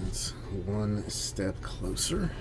It's one step closer.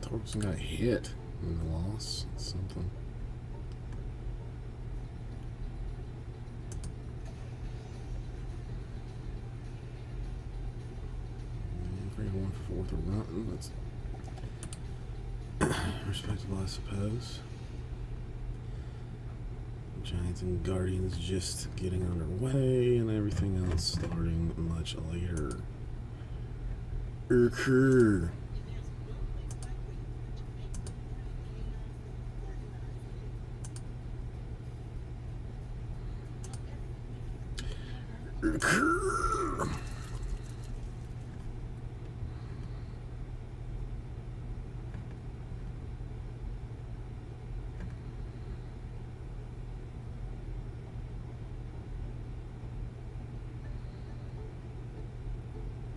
Torkelson got hit in the loss. That's something. One for fourth or nothing. That's respectable, I suppose. Giants and Guardians just getting underway, and everything else starting much later. Occur.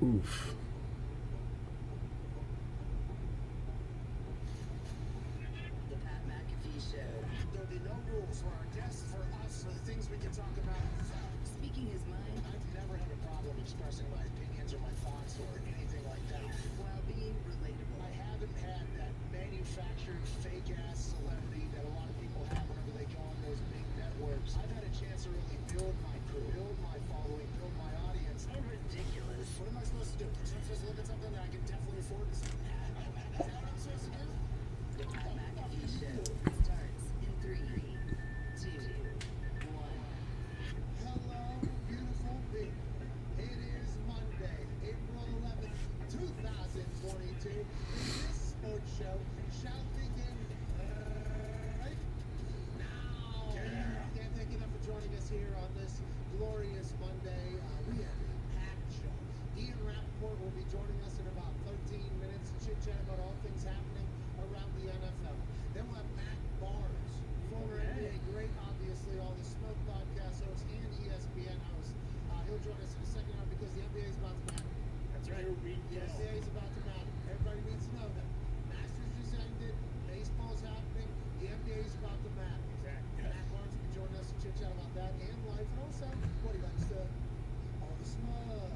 Oof. The Pat McAfee Show. There'll be no rules for our guests, for us, for the things we can talk about. Speaking his mind I've never had a problem expressing my opinions or my thoughts or anything like that. while being relatable. I haven't had that manufactured fake-ass celebrity that a lot of people have whenever they go on those big networks. I've had a chance to really build my crew, build my following, build my audience. And ridiculous. What am I supposed to do? I'm supposed to look at something that I can definitely afford to see. Is that what I'm supposed to do? The Pat McAfee Show starts in 3, 2, 1. Hello, beautiful people. It is Monday, April 11th, 2022. This sports show shall begin right now. Can't thank you enough for joining us here on this glorious Monday. We have a packed show. Ian Rappaport will be joining us in about 13 minutes to chit-chat about all things happening around the NFL. Then we'll have Matt Barnes, former NBA great, obviously, all the Smoke podcast host and ESPN host. He'll join us in a second hour because the NBA is about to matter. That's right. The NBA is about to matter. Everybody needs to know that. Masters just ended. Baseball's happening. The NBA is about to matter. Exactly. Matt Barnes will be joining us to chit-chat about that and life. And also, what he likes to, all the smoke.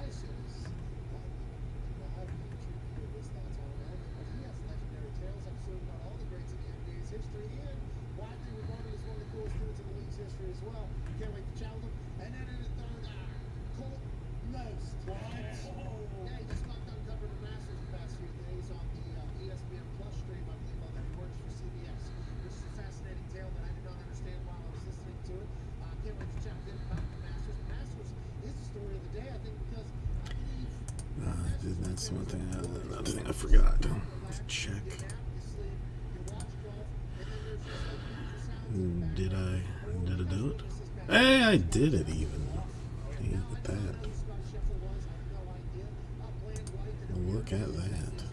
I should have his thoughts on that. But he has legendary tales, I'm sure, about all the greats in the NBA's history and widely regarded as one of the coolest dudes in the league's history as well. Can't wait to chat with him. And then in the third hour, Colt Knost. What? Yeah, he just got done covering the Masters the past few days on the ESPN Plus stream, I believe, although he works for CBS. Which is a fascinating That's one thing. Another thing I forgot to check. Did I do it? Hey, I did it even. Hey, look at that. Look at that.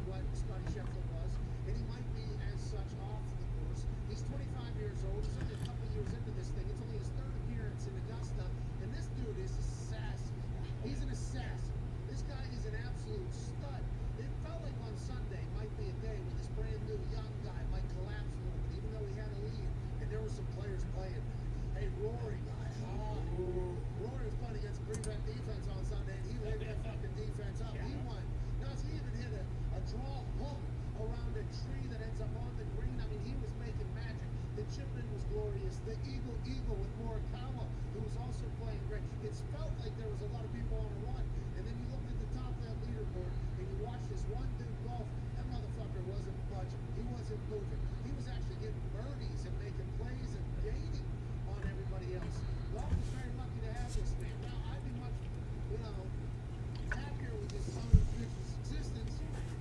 Rory was playing against prevent defense on Sunday, and he lit that fucking defense up. He won. Nuts, he even hit a draw hook around a tree that ends up on the green. I mean, he was making magic. The chip in was glorious. The eagle with Morikawa, who was also playing great. It felt like there was a lot of people on a run. And then you looked at the top of that leaderboard, and you watched this one dude golf. That motherfucker wasn't budging. He wasn't moving. He was actually getting birdies and making plays and gaining on everybody else. Golf is very lucky to have this man. Now, I'd be much, happier with his son of existence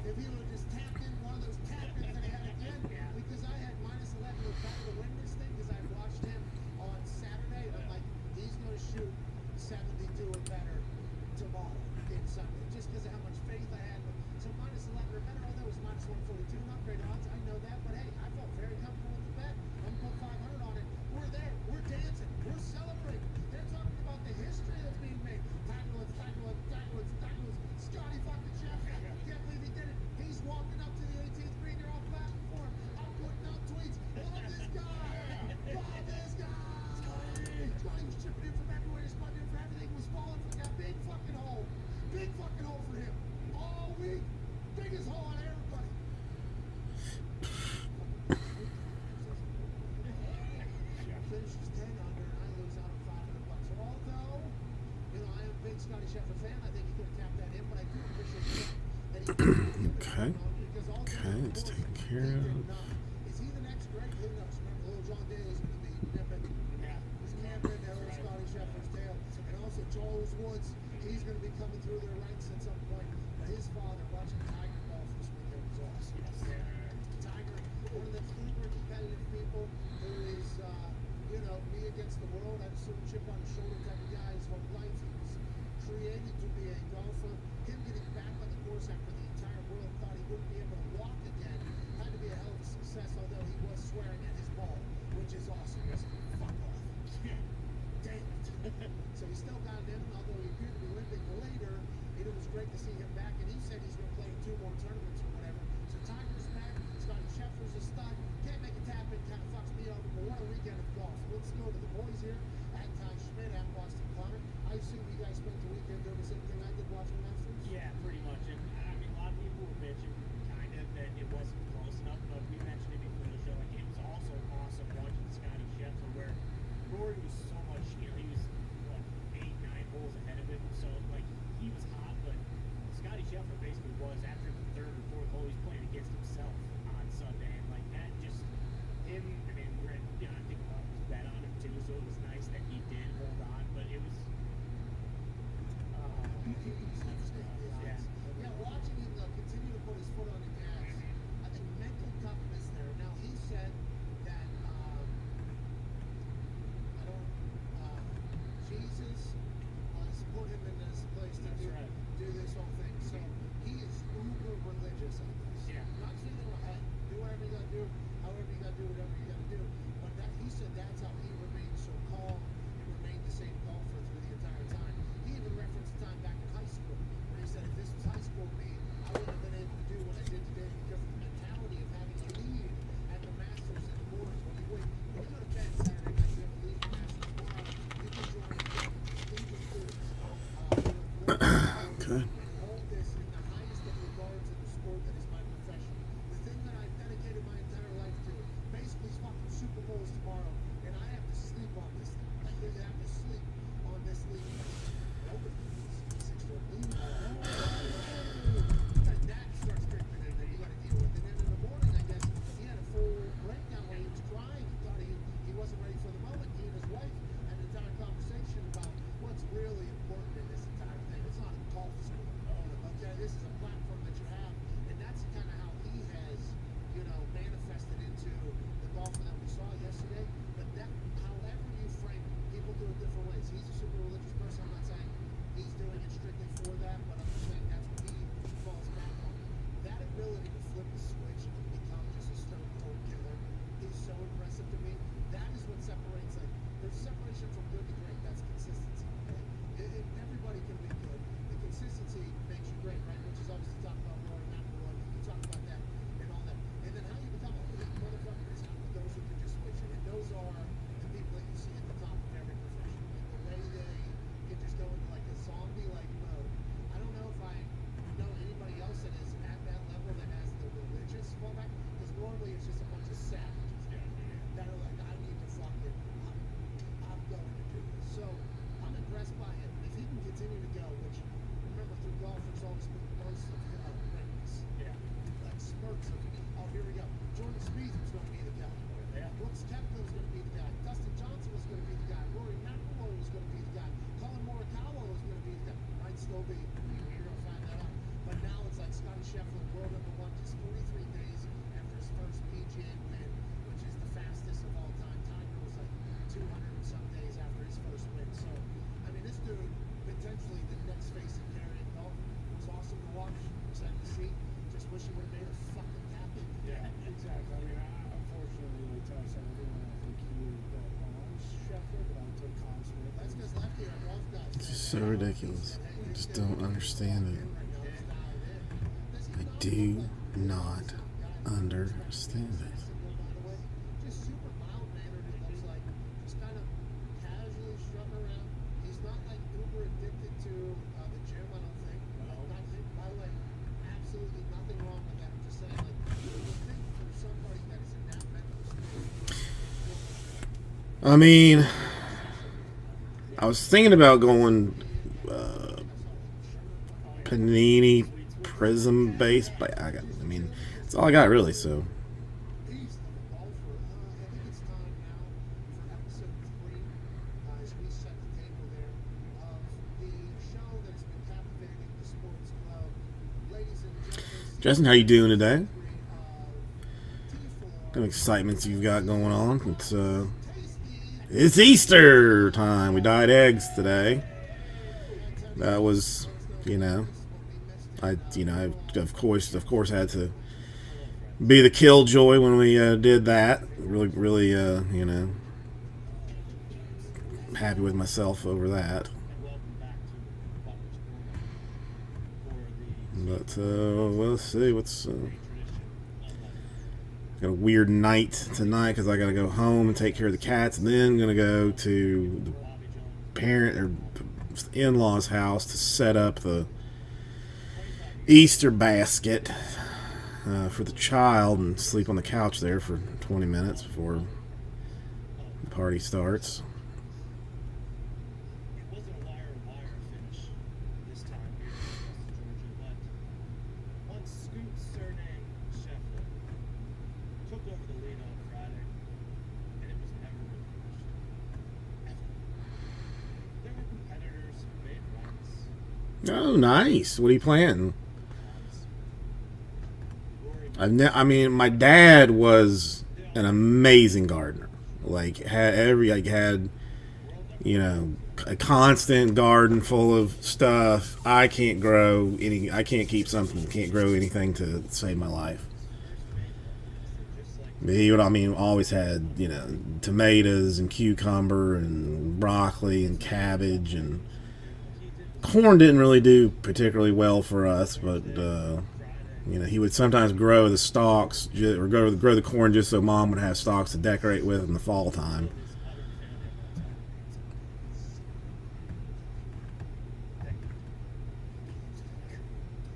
if he would have just tapped in one of those tap-ins that he had at the end. Because I had minus 11 with back to win this thing because I watched him on Saturday, and I'm like, he's going to shoot 72 or better tomorrow in Sunday, just because of how much faith I had. So minus 11 or better, although it was minus 142, not great odds, I know that, but hey, I felt very comfortable with the bet. I'm put 500 on it. We're there, we're dancing, we're celebrating. They're talking about the history that's being made. Tiger Woods, Scotty fucking Scheffler. Can't believe he did it. He's walking up to the 18th green. They're all clapping for him. I'm putting out tweets. Love this guy. Love this guy. Scotty was chipping in from everywhere. He's putting in for everything. Was falling for that big fucking hole. Big fucking hole for him. All week. Biggest hole on everybody. Finishes 10 under, and I lose out on $500. Although, I am a big Scotty Scheffler fan. I think he could have tapped that in, but I do appreciate the fact that he Okay. Okay, it's taken care of. Is he the next Greg? Who knows? Remember, little John Daly's going to be nipping. He's camping there with Scotty Scheffler's tail. And also Charles Woods, he's going to be coming through their ranks at some point. But his father, watching Tiger golf this weekend, was awesome. Tiger, one of the uber competitive people who is, me against the world. I have a certain chip on his shoulder type of guy his whole life. He was created to be a golfer. Him getting back on the course after the entire world thought he wouldn't be able to walk again had to be a hell of a success, although he was swearing at his ball, which is awesome. Just fuck off. Damn it. So he still got it in, although he appeared to be limping later. It was great to see him back, and he said he's going to play 2 more tournaments or whatever. So Tiger's back. Scotty Scheffler's a stud. Can't make a tap in, kind of fucks me over, but what a weekend of golf. Let's go to the boys here at Ty Schmidt at Boston Connor. I assume you guys spent the weekend doing the same thing I did watching Masters? Yeah, pretty much. And I mean, a lot of people were bitching, kind of, that it wasn't close enough, but we mentioned it before the show. Like, it was also awesome watching Scotty Scheffler, where Rory was so much, he was, 8, 9 holes ahead of him. So, like, he was hot, but Scotty Scheffler basically was, after the 3rd or 4th hole, he's playing against himself on Sunday. And, like, that just, him, I mean, we're at, I think a lot of us bet on him, too, so it was nice that he did hold on, but it was, Yeah, watching him continue to put his foot on the gas. I think So ridiculous. I just don't understand it. I do not understand it. Just super mild mannered. It looks like just kind of casually strutting around. He's not like uber addicted to the gym. I don't think. By the way, absolutely nothing wrong with that. I'm just saying, like, you would think for somebody that is in that mental state. I mean, I was thinking about going Panini Prism base, but I mean, that's all I got really. So He's the golfer. I think it's time now for episode 3, as we set the table there, of the show that's been captivating the sports club. Ladies and gentlemen, Justin, how you doing today? T4 What excitements you've got going on? It's Easter time. We dyed eggs today. That was, I of course had to be the killjoy when we did that. Really, happy with myself over that. But let's see what's. Got a weird night tonight because I got to go home and take care of the cats, and then gonna go to the parent or in-laws' house to set up the Easter basket for the child and sleep on the couch there for 20 minutes before the party starts. It wasn't a wire finish this time here in West Georgia, but once Scoot Surname Scheffler took over the lead on Friday, and it was never really finished. Ever. There were competitors who made runs. Oh, nice. What are you playing? Rory I mean, my dad was an amazing gardener. Like had a constant garden full of stuff. I can't grow any. I can't keep something. Can't grow anything to save my life. He would, always had tomatoes and cucumber and broccoli and cabbage, and corn didn't really do particularly well for us, but he would sometimes grow the stalks or grow the corn just so Mom would have stalks to decorate with in the fall time.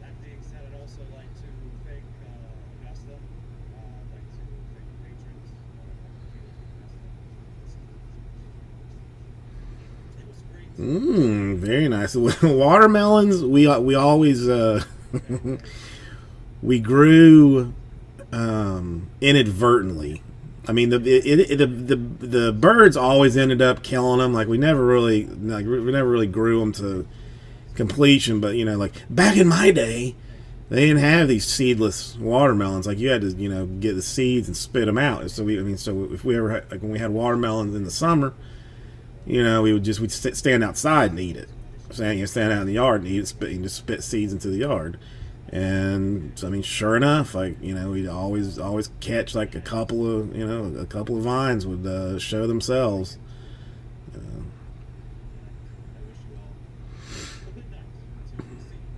That being said, I'd also like to thank Augusta. I'd like to thank the patrons. It was great. Very nice. Watermelons, we always we grew inadvertently. I mean, the birds always ended up killing them. Like we never really grew them to completion. But like back in my day, they didn't have these seedless watermelons. Like you had to get the seeds and spit them out. So if we ever had, like when we had watermelons in the summer, we'd stand outside and eat it. Stand out in the yard and eat it, and just spit seeds into the yard. And so, sure enough, we'd always catch like a couple of vines would show themselves.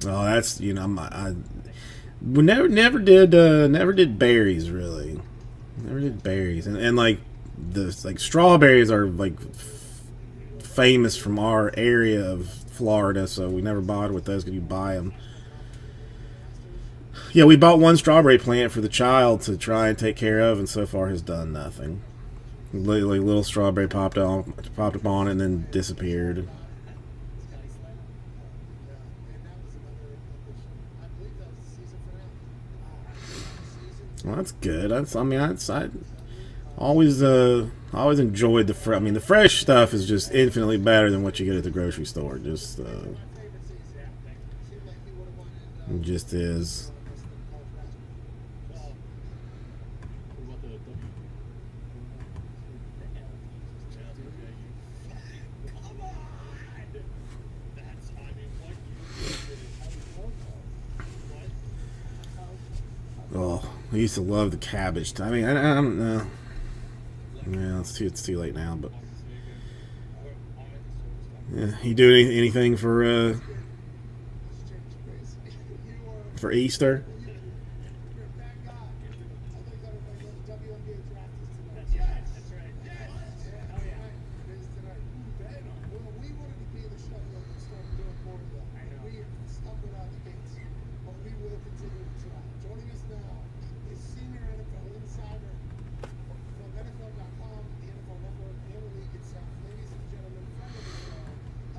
Oh, that's we never did berries really. Never did berries, and like strawberries are like famous from our area of Florida, so we never bothered with those because you buy them. Yeah, we bought one strawberry plant for the child to try and take care of, and so far has done nothing. Literally, little strawberry popped up on it and then disappeared. and that was another. I believe that was the season finale. Well, that's good. I always enjoyed the fresh stuff is just infinitely better than what you get at the grocery store. Just My favorite season. Seemed like he would have wanted. it just is. Come on! That's, what you did. Oh, I used to love the cabbage. I don't know. Yeah, it's too late now, but You do anything for It's changed crazy. You are for Easter? you're a bad guy. I think everybody knows the WNBA draft is tonight. That's right. That's right. Yes. Yeah, Oh yeah. it is tonight. Well, we wanted to be the show that would start doing more of that. I know. We stumbled out the gates, but we will continue to try. Joining us now is senior NFL insider from NFL.com, the NFL Network, and the league itself. Ladies and gentlemen, friend of the show,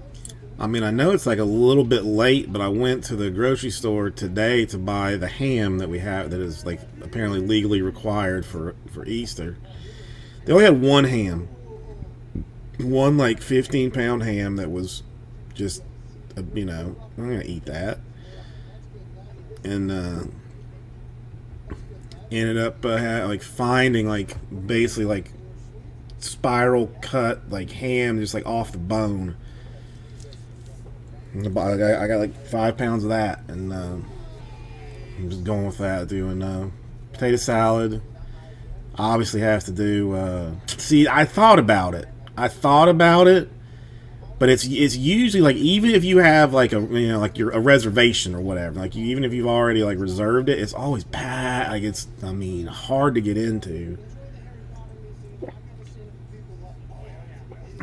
host of the I mean, I know it's like a little bit late, but I went to the grocery store today to buy the ham that we have that is like apparently legally required for Easter. They only had one ham, one like 15-pound ham that was just, I'm gonna eat that, and ended up like finding like basically like spiral cut like ham just like off the bone. I got like 5 pounds of that, and I'm just going with that. Doing potato salad. Obviously, have to do. See, I thought about it, but it's usually like even if you have like a like you're a reservation or whatever, like even if you've already like reserved it, it's always bad. Like it's hard to get into.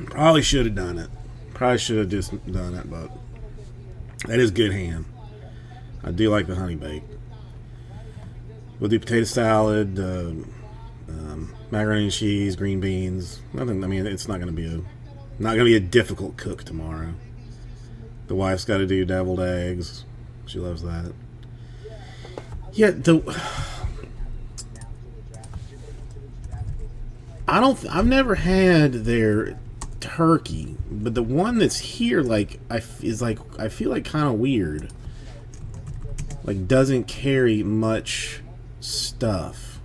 Probably should have done it. Probably should have just done it, but. That is good ham. I do like the honey baked. We'll do potato salad, macaroni and cheese, green beans. Nothing. I mean, it's not going to be a difficult cook tomorrow. The wife's got to do deviled eggs. She loves that. Yeah, I've never had their turkey, but the one that's here I feel like kind of weird, like doesn't carry much stuff.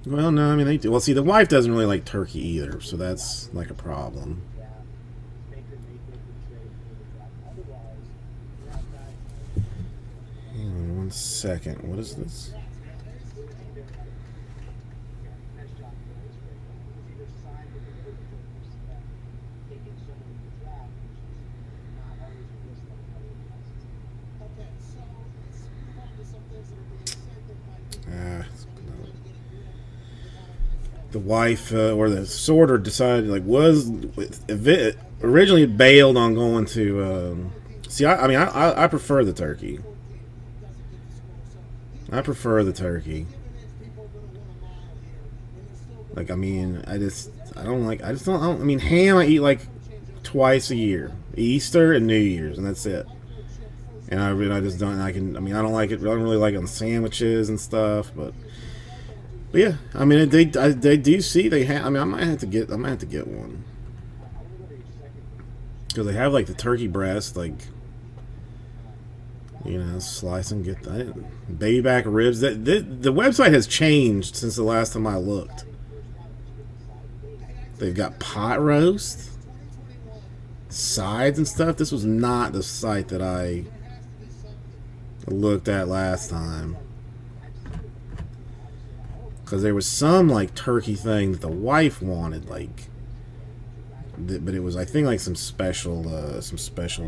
Well, no, I mean they do. Well, see, the wife doesn't really like turkey either, so that's like a problem. Hang on 1 second. What is this? Okay, so let's move on to some things that are being said that might be The wife or the sorter decided originally bailed on going to. See, I prefer the turkey. I prefer the turkey. Like, I mean, ham I eat like twice a year, Easter and New Year's, and that's it. And I just don't. I don't like it. I don't really like it on sandwiches and stuff, but yeah, I mean, they do see they have. I mean, I might have to get one because they have like the turkey breast, like slice and get that baby back ribs. The website has changed since the last time I looked. They've got pot roast, sides and stuff. This was not the site that I looked at last time. Because there was some like turkey thing that the wife wanted, like, but it was I think like some special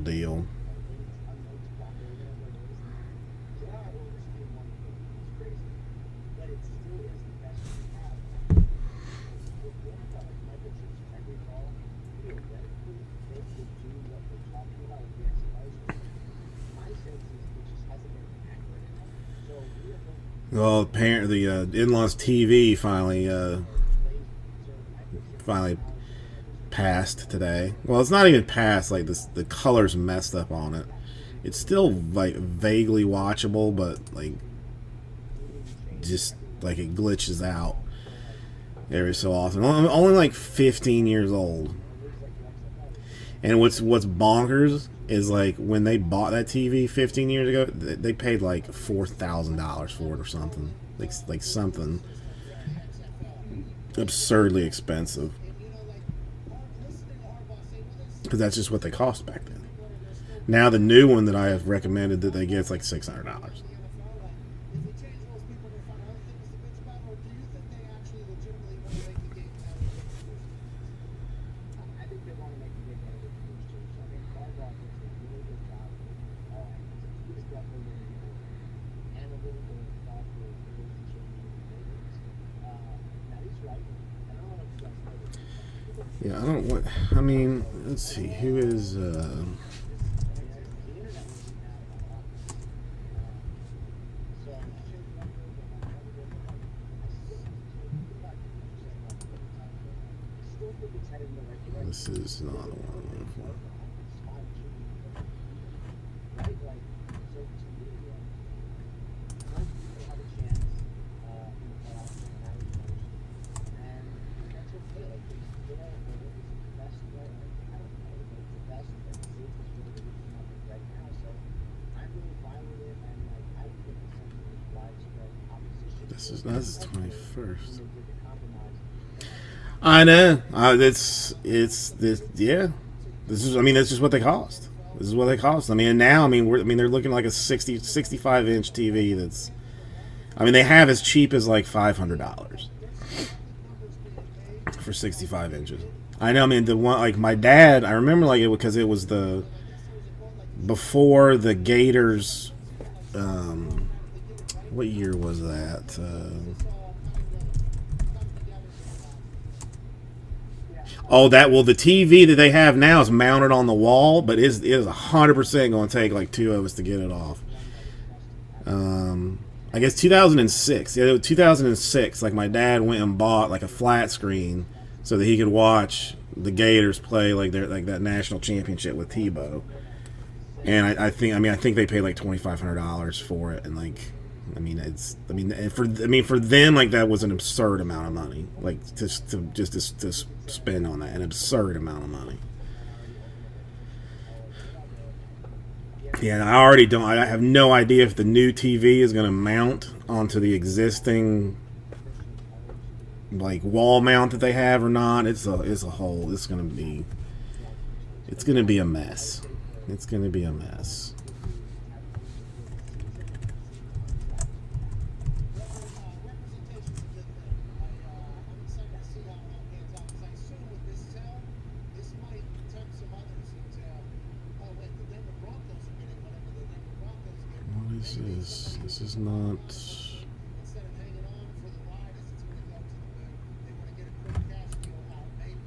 deal. Well, apparently the in-laws TV finally passed today. Well, it's not even passed. Like the color's messed up on it. It's still like vaguely watchable, but like just like it glitches out every so often. Only like 15 years old. And what's bonkers is like when they bought that TV 15 years ago, they paid like $4,000 for it or something, like something absurdly expensive. Because that's just what they cost back then. Now the new one that I have recommended that they get is like $600. Yeah, I don't want. I mean, let's see. Who is? This is not the one I'm looking for. This is 21st. I know. It's this. Yeah, this is. I mean, that's just what they cost. This is what they cost. I mean, and now, they're looking like a 65-inch TV. That's. I mean, they have as cheap as like $500 for 65 inches. I know. I mean, the one like my dad. I remember like it because it was the before the Gators. What year was that? The TV that they have now is mounted on the wall, but it is 100% going to take like two of us to get it off. I guess 2006. Yeah, 2006. Like my dad went and bought like a flat screen so that he could watch the Gators play like that national championship with Tebow. And I think they paid like $2,500 for it, and like. For them, like that was an absurd amount of money, like to spend on that, an absurd amount of money. Yeah, and I have no idea if the new TV is going to mount onto the existing like wall mount that they have or not. It's going to be a mess. It's going to be a mess. This is not. Instead of hanging on for the ride as it's going to go to the moon, they want to get a quick cash deal out, maybe.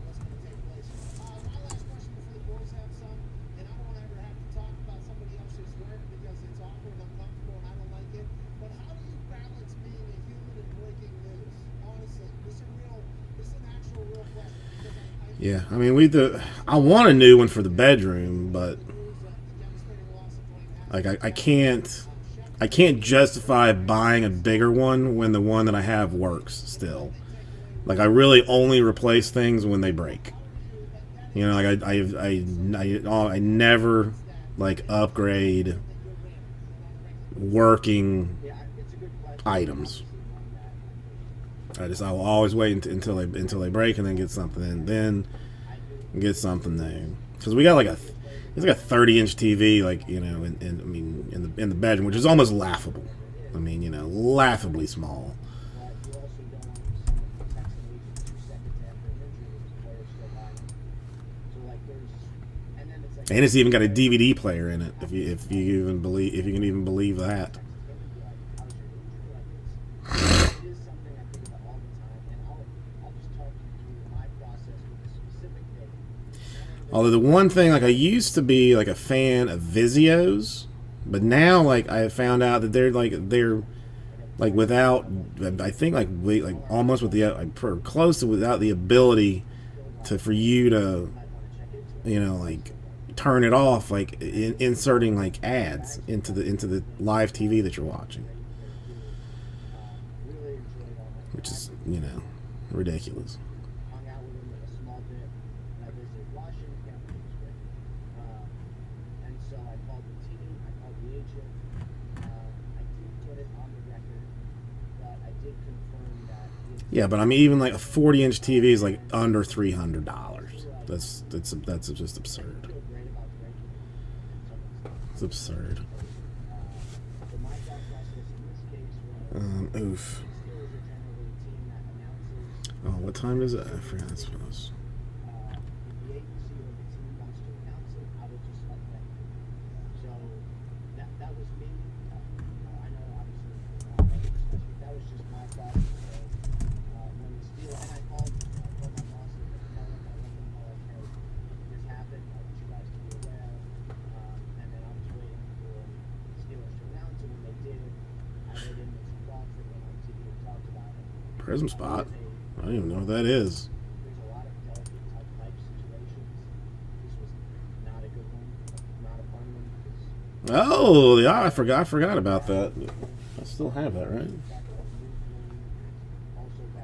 What's going to take place? My last question before the boys have some, and I don't want to ever have to talk about somebody else's work because it's awkward, uncomfortable, and I don't like it. But how do you balance being a human and breaking news? Honestly, this is an actual real question. Yeah, I mean, I want a new one for the bedroom, but like I can't justify buying a bigger one when the one that I have works still. Like I really only replace things when they break. You know, like I never like upgrade working items. I will always wait until they break and then get something and then get something new. Because we got like it's like a 30-inch TV, like in the bedroom, which is almost laughable. I mean, laughably small. And it's even got a DVD player in it, if you can even believe that. Although the one thing, like I used to be like a fan of Vizios, but now like I have found out that they're without, I think like almost with the close to without the ability for you to, like turn it off, like inserting like ads into the live TV that you're watching, which is ridiculous. Yeah, but I mean, even like a 40-inch TV is like under $300. That's just absurd. It's absurd. Oof. Oh, what time is it? I forgot. It's supposed. Prism spot. I don't even know what that is. There's a lot of delicate type situations. This was not a good one, not a fun one. Oh, yeah, I forgot about that. I still have that, right?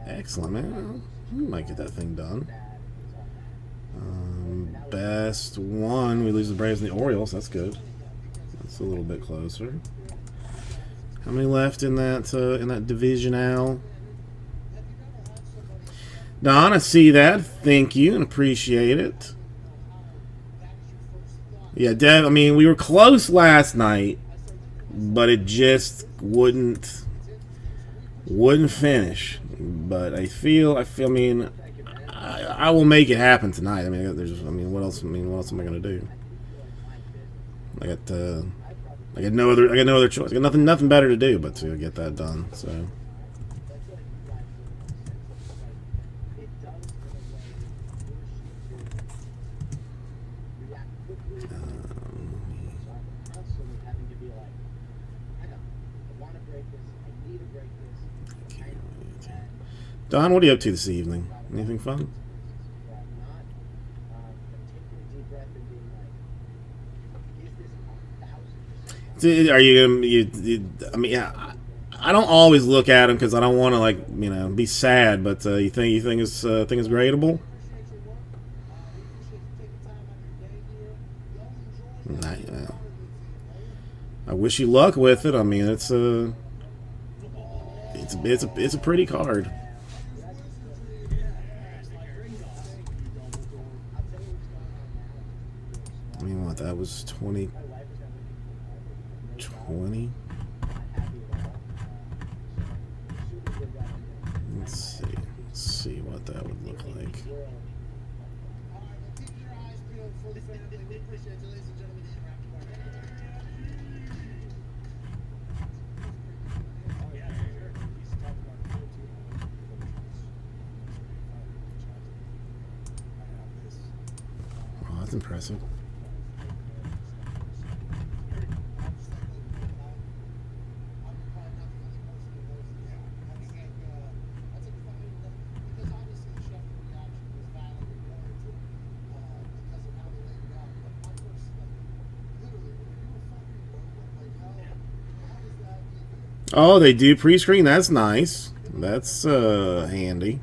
Excellent, man. We might get that thing done. Best one, we lose the Braves and the Orioles. That's good. That's a little bit closer. How many left in that divisional? Don, I see that. Thank you and appreciate it. Yeah, Dev. I mean, we were close last night, but it just wouldn't finish. But I mean, I will make it happen tonight. I mean, what else? What else am I gonna do? I got no other choice. I got nothing better to do but to get that done. So. Don, what are you up to this evening? Anything fun? Are you gonna? I mean, yeah. I don't always look at them because I don't want to be sad. But you think it's gradable? I wish you luck with it. I mean, it's a pretty card. I mean, what, that was 2020? Let's see what that would look like. All right, well, keep your eyes peeled for the family. We appreciate you, ladies and gentlemen. The Interactive Market. Oh, yeah, sure. He's talking about the field, too. I have this. Oh, that's impressive. Oh, they do pre-screen? That's nice. That's handy.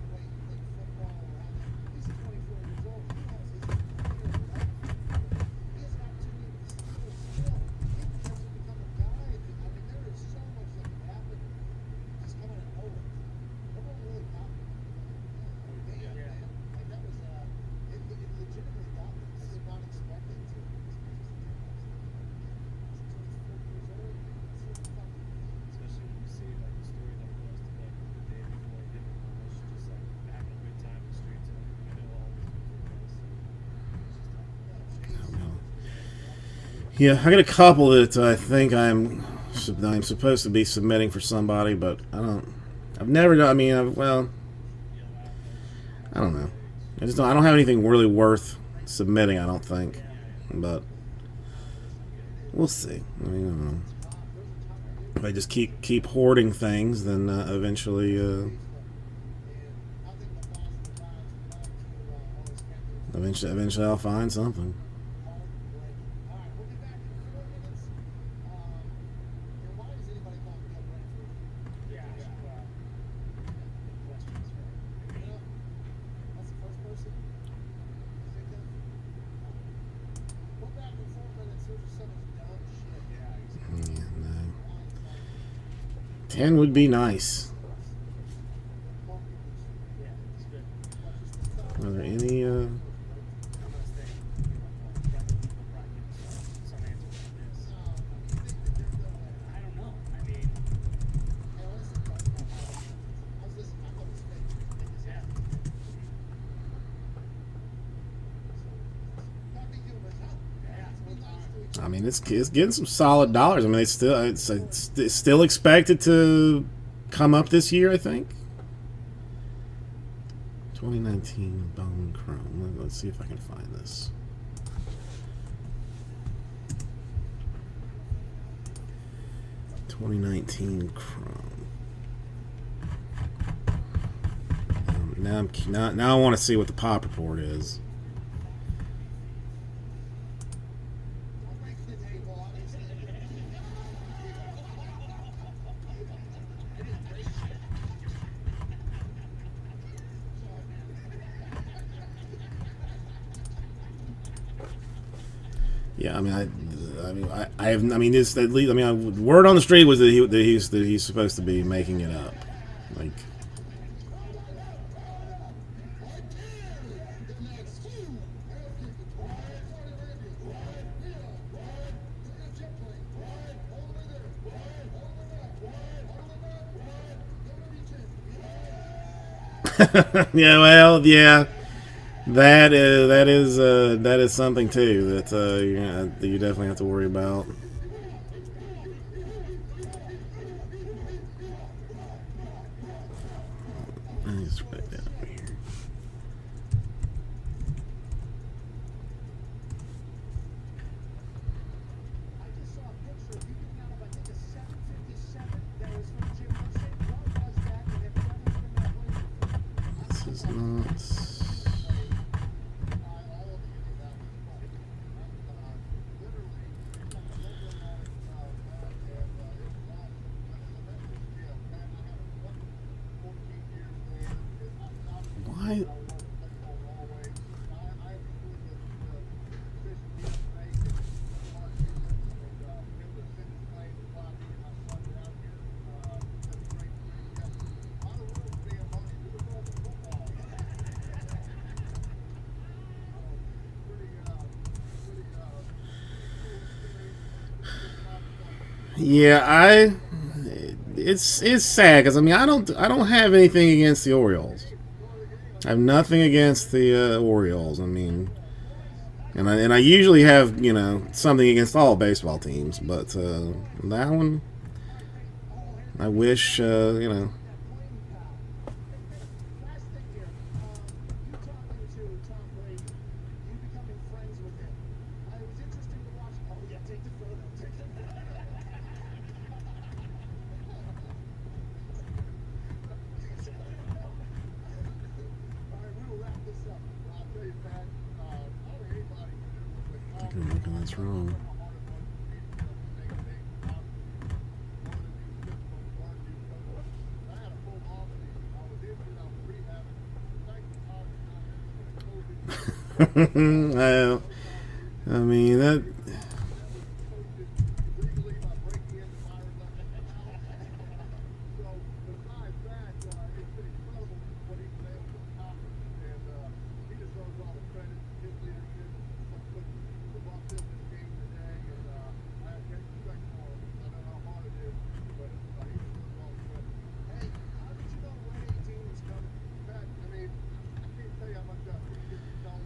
Especially when you see like the story that was today, the day before he did demolish, just like back in good time in the streets. And I know all these Yeah, I got a couple that I think I'm supposed to be submitting for somebody, but I've never done. I mean, I don't know. I don't have anything really worth submitting. I don't think, but we'll see. I mean, I don't know. If I just keep hoarding things, then eventually I'll find something. Yeah, no. 10 would be nice. Are there any I don't know. I mean, I mean, it's getting some solid dollars. I mean, it's still expected to come up this year, I think. 2019 Bone Chrome. Let's see if I can find this. '19 Chrome. now I want to see what the pop report is. Don't break the table, obviously. Yeah, this at least. Word on the street was that he's supposed to be making it up. Like, yeah, well, yeah, that is something too that you definitely have to worry about. Let me just write that over here. I just saw a picture of you getting out of, I think, a 757 that was from Jim Irsay. What was that? And have you ever been that way before? This is not. Why? Yeah, it's sad because I don't have anything against the Orioles. I have nothing against the Orioles. And I usually have something against all baseball teams, but that one, I wish Last thing here, you talking to Tom Brady, you becoming friends with him. It was interesting to watch. Oh yeah, take the photo. All right, we'll wrap this up. I'll tell you, Pat. I don't think anybody can do it. that's wrong. Well, that.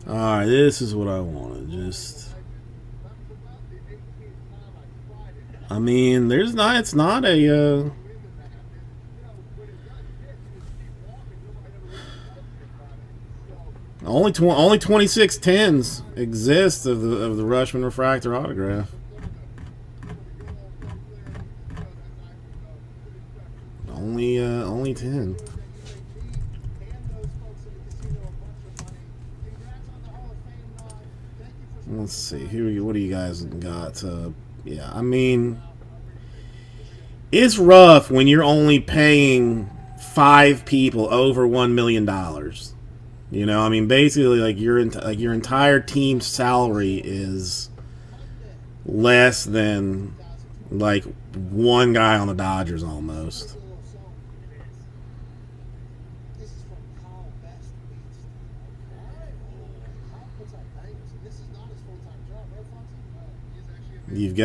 All right, this is what I wanted. It's not a. Only 26 tens exist of the Rushman refractor autograph. Only 10. Let's see. What do you guys got? It's rough when you're only paying 5 people over $1 million. Basically, like your entire team's salary is less than like one guy on the Dodgers almost. This is from Kyle Best Beats. Kyle puts out bangers, and this is not his full-time job, right,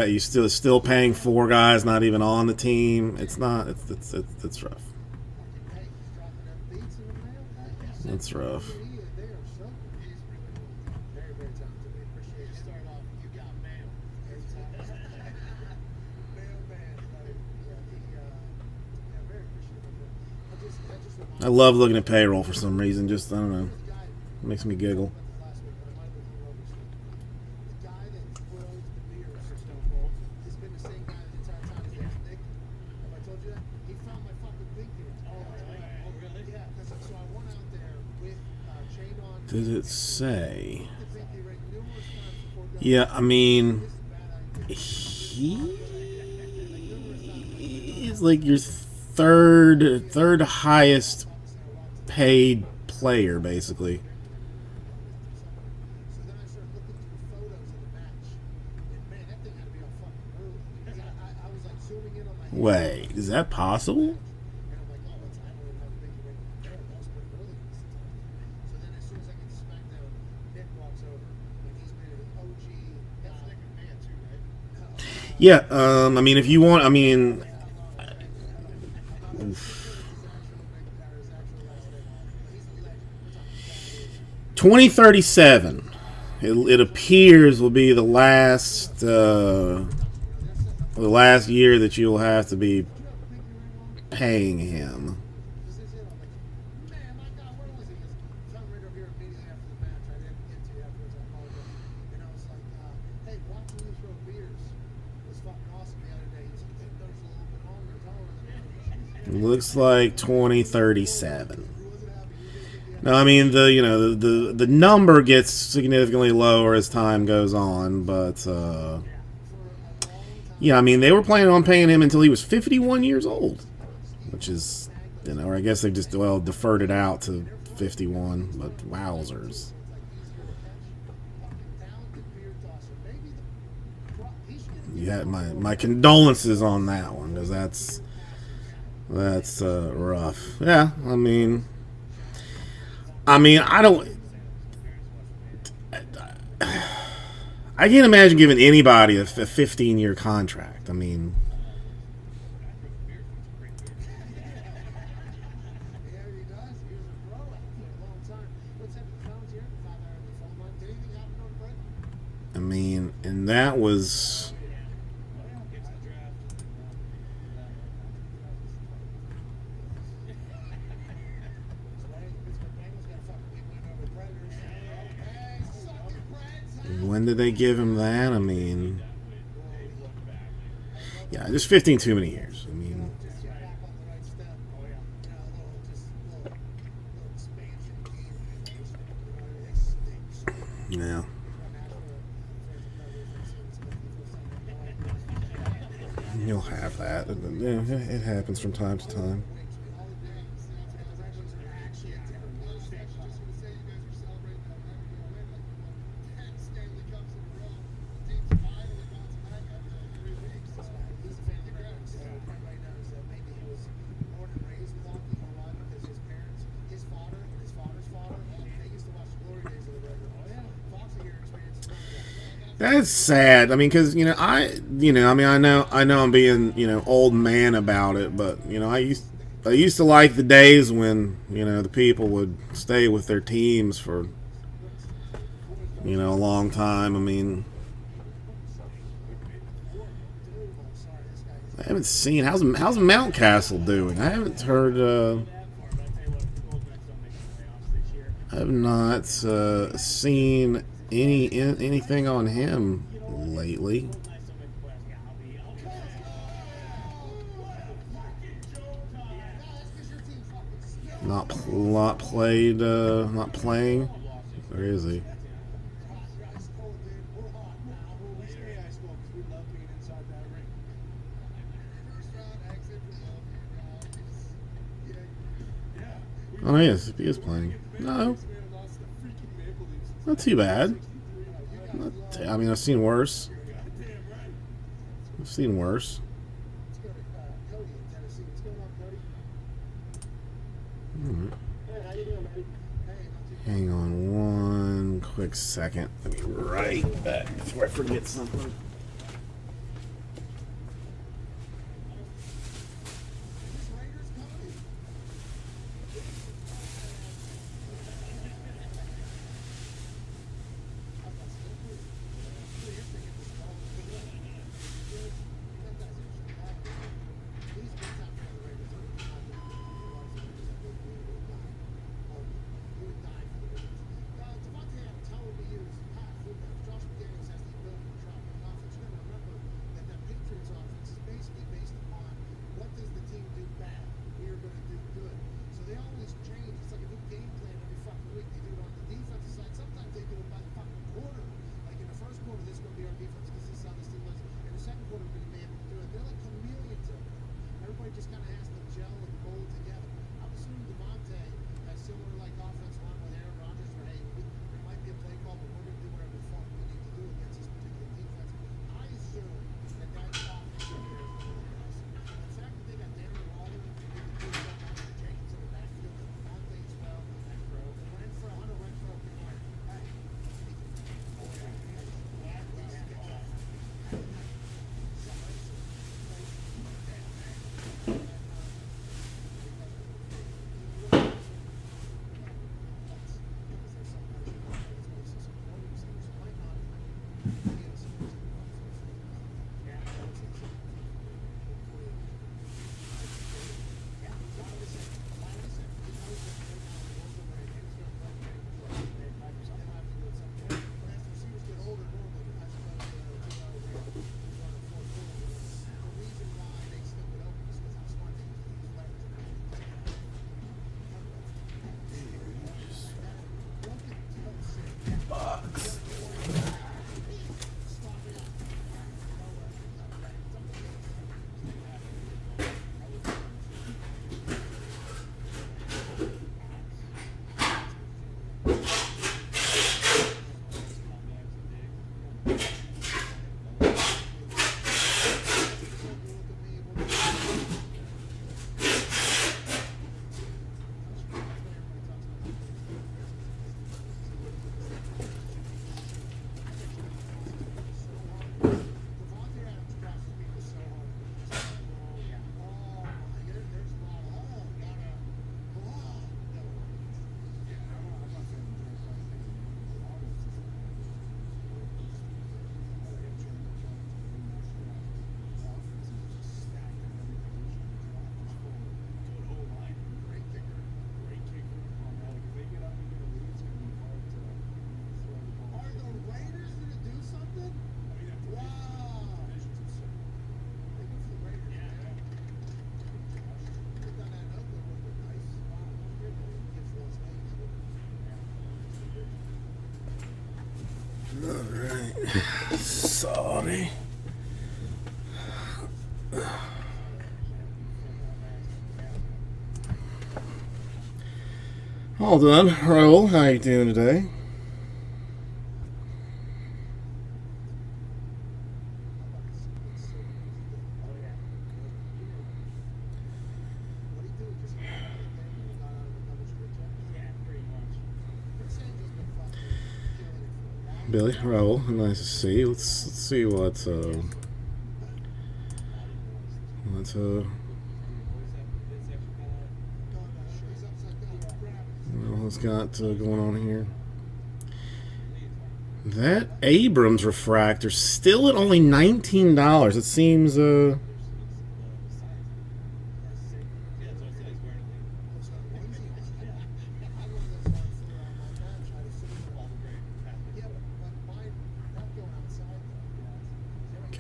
Fonzie? You still paying 4 guys not even on the team. It's not. It's rough. Hey, he's dropping them beats in the mail. It's rough. They are so he's really very, very talented. We appreciate it. Start off, you got mail. Every time. Mailman. Very appreciative of it. I love looking at payroll for some reason. Just I don't know. It makes me giggle. Last week, but I might have been overseas. The guy that throws the beers for Stone Cold has been the same guy the entire time. His name's Nick. Have I told you that? He found my fucking link here. Oh, really? Yeah, because so I went out there did it say? Yeah, I mean, he is like your third highest paid player, basically. So then I started looking through photos of the match, and man, that thing had to be on fucking early. Because I was like zooming in on my Wait, is that possible? and I'm like, oh, that's, I don't even know how big the ring was. That was pretty early. So then as soon as I get to SmackDown, Nick walks over, and he's been an OG. That's Nick McMahon too, right? Yeah. I mean, if you want, I mean, oof. 2037. It appears will be the last year that you'll have to be paying him. This is it. I'm like, man, my God, where was he? He goes, come right over here immediately after the match. I didn't get to you afterwards. I apologize. And I was like, hey, watching you throw beers was fucking awesome the other day. He's like, I noticed a little bit longer, taller than me. Looks like 2037. Now, I mean, the number gets significantly lower as time goes on, but yeah, I mean, they were planning on paying him until he was 51 years old, which is, or I guess they just deferred it out to 51. But wowzers. You had my condolences on that one, because that's rough. Yeah, I mean, I don't. I can't imagine giving anybody a 15-year contract. I mean, Yeah, he does. He was a pro for a long time. What's happened? Phones here? 5 hours on the phone line. Did anything happen on the break? I mean, and that was. When did they give him that? I mean, yeah, just 15 too many years. I mean, yeah. You'll have that. It happens from time to time. That's sad. I mean, because I know I'm being old man about it, but I used to like the days when the people would stay with their teams for a long time. I mean, I haven't seen how's Mountcastle doing. I haven't heard. I have not seen anything on him lately. Not playing. Where is he? Oh, yes, he is playing. No, not too bad. I mean, I've seen worse. Hang on one quick second. Let me write back before I forget something. Alright. Sorry. All done. Raul, how you doing today? What do you do? Just got out of another strip job? Yeah, pretty much. Chris Angel's been fucking killing it for a while. Billy, Raul, nice to see you. Let's see what He's upside down. Grab it. what's got going on here. That Abrams refractor still at only $19. It seems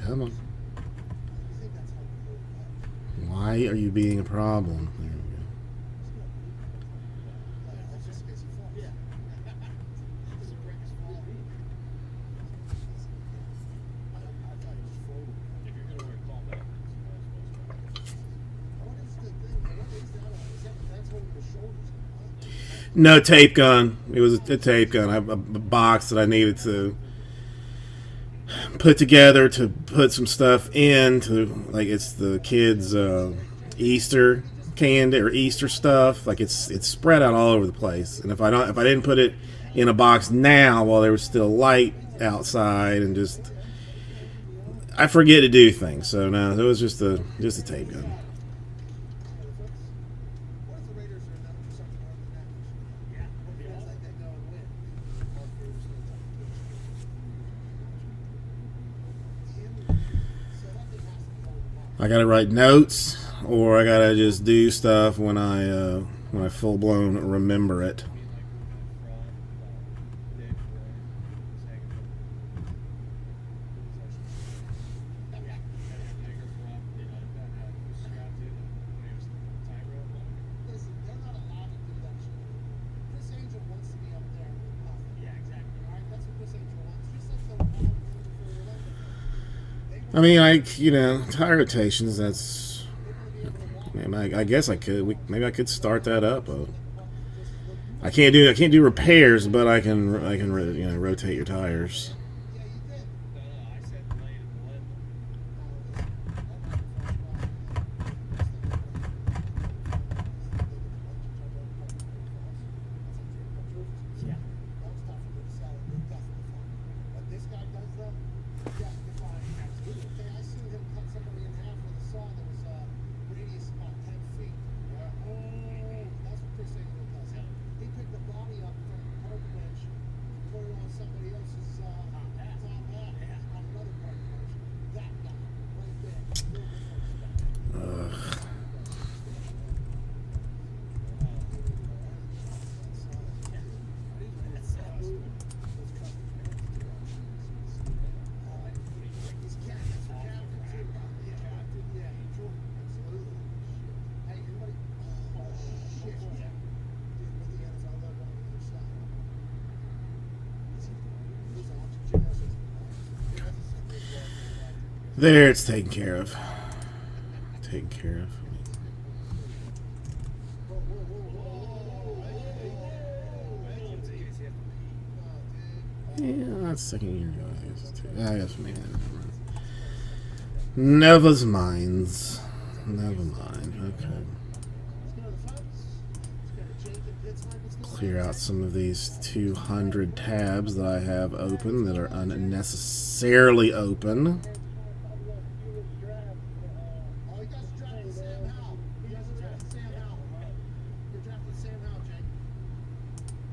come on. Why are you being a problem? There we go. No tape gun. It was a tape gun. I have a box that I needed to put together to put some stuff in to, like, it's the kids' Easter candy or Easter stuff. Like, it's spread out all over the place. And if I didn't put it in a box now while there was still light outside, and just I forget to do things. So no, it was just a tape gun. I gotta write notes, or I gotta just do stuff when I full blown remember it. Listen, they're not allowed to do that shit. Chris Angel wants to be up there with nothing. Yeah, exactly. All right, that's what Chris Angel wants. Just like the They I mean, tire rotations. That's. I guess I could. Maybe I could start that up. I can't do repairs, but I can rotate your tires. I said late in the limb. Yeah. But this guy does though, yeah, you're fine. Absolutely. Okay, I seen him cut somebody in half with a saw that was radius about 10 feet. Yeah. Oh, that's what Chris Angel does. He picked the body up from the park bench, put it on somebody else's top hat on another park bench. That guy, right there. Real good first guy. He's captain, that's for captain too. Yeah, captain, yeah, absolutely. Hey, everybody. Oh, shit. Dude, with the ends, I'll let one on either side. He's on gymnastics. There, it's taken care of. Taken care of. Yeah, that's second year ago. I guess man. Never's minds. Never mind. Okay. Clear out some of these 200 tabs that I have open that are unnecessarily open. Oh, he does draft the Sam Howell. He does draft the Sam Howell. You're drafting Sam Howell, Jake.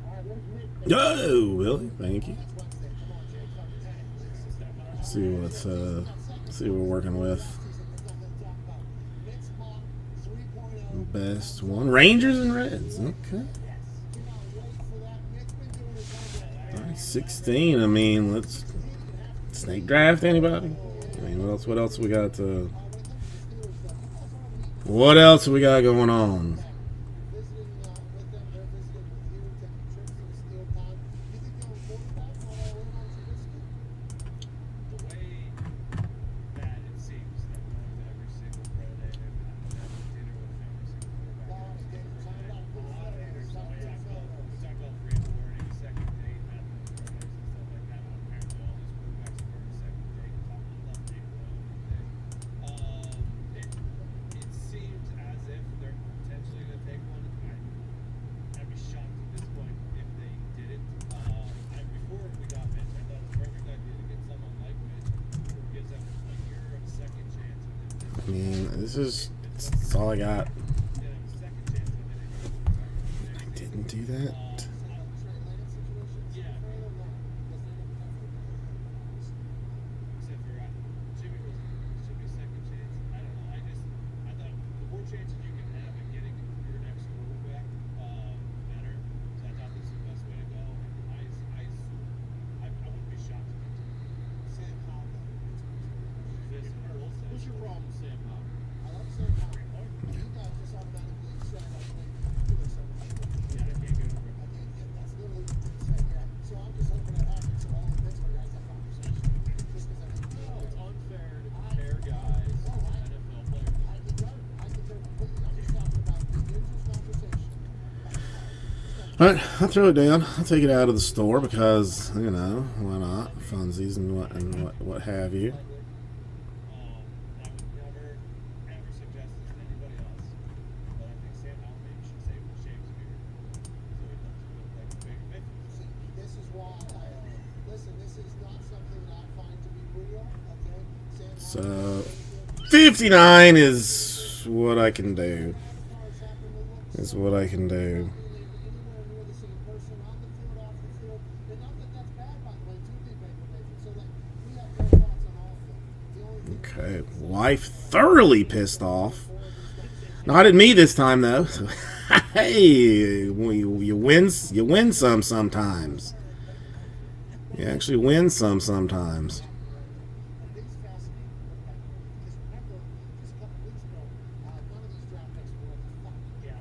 All right, where's Nick? Oh, really? Thank you. It's Wednesday. Come on, Jake. Fucking tag. See what we're working with. Nick's mock 3.0. Best one. Rangers and Reds. Okay. Cannot wait for that. Nick's been doing his homework. All right, 16. I mean, let's snake draft anybody. I mean, what else we got? What else we got going on? Visiting with them, they're visiting with you, taking trips to the steel pond. You think they'll report back on Trubisky? That's all I got. Yeah, second chance, I didn't do that. Yeah. Except for Jimmy should be second chance. I don't know. I thought the more chances you can have at getting your next quarterback, better. So I thought this was the best way to go. I wouldn't be shocked if it Sam Howell. this What's your problem with Sam Howell? I love Sam Howell. You guys just automatically said I believe you do so much. Yeah, I can't get over it. I can't get that's literally what you said, yeah. So I'm just hoping that happens so all the Pittsburgh guys have conversation. Just because I think It's unfair to compare guys to NFL players. I can get there completely. I'm just talking about the interest conversation. All right, I'll throw it down. I'll take it out of the store because why not? Funsies and what have you. I would never, ever suggest this to anybody else. But I think Sam Howell maybe should save the Shakespeare so he doesn't look like a big 50. See, this is why listen, this is not something that I find to be real, okay? Sam Howell So 59 is what I can do. Is what I can do. Okay, wife thoroughly pissed off. Not at me this time though. Hey, you win some sometimes. You actually win some sometimes. Yeah.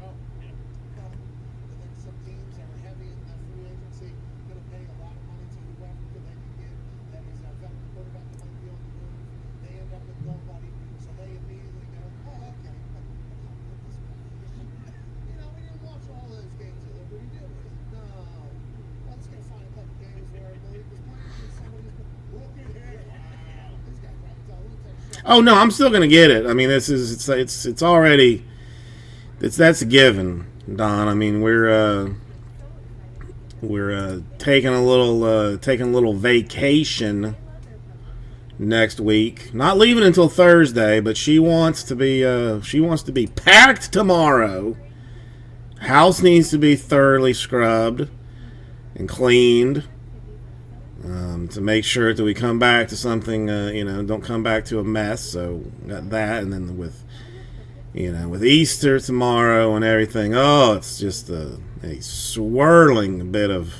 Some teams that are heavy in that free agency going to pay a lot of money to whoever they can get. That is a veteran quarterback that might be on the move. They end up with nobody, so they immediately go, oh, okay. You know, we didn't watch all those games at Liberty, did we? No. Well, let's go find a couple games where Malik was playing and somebody's going, look at him. Wow. This guy's right. So we'll take a shot. Oh no, I'm still gonna get it. I mean, it's already that's a given, Don. I mean, we're taking a little vacation next week. Not leaving until Thursday, but she wants to be packed tomorrow. House needs to be thoroughly scrubbed and cleaned. To make sure that we come back to something, don't come back to a mess. So got that, and then with Easter tomorrow and everything, it's just a swirling bit of,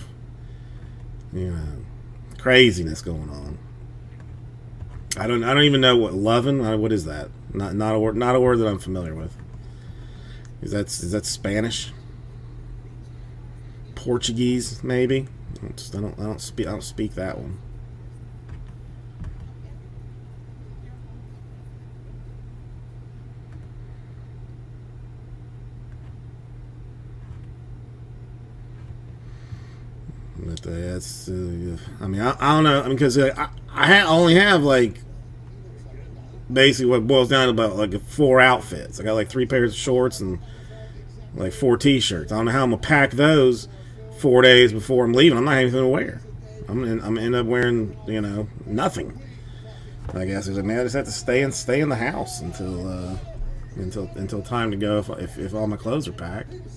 craziness going on. I don't even know what lovin'. What is that? Not a word that I'm familiar with. Is that Spanish? Portuguese, maybe? I don't speak that one. But that's I mean, I don't know. I mean, because I only have like basically what boils down to about like 4 outfits. I got like 3 pairs of shorts and like 4 t-shirts. I don't know how I'm gonna pack those 4 days before I'm leaving. I'm not having anything to wear. I'm gonna end up wearing nothing. I guess I just have to stay in the house until time to go if all my clothes are packed. Remember,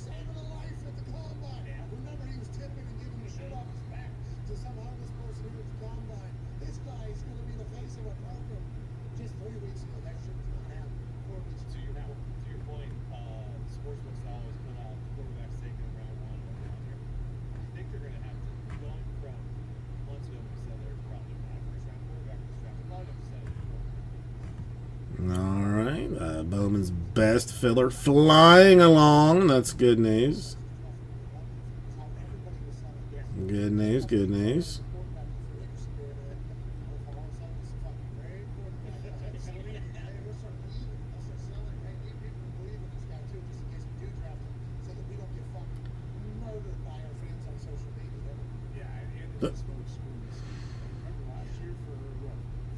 he was tipping and giving the shirt off his back to some homeless person who was at the combine. This guy is going to be the face of our program. Just 3 weeks ago, that shit was not happening. 4 weeks ago. To your point, sportsbooks always put out quarterbacks taken round 1 or round 3. I think they're going to have to, going from months ago, we said they're probably not a first round quarterback this draft. They're probably going to set it. All right, Bowman's best filler flying along. That's good news. Good news. Good news. Yeah, and But- it's no excuse. Remember last year for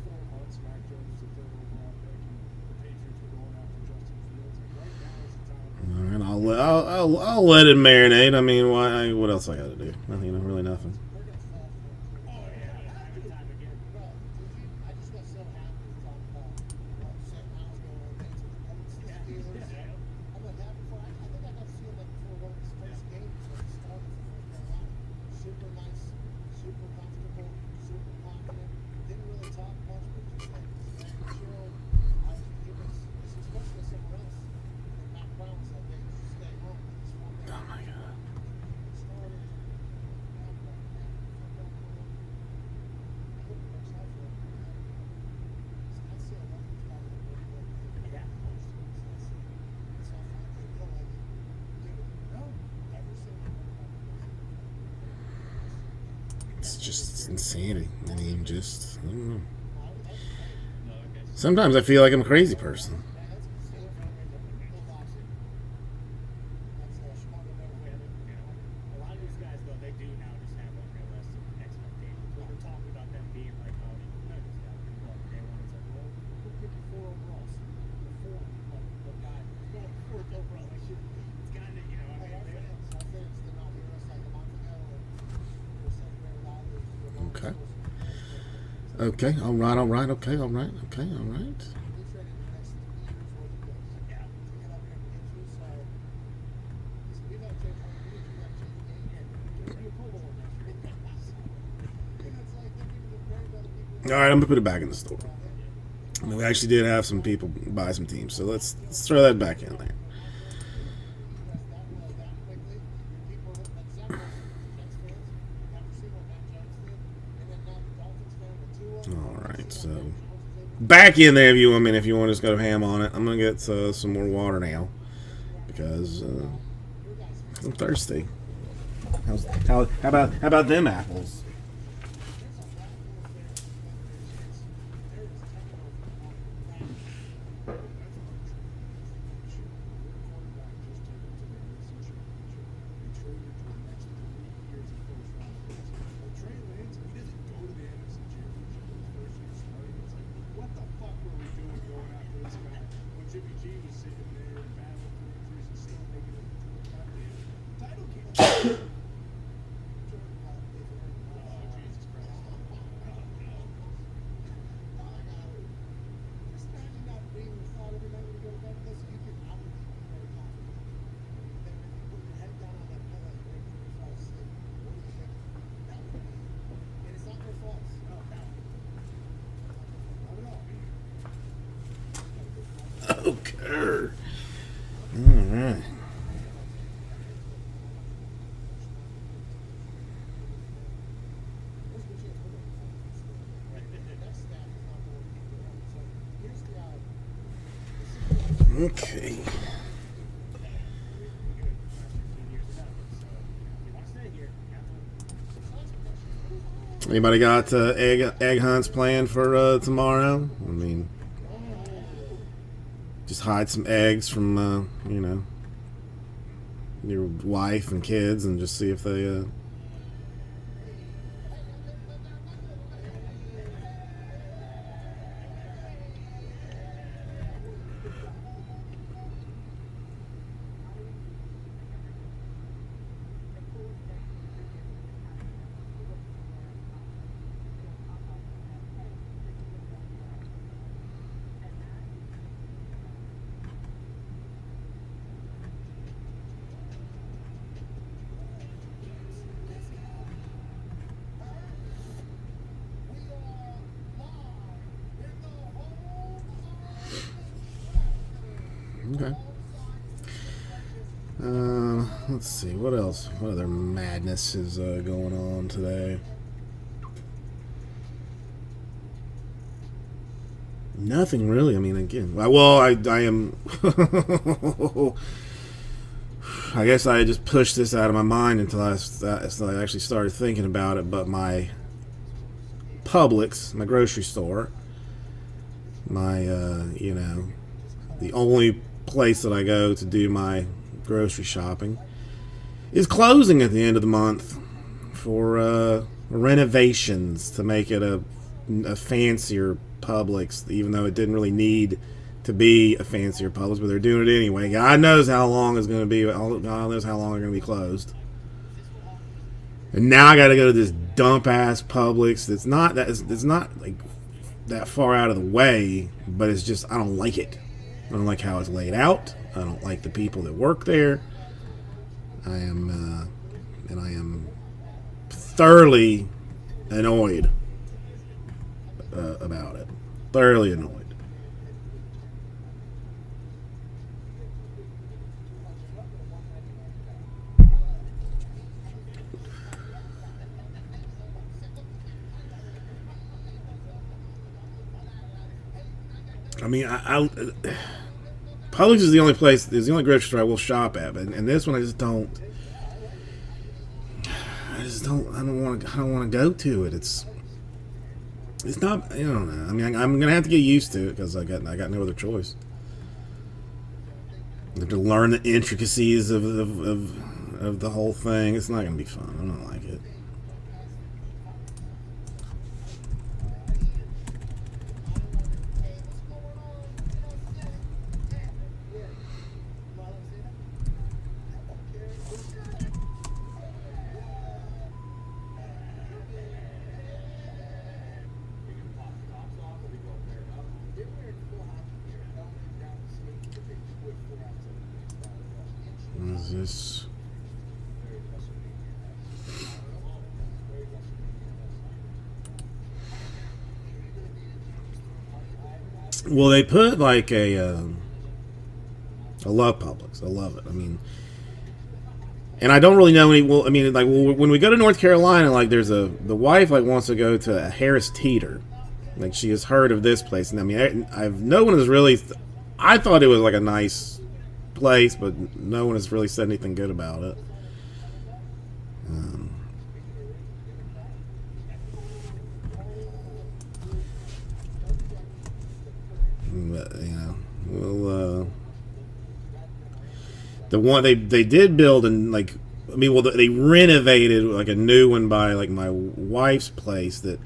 4 months, Mac Jones was the 3rd overall pick, and the Patriots were going after Justin Fields. Like right now is the time. All right, I'll let it marinate. I mean, why? What else I got to do? Nothing, really nothing. Oh yeah, every time again. I just got so happy to talk about Sam Howell's going on things with the Colts. It's just insanity. I mean, just I don't know. Sometimes I feel like I'm a crazy person. A lot of these guys, though, they do now just have unrealistic expectations. When they're talking about them being like, oh, none of these guys can go up day one. It's like, well, we're picking 4 overalls. Four, but God, going 4th overall, like, shit, it's kind of, you know, I mean, Okay. Okay. All right. All right. Okay. All right. Okay. All right. All right. I'm gonna put it back in the store. I mean, we actually did have some people buy some teams, so let's throw that back in there. All right, so back in there if you want. I mean, if you want to just go ham on it, I'm gonna get some more water now because I'm thirsty. How about them apples? Jimmy G was sitting there and battling through injuries and still making it to the goddamn title game. Oh, Jesus Christ. Just imagine not being the thought every night when you go to bed. Listen, you can, I would be very confident. Then when you put your head down on that pillow and wait for you to fall asleep, what do you think? That would be. And it's not their fault. No, no. Not at all. Okay. All right. Okay. Anybody got egg hunts planned for tomorrow? I mean, just hide some eggs from your wife and kids, and just see if they. Okay. Let's see. What else? What other madness is going on today? Nothing really. I mean, again, well, I am. I guess I just pushed this out of my mind until I actually started thinking about it. But my Publix, my grocery store, my the only place that I go to do my grocery shopping, is closing at the end of the month for renovations to make it a fancier Publix, even though it didn't really need to be a fancier Publix, but they're doing it anyway. God knows how long it's going to be. God knows how long they're going to be closed. And now I got to go to this dump ass Publix. It's not like that far out of the way, but it's just I don't like it. I don't like how it's laid out. I don't like the people that work there. I am thoroughly annoyed about it. Thoroughly annoyed. I mean, Publix is the only place, is the only grocery store I will shop at, and this one I just don't just don't. I don't want to go to it. It's not. I don't know. I mean, I'm gonna have to get used to it because I got no other choice. I have to learn the intricacies of the whole thing. It's not gonna be fun. I don't like it. What is this? Well, they put like I love Publix. I love it. I mean, and I don't really know any. Well, I mean, like when we go to North Carolina, like the wife like wants to go to Harris Teeter. Like she has heard of this place, and I mean, I've no one has really. I thought it was like a nice place, but no one has really said anything good about it. But, you know, well, the one they did build and like, I mean, well, they renovated like a new one by like my wife's place that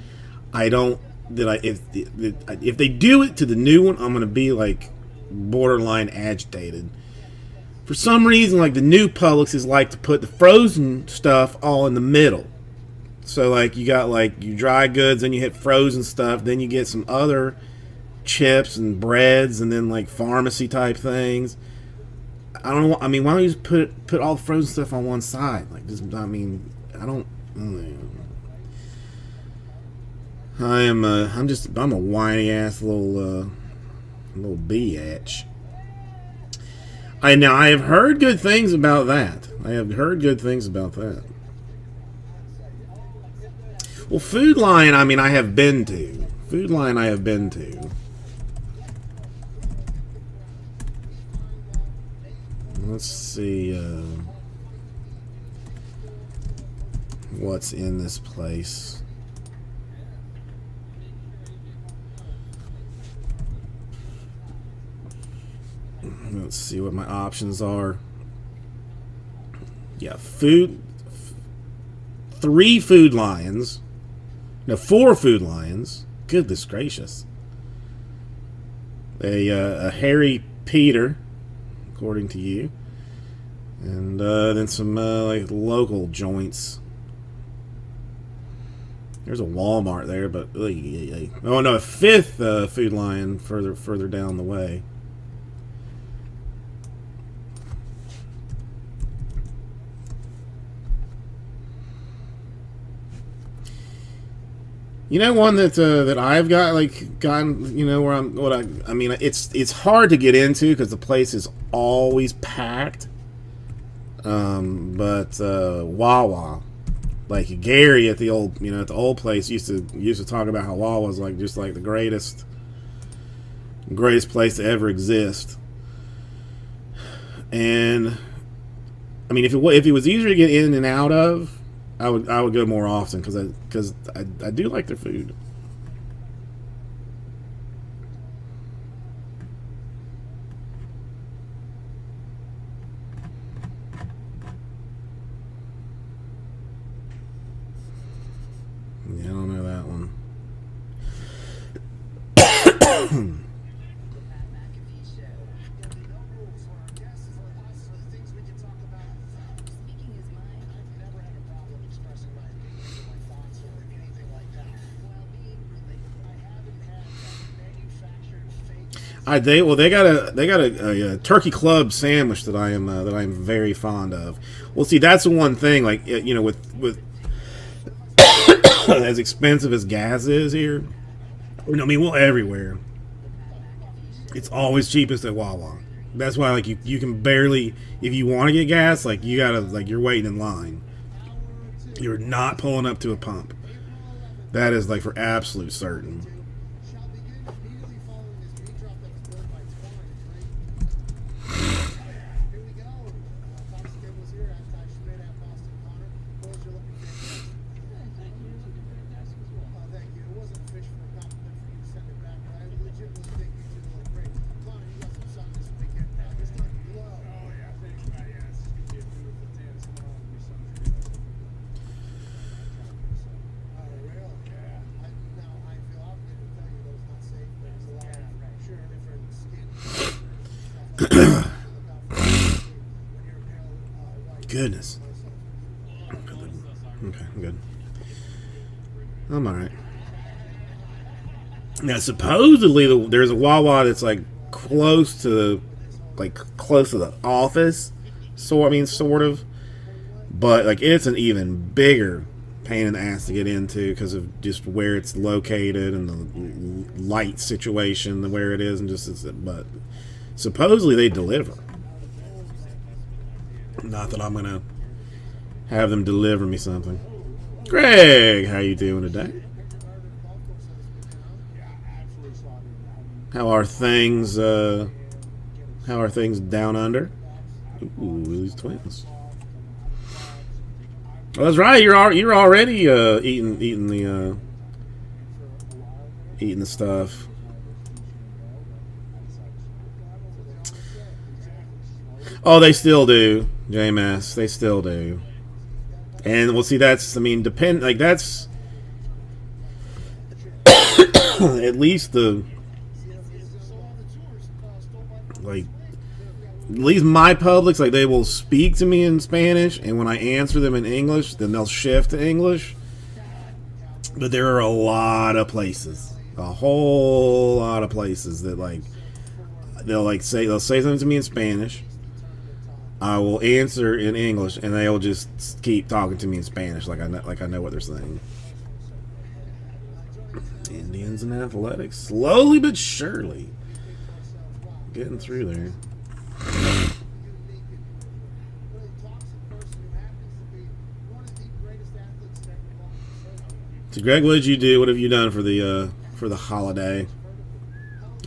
I don't that I if they do it to the new one, I'm gonna be like borderline agitated. For some reason, like the new Publix is like to put the frozen stuff all in the middle. So like you got like you dry goods, and you hit frozen stuff, then you get some other chips and breads, and then like pharmacy type things. I don't know. I mean, why don't you just put all the frozen stuff on one side? Like, just, I mean, I don't. I'm a whiny ass little biatch. I have heard good things about that. Well, Food Lion, I mean, I have been to. Let's see what's in this place. Let's see what my options are. Yeah, 4 Food Lions. No, 4 Food Lions. Goodness gracious. A Harry Peter, according to you, and then some like local joints. There's a Walmart there, but oh no, a 5th Food Lion further down the way. You know, one that I've gotten, you know, where I mean, it's hard to get into because the place is always packed. But Wawa, like Gary at the old place used to talk about how Wawa was like just like the greatest place to ever exist. And I mean, if it was easier to get in and out of, I would go more often because I do like their food. Yeah, I don't know that one. The Pat McAfee Show. There'll be no rules for our guests, for us, for the things we can talk about. Speaking his mind I've never had a problem expressing my opinions or my thoughts or anything like that. while being relatable. I haven't had manufactured fake. They got a turkey club sandwich that I am very fond of. Well, see, that's the one thing, like, you know, with as expensive as gas is here, I mean, well, everywhere, it's always cheapest at Wawa. That's why, like, you can barely, if you want to get gas, like, you gotta, like, you're waiting in line. You're not pulling up to a pump. That is, like, for absolute certain. Shall begin immediately following this beat drop that was built by Twine. Here we go. Fox Gibbs here, Ty Schmidt at Boston Connor. Boys, you're looking fantastic. Goodness. Okay, I'm good. I'm alright. Now, supposedly, there's a Wawa that's like close to the office. So, I mean, sort of. But, like, it's an even bigger pain in the ass to get into because of just where it's located and the light situation, and where it is, and but supposedly they deliver. Not that I'm gonna have them deliver me something. Greg, how you doing today? How are things? How are things down under? Ooh, these twins. Oh, that's right. You're already eating the stuff. Oh, they still do, JMS. They still do. And we'll see. That's that's at least at least my Publix, like, they will speak to me in Spanish, and when I answer them in English, then they'll shift to English. But there are a lot of places, a whole lot of places that they'll say something to me in Spanish. I will answer in English, and they'll just keep talking to me in Spanish, like I know what they're saying. Indians and athletics, slowly but surely, getting through there. So, Greg, what did you do? What have you done for the holiday?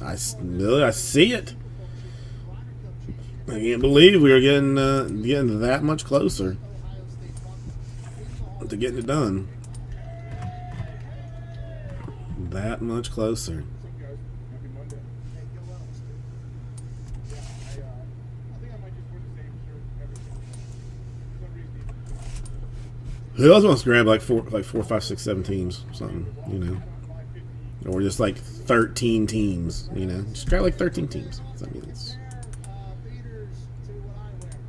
I see it. I can't believe we were getting that much closer to getting it done. That much closer. Who else wants to grab like 4, 5, 6, 7 teams, something, or just like 13 teams, just grab like 13 teams. So, I mean, it's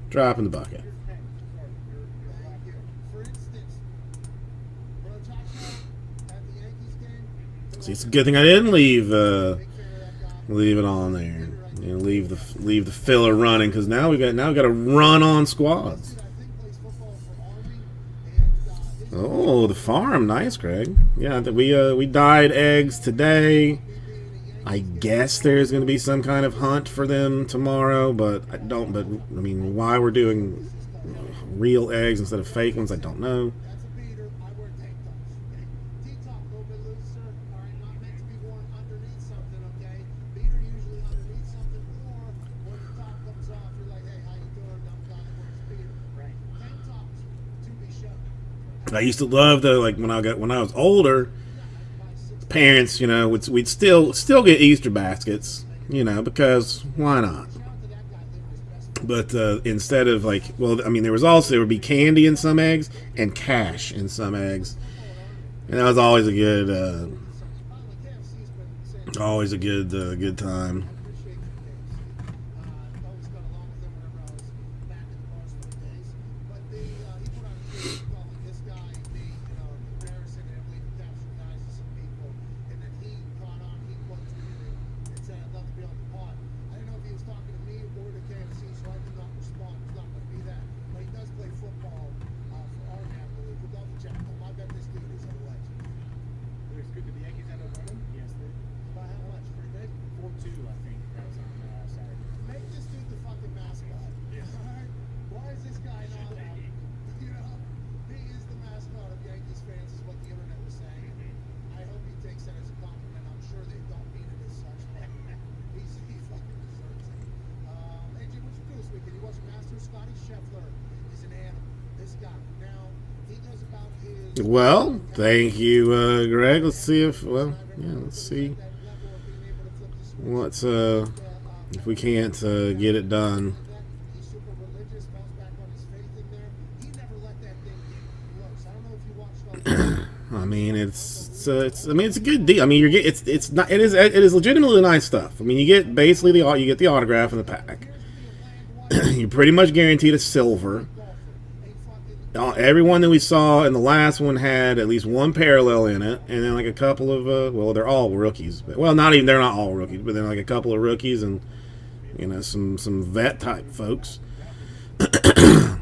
drop in the bucket. See, it's a good thing I didn't leave it on there. Leave the filler running, because now we got to run on squads. Oh, the farm, nice, Greg. Yeah, we dyed eggs today. I guess there's going to be some kind of hunt for them tomorrow, but I mean, why we're doing real eggs instead of fake ones, I don't know. I used to love when I was older, parents, we'd still get Easter baskets, because why not? But instead of there would be candy in some eggs and cash in some eggs, and that was always a good time. Well, thank you, Greg. Let's see if we can't get it done. I mean, it's a good deal. I mean, it is legitimately nice stuff. I mean, you get the autograph in the pack. you're pretty much guaranteed a silver. Everyone that we saw in the last one had at least one parallel in it, and then like a couple of well, they're all rookies. But, well, they're not all rookies, but then like a couple of rookies and some vet type folks. I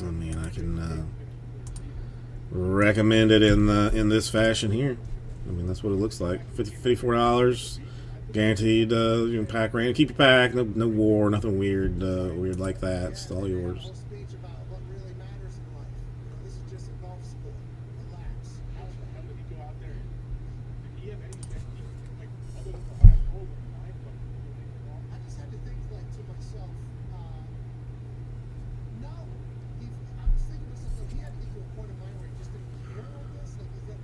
mean, I can recommend it in this fashion here. I mean, that's what it looks like. $54, guaranteed. Pack random. Keep your pack. No war. Nothing weird like that. It's all yours. Whole speech about what really matters in life. This is just a golf sport. Relax. How did he go out there? Did he have any like other than the last hole in mind? But I just had to think like to myself, no. I was thinking to myself, like, he had to get to a point in mind where he just didn't care about this. Like, is that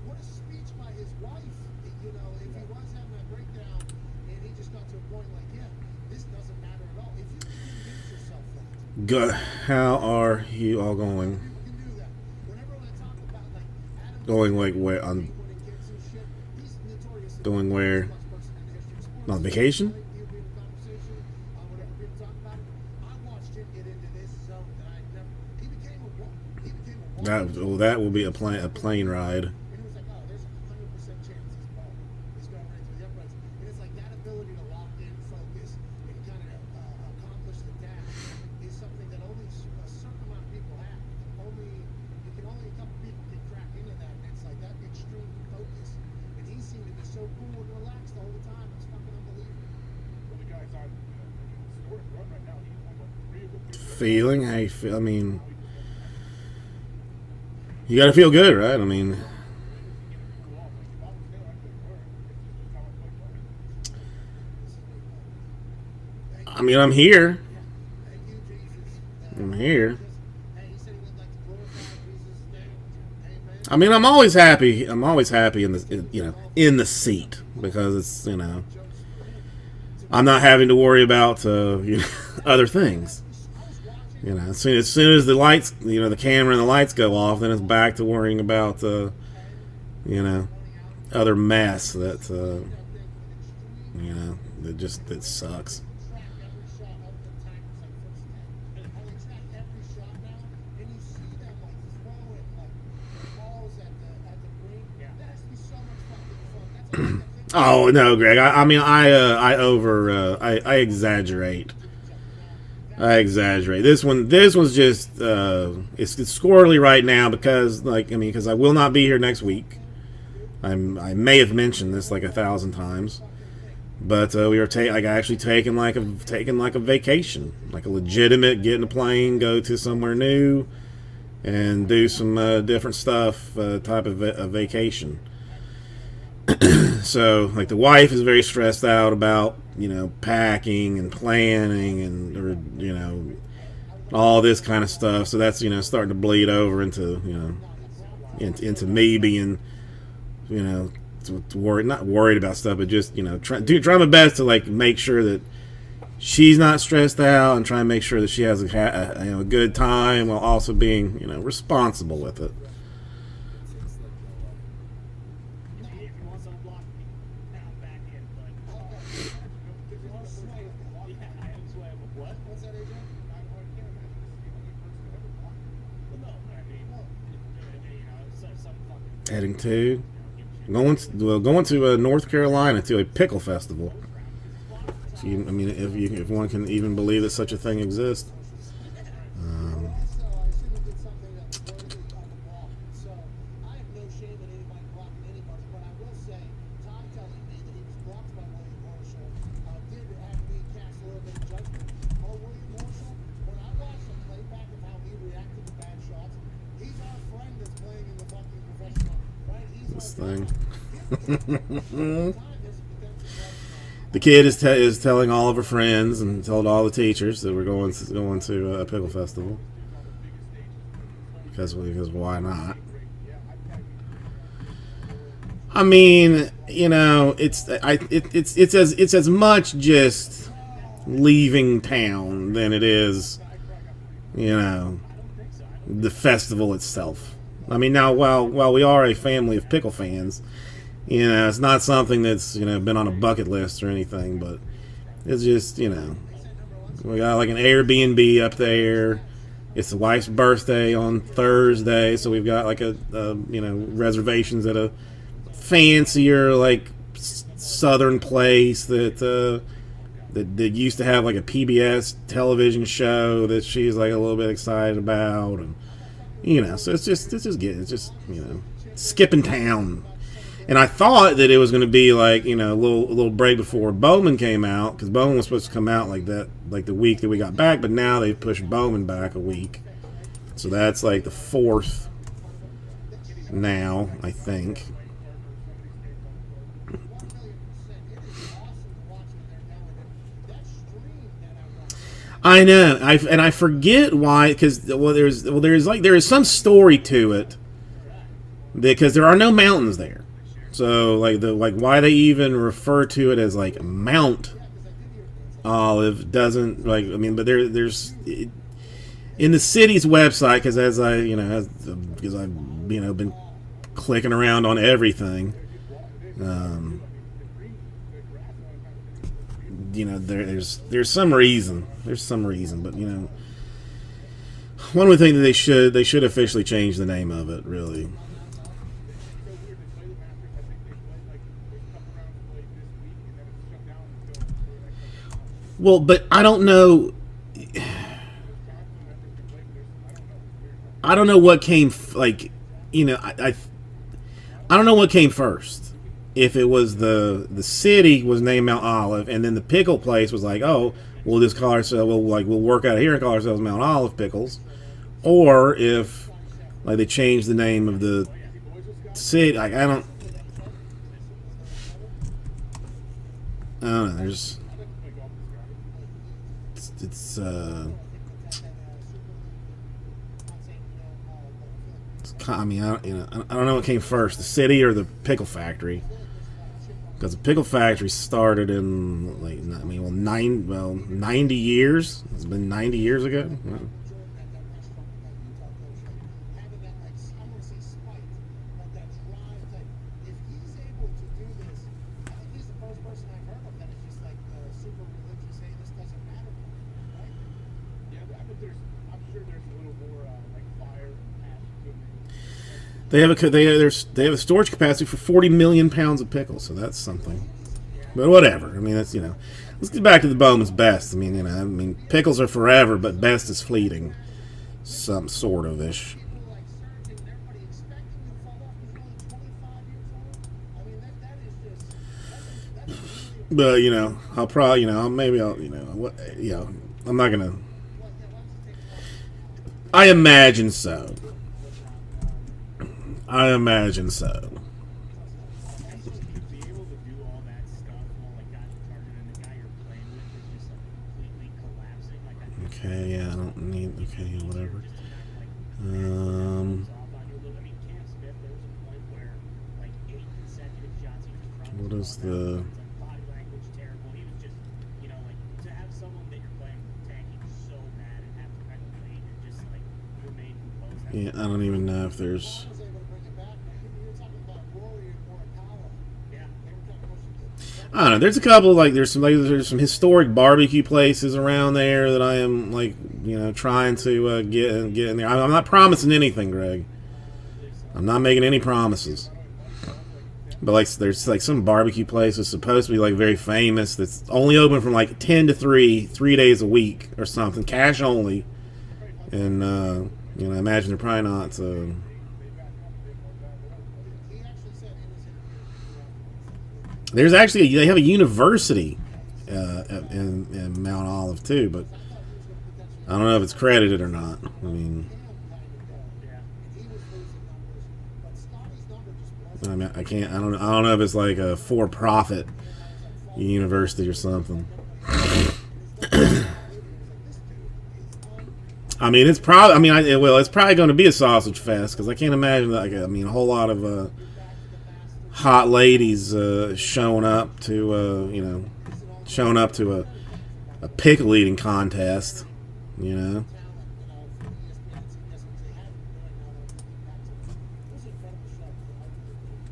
what a speech by his wife? You know, if he was having a breakdown and he just got to a point like, yeah, this doesn't matter at all. If you can convince yourself that, Good. How are you all going? people can do that. Whenever I talk about like Adam Going like where on? when he gets his shit, he's notoriously Going where? the best person in the history of sports. On vacation? He'll be in the conversation, whenever people talk about it. I watched him get into this zone that I never. He became a That will be a plane ride. And it was like, oh, there's a 100% chance this ball is going right through the uprights. And it's like that ability to lock in, focus, and kind of accomplish the task is something that only a certain amount of people have. A couple people can crack into that. And it's like that extreme focus. And he seemed to be so cool and relaxed the whole time. It's fucking unbelievable. well, the guy's on historic run right now. He's won what, 3 of the 3 Feeling? How you feel? I mean, you got to feel good, right? I mean, cool off. Like, if I was there, I couldn't wear it. It's just how I play running. I'm here. Thank you, Jesus. I'm here. Hey, he said he would like to glorify Jesus' name. Amen. I mean, I'm always happy. I'm always happy in in the seat because it's I'm not having to worry about other things. As soon as the lights, the camera and the lights go off, then it's back to worrying about other mess that that sucks. Track every shot of the time it's like first 10. And they track every shot now, and you see them like throwing like balls at the green. That has to be so much fucking fun. That's all I can think Oh no, Greg. I exaggerate. I exaggerate. This one's just it's squirrely right now because I will not be here next week. I may have mentioned this like 1,000 times, but we were actually taking like a vacation, like a legitimate get in a plane, go to somewhere new, and do some different stuff type of a vacation. So like the wife is very stressed out about packing and planning and all this kind of stuff. So that's starting to bleed over into into me being not worried about stuff, but just try my best to like make sure that she's not stressed out and try and make sure that she has a good time while also being responsible with it. If he wants to unblock me, now I'm back in. But if you want to sway, yeah, I am swayable. What? What's that, AJ? I can't imagine this is the only person to ever block me. Well, no, I mean, some fucking. Heading to going to North Carolina to a pickle festival. So if one can even believe that such a thing exists. Also, I should have did something that was worthy of a block. So I have no shame in anybody blocking anybody, but I will say, Ty telling me that he was blocked by William Marshall did have me cast a little bit of judgment on William Marshall. When I watched the playback of how he reacted to bad shots, he's our friend that's playing in the fucking professional, right? He's This our thing. guy. The kid is telling all of her friends and told all the teachers that we're going to a pickle festival because why not? I mean, it's as much just leaving town than it is, the festival itself. I mean, now while we are a family of pickle fans, it's not something that's been on a bucket list or anything, but It's just, you know, we got like an Airbnb up there. It's the wife's birthday on Thursday, so we've got like a you know, reservations at a fancier like southern place that that used to have like a PBS television show that she's like a little bit excited about, and you know, so it's just you know, skipping town. And I thought that it was going to be like, you know, a little break before Bowman came out, because Bowman was supposed to come out like that, like the week that we got back, but now they pushed Bowman back a week, so that's like the 4th now, I think. I know, I forget why, because there is some story to it, because there are no mountains there. So like why they even refer to it as like Mount Olive doesn't, like, I mean, but there's in the city's website, because as I, you know, because I've, you know, been clicking around on everything, you know, there's some reason, but you know, one would think that they should officially change the name of it, really. Well, but I don't know. I don't know what came like, you know, I don't know what came first. If it was the city was named Mount Olive, and then the pickle place was like, oh, we'll just call ourselves, we'll work out of here and call ourselves Mount Olive Pickles, or if like they changed the name of the city. Like, I don't know. There's it's I mean, I don't know what came first, the city or the pickle factory, because the pickle factory started in like, I mean, 90 years. It's been 90 years ago. They have a storage capacity for 40 million pounds of pickles, so that's something. But whatever. I mean, that's, you know, let's get back to the Bowman's Best. I mean, you know, I mean, pickles are forever, but best is fleeting, some sort of ish. But you know, I'll probably, you know, maybe I'll, you know, what, you know, I'm not gonna. I imagine so. I imagine so. Actually, to be able to do all that stuff while like guys are targeted and the guy you're playing with is just like completely collapsing. Like, I think Okay, yeah, I don't need. Okay, whatever. just kind of like off on you a little. I mean, Cam Smith, there was a point where like 8 consecutive shots he was trying What to is throw the- out. It's like body language terrible. He was just, you know, like to have someone that you're playing tanking so bad and have to kind of wait and just like remain composed. Yeah, I don't even know if there's. I don't know. There's a couple, like there's some historic barbecue places around there that I am, like, you know, trying to get in there. I'm not promising anything, Greg. I'm not making any promises. But like, there's like some barbecue place that's supposed to be like very famous, that's only open from like 10 to 3 days a week or something, cash only. And you know, I imagine they're probably not. There's actually, they have a university in Mount Olive too, but I don't know if it's credited or not. I mean, I can't. I don't know if it's like a for-profit university or something. I mean, it's probably. I mean, it's probably going to be a sausage fest, because I can't imagine that. Like, I mean, a whole lot of hot ladies showing up to a pickle eating contest. You know.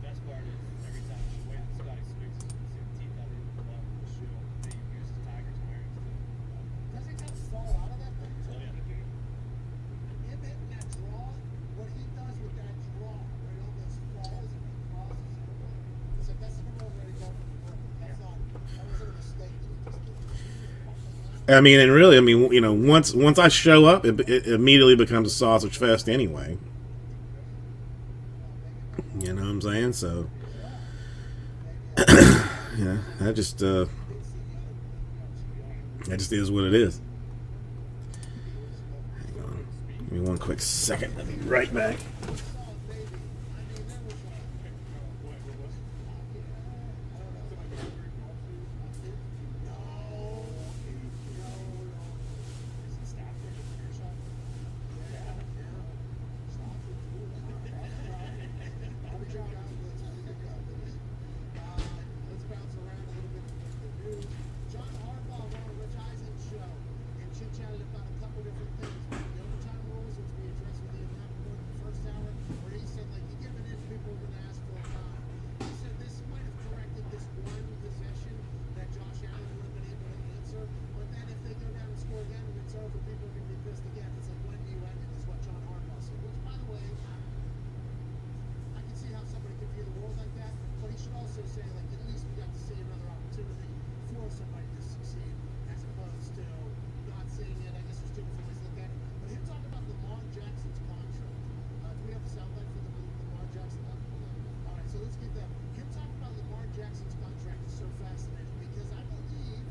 Best part is every time the way that Scotty speaks his teeth out of the shoe, they use the tiger I mean, and really, I mean, you know, once I show up, it immediately becomes a sausage fest anyway. You know what I'm saying? So, yeah, that just is what it is. Hang on, give me one quick second. I'll be right back. Let's bounce around a little bit with the news. John Harbaugh on Rich Eisen's show and chit-chatted about a couple different things. The overtime rules, which we addressed with Ian Rappaport in the first hour, where he said, like, you give it in, people are going to ask for a time. He said this might have corrected this one possession that Josh Allen would have been able to answer, but then if they go down and score again and it's over, people are going to be pissed again. It's like, when do you end it, is what John Harbaugh said. Which, by the way, I can see how somebody could view the world like that, but he should also say, like, at least we got to see another opportunity for somebody to succeed, as opposed to not seeing it. I guess there's two different ways to look at it. But him talking about Lamar Jackson's contract. Do we have a soundbite for the Lamar Jackson? All right, so let's get that. Him talking about Lamar Jackson's contract is so fascinating because I believe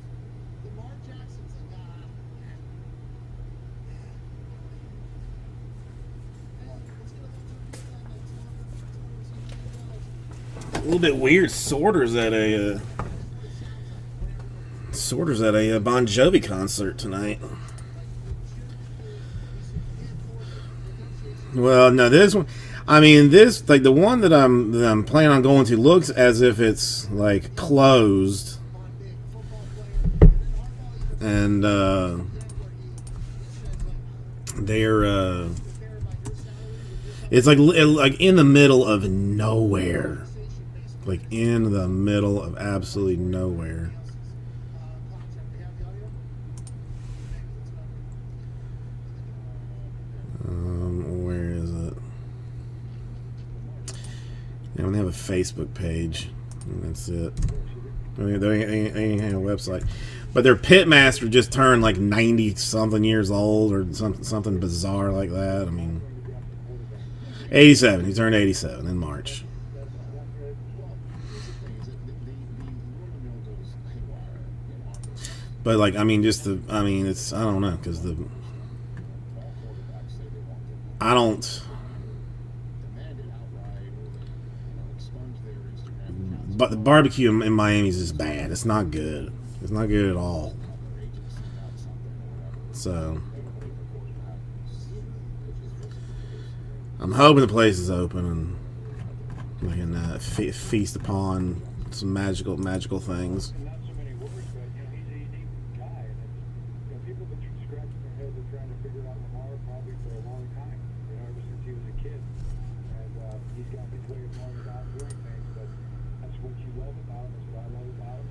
Lamar Jackson's a guy. A little bit weird. Sorter's at a Bon Jovi concert tonight. Well, no, this one. I mean, this like the one that I'm planning on going to looks as if it's like closed, and they're it's like in the middle of nowhere. Like in the middle of absolutely nowhere. Where is it? They only have a Facebook page, and that's it. They ain't have a website. But their pitmaster just turned like 90-something years old, or something bizarre like that. I mean, 87. He turned 87 in March. But like, I mean, it's I don't know, because but the barbecue in Miami is just bad. It's not good. It's not good at all. So I'm hoping the place is open and we can feast upon some magical things. Not so many words, but he's a unique guy. And it's, people have been scratching their heads and trying to figure out Lamar probably for a long time. Ever since he was a kid, and he's got his way of going about doing things. But that's what you love about him. That's what I love about him.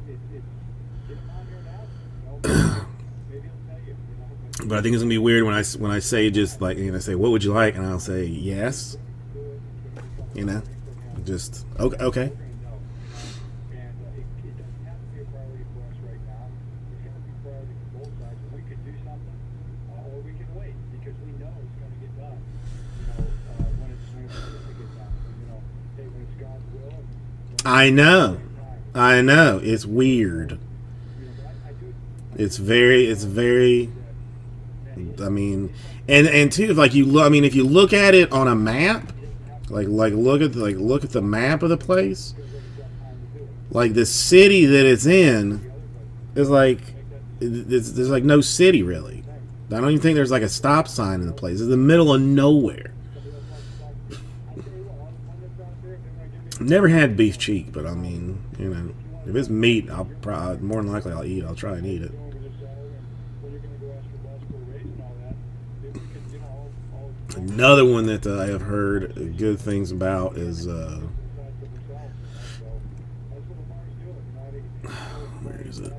It's get him on here now. Maybe he'll tell you. But I think it's gonna be weird when I say just like say what would you like, and I'll say yes. Just okay. I know. It's weird. It's very. I mean, and too, if if you look at it on a map, look at the map of the place, like the city that it's in is like there's like no city really. I don't even think there's like a stop sign in the place. It's in the middle of nowhere. Never had beef cheek, but I mean, if it's meat, I'll probably more than likely I'll try and eat it. Another one that I have heard good things about is where is it?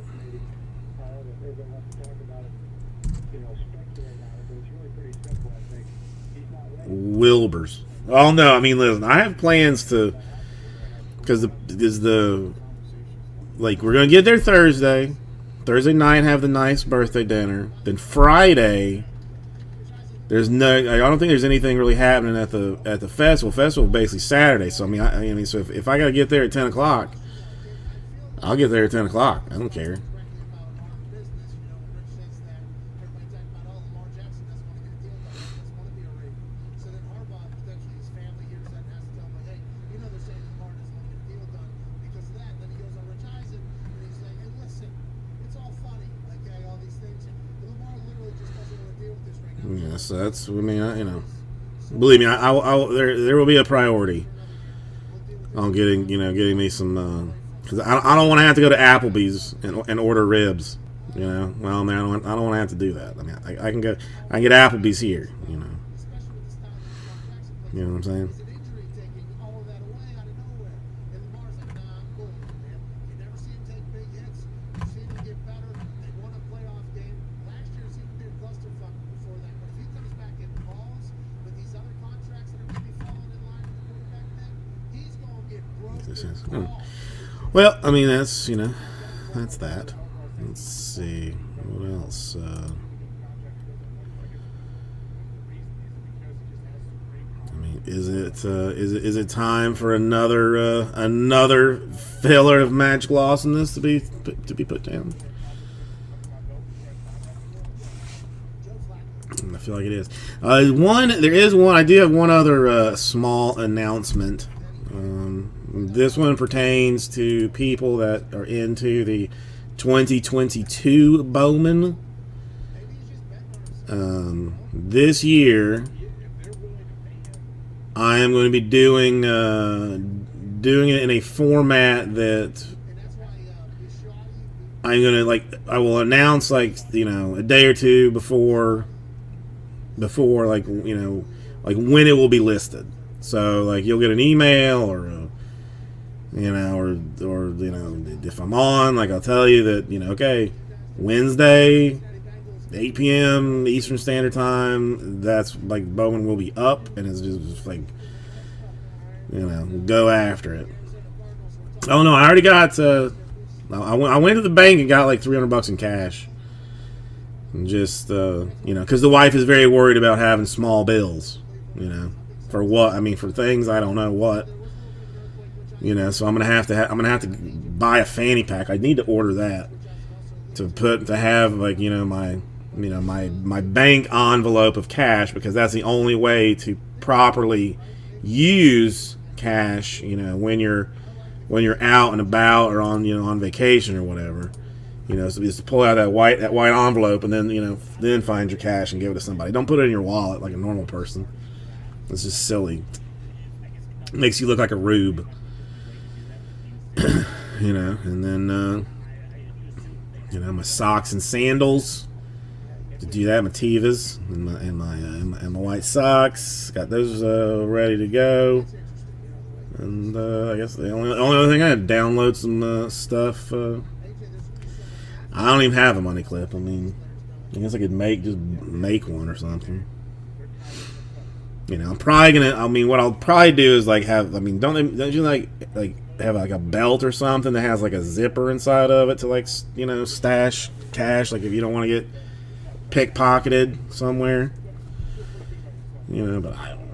Wilbur's. Oh no, I mean, listen, I have plans to, because we're gonna get there Thursday. Thursday night have the nice birthday dinner. Then Friday, there's no. I don't think there's anything really happening at the festival. Festival is basically Saturday. So I mean, so if I got to get there at 10 o'clock, I'll get there at 10 o'clock. I don't care. Yeah, so that's. I mean, you know, believe me, there will be a priority on getting me some. Because I don't want to have to go to Applebee's and order ribs. You know, well, man, I don't want to have to do that. I mean, I can get Applebee's here. You know what I'm saying? Well, I mean, that's that. Let's see what else. I mean, is it time for another filler of Magic Awesomeness to be put down? I feel like it is. There is one. I do have one other small announcement. This one pertains to people that are into the 2022 Bowman. This year, I am going to be doing it in a format that I'm gonna I will announce a day or two before when it will be listed. So you'll get an email or if I'm on, I'll tell you that, okay, Wednesday, 8 p.m. Eastern Standard Time, that's Bowman will be up, and it's just go after it. Oh no, I already got, I went to the bank and got $300 in cash. And just, because the wife is very worried about having small bills, for what? I mean, for things I don't know what. So I'm gonna have to buy a fanny pack. I need to order that to have my bank envelope of cash, because that's the only way to properly use cash. When you're out and about or on vacation or whatever. So just to pull out that white envelope and then find your cash and give it to somebody. Don't put it in your wallet like a normal person. It's just silly. It makes you look like a rube. And then my socks and sandals to do that. My Tevas and my white socks, got those ready to go. And I guess the only other thing, I had to download some stuff. I don't even have a money clip. I mean, I guess I could make one or something. I'm probably gonna. I mean, what I'll probably do is have. I mean, don't you have a belt or something that has a zipper inside of it to stash cash, if you don't want to get pickpocketed somewhere. But I don't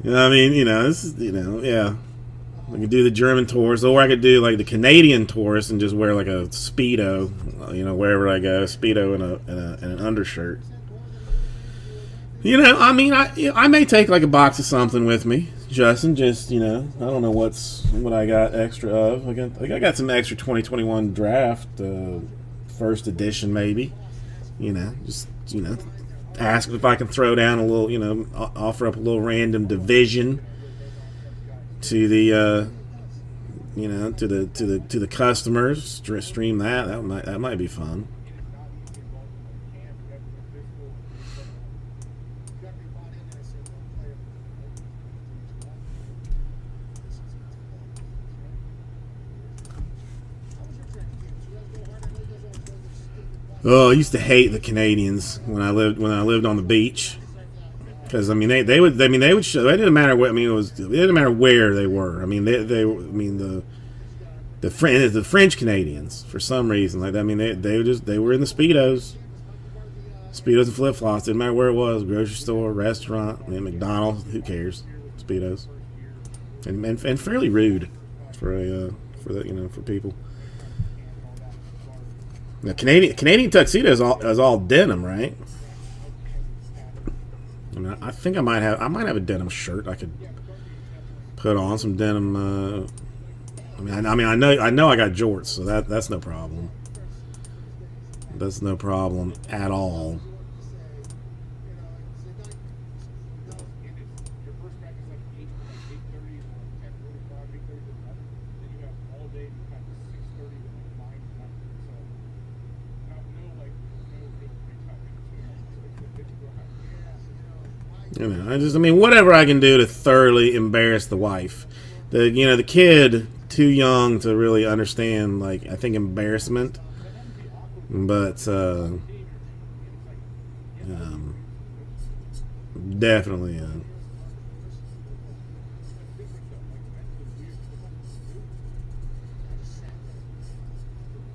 know. I mean, this is, yeah. I could do the German tourist, or I could do the Canadian tourist and just wear a Speedo, wherever I go, Speedo and an undershirt. I mean, I may take a box of something with me, Justin. Just I don't know what I got extra of. I got some extra 2021 draft, first edition maybe. Just ask if I can throw down a little, offer up a little random division to the to the customers. Stream that might be fun. Oh, I used to hate the Canadians when I lived on the beach, Because I mean, they would show. It didn't matter what. I mean, it didn't matter where they were. I mean, the French Canadians for some reason like that. I mean, they were in the speedos and flip flops. Didn't matter where it was, grocery store, restaurant, I mean, McDonald's. Who cares? Speedos, and fairly rude for for people. Now, Canadian tuxedo is all denim, right? I mean, I think I might have a denim shirt I could put on some denim. I know I got jorts, so that's no problem. That's no problem at all. Your first practice like 8:30 or 10:45, 8:30 to 11. Then you have all day from kind of 6:30 to 9 to nothing. So no free time. Whatever I can do to thoroughly embarrass the wife. The kid too young to really understand, like, I think, embarrassment. But definitely.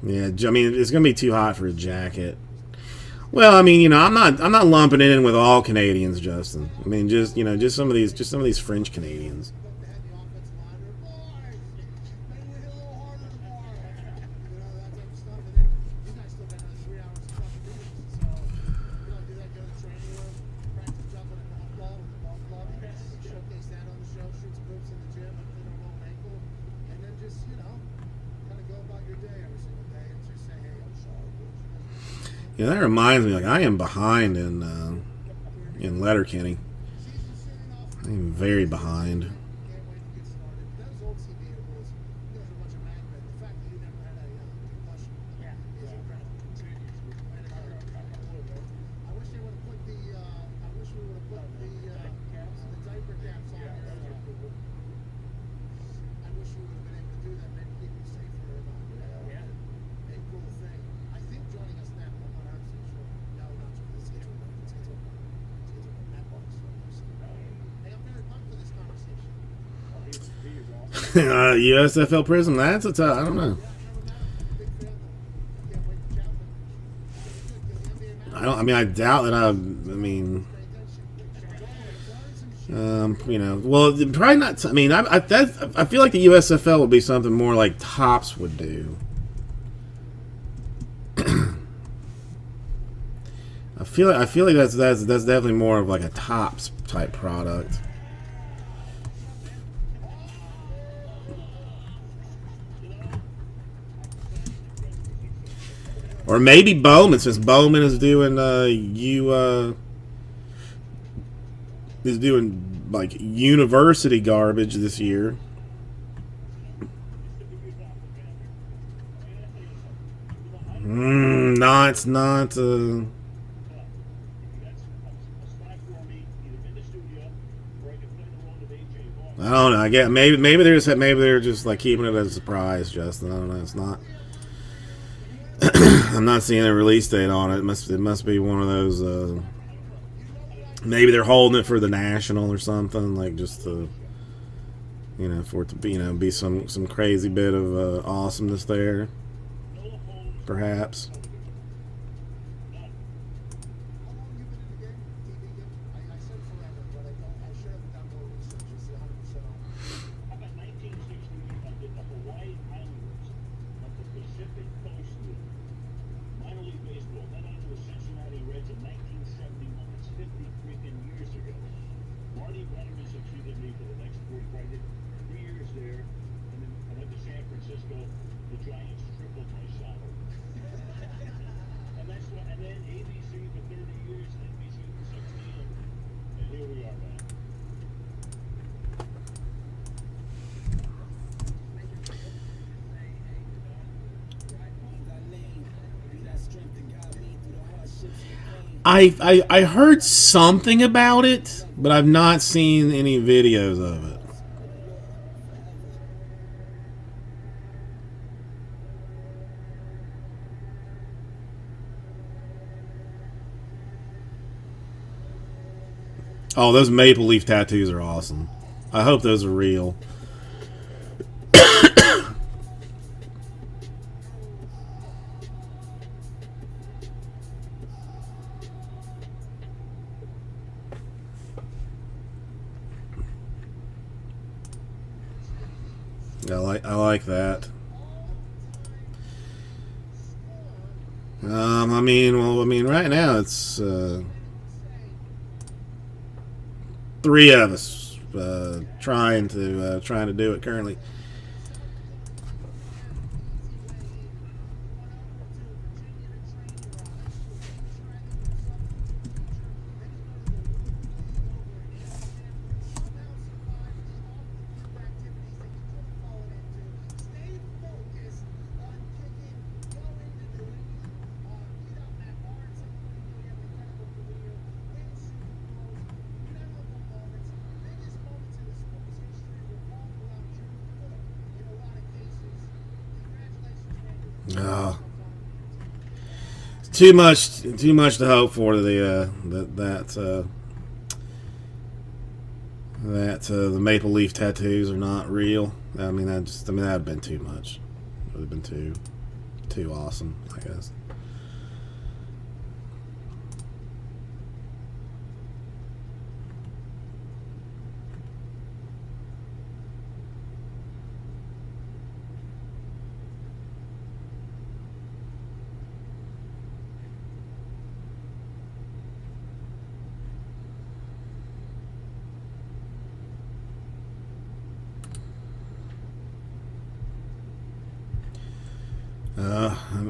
Yeah, I mean, it's gonna be too hot for a jacket. Well, I mean, I'm not lumping it in with all Canadians, Justin. I mean, just some of these French Canadians. Yeah, that reminds me. Like, I am behind in Letterkenny. I'm very behind. USFL Prism. That's a tough. I don't know. I doubt that. Well, probably not. I mean, I feel like the USFL would be something more like Tops would do. I feel like that's definitely more of like a Tops type product. Or maybe Bowman, since Bowman is doing like university garbage this year. No, it's not. I don't know. I guess maybe they're just like keeping it as a surprise, Justin. I don't know. It's not. I'm not seeing a release date on it. It must be one of those. Maybe they're holding it for the National or something, like just to, for it to be some crazy bit of awesomeness there, perhaps. I heard something about it, but I've not seen any videos of it. Oh, those maple leaf tattoos are awesome. I hope those are real. I like that. I mean, right now it's 3 of us trying to do it currently. Oh, too much to hope for the the maple leaf tattoos are not real. I mean, that'd have been too much. It would have been too awesome, I guess.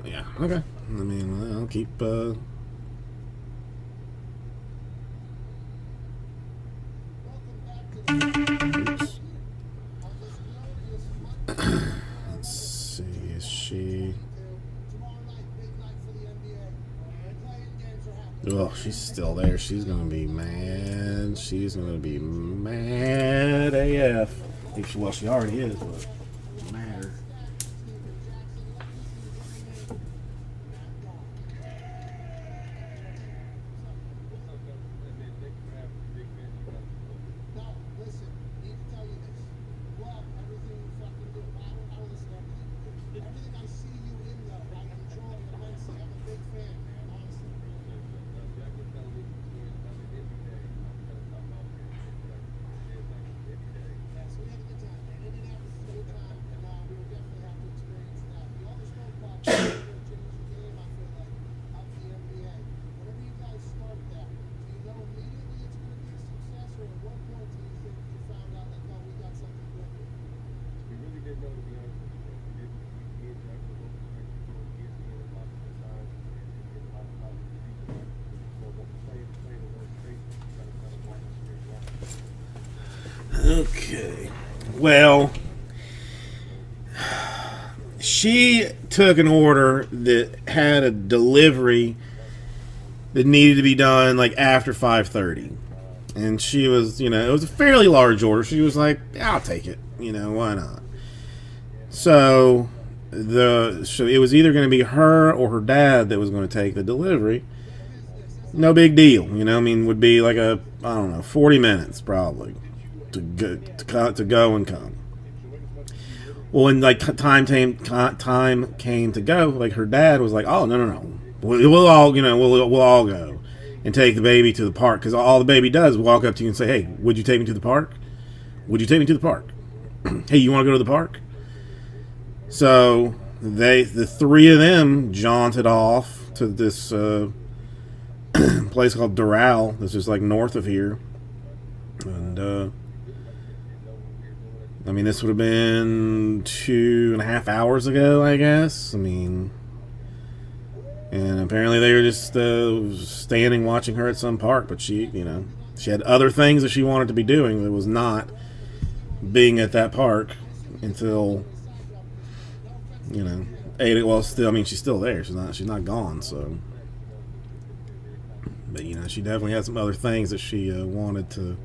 Yeah, okay. I mean, I'll keep. Welcome back to the Oops. on this glorious Monday. Let's see, is she? Tomorrow night, big night for the NBA. Playing games are happening. Oh, she's still there. She's gonna be mad. She's gonna be mad AF. Well, she already is, but matter. No, listen, need to tell you this. Love everything you fucking do. I don't listen to everything. Everything I see you in though, I enjoy immensely. I'm a big fan, man, honestly. Yeah, so we had a good time, man. Indianapolis is a good time, and we will definitely have to experience that. The other Smoke Box is going to change the game, I feel like, of the NBA. Whenever you guys start that, do you know immediately it's going to be a success, or at what point do you think you found out, like, oh, we got something good here? We really didn't know, to be honest with you. We did interact with local spectacles, ESPN a lot of the time, and get a lot of feedback. So, but playing the worst space, you got to kind of walk the straight line. Okay. Well, she took an order that had a delivery that needed to be done like after 5:30, and she was, it was a fairly large order. She was like, "Yeah, I'll take it. Why not?" So it was either going to be her or her dad that was going to take the delivery. No big deal, I mean, would be like I don't know, 40 minutes probably to go and come. Well, when like time came to go, like her dad was like, "Oh, no, we'll all we'll all go and take the baby to the park," because all the baby does is walk up to you and say, "Hey, would you take me to the park? Would you take me to the park? Hey, you want to go to the park?" So the 3 of them jaunted off to this place called Doral. That's just like north of here, and I mean, this would have been 2.5 hours ago, I guess. I mean, and apparently they were just standing watching her at some park, but she had other things that she wanted to be doing that was not being at that park until 8. Well, still, I mean, she's still there. She's not gone. So, but she definitely had some other things that she wanted to.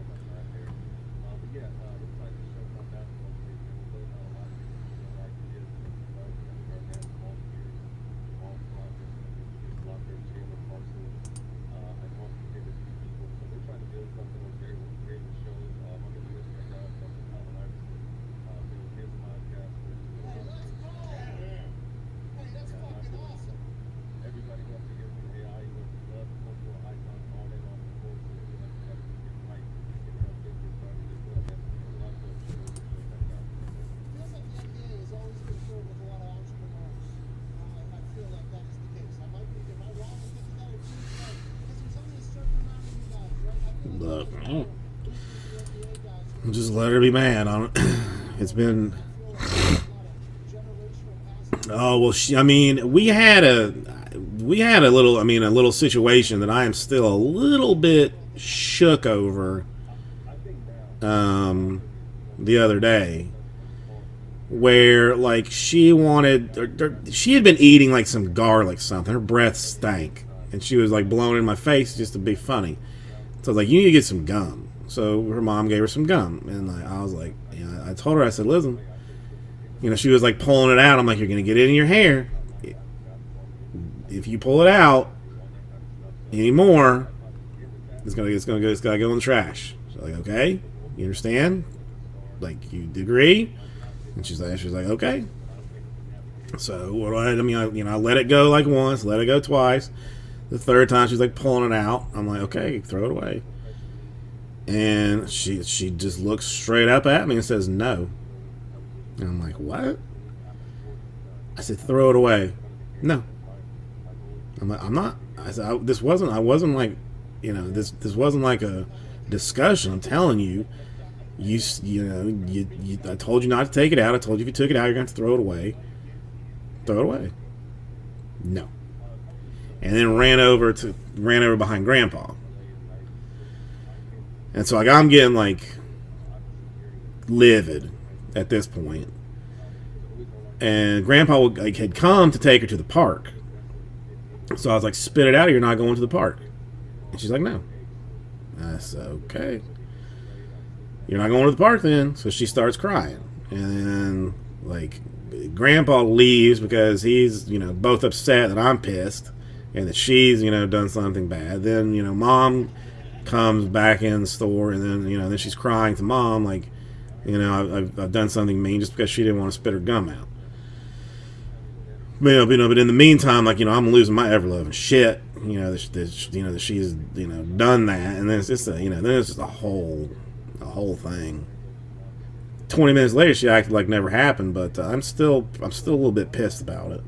Just let her be mad. I don't. It's been. Oh well, I mean, we had a little. I mean, a little situation that I am still a little bit shook over. The other day, where like she had been eating like some garlic something. Her breath stank, and she was like blowing in my face just to be funny. So I was like, you need to get some gum. So her mom gave her some gum, and I was like, I told her, I said, listen, she was like pulling it out. I'm like, you're gonna get it in your hair. If you pull it out anymore, it's gotta go in the trash. So like, okay, you understand? Like, you agree? And she's like, okay. So what do I mean? I let it go like once, let it go twice. The third time she's like pulling it out. I'm like, okay, throw it away. And she just looks straight up at me and says no. And I'm like, what? I said, throw it away. No. I'm like, I'm not. I said, I wasn't like, this wasn't like a discussion. I'm telling you, I told you not to take it out. I told you if you took it out, you're going to throw it away. Throw it away. No. And then ran over behind Grandpa. And so like I'm getting like livid at this point. And Grandpa like had come to take her to the park. So I was like, spit it out or you're not going to the park. And she's like, no. I said, okay. You're not going to the park then. So she starts crying. And then like Grandpa leaves because he's, both upset that I'm pissed and that she's, done something bad. Then, Mom comes back in the store, and then she's crying to Mom like, I've done something mean just because she didn't want to spit her gum out. But in the meantime, like, I'm losing my ever loving shit. That she's done that, and then it's just then it's just a whole thing. 20 minutes later, she acted like never happened, but I'm still a little bit pissed about it.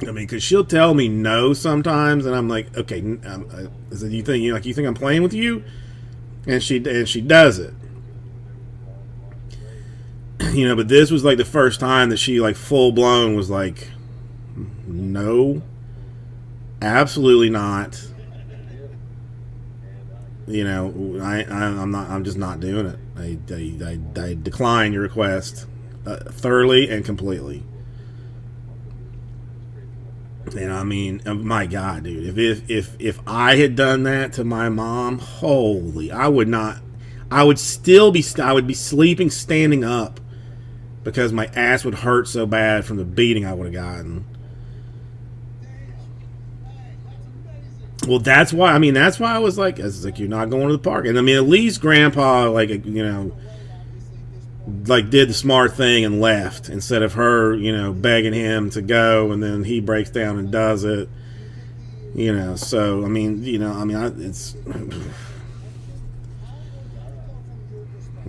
I mean, because she'll tell me no sometimes, and I'm like, okay, so you think I'm playing with you? And she does it. But this was like the first time that she like full blown was like, no, absolutely not. I'm just not doing it. I decline your request thoroughly and completely. And I mean, my God, dude, if I had done that to my mom, holy, I would be sleeping standing up because my ass would hurt so bad from the beating I would have gotten. Well, that's why I was like, you're not going to the park. And I mean, at least Grandpa, like, like did the smart thing and left instead of her, begging him to go, and then he breaks down and does it. So I mean, it's.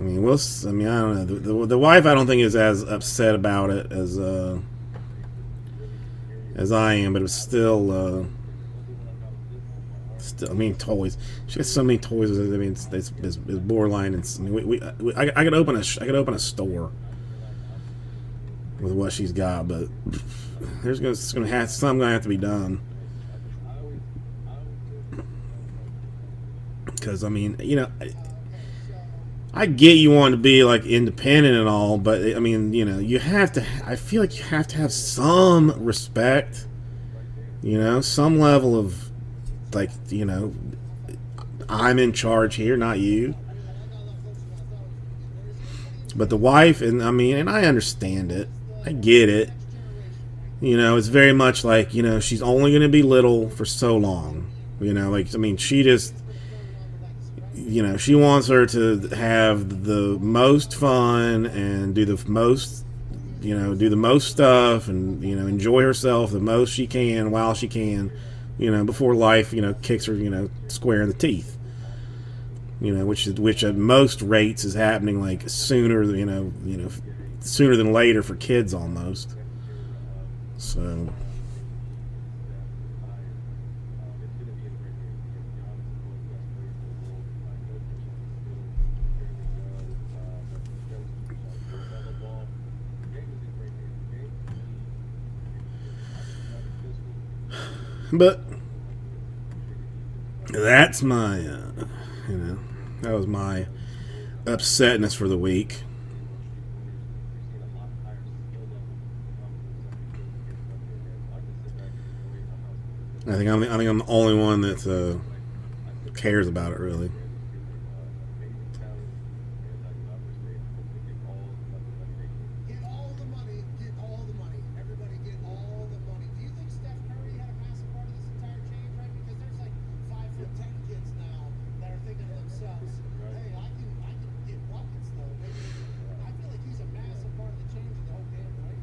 I don't know. The wife, I don't think is as upset about it as I am, but it's still. I mean, toys. She has so many toys. I mean, it's borderline. I could open a store with what she's got, but something gonna have to be done. Because I mean, I get you want to be like independent and all, but I mean, you have to. I feel like you have to have some respect. Some level of. Like, I'm in charge here, not you. But the wife, and I understand it. I get it. It's very much like, she's only going to be little for so long. She just, she wants her to have the most fun and do the most, do the most stuff and, enjoy herself the most she can while she can. Before life, kicks her, square in the teeth. Which at most rates is happening like sooner than later for kids almost. So, But that's my, that was my upsetness for the week. I think I'm the only one that cares about it, really. Get all the money. Get all the money. Everybody get all the money. Do you think Steph Curry had a massive part of this entire change, right? Because there's like 5'10" kids now that are thinking to themselves, "Hey, I can get buckets though." Maybe I feel like he's a massive part of the change in the whole game, right?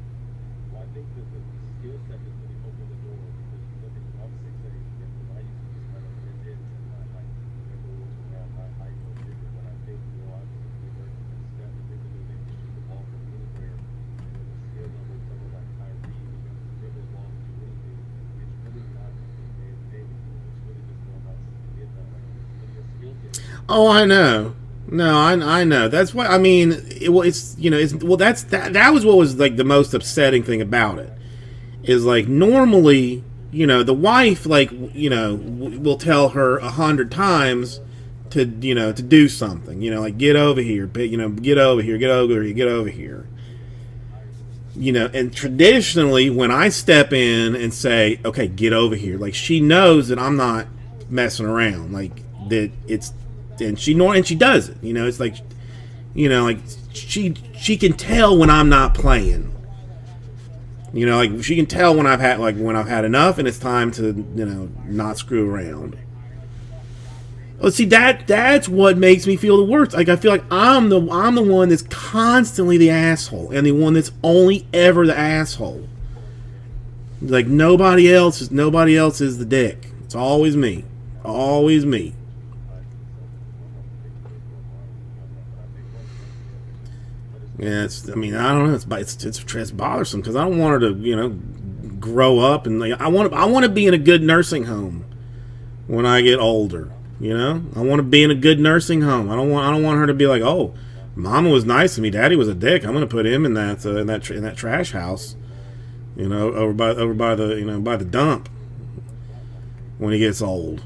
Well, I think that the skill set has really opened the door because you look at I'm 6'8", and I used to just kind of fit in my height. Everyone was around my height or bigger, but I think obviously working with Steph, they've been able to shoot the ball from anywhere, and with the skill level, someone like Kyrie, who can dribble as long as you anything, it's really not a man's game. It's really just more about getting that, like, really a skill game. Oh, I know. No, I know. That's what I mean. That was what was like the most upsetting thing about it. Is like normally, the wife will tell her 100 times to do something. Like get over here, get over here, get over here, get over here. And traditionally, when I step in and say, "Okay, get over here," like she knows that I'm not messing around. Like that it's. And she does it, it's like, like she can tell when I'm not playing, like she can tell when I've had enough and it's time to, not screw around. Oh, see that's what makes me feel the worst. Like I feel like I'm the one that's constantly the asshole and the one that's only ever the asshole. Like nobody else is the dick. It's always me, always me. Yeah, I don't know. It's bothersome because I don't want her to, grow up and I want to be in a good nursing home when I get older. I want to be in a good nursing home. I don't want her to be like, "Oh, Mama was nice to me, Daddy was a dick. I'm going to put him in that trash house, over by the by the dump when he gets old."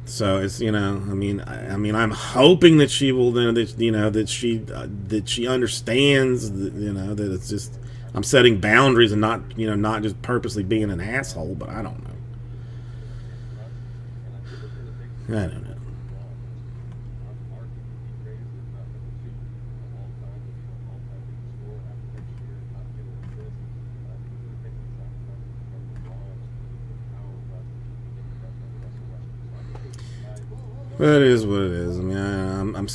So it's I'm hoping that she will that she understands that it's just I'm setting boundaries and not just purposely being an asshole, but I don't know. But it is what it is. I'm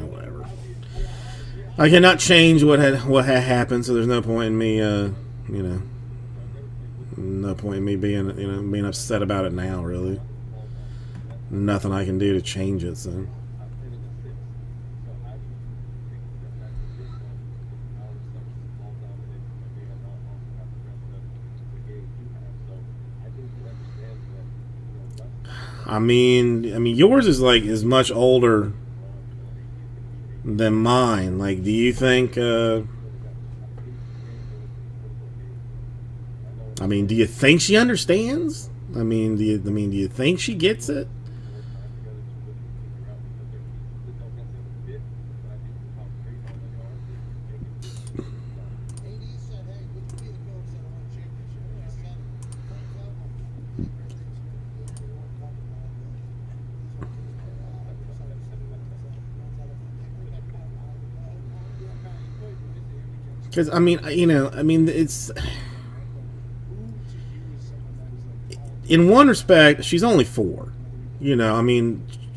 whatever. I cannot change what had happened, so there's no point in me, no point in me being upset about it now. Really, nothing I can do to change it. So. Yours is much older than mine. Like, do you think? Do you think she understands? Do you think she gets it? Because it's in one respect she's only 4.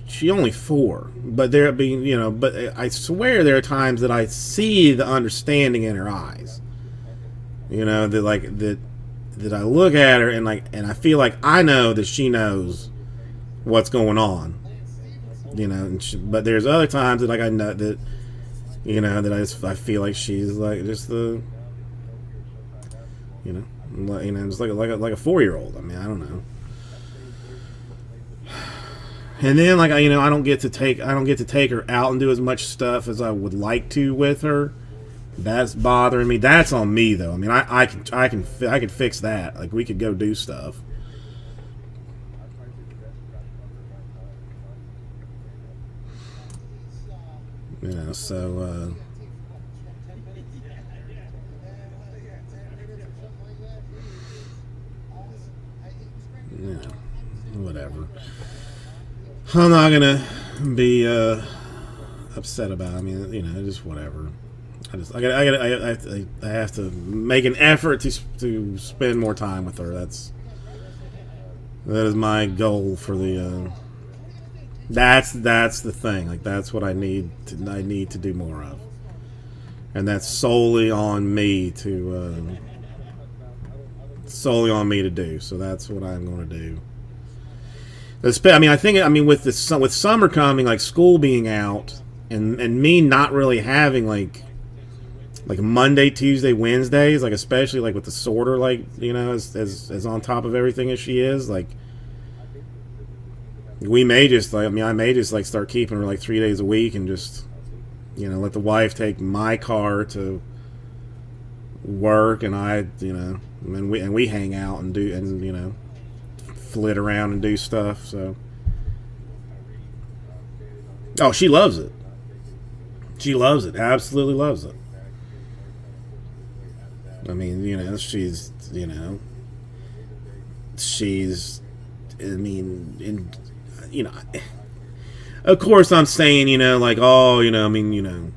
She only 4, but but I swear there are times that I see the understanding in her eyes. That I look at her and I feel like I know that she knows what's going on. But there's other times that I know that. That I feel like she's like just the, just like a 4-year-old. I don't know. And then like I don't get to take her out and do as much stuff as I would like to with her. That's bothering me. That's on me though. I mean, I can fix that. Like we could go do stuff. You know, so you know, whatever. I'm not gonna be upset about it. I mean, you know, just whatever. I have to make an effort to spend more time with her. That is my goal for the. That's the thing. Like that's what I need to do more of, and that's solely on me to do. So that's what I'm going to do. I mean, with summer coming, like school being out, and me not really having like Monday, Tuesday, Wednesdays, like especially like with the sorter, like you know, as on top of everything as she is, like I may just like start keeping her like 3 days a week and just you know let the wife take my car to work and I you know and we hang out and do and you know flit around and do stuff. So oh, she loves it. She loves it. Absolutely loves it. I mean, you know, I mean, you know, of course I'm saying, you know, like, oh, you know, I mean, you know,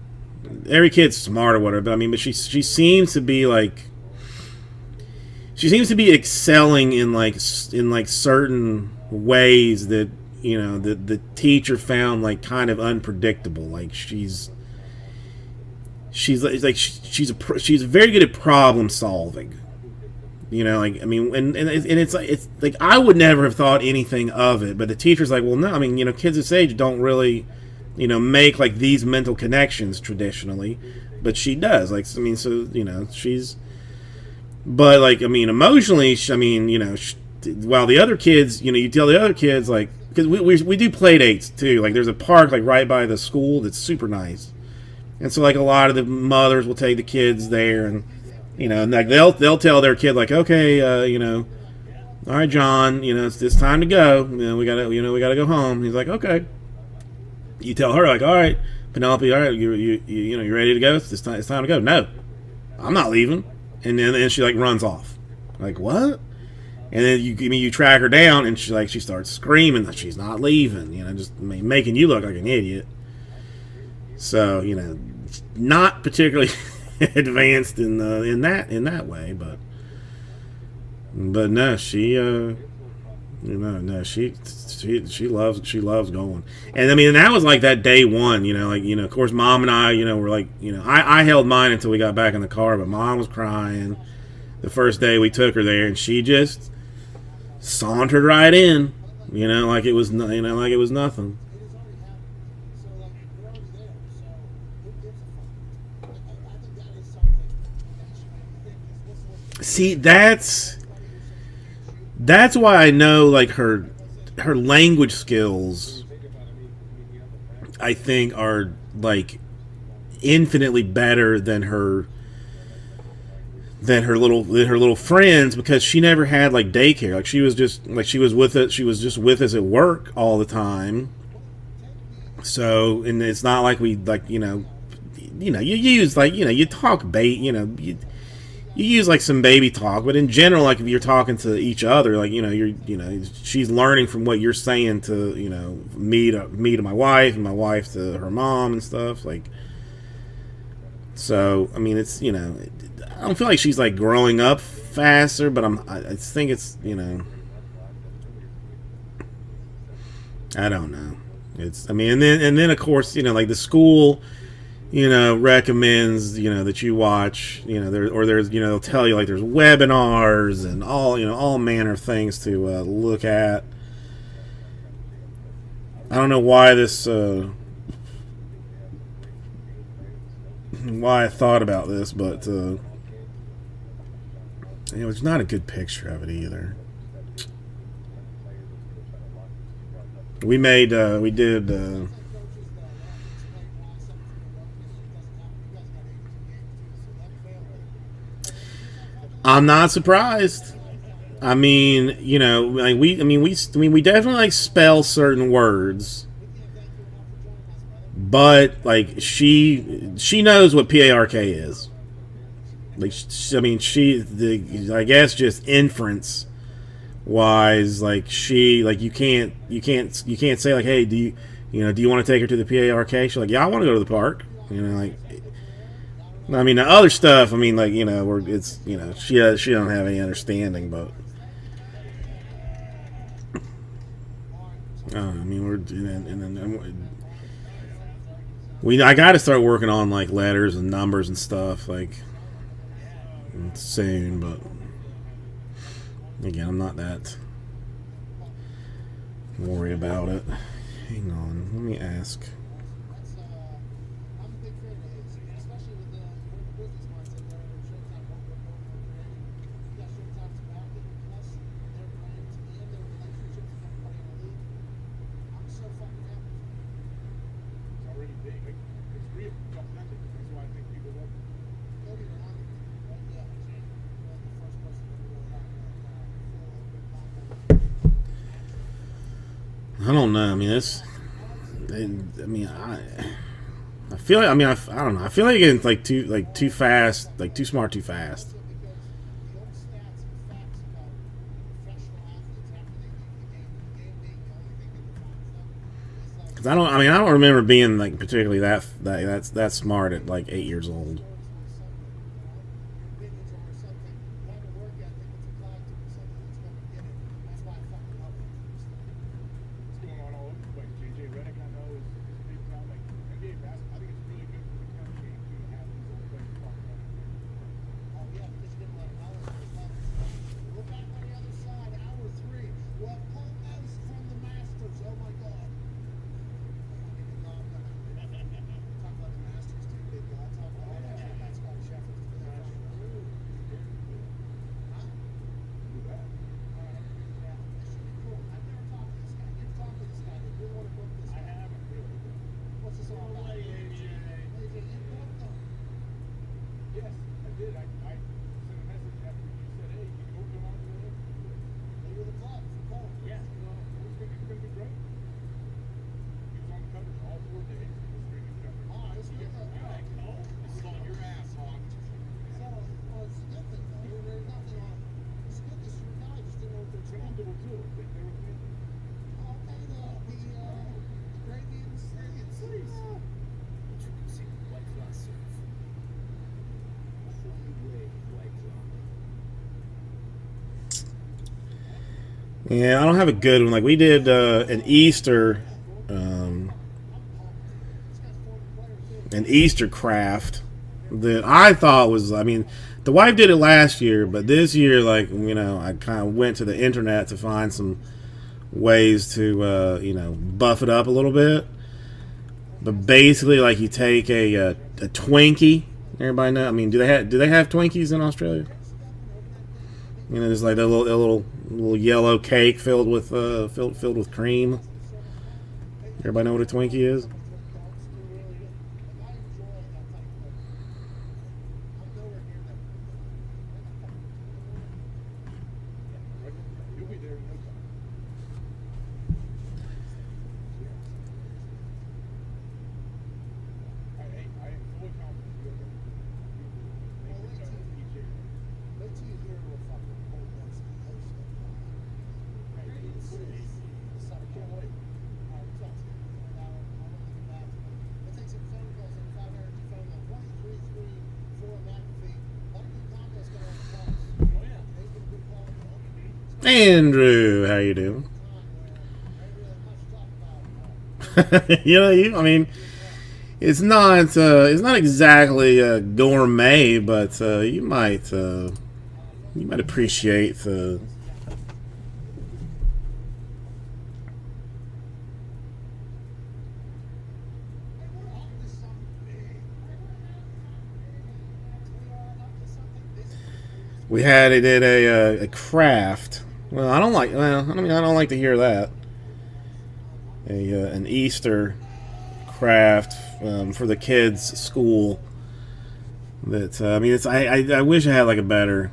every kid's smart or whatever, but I mean, but she seems to be like, she seems to be excelling in like certain ways that, you know, the teacher found like kind of unpredictable. Like she's very good at problem solving. You know, like I mean, and it's like I would never have thought anything of it, but the teacher's like, well, no, I mean, you know, kids this age don't really, you know, make like these mental connections traditionally, but she does. Like, I mean, so you know, but like, I mean, emotionally, I mean, you know, while the other kids, you know, you tell the other kids like, because we do play dates too. Like, there's a park like right by the school that's super nice. And so, like, a lot of the mothers will take the kids there, and you know, and like they'll tell their kid like, okay, you know, all right, John, you know, it's time to go. You know, we gotta go home. He's like, okay. You tell her like, all right, Penelope, all right, you know, you ready to go? It's time to go. No, I'm not leaving. And then she like runs off. Like what? And then you track her down, and she starts screaming that she's not leaving. You know, just making you look like an idiot. So, you know, not particularly advanced in that way, but no, she loves going. And I mean, and that was like that day one, you know, like, you know, of course Mom and I, you know, were like, you know, I held mine until we got back in the car, but Mom was crying the first day we took her there, and she just sauntered right in, you know, like it was nothing. See, that's why I know like her language skills I think are like infinitely better than her little friends, because she never had like daycare. Like she was just with us at work all the time. So, and it's not like we like, you use like, you talk you use like some baby talk, but in general, like if you're talking to each other, like, she's learning from what you're saying to, me to my wife, and my wife to her mom and stuff. Like, so, I mean, it's, I don't feel like she's like growing up faster, but I think it's, I don't know. It's, I mean, and then of course, like the school, recommends, that you watch, there's, they'll tell you like there's webinars and all manner of things to look at. I don't know why why I thought about this, but it's not a good picture of it either. We made we did. Coaches, though, explain why something's going to work and it doesn't happen. You guys got 82 games, too, so that failed. I'm not surprised. I mean, you know, like we definitely like spell certain words, but like she knows what PARK is. Like, I mean, I guess just inference wise, like you can't say like, hey, do you want to take her to the PARK? She's like, yeah, I want to go to the park. You know, like, I mean, the other stuff, I mean, like, you know, it's, you know, she don't have any understanding, but I mean, I got to start working on like letters and numbers and stuff like soon, but again, I'm not that worried about it. Hang on, let me ask. I'm a big fan of his, especially with the business mindset there. Showtime won't work over creating. You got Showtime's backing, plus their brands and their relationships with everybody in the league. I'm so fucking happy. It's already big. Like, it's real. It's authentic. That's why I think people love it. Cody Ronaldo, right? Yeah, the first person that really had I don't know. I mean, I feel like, I don't know. I feel like it's like too fast, like too smart, too fast. because the old stats and facts about professional athletes after they leave the game being the only thing that defines them is like Cause I don't remember being like particularly that smart at like 8 years old. your opinions over something. You have a work ethic that's applied to something that's going to get it. That's why I fucking love it. It's going on all over the place. JJ Redick, I know, is big time. Like, NBA basketball, I think it's really good for the county game to have these old players talking about it. Oh yeah, because you didn't let it out as well. We're back on the other side, hour 3. We'll have Paul Mouse from the Masters. Oh my God. No, I'm gonna talk about the Masters too, big guy. Talk about that Scotty Scheffler. Huh? Do that. All right. Yeah, this should be cool. I've never talked to this guy. You've talked to this guy. You really want to book this I guy? haven't really. What's this all about? AJ, you booked him. Yes, I did. I sent a message after you said, hey, you can open on the Leader of the club for Cole. Yeah, it's gonna be great. He was on the covers all 4 days. He was streaming covers. Oh, this is good. This is on your ass, Hawk. So, well, it's nothing though. There's nothing on. It's good this your guy just didn't know what they're It's doing. too. They were thinking. Okay, the Arabians, please. Yeah, I don't have a good one. Like we did an Easter, an Easter craft that I thought was. I mean, the wife did it last year, but this year, like you know, I kind of went to the internet to find some ways to you know buff it up a little bit. But basically, like you take a Twinkie. Everybody know. I mean, do they have Twinkies in Australia? You know, there's like a little yellow cake filled with filled with cream. Everybody know what a Twinkie is? You'll be there in no time. I am fully confident you're going to make the cut each year. Wait till you hear what fucking Cole wants to host of. This summer. Can't wait. All right, talk to you. I'll look at that. We'll take some phone calls on 500 phone line 1-334 McAfee. A lot of good combos going on the calls. Oh, yeah. Today's been a good call. Andrew, how you doing? You know, I mean, it's not exactly gourmet, but you might appreciate the. We did a craft. Well, I don't like. Well, I mean, I don't like to hear that. an Easter craft for the kids' school. That I mean, it's I wish I had like a better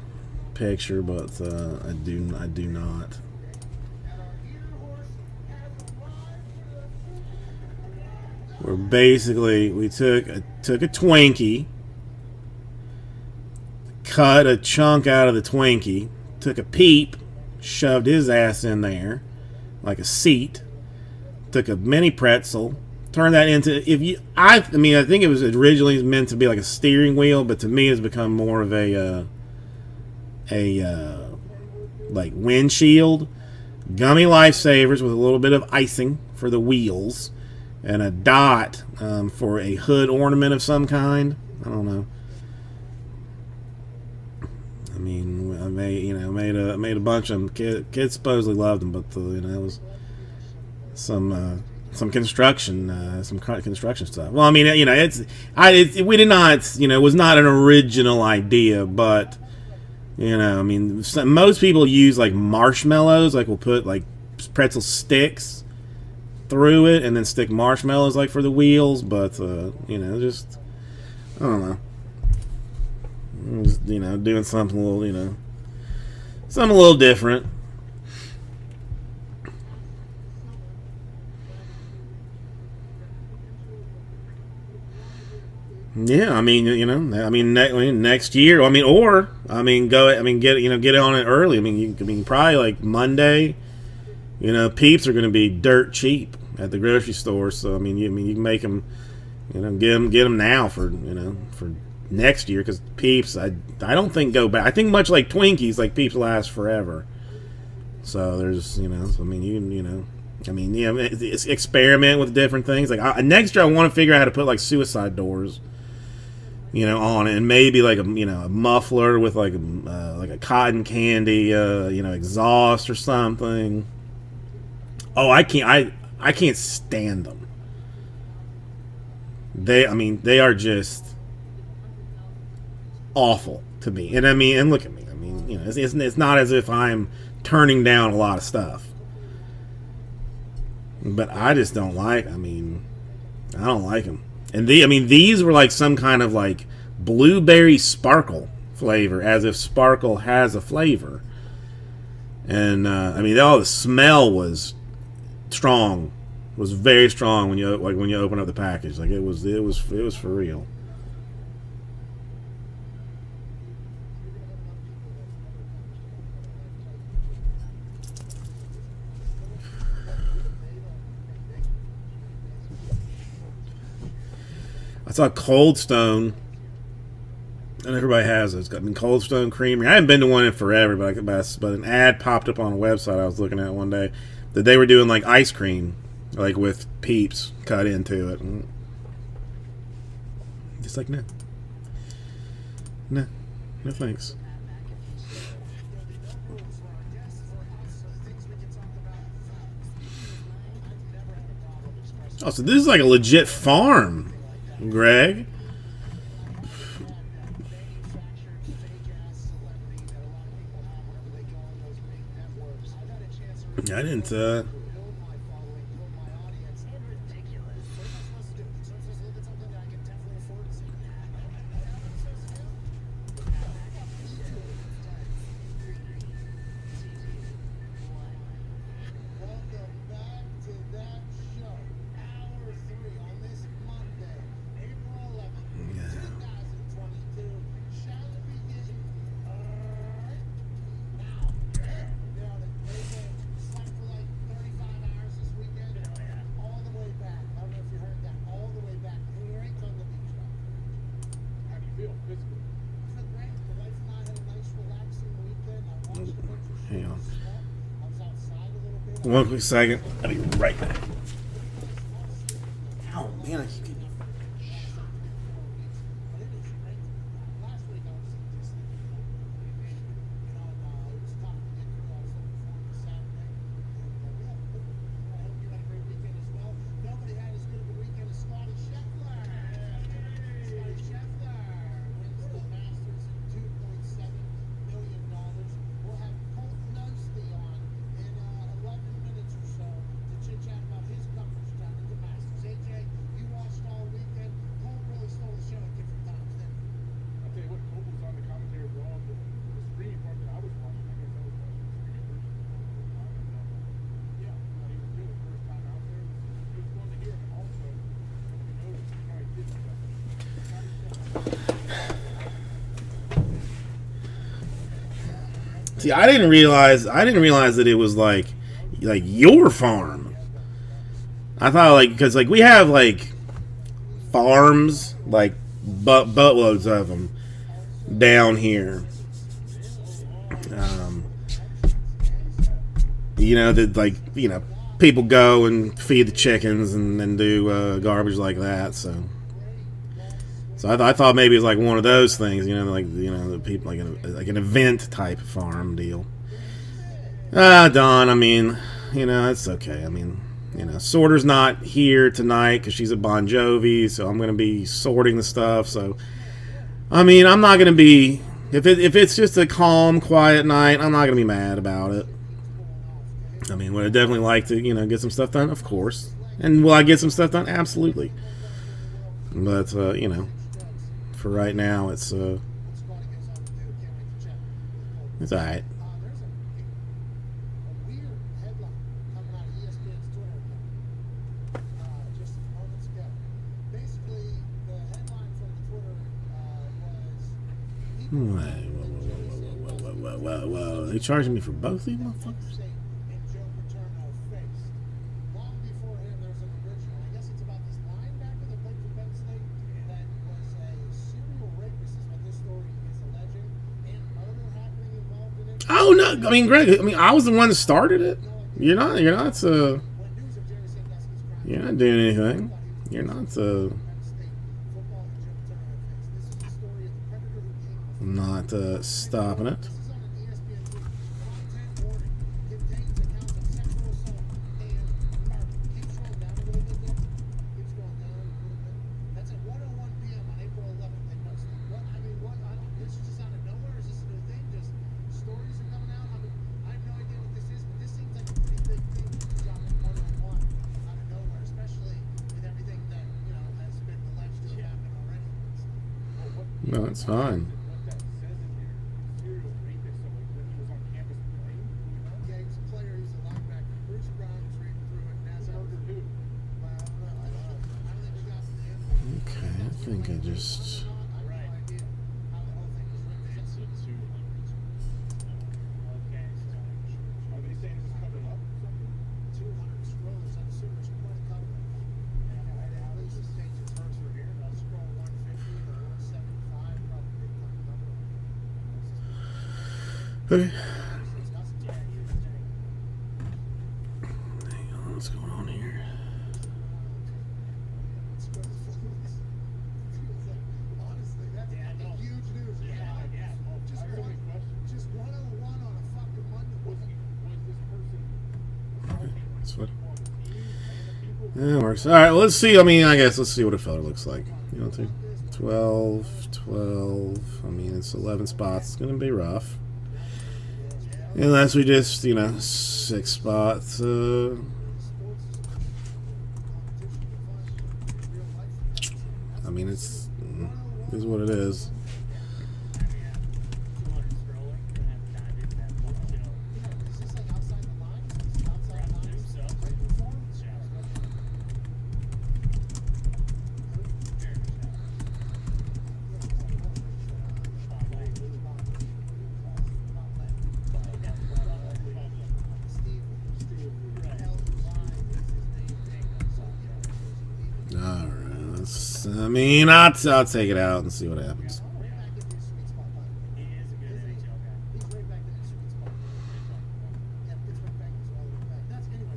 picture, but I do not. Where basically we took a Twinkie, cut a chunk out of the Twinkie, took a Peep, shoved his ass in there like a seat, took a mini pretzel, turned that into I think it was originally meant to be like a steering wheel, but to me it's become more of a like windshield, gummy lifesavers with a little bit of icing for the wheels, and a dot for a hood ornament of some kind. I don't know. I mean, I made a bunch of them. Kids supposedly loved them, but it was some construction stuff. Well, I mean, we did not, it was not an original idea, but I mean, most people use like marshmallows, like we'll put like pretzel sticks through it and then stick marshmallows like for the wheels, but just I don't know. Just, doing something a little, something a little different. Yeah, I mean, next year. Get on it early. I mean, probably like Monday. Peeps are going to be dirt cheap at the grocery store. So I mean, you can make them, get them now for for next year, because Peeps, I don't think go back. I think much like Twinkies, like Peeps last forever. So there's it's experiment with different things. Like next year, I want to figure out how to put like suicide doors, on it, and maybe like a muffler with like a cotton candy exhaust or something. Oh, I can't stand them. They are just awful to me. And and look at me. It's not as if I'm turning down a lot of stuff, but I just don't like. I don't like them. And these were like some kind of like blueberry sparkle flavor, as if sparkle has a flavor. And the smell was strong, was very strong when you open up the package. Like it was for real. I saw Cold Stone, and everybody has it. It's got Cold Stone Creamery. I haven't been to one in forever, but an ad popped up on a website I was looking at one day that they were doing like ice cream, like with Peeps cut into it. Just like, no thanks. Oh, so this is like a legit farm, Greg. I didn't. Hang on. One quick second. I'll be right back. Oh, man, I keep getting... See, I didn't realize that it was like your farm. I thought like because like we have like farms like buttloads of them down here. You know that like people go and feed the chickens and do garbage like that. So I thought maybe it was like one of those things. The people like an event type farm deal. Dawn. I mean, it's okay. I mean, Sorter's not here tonight because she's at Bon Jovi, so I'm gonna be sorting the stuff. So, I mean, I'm not gonna be if it's just a calm, quiet night. I'm not gonna be mad about it. I mean, would I definitely like to get some stuff done? Of course. And will I get some stuff done? Absolutely. But for right now, it's all right. There's a weird headline coming out of ESPN's Twitter account just moments ago. Basically, the headline from the Twitter Whoa. They charging me for both these motherfuckers? and Joe Paterno faced. Long before him, there's an original. I guess it's about this linebacker that played for Penn State that was a serial rapist, is what this story is alleging, and murder happening involved in it. Oh no! I mean, Greg. I mean, I was the one that started it. You're not. When news of Jerry Sandusky's crime You're not doing anything. You're not. Penn State football and Joe Paterno faced. This is the story of the predator who came. Not stopping it. This is on an ESPN News. Content warning contains accounts of sexual assault and murder. Keep scrolling down a little bit there. Keep scrolling down a little bit. That's at 1:01 p.m. on April 11th. They posted. This is just out of nowhere. Is this a new thing? Just stories are coming out. I mean, I have no idea what this is, but this seems like a pretty big thing to drop at 1:01 out of nowhere, especially with everything that has been alleged to have happened already. No, it's fine. What that says in there, serial rapist, so like when he was on campus playing, Yeah, he's a player. He's a linebacker. Bruce Brown was reading through it. Nazar. murdered who? Well, I don't know. I don't think we got to the end. Okay, I think I just. I have no idea how the whole thing was written. Okay, so Are they saying this is covered up or something? 200 scrollers on Sooners Point cover. Right out. Let's just change the first one here. I'll scroll 150 to 175. Probably big time cover. Okay. It's got some yeah, he was saying. Hang on, what's going on here? Honestly, that's Yeah, no. huge news. Yeah. Just I heard one, a question. just 101 on a fucking Monday. Was this person That's what. on the team and the people? Yeah, it works. All right, well, let's see. I mean, I guess let's see what a fella looks like. 12. I mean, it's 11 spots. It's gonna be rough. Unless we just, 6 spots. I mean, it's is what it is. 200 scroller. Gonna have to dive into that full show. Is this like outside the lines? Is this outside the lines? So. Right before? All right. I mean, I'll take it out and see what happens. He is a good NHL guy.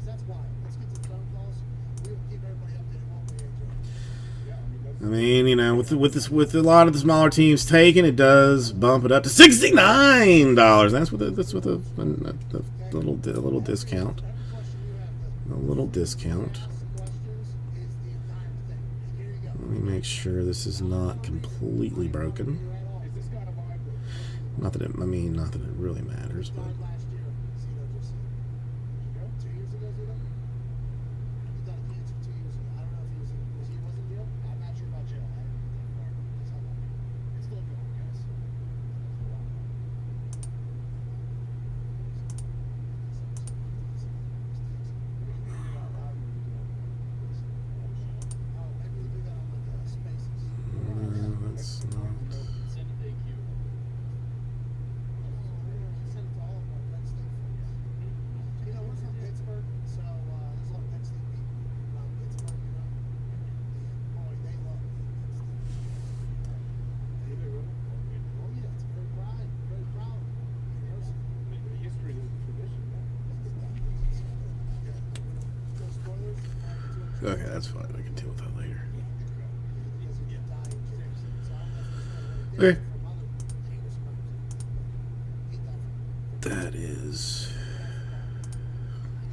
That's why. Let's get to the phone calls. We will keep everybody updated, won't we, AJ? Yeah, I mean, that's I mean, with a lot of the smaller teams taking, it does bump it up to $69. That's with a little discount. A little discount. Let me make sure this is not completely broken. is this guy a vibe? Not that it really matters, but Last year, Zito just 2 years ago, Zito? He got cancer 2 years ago. I don't know if he was in jail. I'm not sure about jail. I haven't been that far. That's how long. It's still going, guys. Oh, maybe we do that on like Spaces. that's not. Send it to all of Okay, that's fine. We can deal with that later. Okay. That is.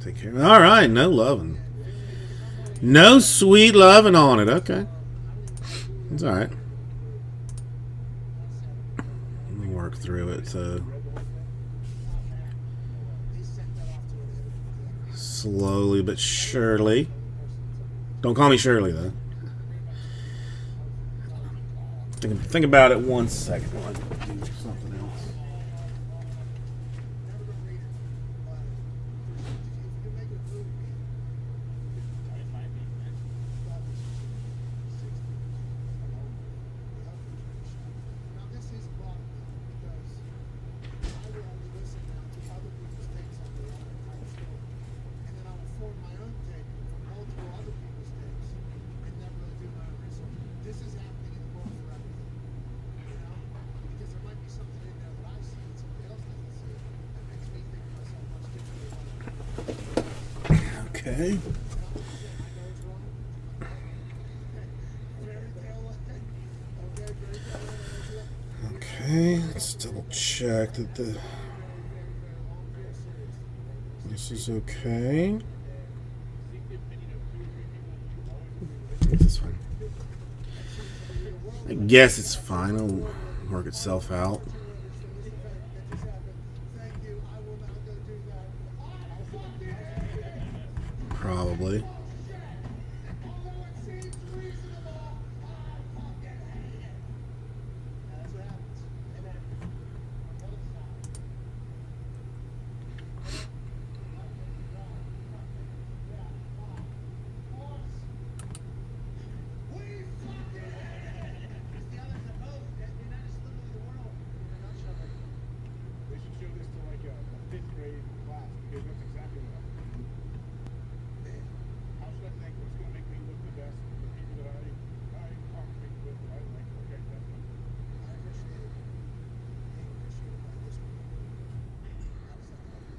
Take care. All right, no loving. No sweet loving on it. Okay. It's all right. We'll work through it slowly but surely. Don't call me Shirley, though. Think about it 1 second while I do something else. Now this is a problem because I will only listen now to other people's takes on the entire story, and then I will form my own take from multiple other people's takes, and never really do my own research. This is happening in the world for everything, you know, because there might be something in there that I see that somebody else doesn't see that makes me think of myself much differently. Okay. I know it's wrong. Fairy tale land. Okay, fairy tale land. Okay, let's double check that this is okay. This fine. I guess it's fine. It'll work itself out. Thank you. I will now go do that. Probably. Although it seems reasonable, fucking hate it. That's what happens. And then on the other side. We fucking hate it. It's the others that vote. They're not just literally the world in a nutshell. They should show this to like a fifth grade class because that's exactly what happened. How should I think what's going to make me look the best? The people that I conversate with, that I like. Okay, that's what. I appreciate it. Being appreciated by this one. How does that help you?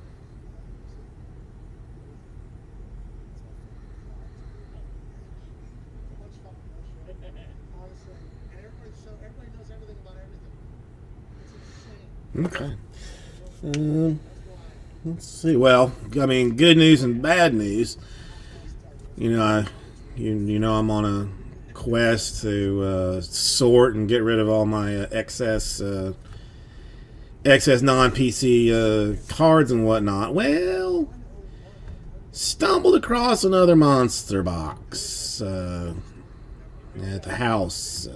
So much fucking bullshit. Honestly. And everybody knows everything about everything. It's insane. Okay. That's why. Let's see. Well, I mean, good news and bad news. You know, you know, I'm on a quest to sort and get rid of all my excess non-PC cards and whatnot. Well, stumbled across another monster box at the house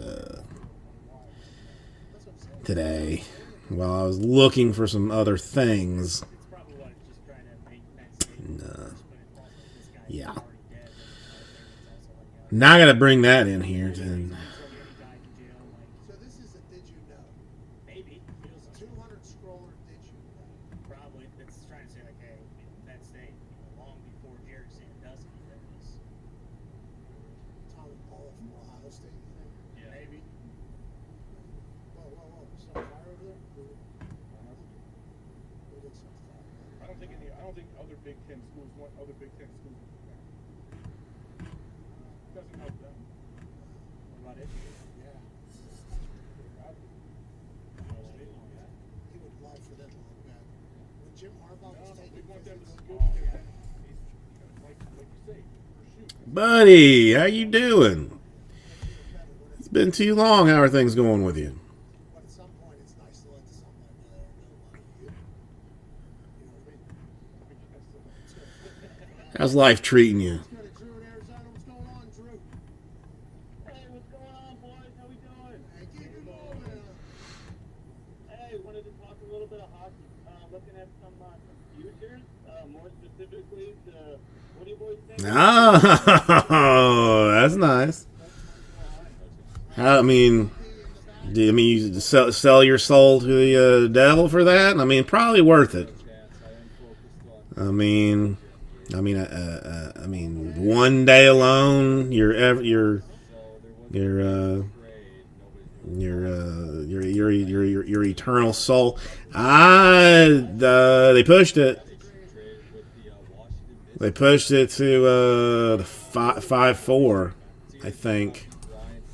today while I was looking for some other things. It's probably what it's just trying to make that statement. No. But it also, this guy's Yeah. already dead. It's also like, Now I gotta bring that in here. To, somebody already died in jail. Like, So this is a did you know? maybe. Feels like 200 scroller did you know? probably. It's trying to say, like, hey, Penn State, long before Jarek Sandusky, that was. Tom Paul from Ohio State, you think? Yeah. Maybe. Whoa, whoa, whoa. Is there a fire over there? Who did some fire? I don't think other Big Ten schools want other Big Ten schools. Doesn't help them. What about it? Yeah. He would love for them to look bad. When Jim Harbaugh was They taking want them to 50 scoop football, their like you say, for shoot. buddy, how you doing? It's been too long. How are things going with you? but at some point it's nice to let somebody know they don't know about you. You know what I mean? How's life treating you? Let's go to Drew in Arizona. What's going on, Drew? Hey, what's going on, boys? How we doing? Hey, keep it moving. Hey, wanted to talk a little bit of hockey. Looking at some futures, more specifically to what do you boys think? Oh, that's nice. How, I mean, do you mean you sell your soul to the devil for that? I mean, probably worth it. I mean, one day alone, your eternal soul. They pushed it. They pushed it to the 5-4, I think.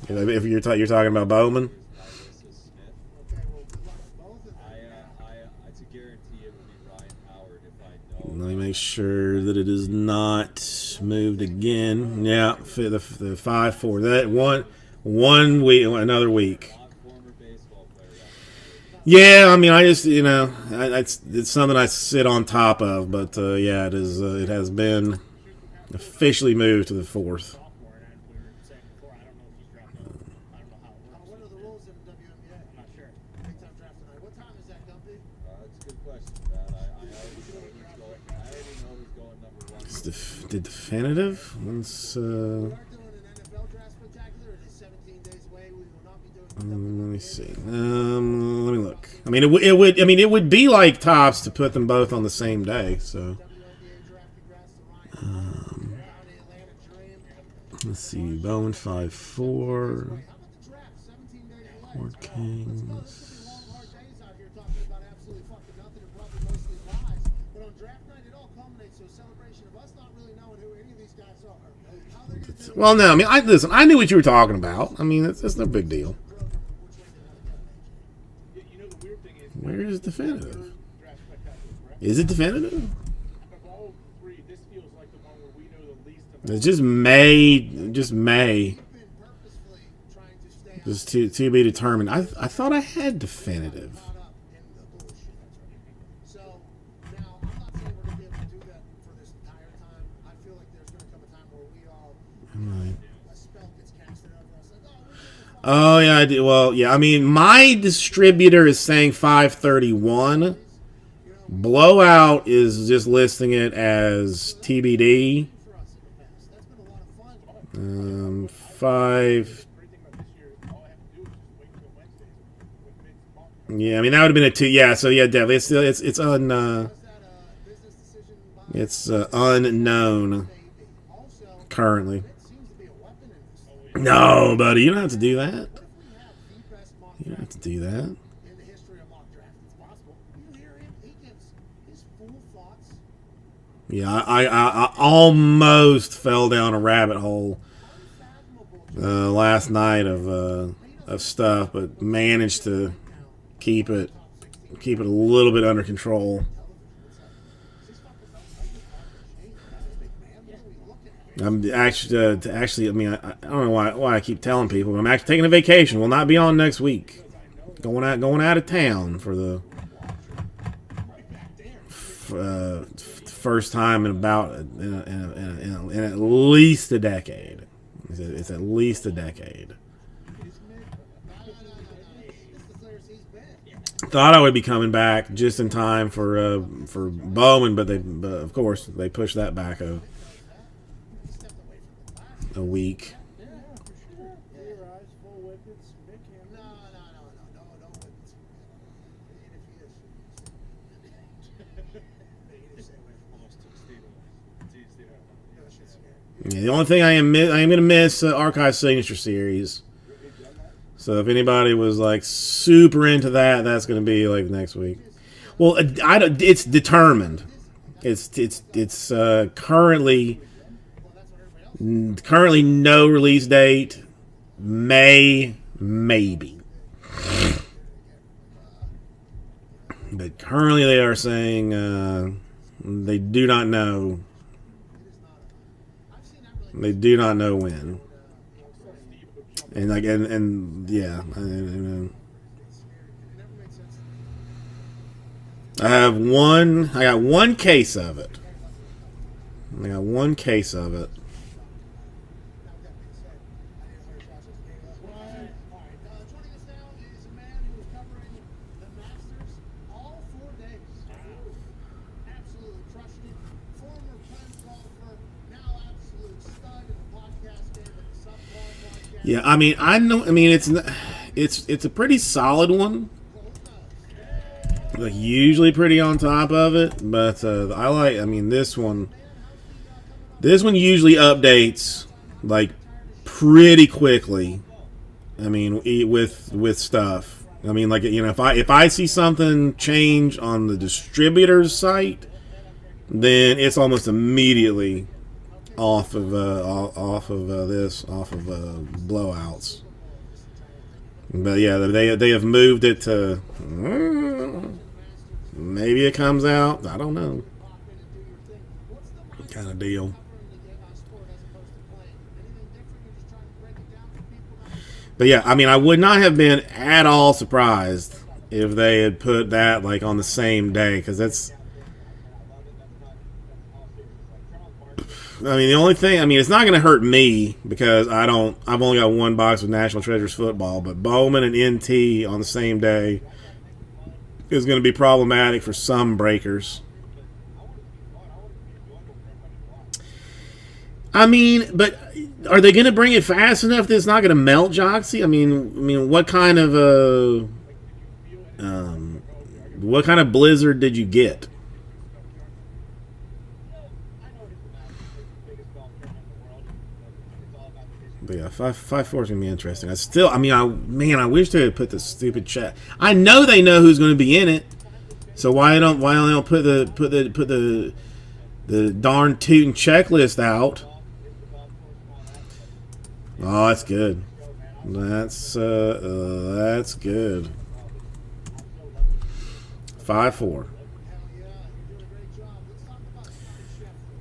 If you're talking about Bowman. Okay, well, both of them. It's a guarantee it would be Ryan Howard if I know. Let me make sure that it is not moved again. Yeah, the 5-4. That one week, another week. Former baseball player. Yeah, I mean, I just it's something I sit on top of, but yeah, it is. It has been officially moved to the 4th. Sophomore, and we were saying before, I don't know if he's dropped out. I don't know how it works. What are the rules in the WNBA? I'm not sure. Big time draft tonight. What time is that, Dumpy? That's a good question, Pat. I already know who's going number one. It's the definitive. Let's We are doing an NFL draft spectacular. It is 17 days away. We will not be doing let me see. Let me look. I mean, it would be like tops to put them both on the same day. So WNBA draft. Congrats to Ryan. Down the Atlanta Dream. let's see. Bowman 5-4. How about the draft? 17 days away. Ford Let's go. Kings. It's gonna be long, hard days out here talking about absolutely fucking nothing and probably mostly lies. But on draft night, it all culminates to a celebration of us not really knowing who any of these guys are. How they're gonna do Well, no, I mean, listen. I knew what you were talking about. I mean, it's no big deal. You know, the weird thing is, Where is definitive? draft spectacular, correct? Is it definitive? Of all three, this feels like the one where we know the least about. It's just May. Just May. been purposefully trying to stay Just to be determined. I thought I had definitive. caught up in the bullshit. So now I'm not saying we're gonna be able to do that for this entire time. I feel like there's gonna come a time where we all Right. a spell gets casted over us. Like, oh, we're doing Oh yeah, I do. Well, yeah. I mean, my distributor is saying 531. Blowout is just listing it as TBD. for us in the past. That's been a lot of fun. 5. Great thing about this year, all I have to do is just wait until Wednesdays with Vince Martin. Yeah, I mean that would have been a 2. Yeah, so yeah, definitely. It's Was that a business decision by it's unknown baby? Also, currently. it seems to be a weapon in this. No, buddy, you don't have to do that. What if we have the best mock You don't have draft to do that. in the history of mock draft? It's possible. You hear him? He gives his full thoughts. Yeah, I almost fell down a rabbit hole Unfathomable. last night of stuff, but managed to keep it a little bit under control. I'm actually. I mean, I don't know why I keep telling people, but I'm actually taking a vacation. Will not be on next week. Going out of town for the first time in about in at least a decade. It's at least a decade. Thought I would be coming back just in time for Bowman, but of course they pushed that back a week. Your eyes full whippets. Nick him. No whippets. And if he is, maybe stay away from most of the no shit's scary. Yeah, the only thing I am going to miss Archive Signature Series. So if anybody was like super into that, that's going to be like next week. Well, it's determined. It's currently no release date. May maybe. But currently they are saying they do not know. They do not know when. And like and yeah, I got one case of it. Joining us now is a man who was covering the Masters all 4 days. Absolutely crushed it. Former Pens golfer, now absolute stud in the podcast game at the Sup Ball podcast. Yeah, I mean I know. I mean it's a pretty solid one. Like usually pretty on top of it, but I like. I mean this one. This one usually updates like pretty quickly. I mean with stuff. I mean like if I see something change on the distributor's site, then it's almost immediately off of blowouts. But yeah, they have moved it to maybe it comes out. I don't know, kind of deal. But yeah, I mean, I would not have been at all surprised if they had put that like on the same day, because that's. I mean, the only thing, I mean, it's not going to hurt me because I've only got one box of National Treasures football, but Bowman and NT on the same day is going to be problematic for some breakers. I mean, but are they going to bring it fast enough that it's not going to melt, Joxy? I mean, what kind of blizzard did you get? But yeah, 5-4 is gonna be interesting. I wish they had put the stupid chat. I know they know who's gonna be in it, so why don't they put the darn tootin' checklist out? Oh, that's good. That's good. 5-4.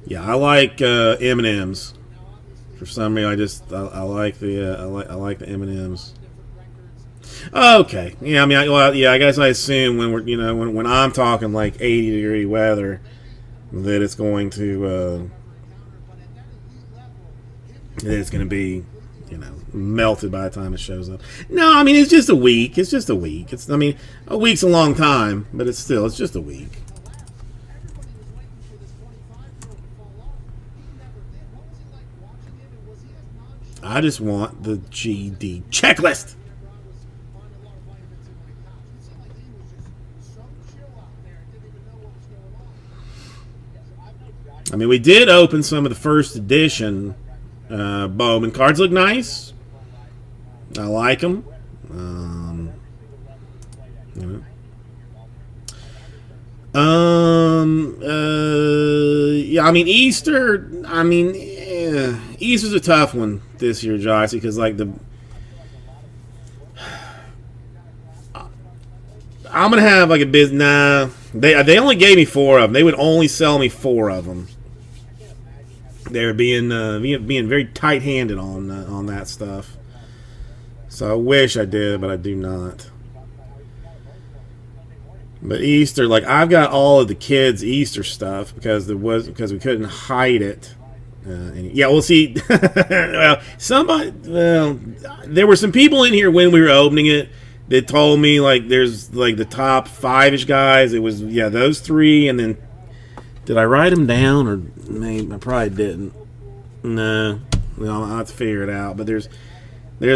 Yeah, I like M&Ms. For some reason, I like the M&Ms. Okay, yeah, I mean, I guess I assume when I'm talking like 80-degree weather that it's going to be melted by the time it shows up. No, I mean, it's just a week. It's just a week. A week's a long time, but it's just a week. I just want the GD checklist. I mean, we did open some of the first edition Bowman cards. Look nice. I like them. Yeah, I mean, Easter. Easter's a tough one this year, Joyce, because like I'm gonna have like a business. Nah, they only gave me 4 of them. They would only sell me 4 of them. They were being very tight-handed on that stuff. So I wish I did, but I do not. But Easter, like I've got all of the kids' Easter stuff because we couldn't hide it. Yeah, we'll see. There were some people in here when we were opening it that told me like there's like the top 5-ish guys. It was those 3, and then did I write them down or maybe I probably didn't. No, I'll have to figure it out. But there's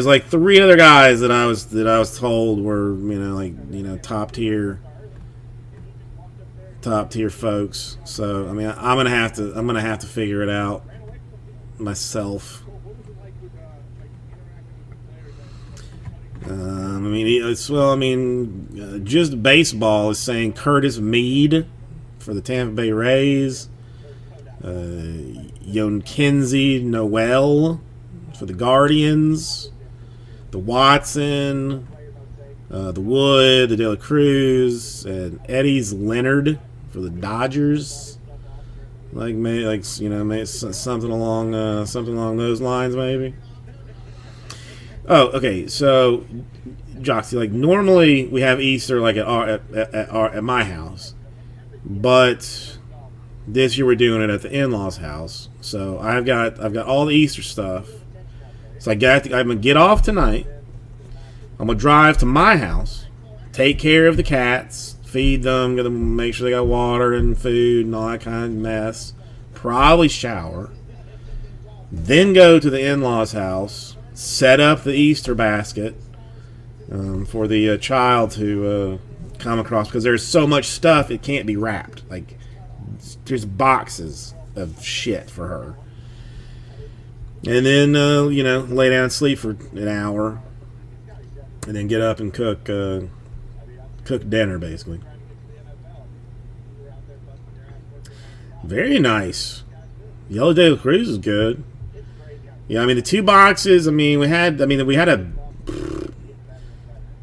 like 3 other guys that I was told were top tier folks. So I mean I'm gonna have to figure it out myself. Just baseball is saying Curtis Mead for the Tampa Bay Rays, Yonkinsey Noel for the Guardians, the Watson, the Wood, the De La Cruz, and Eddie's Leonard for the Dodgers. Maybe something along those lines, maybe. Oh, okay. So, Joxy, like normally we have Easter like at my house, but this year we're doing it at the in-laws' house. So I've got all the Easter stuff. So I'm gonna get off tonight. I'm gonna drive to my house, take care of the cats. Feed them, gotta make sure they got water and food and all that kind of mess. Probably shower. Then go to the in-laws' house, set up the Easter basket for the child to come across, because there's so much stuff it can't be wrapped. Like, there's boxes of shit for her. And then, lay down and sleep for an hour. And then get up and cook dinner, basically. Very nice. Yellow De La Cruz is good. Yeah, I mean the two boxes. I mean we had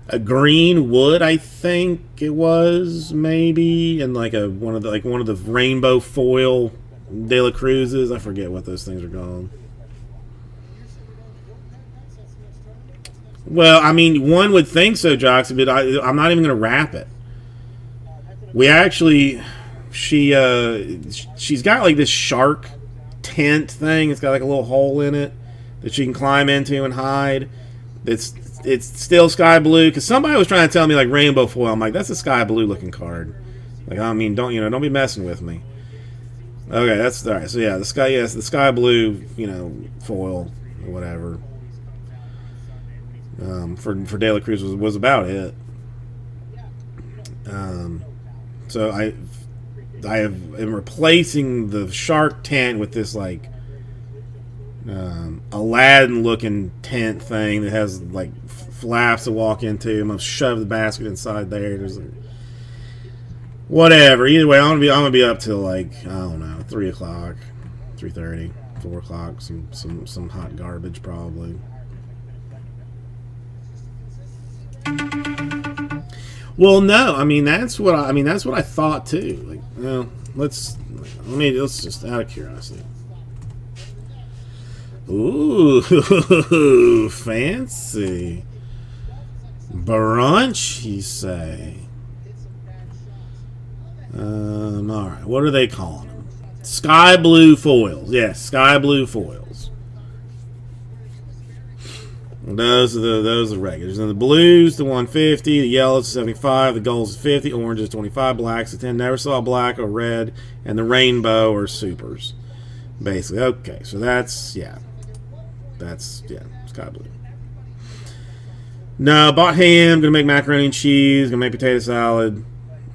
a green wood, I think it was maybe, and like one of the rainbow foil De La Cruzes. I forget what those things are called. Well, I mean, one would think so, Joxy, but I'm not even going to wrap it. We actually, she's got like this shark tent thing. It's got like a little hole in it that she can climb into and hide. It's still sky blue because somebody was trying to tell me like rainbow foil. I'm like, that's a sky blue looking card. Like, I mean, don't be messing with me. Okay, that's all right. So yeah, the sky blue, foil or whatever. For De La Cruz was about it. So am replacing the shark tent with this like Aladdin looking tent thing that has like flaps to walk into. I'm gonna shove the basket inside there. There's whatever. Either way, I'm gonna be up till like, I don't know, 3 o'clock, 3:30, 4 o'clock. Some hot garbage probably. Well, no, I mean that's what I thought too. Like, let's just out of curiosity. Ooh, fancy brunch, you say? All right, what are they calling them? Sky blue foils. Yes, sky blue foils. Those are regulars. And the blues, the 150, the yellows, 75, the golds, 50, oranges, 25, blacks, 10. Never saw black or red, and the rainbow are supers. Basically, okay. So that's sky blue. No, bought ham. Gonna make macaroni and cheese. Gonna make potato salad.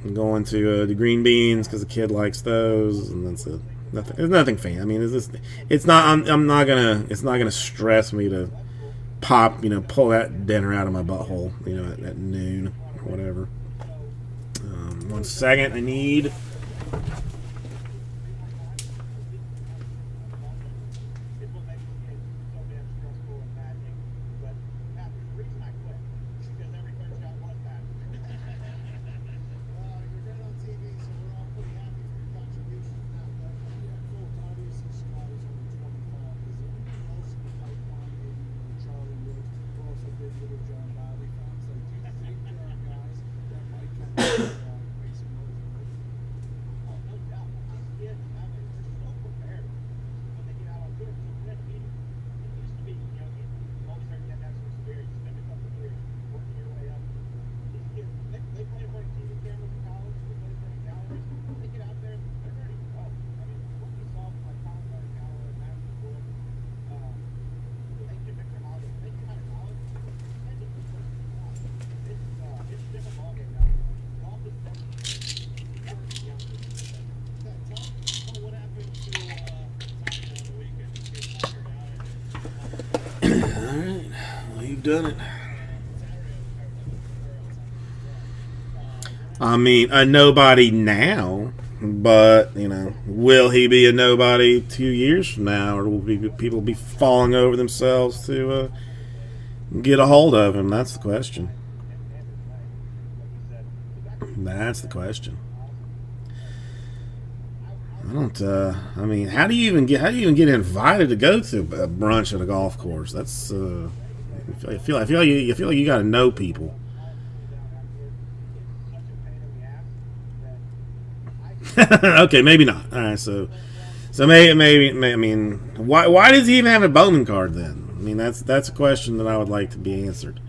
I'm going to the green beans because the kid likes those, and that's it. Nothing. It's nothing fancy. I mean, it's not. I'm not gonna. It's not gonna stress me to pull that dinner out of my butthole, at noon or whatever. 1 second, I need. You're good on TV, so we're all pretty happy for your contributions now. But obviously, Scott is only 25. Is there anything else in the pipeline, maybe Charlie Wood, who also did Little John Bobby films? Like, do you think there are guys that might come racing motor? Oh, no doubt. These kids, they're so prepared. When they get out on tour, so it used to be, you always heard you have to have some experience, spend a couple of years working your way up. These kids, they play in front of TV cameras in college, they play in front of galleries, they get out there, they're ready to go. I mean, what we saw from like Colin Morikawa and Matthew Wood, they can mix them out. They get out of college, and they can play the golf. It's a different ballgame now. Golf is definitely young. What happened to Simon on the weekend? He gets fired out. All right, well, you've done it. I mean, a nobody now, but will he be a nobody 2 years from now, or will people be falling over themselves to get a hold of him? That's the question. That's the question. I don't. I mean, how do you even get invited to go to a brunch at a golf course? That's. I feel like you got to know people. Okay, maybe not. All right, so maybe. I mean, why does he even have a Bowman card then? I mean, that's a question that I would like to be answered.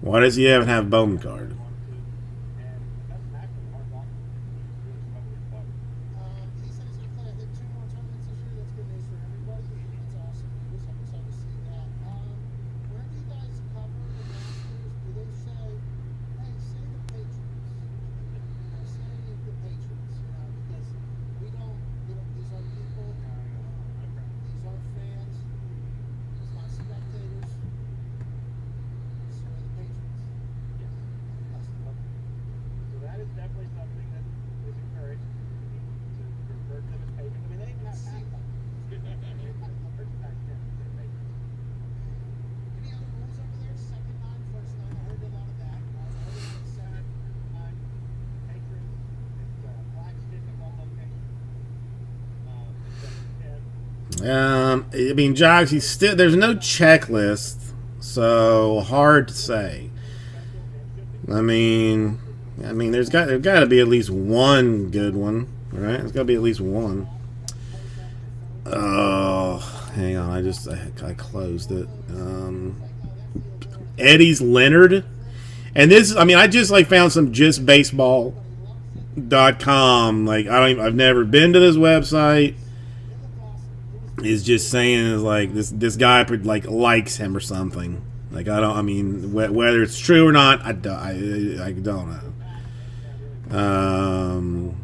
Why does he even have a Bowman card? He said he's going to play, I think, 2 more tournaments this year. That's good news for everybody. That's awesome news. I'm excited to see that. Whenever you guys cover the Masters, do they say, hey, say the Patriots? Say the Patriots, because we don't, these are people, these are fans, it's not spectators. Say the Patriots. I mean, Jogs, he's still there's no checklist, so hard to say. I mean, there's got to be at least one good one, right? There's got to be at least one. Oh, hang on, I closed it. Eddie's Leonard, and this, I mean, I just like found some justbaseball.com. Like I've never been to this website. Is just saying is like this guy like likes him or something. Like I mean whether it's true or not, I don't know.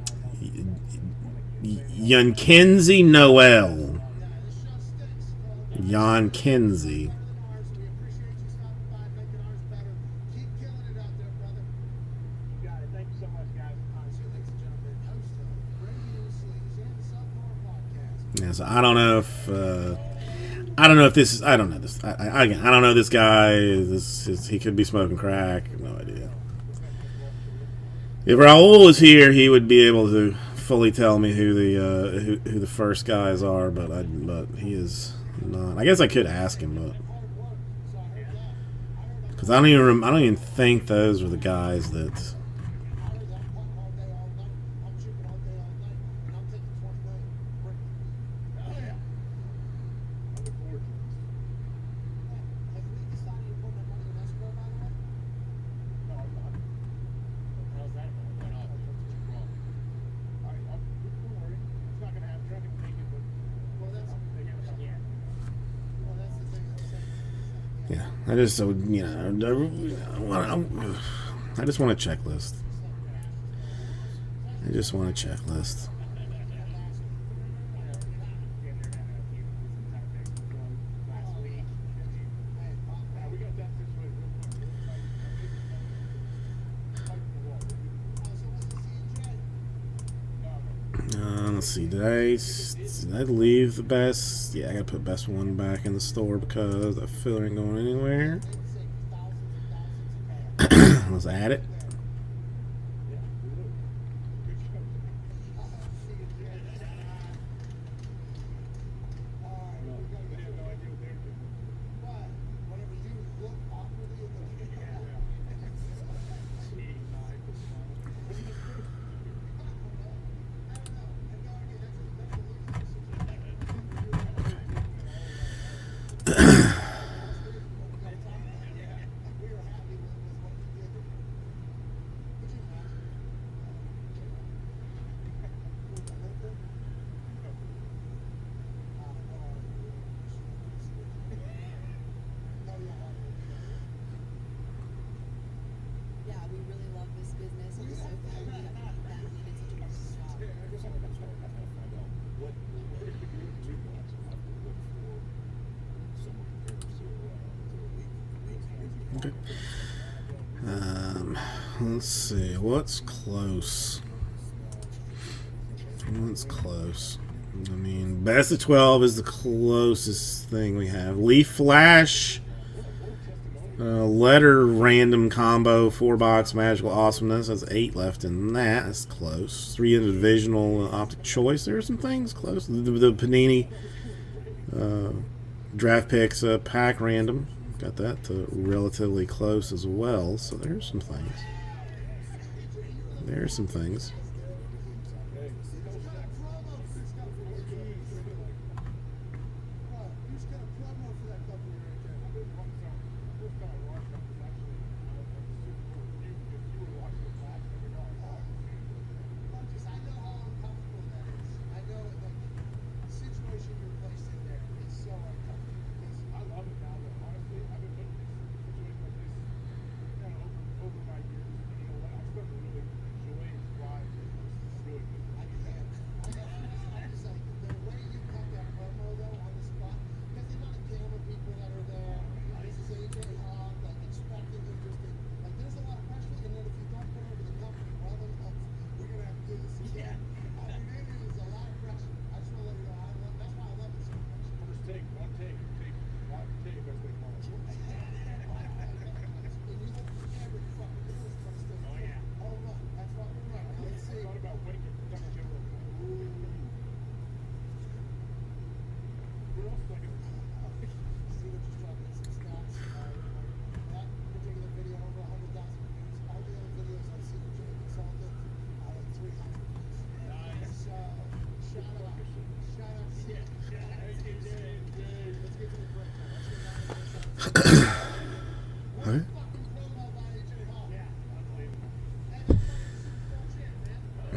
Yankenzie Noel. Jan Kinsey. We appreciate you stopping by, making ours better. Keep killing it out there, brother. You got it. Thank you so much, guys. Honestly, ladies and gentlemen, host of Radio Sleeves and the Sophomore Podcast. Yeah, so I don't know if this is. I don't know this. I don't know this guy. He could be smoking crack. I have no idea. If Raul was here, he would be able to fully tell me who the first guys are, but he is not. I guess I could ask him, but because I don't even think those were the guys that. I heard that punt all day, all night. I'm chipping all day, all night, and I'm taking 20 million. Oh, yeah. I look forward to this. Have we decided to put that money in escrow, by the way? No, I'm not. What the hell's that about? Why not? What's wrong? All right, don't worry. It's not going to happen. You're not going to make it, but Well, that's I'm making it happen. Yeah. well, that's the thing I'm saying. Yeah, I just so you know, I just want a checklist. I just want a checklist. Last week. We got that situated real quick. Let's see. Did I leave the best? Yeah, I gotta put best one back in the store because I feel it ain't going anywhere. Let's add it. Whenever you look awkwardly at the Yeah, we really love this business. I'm so glad we did such a wonderful job. What if the group two wants to have to look for someone compared to Okay. Let's see. What's close? What's close? I mean, best of 12 is the closest thing we have. Leaf Flash. Letter random combo, 4-box magical awesomeness. That's 8 left in that. That's close. 3 individual optic choice. There are some things close. The Panini draft picks pack random. Got that relatively close as well. So there's some things. There's some things. You just got a promo for that company right there. First time I watched that was actually if you were watching the class, I know I saw it. I know how uncomfortable that is. I know that the situation you're placed in there is so uncomfortable. Because I love it now, but honestly, I've been put in situations like this kind of over my years. And you know what? I'm starting to really enjoy and thrive in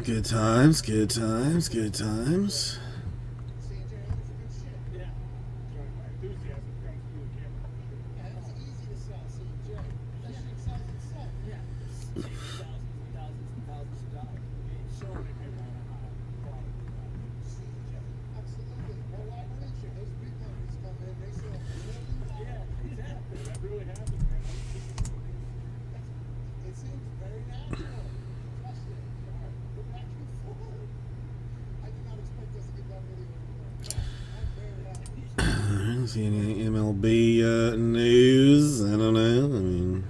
Good times, good times, good times. CJ, that was good shit. Yeah. Sorry, my enthusiasm comes through the camera. Yeah, that was easy to sell, CJ. That shit sells itself. Yeah. Thousands and thousands and thousands of dollars. So many people want to hire product. CJ, absolutely. Well, why wouldn't you? Those big companies come in, they sell millions. Yeah, exactly. That really happens, man. It seems very natural. Trust it. We're back and forth. I did not expect us to get that video anymore. I'm very happy. I don't see any MLB news. I don't know. I mean,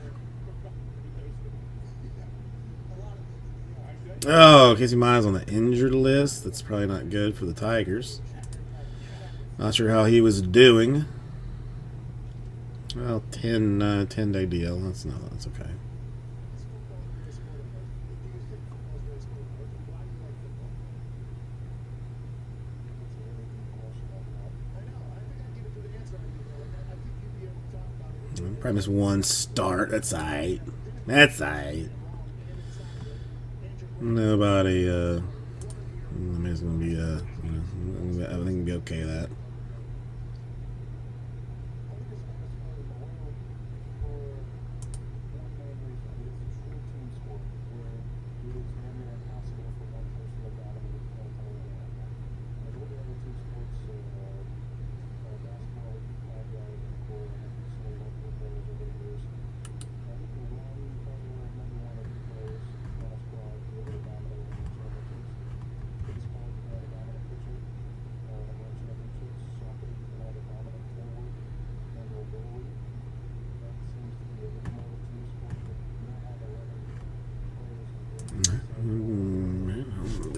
A lot of things. oh, Casey Mize on the injured list. That's probably not good for the Tigers. Not sure how he was doing. Well, 10-day deal. That's okay. Is football the sport of hurt? Do you think football is really a sport of hurt? Why do you like football? I know. I think I give it to the answer on you, though. I think you'd be able to talk about it. Probably missed one start. That's aight. That's aight. Nobody. I mean, it's gonna be. I think it'll be okay. That.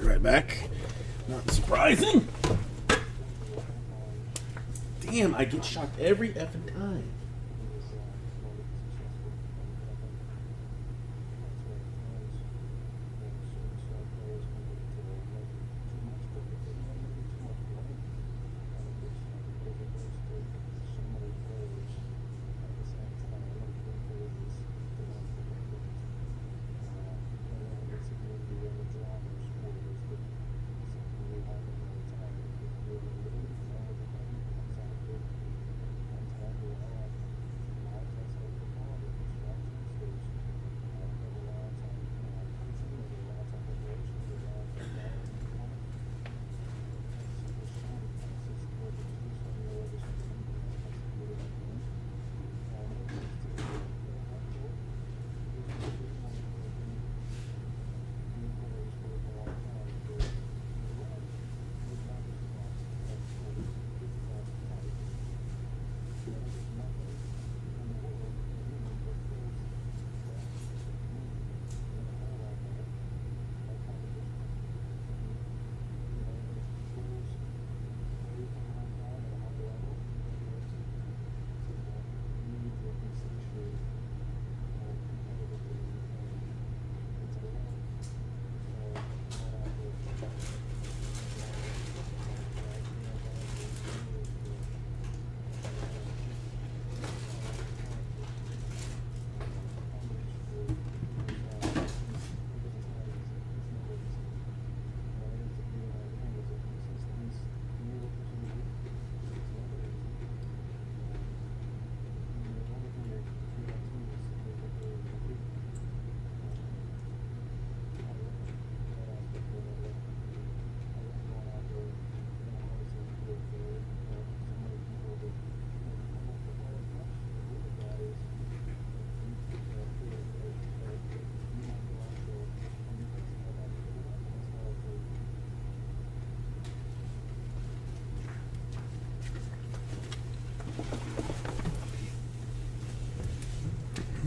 Right back. Not surprising. Damn, I get shocked every effing time.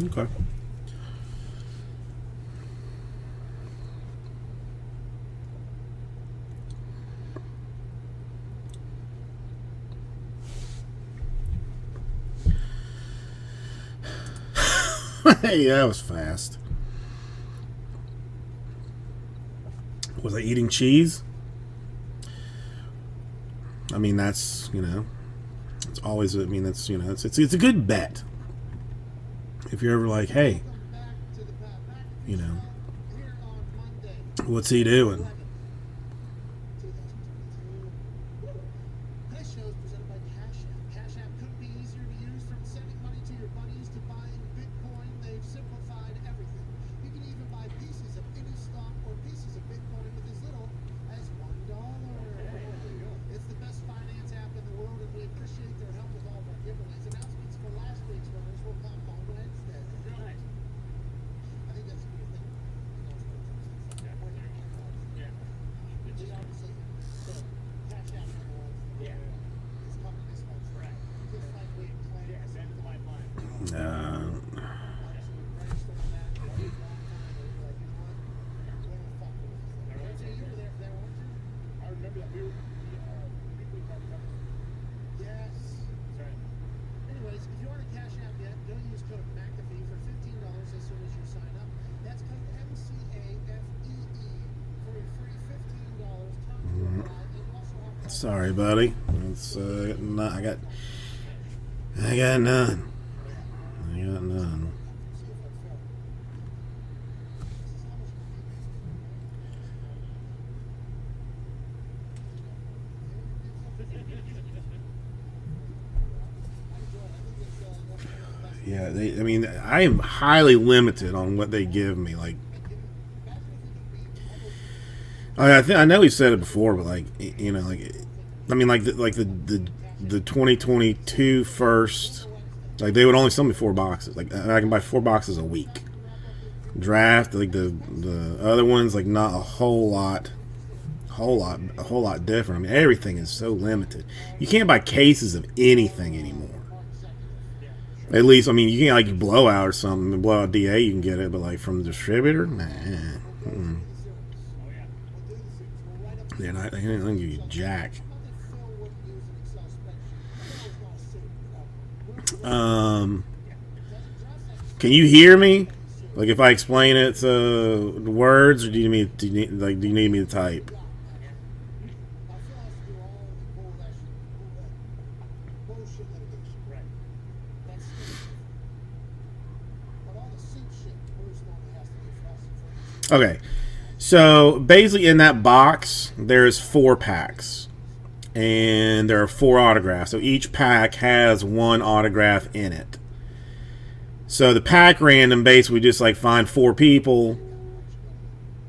Okay. Hey, that was fast. Was I eating cheese? I mean, that's, it's always, that's, it's a good bet. If you're ever like, hey, Welcome back to the Pat McAfee you know, Show here on Monday. What's he doing? 2022. This show is presented by Cash App. Cash App couldn't be easier to use, from sending money to your buddies to buying Bitcoin. They've simplified everything. You can even buy pieces of any stock or pieces of Bitcoin with as little as $1. It's the best finance app in the world, and we appreciate their help with all of our giveaways. Announcements for last week's winners will come on Wednesday. Nice. I think that's a good thing. Yeah. We obviously, so Cash App Yeah. is coming this month. Right. Just like we planned. Yeah, send it to my plan. Actually brainstormed that for a long time, but we were like, you know what? We're gonna fuck with this. So you were there, weren't you? I remember that we were, we talked about Yes. That's right. Anyways, if you aren't a Cash App yet, go use code McAfee for $15 as soon as you sign up. That's code MCAFEE for a free $15 term to apply. And you also have Sorry, buddy. It's not, I got none. I got none. see if I fail. This is how much Yeah, I mean, I am highly limited on what they give me. Like, I know we said it before, but like, you know, like, I mean, like the 2022 first, like they would only sell me 4 boxes. Like, I can buy 4 boxes a week. Draft, like the other ones, like not a whole lot different. I mean, everything is so limited. You can't buy cases of anything anymore. At least, I mean, you can like blowout or something, blowout DA, you can get it, but like from the distributor, nah. They're not. They don't give you jack. Can you hear me? Like if I explain it to words, or do you need me to type? Right. Okay, so basically in that box there's 4 packs, and there are 4 autographs. So each pack has 1 autograph in it. So the pack random basically just like find 4 people,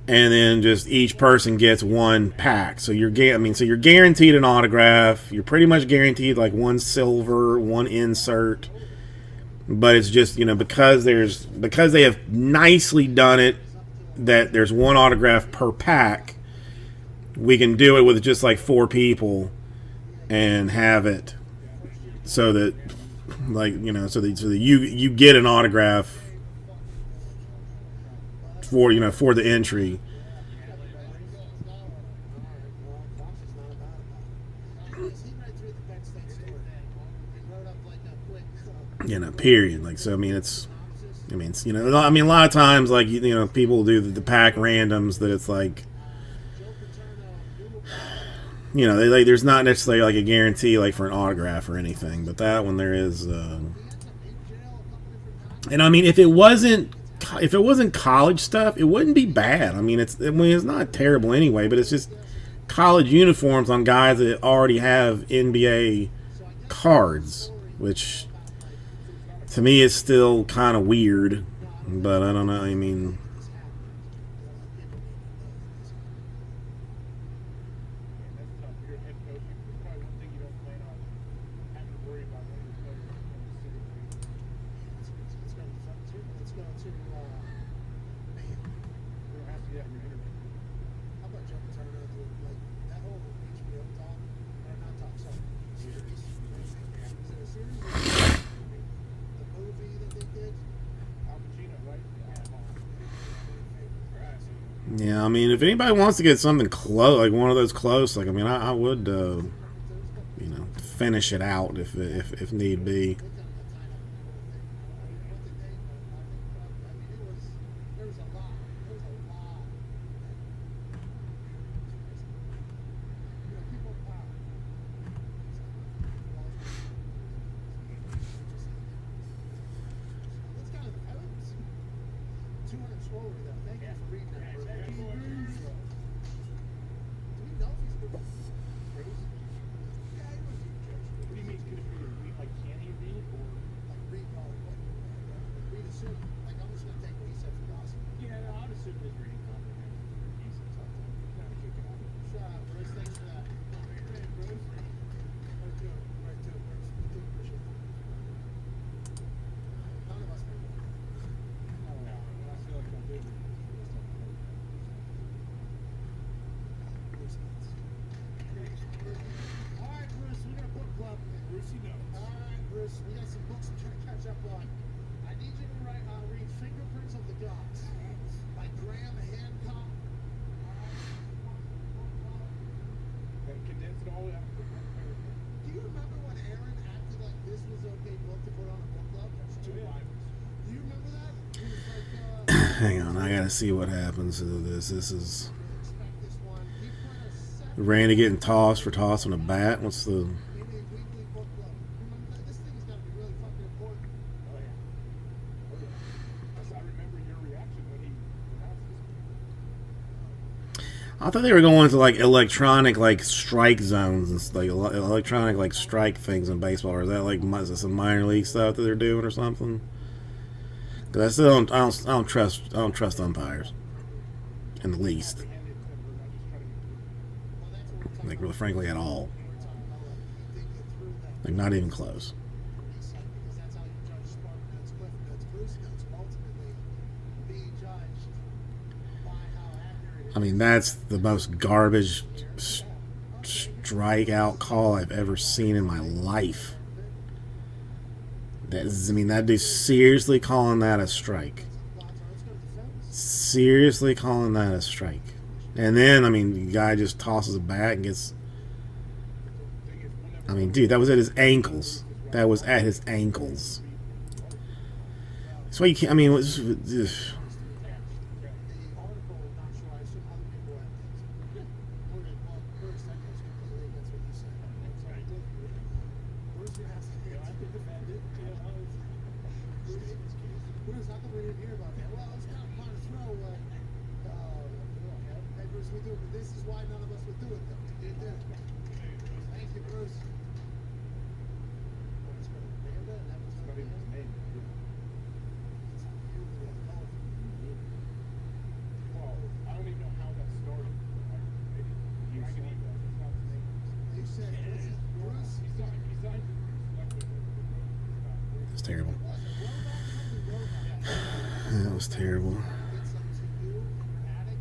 and then just each person gets 1 pack. So you're you're guaranteed an autograph. You're pretty much guaranteed like 1 silver, 1 insert. But it's just, you know, because they have nicely done it that there's 1 autograph per pack, we can do it with just like 4 people and have it so that, like, you know, so that you get an autograph for, you know, for the entry. You know, period. Like, so I mean, it's you know, I mean, a lot of times, like, you know, people do the pack randoms that it's like, you know, there's not necessarily like a guarantee like for an autograph or anything, but that one there is. And I mean, if it wasn't college stuff, it wouldn't be bad. I mean, it's not terrible anyway, but it's just college uniforms on guys that already have NBA cards, which to me is still kind of weird, but I don't know. I mean, that's tough. You're a head coach. It's probably one thing you don't plan on having to worry about when your players come to city. Let's go to man. You don't have to do that in your interview. How about Joe Paterno doing like that whole HBO talk? Or not talk, sorry. Series. Is it a series? The movie that they did? Al Pacino, right? yeah. I mean, if anybody wants to get something close, like one of those close, like, I mean, I would, you know, finish it out if need be. There was a lot. You know, people Let's go to the Pirates. 200 slower though. Thank you for reading that. see what happens to this. This is Expect this one. He put a second Randy getting tossed for tossing a bat. What's the? in a weekly book club. Remember that? This thing is going to be really fucking important. Oh yeah. Oh yeah. I remember your reaction when he announced this. I thought they were going to like electronic like strike zones and like electronic like strike things in baseball. Or is that like is that some minor league stuff that they're doing or something? Because I still I don't trust umpires in the least. Well, that's what we're talking Like really, frankly, at all. about. He did get through that. Like not even close. He said, because that's how you judge Spark Notes, Cliff Notes, Bruce Notes, but ultimately being judged by how accurate it is. I mean, that's the most garbage strikeout call I've ever seen in my life. That is, I mean, that dude's seriously calling that a strike. Seriously calling that a strike. And then, I mean, the guy just tosses a bat and gets. I mean, dude, that was at his ankles. That was at his ankles. That's why you can't. I mean, The article, not sure, I assume other people have things. Bruce said goes completely against what you said. Bruce, you have to defend it. Bruce, how come we didn't hear about that? Well, it's kind of fun to throw. Hey, Bruce, we do it, but this is why none of us would do it, though. You did it. Thank you, Bruce. What's going to Banda? That was Not even his name. Well, I don't even know how that started. Like, maybe you can eat that. It's not his name. You said, this is Bruce. He signed It's terrible. Was it Roback? That was terrible. Did something to you in your attic,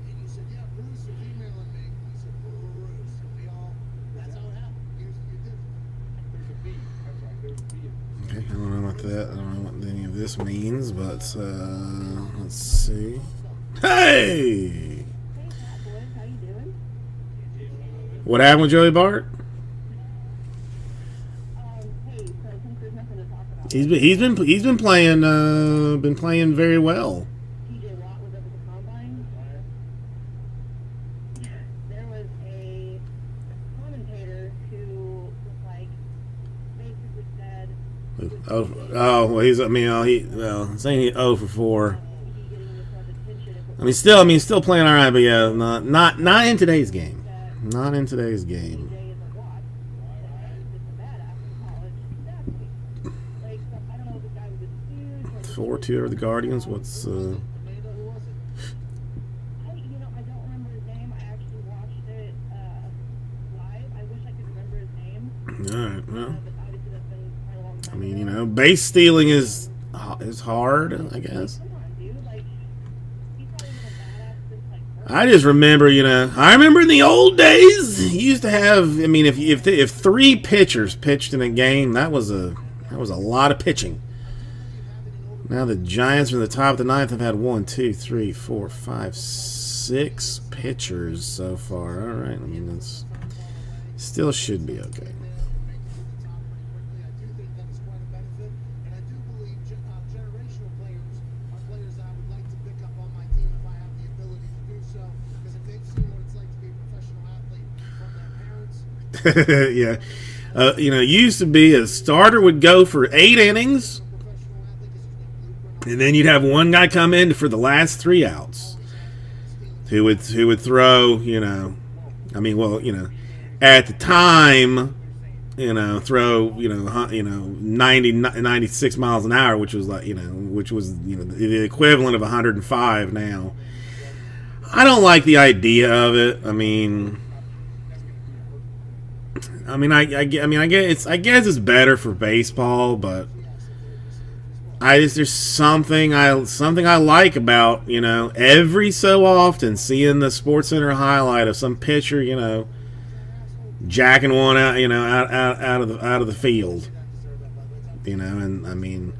and you said, "Yeah, Bruce was emailing me." I said, "Bruce," and we all. That's how it happened. You did. There's a B. That's right. There's a B. Okay, I don't know what that. I don't know what any of this means, but let's see. Hey, Hey, Pat boys, how you doing? what happened with Joey Bart? Hey, so since there's nothing to talk about, He's been playing very well. TJ Watt was up at the combine. There was a commentator who was like, basically said, Well, he's. I mean, saying he 0 for 4. he getting this much attention. I mean, still playing all right, but yeah, not in today's game. Not in today's game. TJ is a Watt. He's just a badass in college. Exactly. Like, so I don't know if this guy was a dude. 4-2 over the Guardians. What's Amanda, who was it? I don't remember his name. I actually watched it live. I wish I could remember his name. all right? Well, But obviously that's been quite a long time I mean, ago. base stealing is hard, I guess. Come on, dude. Like, he's probably been a badass since, like, I just remember, I remember in the old days, he used to have. I mean, if 3 pitchers pitched in a game, that was a lot of pitching. Now the Giants are in the top of the 9th. Have had 1, 2, 3, 4, 5, 6 pitchers so far. All right, I mean that's still should be okay. I do think that is quite a benefit, and I do believe generational players are players that I would like to pick up on my team if I have the ability to do so, because if they've seen what it's like to be a professional athlete from their parents, Yeah, it used to be a starter would go for 8 innings, professional athlete, because there's no blueprint on and then you'd have one guy come in for the last 3 outs, who would throw. I mean, well, at the time. Throw 90, 96 miles an hour, which was the equivalent of 105 now. I don't like the idea of it. I guess it's better for baseball, but there's something I like about every so often seeing the SportsCenter highlight of some pitcher jacking one out out of the field, and I mean,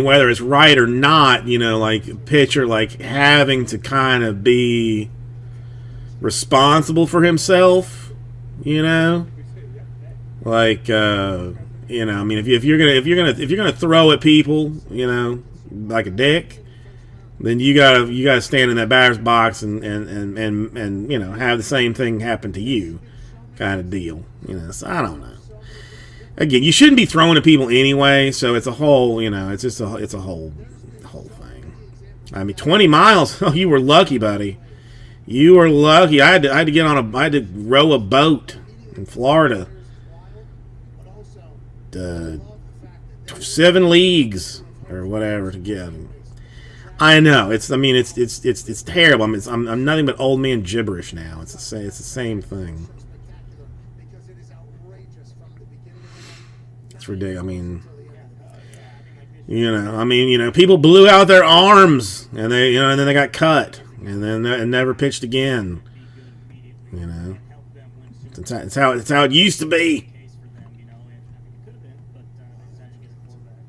whether it's right or not, like pitcher like having to kind of be responsible for himself, like You know, I mean, if you're gonna throw at people, you know, like a dick, then you gotta stand in that batter's box and you know, have the same thing happen to you, kind of deal. You know, so I don't know. Again, you shouldn't be throwing at people anyway, so it's a whole, you know, it's a whole thing. I mean, 20 miles. Oh, you were lucky, buddy. You were lucky. I had to row a boat in Florida. 7 leagues or whatever to get them. I know. It's terrible. I'm nothing but old man gibberish now. It's the same thing. Because it is outrageous from the beginning of the It's ridiculous. I mean, people blew out their arms and and then they got cut and never pitched again. You know, it's how it used to be. case for them, you know, and I mean, it could have been, but they decided to get the quarterback.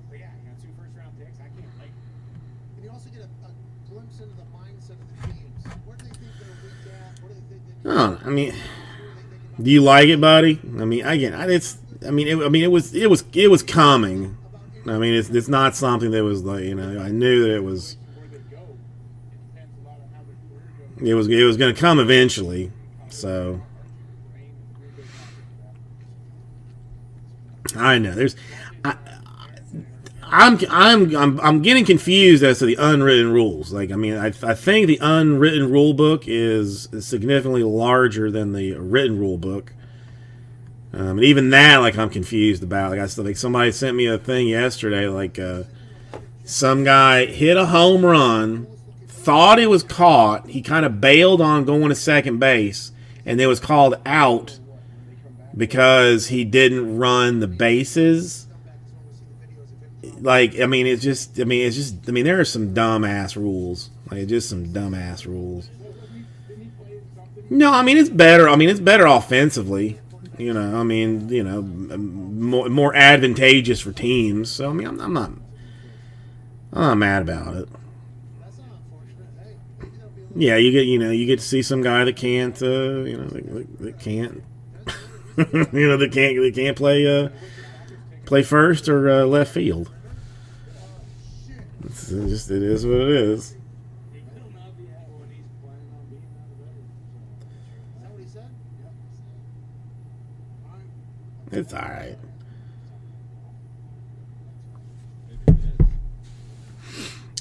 But yeah, you know, 2 first-round picks, I can't like. And you also get a glimpse into the mindset of the teams. Where do they think they're weak at? What do they think they Oh, I mean, do you like it, buddy? I mean, again, it was coming. I mean, it's not something that was like, you know, I knew that it was. Where they go, it depends a lot on how their career goes. It was going to come eventually. So I know I'm getting confused as to the unwritten rules. Like, I mean, I think the unwritten rule book is significantly larger than the written rule book. And even that, like, I'm confused about. Like somebody sent me a thing yesterday. Like, some guy hit a home run, thought it was caught. He kind of bailed on going to second base, and it was called out because he didn't run the bases. Like, I mean, there are some dumbass rules. Like, just some dumbass rules. No, I mean, it's better. I mean, it's better offensively. You know, I mean, you know, more advantageous for teams. So, I mean, I'm not mad about it. That's not unfortunate. Hey, maybe they'll be a little Yeah, you get to see some guy that can't, that can't, that can't play first or left field. It is what it is. He will not be out when he's planning on being out of everything. Is that what he said? It's all right.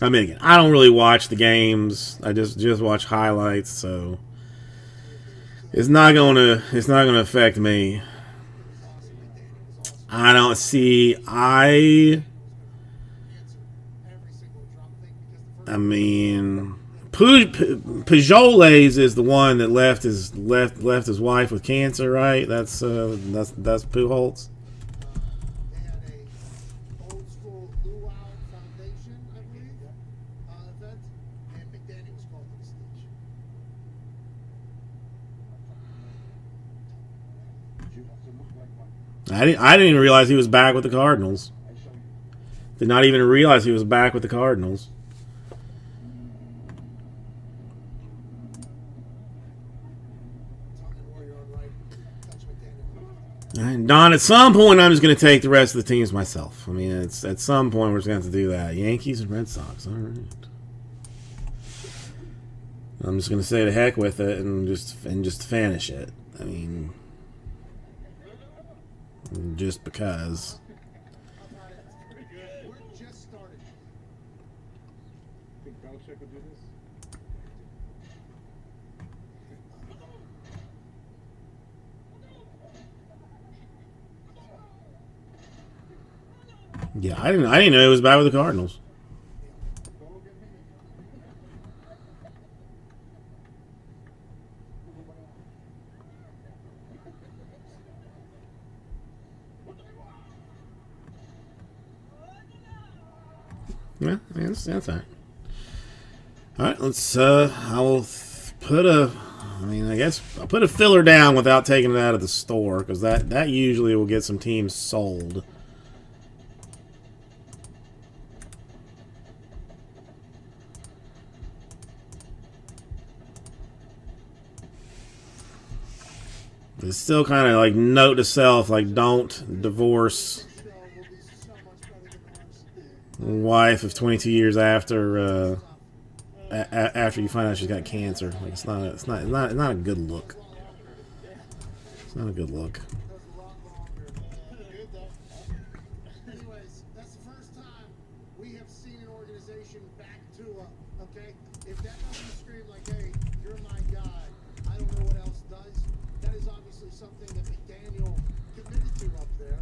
I mean, again, I don't really watch the games. I just watch highlights, so it's not gonna affect me. I don't see. Every single drum thing because the first I mean, Pujols is the one that left his wife with cancer, right? That's Pujols. they had a old school luau foundation, I believe, event, and McDaniel was called to the stage. I didn't even realize he was back with the Cardinals. Did not even realize he was back with the Cardinals. Tell me where you're on right. Touch McDaniel. And Don, at some point, I'm just going to take the rest of the teams myself. I mean, it's at some point we're just going to have to do that. Yankees and Red Sox. All right. I'm just going to say the heck with it and just finish it. I mean, just because. We're just started. Think Belichick will do this? Yeah, I didn't know he was back with the Cardinals. Yeah, that's all right. All right, let's. I'll put a. I guess I'll put a filler down without taking it out of the store because that usually will get some teams sold. It's still kind of like note to self, like don't divorce Show will be so much better than ours. wife of 22 years after after you find out she's got cancer. Like it's not a good look. It's not a good look. Goes a lot longer. Good though. Anyways, that's the first time we have seen an organization back Tua. Okay, if that doesn't scream like, "Hey, you're my guy," I don't know what else does. That is obviously something that McDaniel committed to up there.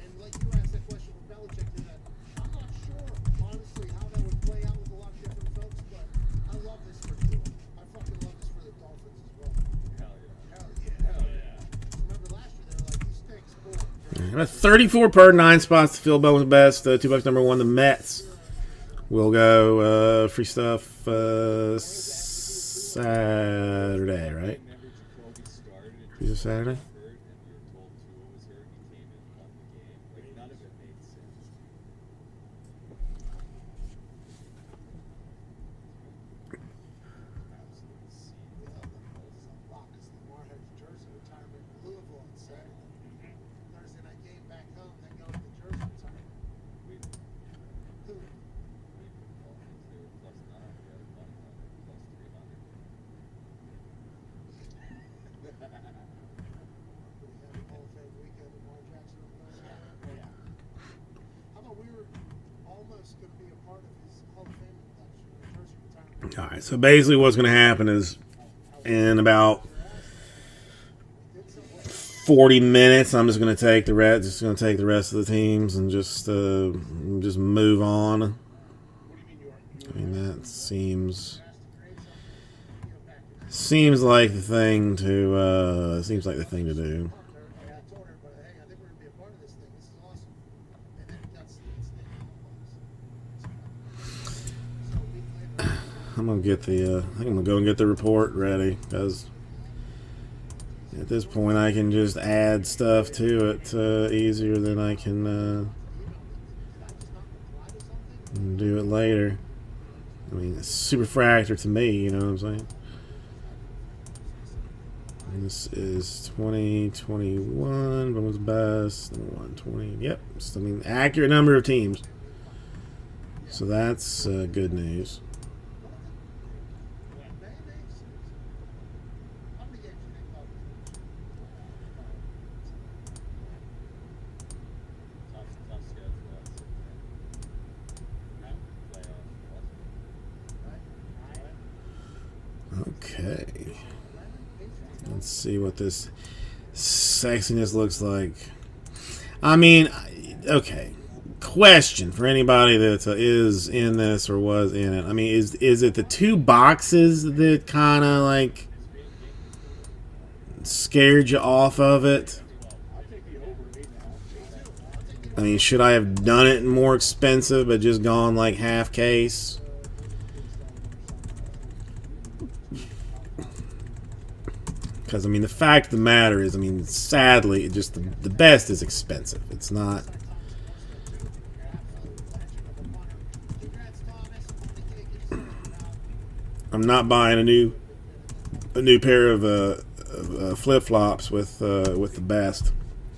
And like you asked that question with Belichick to that, I'm not sure honestly how that would play out with a lot of different folks, but I love this for Tua. I fucking love this for the Dolphins as well. Hell yeah. Hell yeah. Hell yeah. Remember last year they were like, "He stinks." Boom. About 34 per 9 spots to fill Bowman's best. $2 number 1. The Mets will go free stuff Saturday, right? Remember Jacoby started and Free stuff Saturday. hurt, and we were told Tua was hurt. He came in and won the game. Like none of it made sense. Absolutely seething up the place. Because Lamar had his jersey retirement in Louisville on Saturday. Thursday night game back home, then go to the jersey retirement. We Who? Dolphins, they were plus 9. We had a money line plus 300. We had a Hall of Fame weekend, Lamar Jackson. How about we were almost going to be a part of his Hall of Fame induction, jersey retirement? All right. So basically, what's going to happen is in about 40 minutes, I'm just going to take the rest of the teams and just move on. I mean, that seems like the thing to do. I told her, but hey, I think we're going to be a part of this thing. This is awesome. And then that's the So a week later, I'm gonna get the. I think I'm gonna go and get the report ready because at this point I can just add stuff to it easier than I can do it later. I mean, it's super fractor to me. You know what I'm saying? And this is 2021. What was best? 120. Yep. So, I mean, accurate number of teams. So that's good news. how many games do you think about this? Tough schedule. That's it. Playoff. Okay. Let's see what this sexiness looks like. I mean, okay. Question for anybody that is in this or was in it. I mean, is it the two boxes that kind of like scared you off of it? I mean, should I have done it more expensive but just gone like half case? Because, I mean, the fact of the matter is, I mean, sadly, it just the best is expensive. It's not. Congrats, Thomas. The kid gets out. I'm not buying a new pair of flip flops with the best.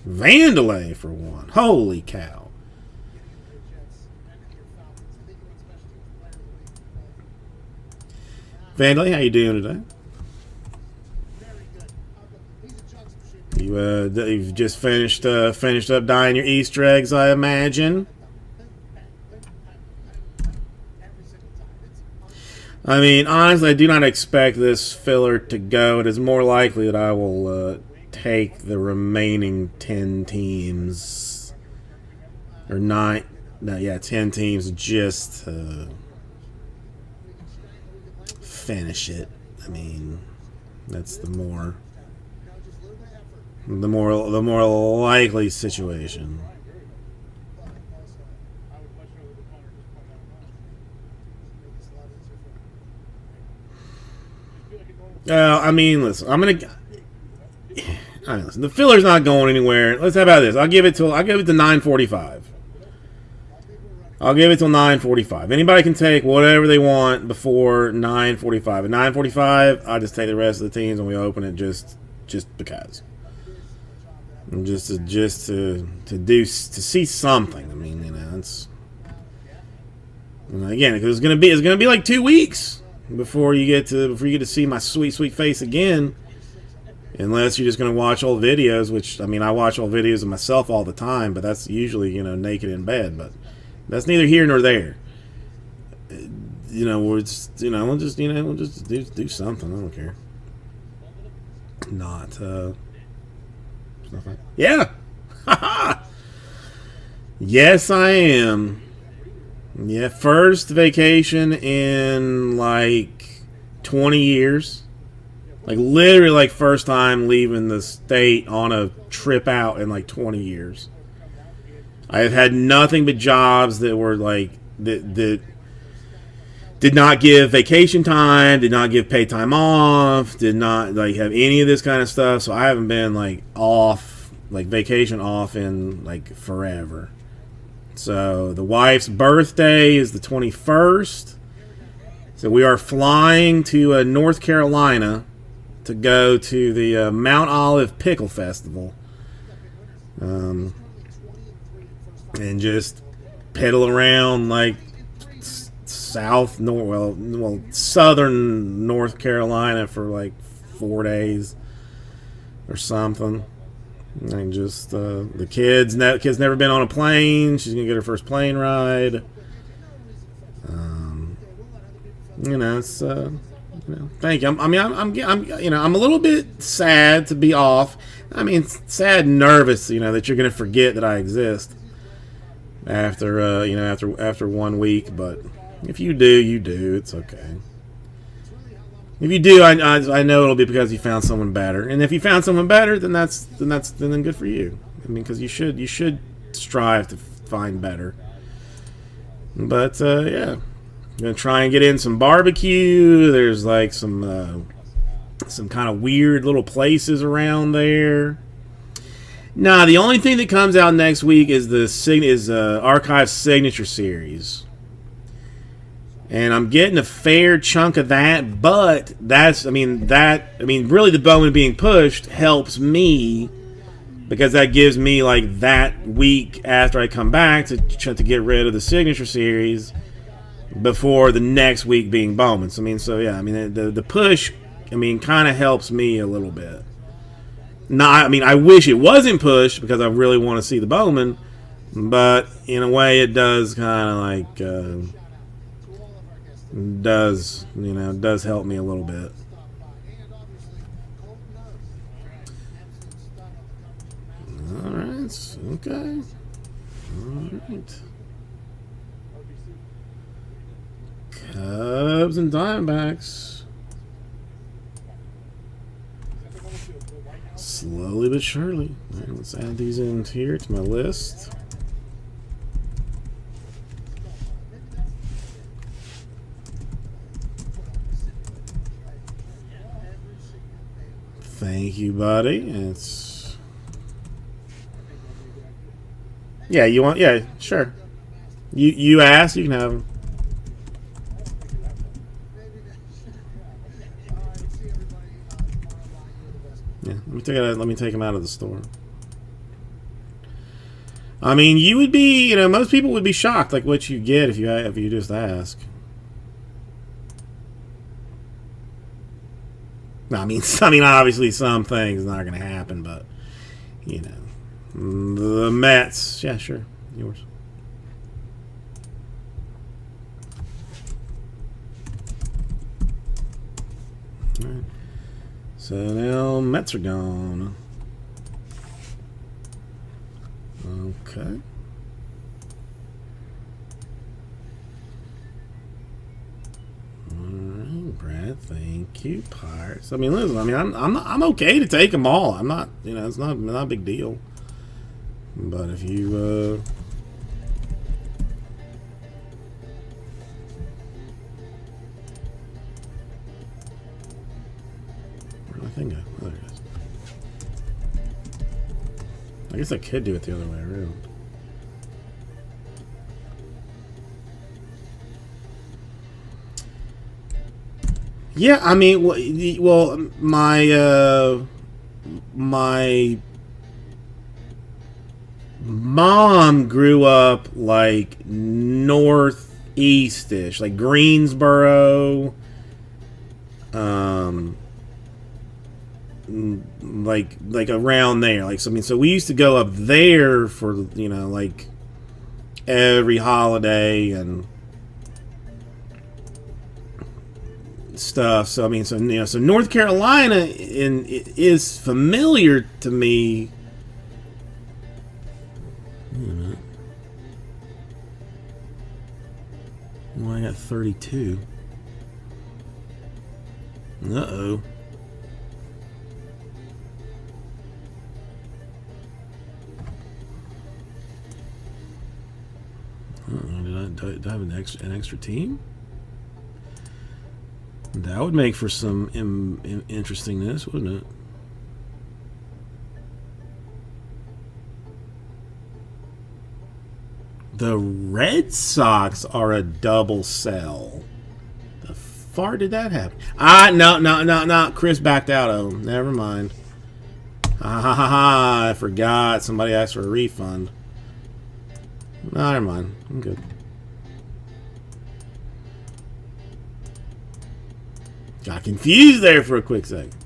Vandalay for one. Holy cow! Jets and your Falcons. I think he won special teams player of the week. Vandalay, how you doing today? Very good. He's a jugs machine. You've just finished up dyeing your Easter eggs, I imagine. Every single time. It's I mean, honestly, I do not expect this filler to go. It is more likely that I will take the remaining 10 teams. Or 9. No, yeah, 10 teams just to finish it. I mean, that's the more just a little bit of effort. the more likely situation. But also, I would much rather the punter just punt out of bounds. make this a lot easier for him. I feel like a normal I mean, listen, I mean, listen, the filler's not going anywhere. Let's how about this? I'll give it to 9:45. I'll give it till 9:45. Anybody can take whatever they want before 9:45. At 9:45, I'll just take the rest of the teams and we open it just because. And to see something. I mean, it's again, because it's gonna be like 2 weeks before you get to see my sweet face again. Unless you're just gonna watch old videos, which I mean, I watch old videos of myself all the time, but that's usually naked in bed. But that's neither here nor there. We'll just do something. I don't care. Not yeah. Yes, I am. Yeah, first vacation in like 20 years. Like literally like first time leaving the state on a trip out in like 20 years. I've had nothing but jobs that were like that did not give vacation time, did not give paid time off, did not like have any of this kind of stuff. So I haven't been like off, like vacation off in like forever. So the wife's birthday is the 21st. So we are flying to North Carolina to go to the Mount Olive Pickle Festival. And just pedal around like southern North Carolina for like 4 days or something. And just the kid's never been on a plane. She's gonna get her first plane ride. It's thank you. I'm a little bit sad to be off. I mean, sad and nervous, that you're gonna forget that I exist after after 1 week. But if you do, you do. It's okay. If you do, I know it'll be because you found someone better. And if you found someone better, then then good for you. I mean, because you should strive to find better. But yeah, I'm gonna try and get in some barbecue. There's like some kind of weird little places around there. Nah, the only thing that comes out next week is Archive Signature Series. And I'm getting a fair chunk of that, but really the Bowman being pushed helps me because that gives me like that week after I come back to get rid of the Signature Series before the next week being Bowman. So the push, kind of helps me a little bit. I wish it wasn't pushed because I really want to see the Bowman, but in a way it does kind of like. Does help me a little bit. All right, okay. All right. Cubs and Diamondbacks. Slowly but surely. All right, let's add these in here to my list. Thank you, buddy. Yeah, you want? Yeah, sure. You ask, you can have them. Yeah, let me take them out of the store. I mean, you would be, most people would be shocked, like what you get if you just ask. I mean, obviously some things not going to happen, but the Mets, yeah, sure, yours. All right. So now Mets are gone. Okay. Brad, thank you. Pirates. Listen. I'm okay to take them all. I'm not. It's not a big deal. But if you, where'd my thing go? Oh, there it is. I guess I could do it the other way around. Yeah, my mom grew up like northeast-ish, like Greensboro, like around there. Like, so I mean, so we used to go up there for, you know, like every holiday and stuff. So I mean, so, you know, so North Carolina is familiar to me. Wait a minute. Well, I got 32. Uh-oh. Did I have an extra team? That would make for some interestingness, wouldn't it? The Red Sox are a double sell. The far did that happen? No. Chris backed out of them. Never mind. I forgot. Somebody asked for a refund. No, never mind. I'm good. Got confused there for a quick second.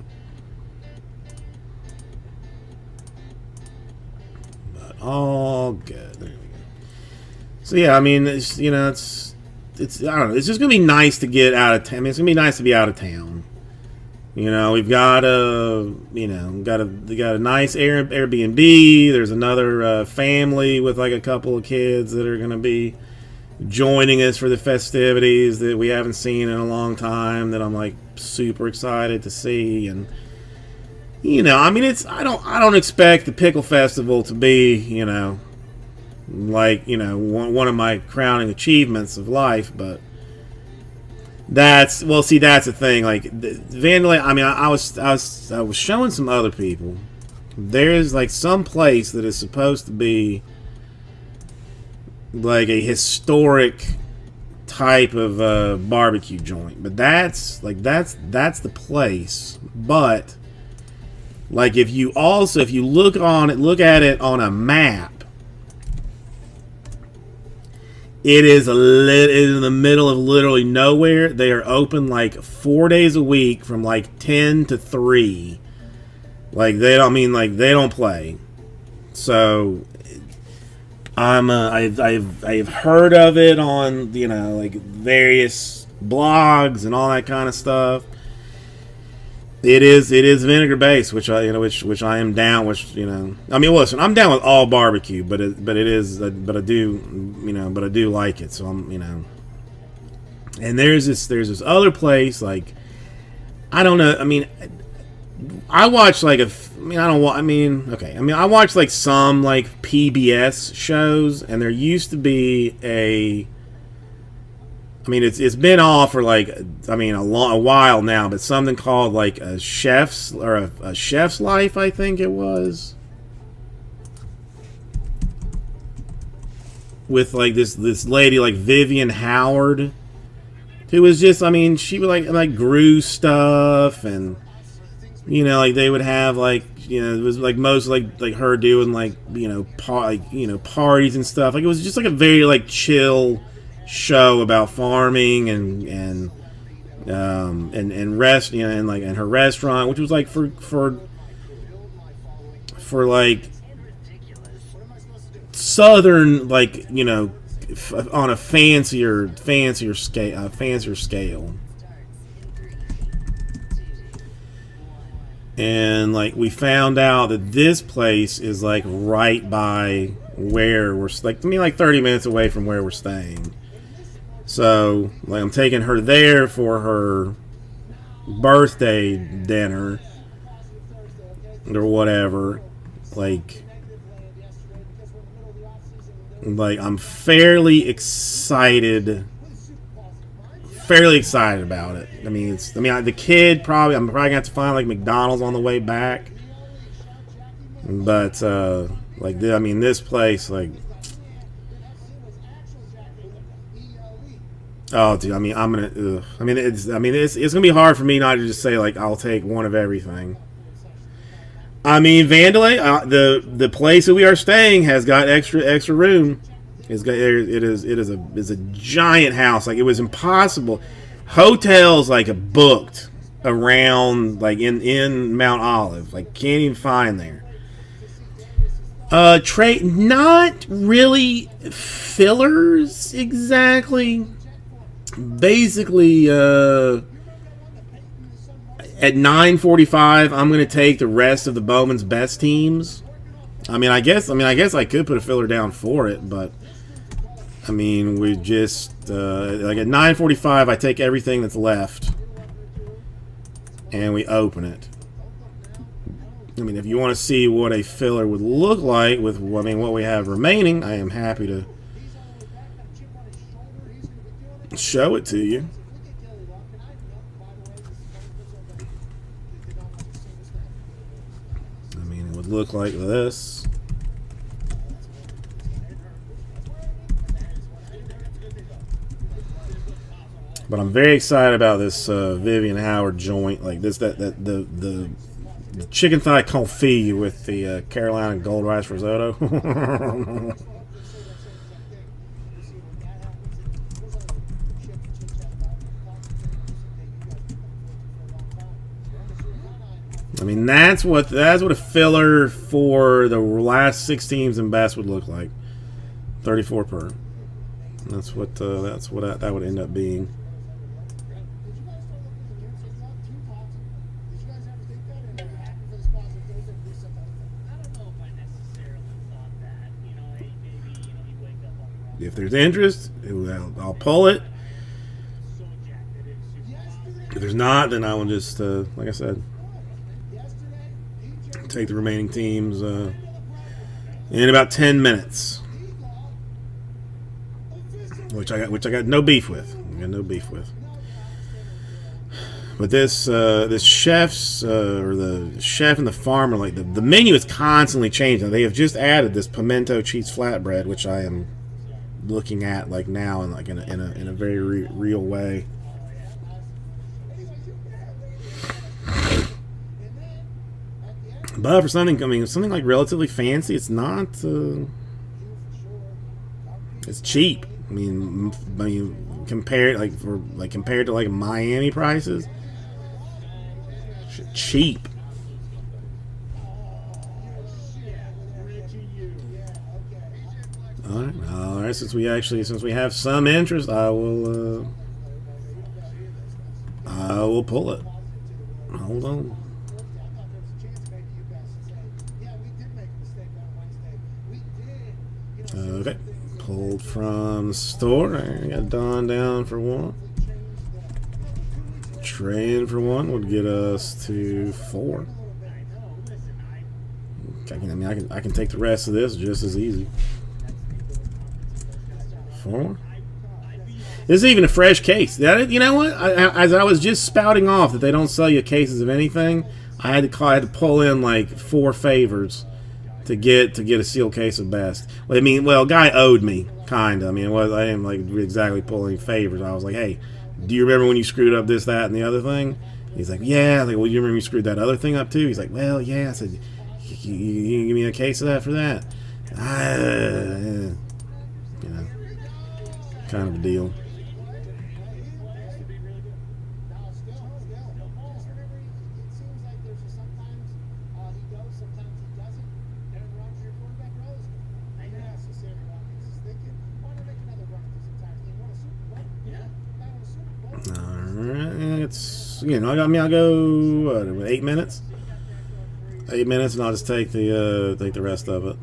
But all good. There we go. So yeah, I mean, it's, you know, it's I don't know. It's just gonna be nice to get out of town. I mean, it's gonna be nice to be out of town. You know, we've got a nice Airbnb. There's another family with like a couple of kids that are gonna be joining us for the festivities that we haven't seen in a long time, that I'm like super excited to see. And you know, I mean, I don't expect the Pickle Festival to be, you know, like, you know, one of my crowning achievements of life, but that's the thing. Like Vandalay, I mean, I was showing some other people. There's like some place that is supposed to be like a historic type of barbecue joint, but that's the place. But like, if you look at it on a map, it is in the middle of literally nowhere. They are open like 4 days a week from like 10 to 3. Like, they don't play. So I've heard of it on, you know, like various blogs and all that kind of stuff. It is vinegar based, which I am down. Which, you know, I mean, listen, I'm down with all barbecue, but I do like it. So I'm, you know, and there's this other place, like, I don't know. I mean, I watch like I watch like some like PBS shows, and there used to be I mean, it's been off for like, I mean, a while now, but something called like a chef's life, I think it was, with like this lady like Vivian Howard, who was just, I mean, she would like grew stuff, and you know, like they would have like, you know, it was like most like her doing like, you know, parties and stuff. Like, it was just like a very like chill show about farming and rest, you know, and her restaurant, which was like for like southern, like, you know, on a fancier scale. And like, we found out that this place is like right by where we're, like, I mean, like 30 minutes away from where we're staying. So, like, I'm taking her there for her birthday dinner or whatever. Like I'm fairly excited about it. I mean, the kid probably, I'm probably gonna have to find like McDonald's on the way back. But like, I mean, this place, like, oh, dude, I mean, it's gonna be hard for me not to just say like, I'll take one of everything. I mean, Vandalay, the place that we are staying has got extra room. It is a giant house. Like, it was impossible. Hotels like booked around, like in Mount Olive. Like, can't even find there. Trade, not really fillers exactly. Basically, at 9:45, I'm going to take the rest of the Bowman's best teams. I guess I could put a filler down for it, but I mean, we just like at 9:45, I take everything that's left and we open it. I mean, if you want to see what a filler would look like with, what we have remaining, I am happy to show it to you. I mean, it would look like this. But I'm very excited about this Vivian Howard joint, like this, the chicken thigh confit with the Carolina gold rice risotto. I mean, that's what a filler for the last 6 teams and best would look like. 34 per. That's what that would end up being. If there's interest, I'll pull it. If there's not, then I will just, like I said, take the remaining teams in about 10 minutes, which I got no beef with. I got no beef with. But this chef's or the chef and the farmer, like the menu is constantly changing. They have just added this pimento cheese flatbread, which I am looking at like now, and like in a very real way. But for something, something like relatively fancy, it's not. It's cheap. I mean, compared to like Miami prices, cheap. All right. Since we have some interest, I will pull it. Hold on. Okay, pulled from the store. I got Don down for 1. Trade for 1 would get us to 4. I can take the rest of this just as easy. 4. This is even a fresh case. You know what? As I was just spouting off that they don't sell you cases of anything, I had to pull in like 4 favors to get a sealed case of best. Guy owed me, kind of. I didn't like exactly pulling favors. I was like, hey, do you remember when you screwed up this, that, and the other thing? He's like, yeah. I was like, well, you remember you screwed that other thing up too? He's like, well, yeah. I said, you give me a case of that for that? Kind of a deal. It's, I'll go 8 minutes. 8 minutes, and I'll just take the rest of it.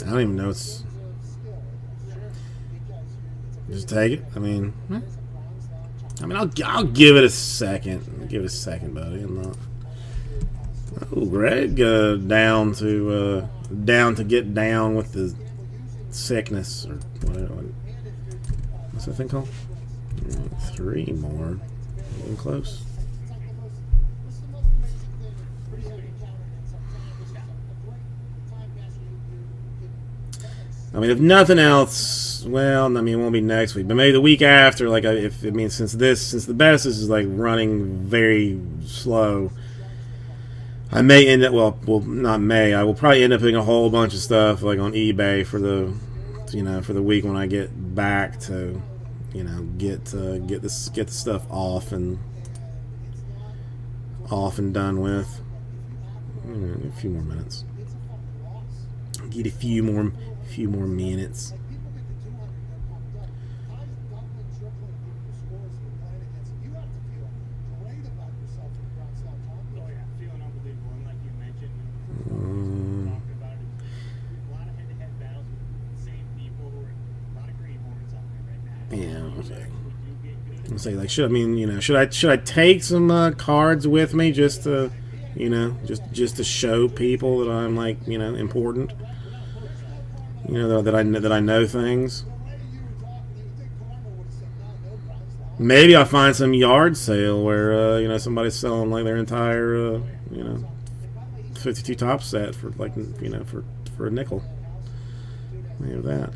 I don't even know it's. Just take it. I'll give it a second. Give it a second, buddy. I'm not. Oh, Greg, down to get down with the sickness or whatever. What's that thing called? 3 more. Getting close. I mean, if nothing else, well, I mean, it won't be next week, but maybe the week after. Like, since the best is like running very slow, I may end up. Well, not may. I will probably end up putting a whole bunch of stuff like on eBay for the, for the week when I get back to, get the stuff off and done with. A few more minutes. Get a few more minutes. People get to 200, they're pumped up. Guys doubling, tripling people's scores for playing against them. You have to feel great about yourself when you're outside talking. Oh yeah, feeling unbelievable. And like you mentioned, talking about it, a lot of head-to-head battles with the same people who are a lot of greenhorns out there right now. Yeah. Okay. We do get good. I'm saying, like, should I take some cards with me just to, just to show people that I'm like, important. That I know things. Maybe I'll find some yard sale where somebody's selling like their entire 52 top set for like for a nickel. Maybe that.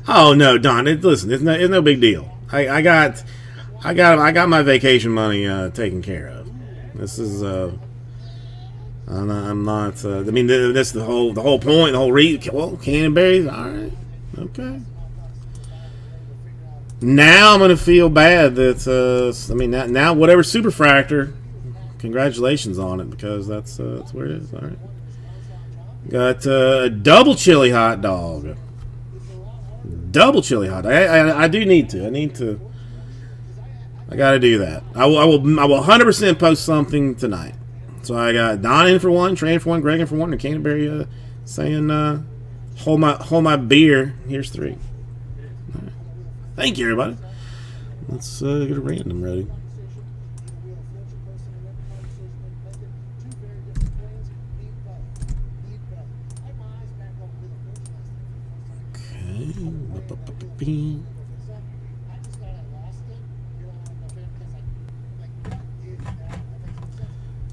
Oh no, Don! Listen, it's no big deal. I got my vacation money taken care of. This is I'm not. I mean, that's the whole point. The whole reason. Well, Canterbury. All right. Okay. Now I'm gonna feel bad that. I mean, now whatever superfractor. Congratulations on it because that's where it is. All right. Got a double chili hot dog. Double chili hot dog. I do need to. I got to do that. I will 100% post something tonight. So I got Don in for one, Trey in for one, Greg in for one, and Canterbury saying, "Hold my beer." Here's 3. All right. Thank you, everybody. Let's get a random ready. Okay.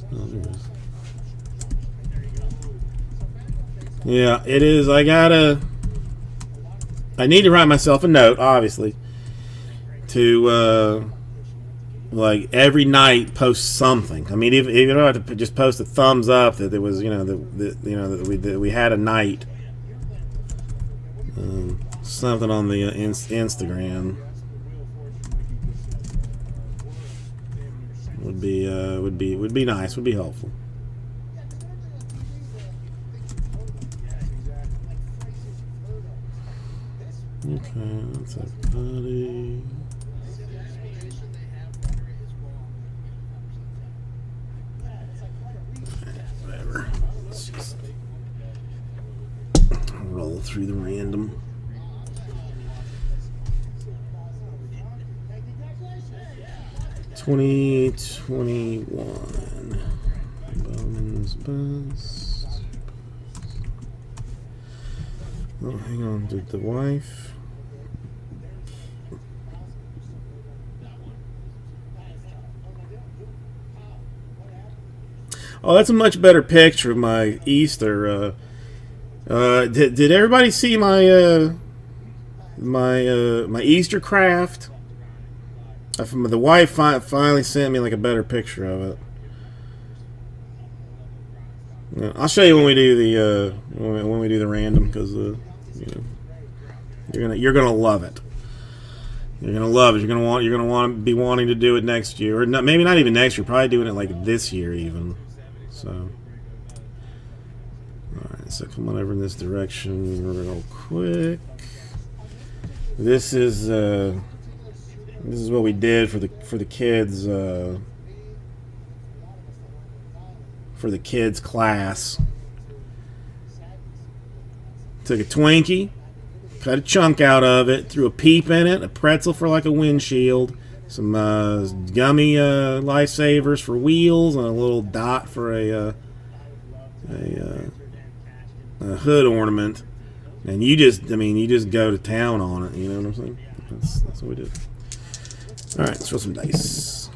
Oh, there it is. Yeah, it is. I need to write myself a note, obviously, to like every night post something. I mean, if you don't have to just post a thumbs up that there was, that we had a night, something on the Instagram would be nice. Would be helpful. Okay, that's everybody. Whatever. Let's just roll through the random. $2021 Bowman's Best. Oh, hang on, did the wife? Oh, that's a much better picture of my Easter. Did everybody see my my Easter craft? The wife finally sent me like a better picture of it. Yeah, I'll show you when we do the when we do the random because you're gonna love it. You're gonna love it. You're gonna want to be wanting to do it next year, or not, maybe not even next year. Probably doing it like this year even. So, all right. So come on over in this direction real quick. This is what we did for the kids for the kids class. Took a Twinkie, cut a chunk out of it, threw a peep in it, a pretzel for like a windshield, some gummy lifesavers for wheels, and a little dot for a hood ornament. And you just go to town on it. You know what I'm saying? That's what we did. All right, let's roll some dice.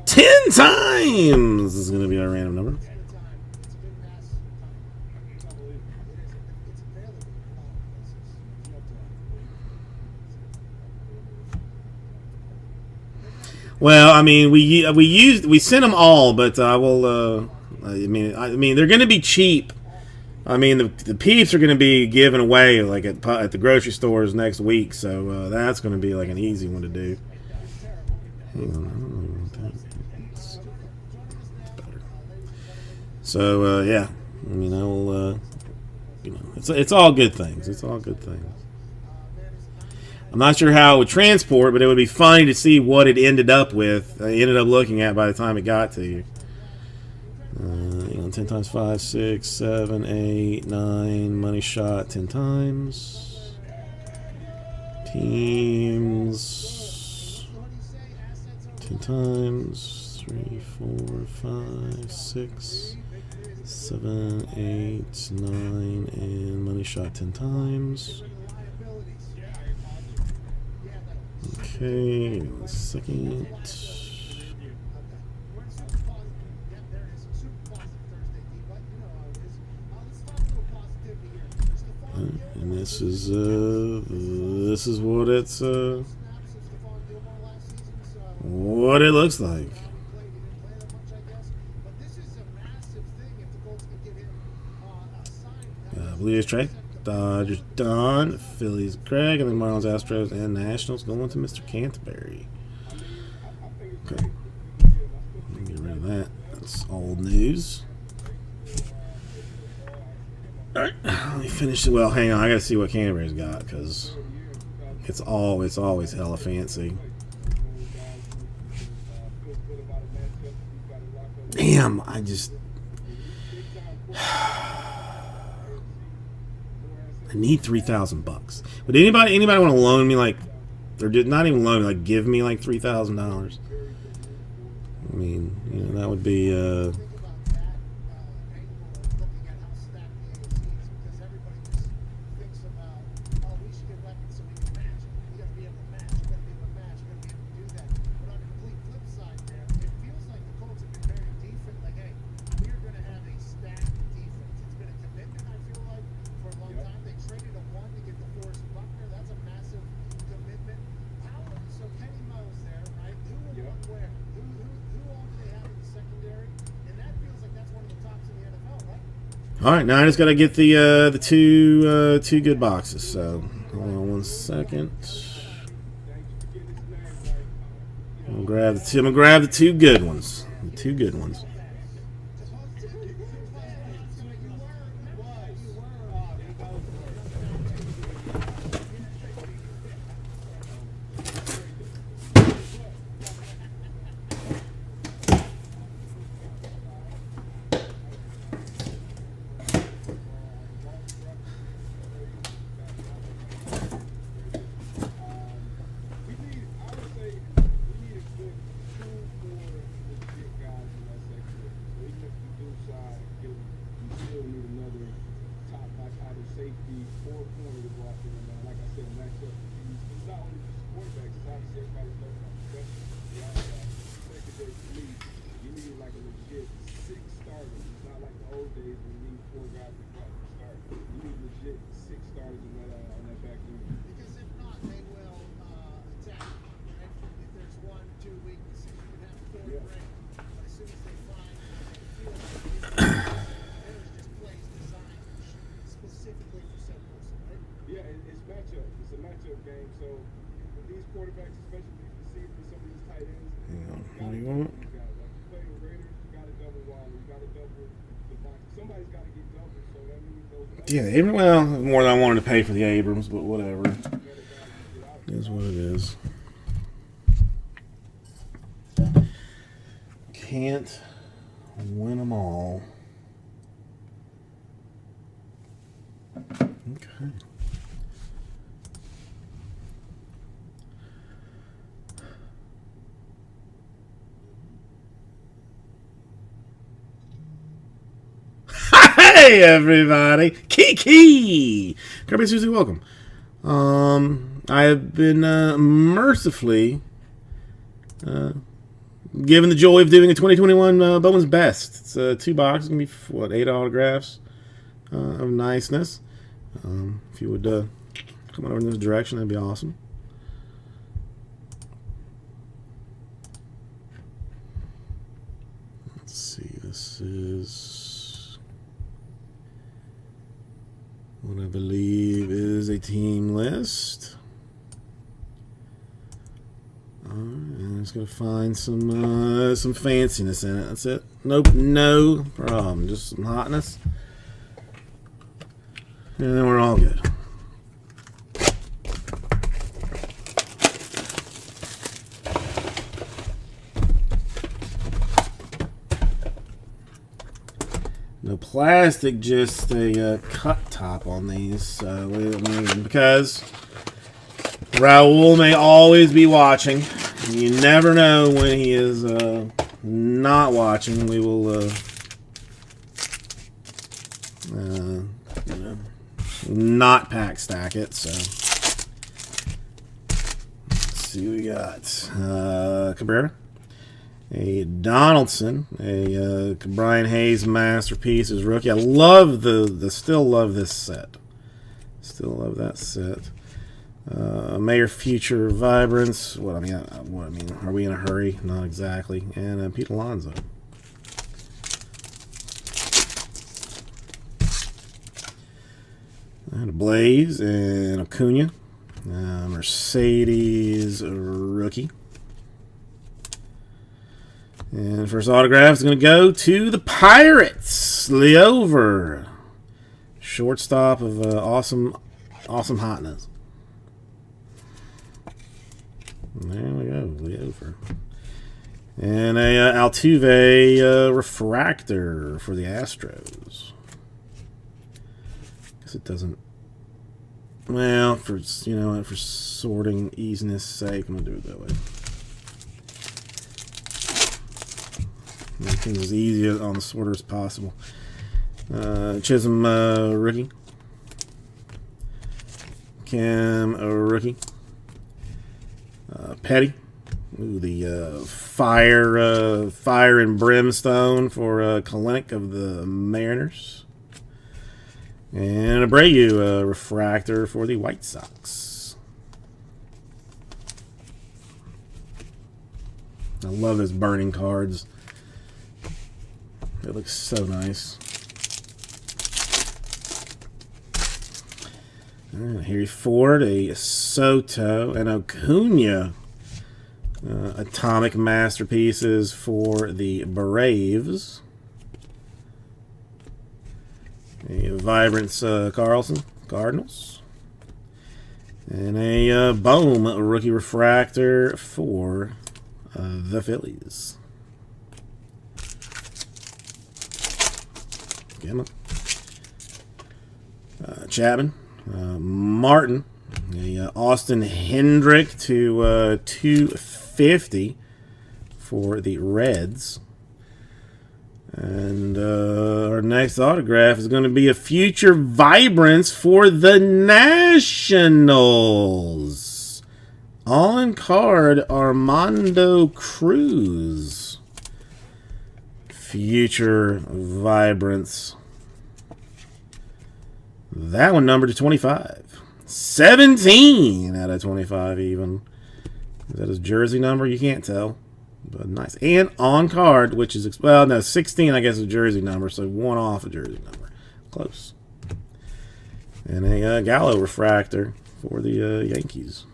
10 times is going to be our random number. Well, I mean, we sent them all, but I will. I mean, they're going to be cheap. I mean, the peeps are going to be given away like at the grocery stores next week, so that's going to be like an easy one to do. Hang on, I don't know what that is. Better. So yeah, I mean, I'll it's all good things. It's all good things. I'm not sure how it would transport, but it would be funny to see what it ended up with. I ended up looking at by the time it got to you. 10 times 5, 6, 7, 8, 9. Money shot 10 times. Teams 10 times. 3, 4, 5, 6, 7, 8, 9, and money shot 10 times. Okay, 1 second. And this is what it looks like. Blues Trey, Dodgers Don, Phillies Greg, and then Marlins, Astros, and Nationals going to Mr. Canterbury. Okay, get rid of that. That's old news. All right, let me finish it. Well, hang on. I gotta see what Canterbury's got because it's always hella fancy. Damn, I need $3,000. Would anybody want to loan me like, or not even loan me, like give me like $3,000? I mean, that would be all right. Now I just gotta get the two good boxes. So hold on 1 second. I'm gonna grab the two good ones. The two good ones. Yeah, well, more than I wanted to pay for the Abrams, but whatever. It is what it is. Can't win them all. Okay. Hey everybody, Kiki! Kirby Susie, welcome. I have been mercifully given the joy of doing a 2021 Bowman's Best. It's 2 boxes, gonna be 8 autographs of niceness. If you would come on over in this direction, that'd be awesome. what I believe is a team list. And it's gonna find some fanciness in it. That's it. Nope, no problem. Just some hotness, and then we're all good. No plastic, just a cut top on these. Because Raul may always be watching. You never know when he is not watching. We will, you know, not pack stack it. So let's see what we got. Cabrera. A Donaldson, a Brian Hayes masterpiece as rookie. I love still love this set. Still love that set. Mayor Future Vibrance. What I mean, are we in a hurry? Not exactly. And Pete Alonso. And a Blaze and Acuna. Mercedes rookie. And first autograph is going to go to the Pirates. Leover. Shortstop of awesome hotness. There we go. Leover. And a Altuve refractor for the Astros. Guess it doesn't. Well, for sorting easiness sake, I'm going to do it that way. Make things as easy on the sorter as possible. Chisholm rookie. Cam rookie. Petty. Ooh, the fire and brimstone for Kalenic of the Mariners. And Abreu refractor for the White Sox. I love those burning cards. It looks so nice. Harry Ford, a Soto, and Acuna. Atomic masterpieces for the Braves. A Vibrance Carlson, Cardinals. And a Bohm rookie refractor for the Phillies. Chapman, Martin, a Austin Hendrick to 250 for the Reds. And our next autograph is going to be a Future Vibrance for the Nationals. On card, Armando Cruz. Future Vibrance. That one numbered to 25. 17 out of 25 even. Is that his jersey number? You can't tell. But nice. And on card, which is, well, no, 16 I guess is a jersey number, so one off a jersey number. Close. And a Gallo refractor for the Yankees.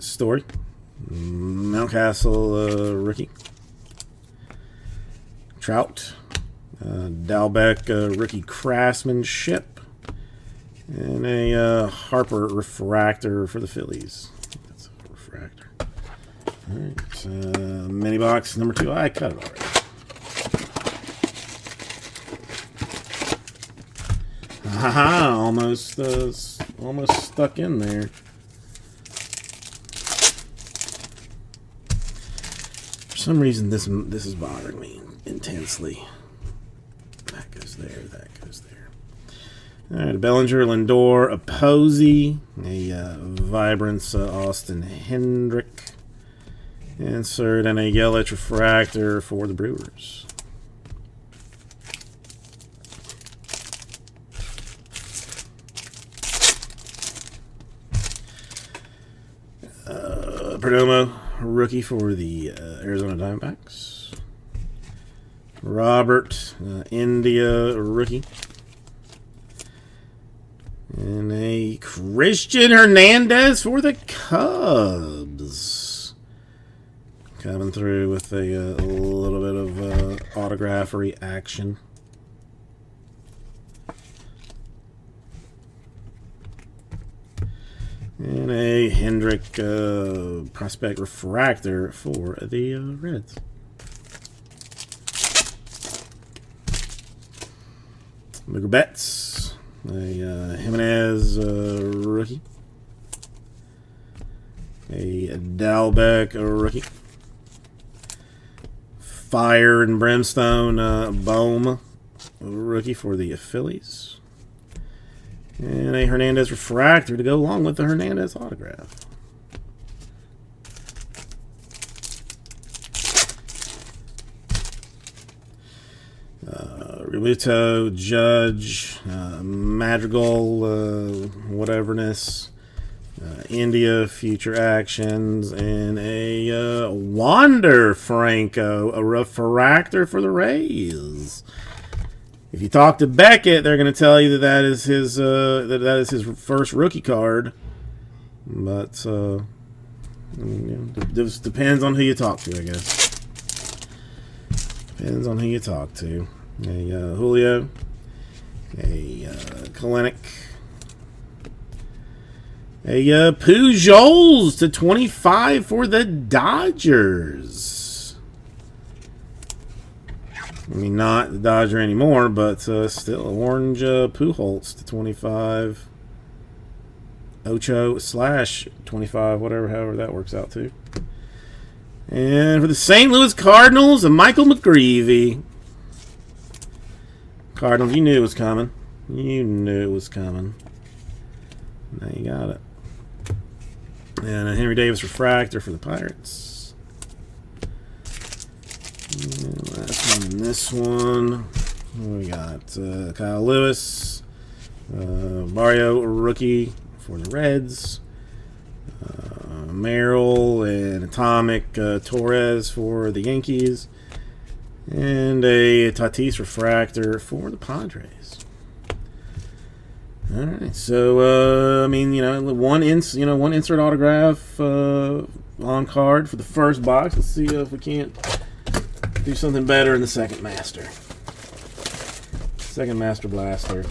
Story. Mountcastle rookie. Trout. Dalbec rookie craftsmanship. And a Harper refractor for the Phillies. That's a refractor. Alright. Mini box number 2. I cut it already. Haha, almost stuck in there. For some reason, this is bothering me intensely. That goes there. That goes there. All right, a Bellinger, Lindor, a Posey, a Vibrance Austin Hendrick, insert, and a Yelich refractor for the Brewers. Perdomo, rookie for the Arizona Diamondbacks. Robert, India rookie. And a Christian Hernandez for the Cubs. Coming through with a little bit of autography action. And a Hendrick prospect refractor for the Reds. Bigger Betts, a Jimenez rookie, a Dalbec rookie, Fire and Brimstone Bohm rookie for the Phillies. And a Hernandez refractor to go along with the Hernandez autograph. Realmuto, Judge, Madrigal, whateverness, India, Future Actions, and a Wander Franco, a refractor for the Rays. If you talk to Beckett, they're going to tell you that is his that is his first rookie card. But I mean, it just depends on who you talk to, I guess. Depends on who you talk to. A Julio, a Kalenic, a Pujols /25 for the Dodgers. I mean, not the Dodger anymore, but still orange Pujols /25. Ocho /25, however that works out to. And for the St. Louis Cardinals, a Michael McGreevy. Cardinals, you knew it was coming. You knew it was coming. Now you got it. And a Henry Davis refractor for the Pirates. And last one in this one. We got Kyle Lewis, Mario rookie for the Reds, Merrill and Atomic Torres for the Yankees, and a Tatis refractor for the Padres. All right, so I mean, one insert autograph on card for the first box. Let's see if we can't do something better in the second master. Second Master Blaster.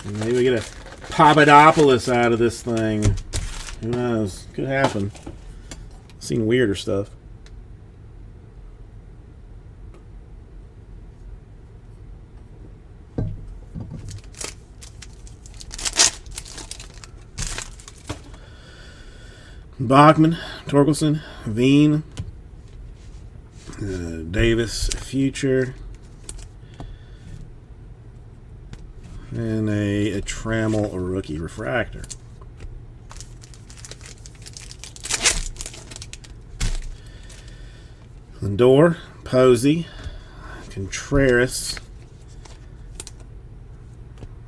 Maybe we get a Papadopoulos out of this thing. Who knows? Could happen. Seen weirder stuff. Bachman, Torkelson, Veen, Davis, Future, and a Trammell rookie refractor. Lindor, Posey, Contreras,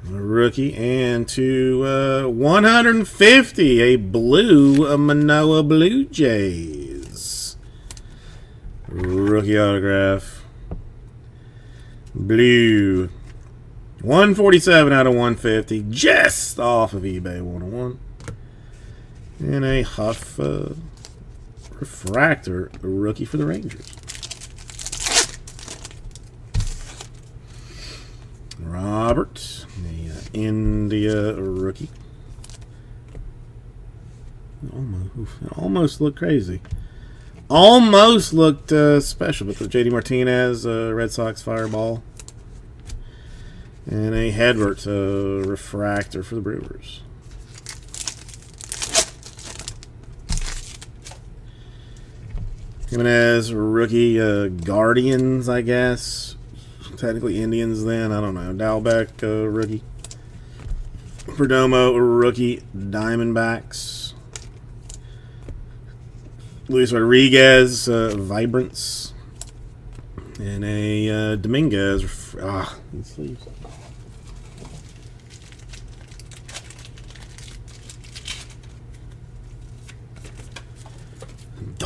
a rookie, and to 150, a blue Manoa Blue Jays. Rookie autograph. Blue. 147 out of 150, just off of eBay 101. And a Huff refractor, a rookie for the Rangers. Robert, the India rookie. Almost looked crazy. Almost looked special, but the JD Martinez Red Sox Fireball. And a Hedbert refractor for the Brewers. Jimenez rookie Guardians, I guess. Technically Indians then. I don't know. Dalbec rookie. Perdomo rookie Diamondbacks. Luis Rodriguez Vibrance. And a Dominguez. Sleeves.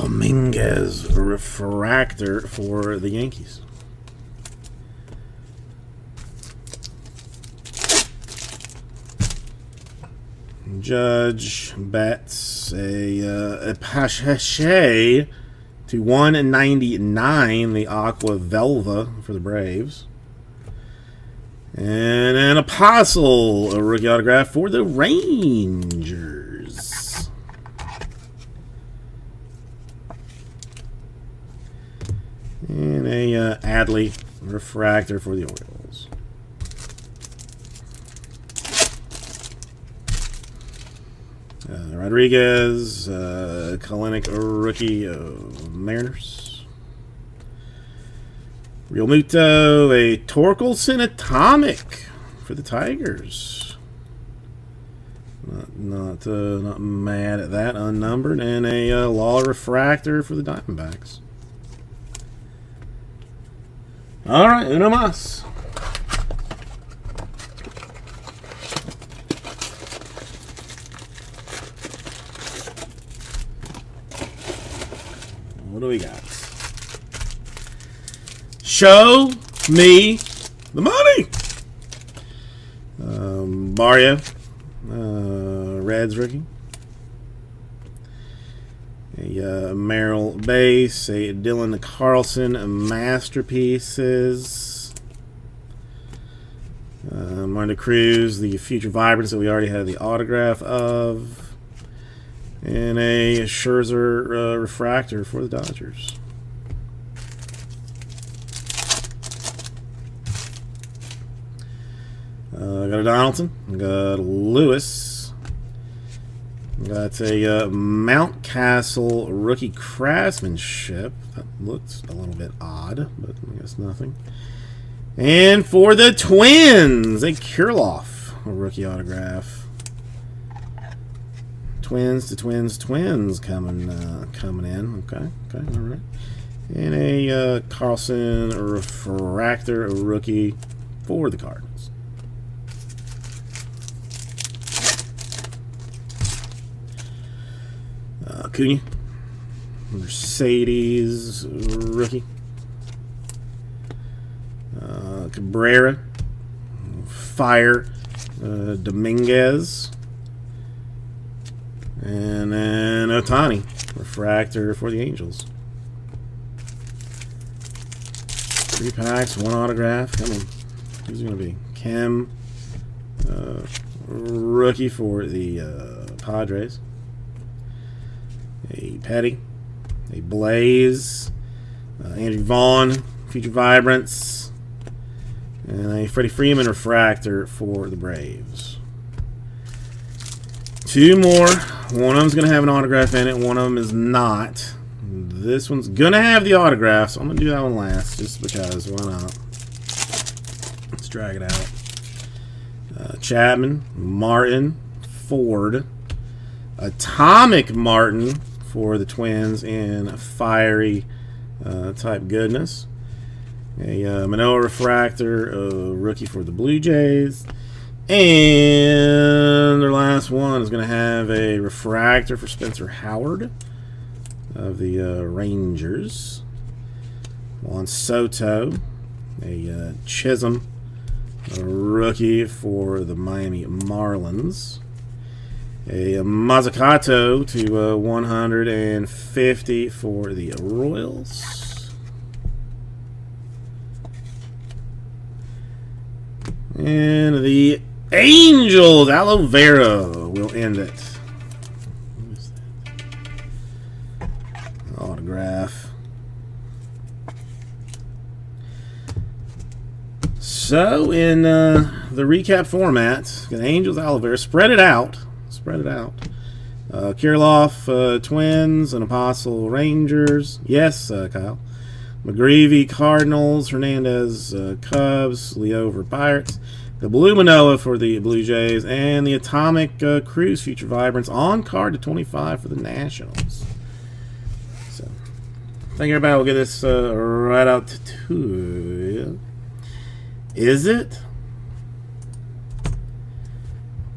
Dominguez refractor for the Yankees. Judge bets a Pache to 199, the Aqua Velva for the Braves. And an Apostle, a rookie autograph for the Rangers. And a Adley refractor for the Orioles. Rodriguez, Kalinick, rookie, Mariners. Real Muto, a Torkelson Atomic for the Tigers. Not mad at that, unnumbered, and a Law refractor for the Diamondbacks. All right, uno más. What do we got? Show me the money. Barrio, Reds rookie. A Merrill base. A Dylan Carlson masterpieces. Marta Cruz, the Future Vibrance that we already had the autograph of. And a Scherzer refractor for the Dodgers. Got a Donaldson. Got a Lewis. Got a Mountcastle rookie craftsmanship. That looks a little bit odd, but I guess nothing. And for the Twins, a Kirilloff rookie autograph. Twins coming in. Okay, all right. And a Carlson refractor, a rookie for the Cardinals. Acuna, Mercedes rookie. Cabrera, Fire, Dominguez. And then Ohtani, refractor for the Angels. 3 packs, 1 autograph. Come on. Who's it going to be? Kim, rookie for the Padres. A Petty, a Blaze, Andrew Vaughn, Future Vibrance, and a Freddie Freeman refractor for the Braves. 2 more. One of them's going to have an autograph in it. One of them is not. This one's going to have the autograph, so I'm going to do that one last, just because. Why not? Let's drag it out. Chapman, Martin, Ford, Atomic Martin for the Twins in fiery type goodness. A Manoah refractor, a rookie for the Blue Jays. And their last one is going to have a refractor for Spencer Howard of the Rangers. Juan Soto, a Chisholm, a rookie for the Miami Marlins. A Mazzucato to 150 for the Royals. And the Angels, Aloe Vera will end it. What is that? Autograph. So, in the recap format, got Angels, Aloe Vera, spread it out. Kirilloff, Twins, an Apostle, Rangers. Yes, Kyle. McGreevy, Cardinals. Hernandez, Cubs. Leo for Pirates. The Blue Manoah for the Blue Jays. And the Atomic Cruz Future Vibrance on card to 25 for the Nationals. So, thank you, everybody. We'll get this right out to you. Is it?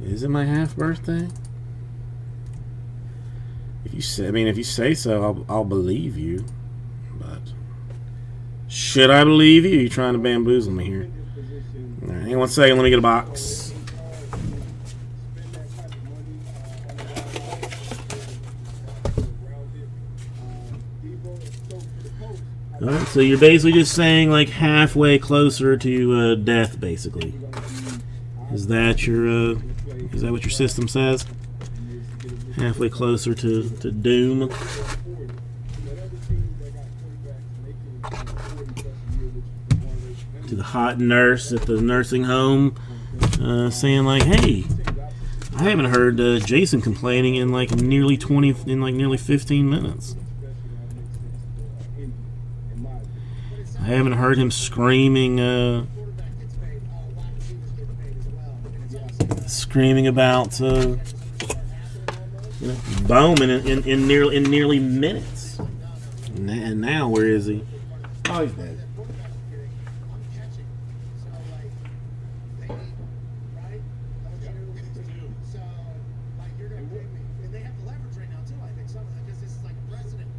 Is it my half birthday? If you say, I mean, if you say so, I'll believe you. But should I believe you? You're trying to bamboozle me here. All right, hang on one second. Let me get a box. All right, so you're basically just saying like halfway closer to death, basically. Is that what your system says? Halfway closer to doom. To the hot nurse at the nursing home, saying like, "Hey, I haven't heard Jason complaining in like nearly 15 minutes. I haven't heard him screaming, screaming about Bowman in nearly minutes. And now where is he? Oh, he's dead. I'm catching. So, like, they need, right? Don't you? So, like, you're going to pay me. And they have the leverage right now, too, I think. Because this is like precedent.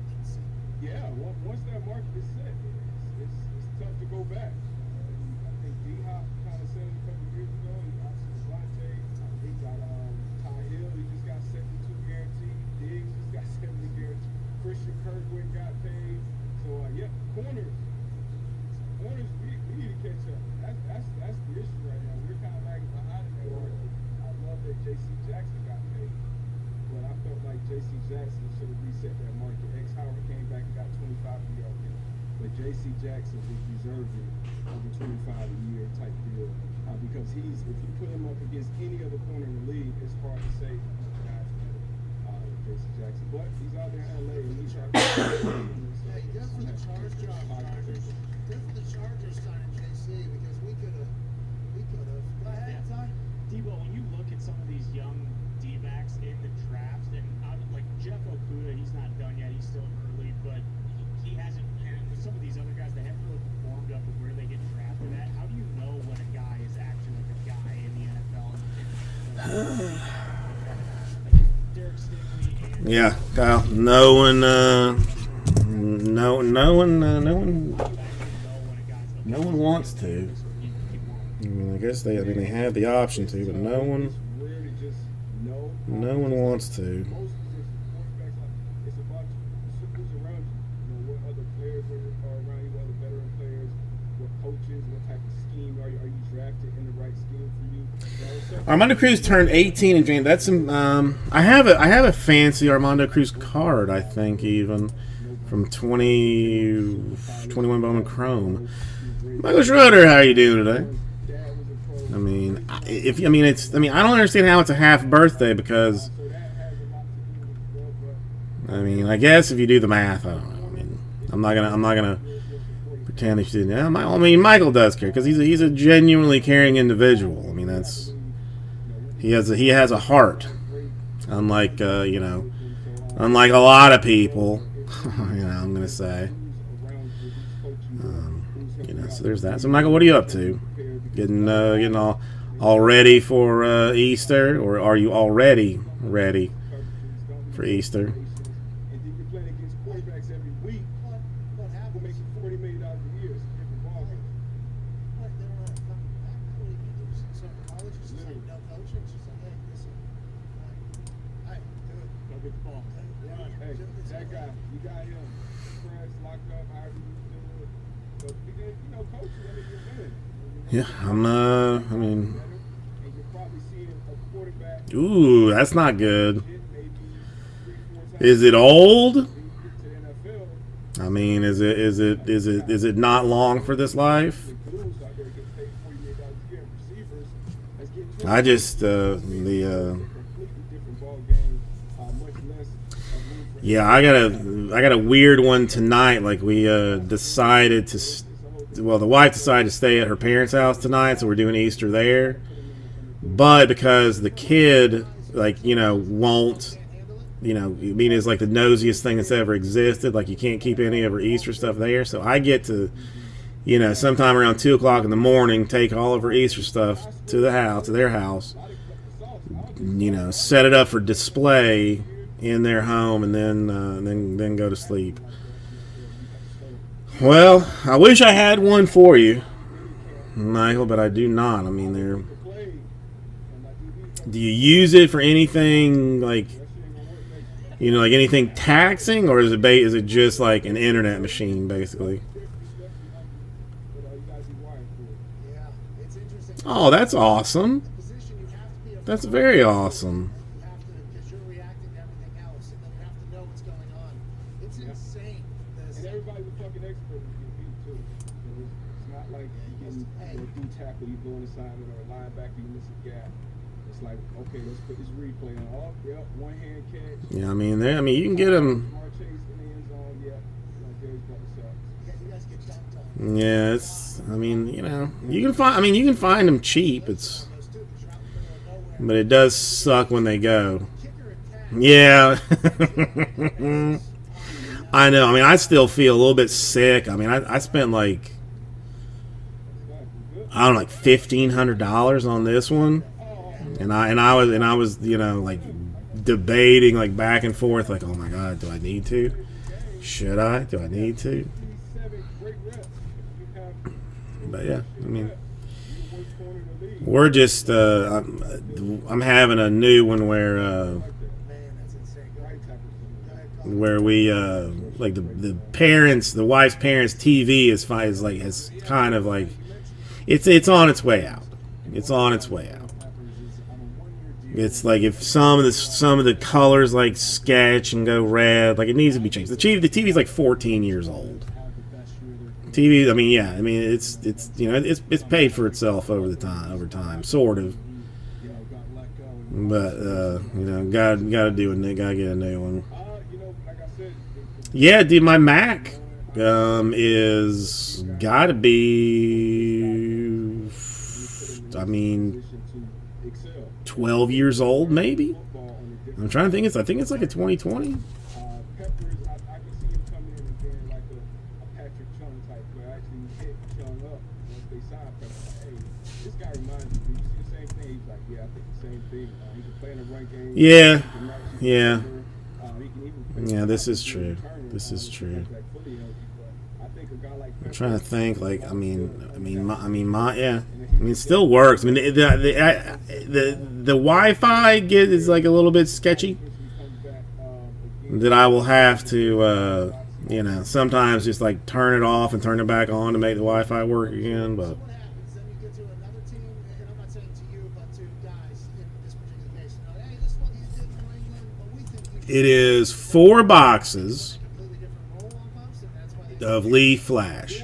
Yeah, once that market is set, it's tough to go back. I think D-Hop kind of said it a couple years ago. He got Devontae. He got Ty Hill. He just got 72 guaranteed. Diggs just got 70 guaranteed. Christian Kirk went and got paid. So, yeah, corners, we need to catch up. That's the issue right now. We're kind of lagging behind in that market. I love that J.C. Jackson got paid, but I felt like J.C. Jackson should have reset that market. X Howard came back and got 25 a year, but J.C. Jackson is deserving of a 25 a year type deal because if you put him up against any other corner in the league, it's hard to say guys better than J.C. Jackson. But he's out there in LA and he's trying to. Hey, good for the Chargers. Good for the Chargers signing JC because we could have. Go ahead, Ty. Debo, when you look at some of these young D-backs in the draft, and like Jeff Okuda, he's not done yet. He's still early, but he hasn't. And with some of these other guys, they haven't really performed up to where they get drafted at. How do you know when a guy is actually like a guy in the NFL? Derek Stingley and Yeah, Kyle. No one wants to. I mean, I guess they have the option to, but no one wants to. Most positions, quarterbacks, it's about who's around you. What other players are around you, what other veteran players, what coaches, what type of scheme are you drafted in the right scheme for you? Armando Cruz turned 18 in January. That's some. I have a fancy Armando Cruz card. I think even from 2021 Bowman Chrome. Michael Schroeder, how are you doing today? I mean, I don't understand how it's a half birthday because. I mean, I guess if you do the math, I don't know. I mean, I'm not gonna pretend he didn't. Yeah, I mean, Michael does care because he's a genuinely caring individual. I mean, he has a heart, unlike unlike a lot of people. I'm gonna say. So there's that. So Michael, what are you up to? Getting all ready for Easter, or are you already ready for Easter? And then you're playing against quarterbacks every week. What We're happens? making $40 million a year. It's a different ballgame. What, they don't have to come back? What do you do? So college is just like no coaching. It's just like, hey, listen. Hey, do it. go get the ball. Hey, that guy, you got him pressed, locked up, however you do it. But because, coaching, I mean, you're winning. Yeah, I mean, And you're probably seeing a quarterback ooh, that's not good. hit maybe 3-4 times Is it old? to the NFL. I mean, is it not long for this life? The Blues out there get paid $40 million a year. Receivers, that's getting I just completely different ball game. Much less room for yeah, I got a weird one tonight. Like we decided to. Well, the wife decided to stay at her parents' house tonight, so we're doing Easter there. But because the kid, won't, it's like the nosiest thing that's ever existed. Like you can't keep any of her Easter stuff there. So I get to, sometime around 2 o'clock in the morning, take all of her Easter stuff to their house, set it up for display in their home and then go to sleep. Well, I wish I had one for you, Michael, but I do not. I mean, they're. Do you use it for anything like, like anything taxing, or is it just like an internet machine basically? Yeah, it's interesting. Oh, that's awesome. The position you have to be a That's very awesome. You have to, because you're reacting to everything else, and then you have to know what's going on. It's insane. And everybody's a fucking expert in QB too. It's not like you getting D tackle, you go inside or a linebacker, you miss a gap. It's like, okay, let's put this replay on. Oh, yep, one hand catch. Yeah, I mean, you can get them. Smart chase in the end zone, yeah. There's You guys get dunked on. Yeah, it's. I mean, you can find. I mean, you can find them cheap. It's, Those two, because you're out in the middle of nowhere. but it does suck when they go. Kicker attack. Yeah. I know. I mean, I still feel a little bit sick. I mean, I spent like, I don't know, like $1,500 on this one, and I was like debating like back and forth, like, oh my god, do I need to? Should I? Do I need to? But yeah, I mean, we're just I'm having a new one where Man, that's insane. Go ahead, Colin. where we like the parents, the wife's parents' TV is kind of like it's on its way out. It's on its way out. It's like if some of the colors like sketch and go red, like it needs to be changed. The TV's like 14 years old. TV, I mean, yeah, I mean it's it's paid for itself over time, sort of. But gotta get a new one. Yeah, dude, my Mac is gotta be, I mean, 12 years old maybe. I'm trying to think. I think it's like a 2020. Yeah, yeah, yeah. This is true. This is true. I'm trying to think. Like, I mean, yeah. I mean, it still works. I mean, the Wi-Fi is like a little bit sketchy. That I will have to, sometimes just like turn it off and turn it back on to make the Wi-Fi work again. But What happens? Then you get to another team, and I'm not saying to you, but to guys in this particular case. Hey, this is what you did in New England, but we think you it is 4 boxes completely different role almost, and that's why they of Lee Flash.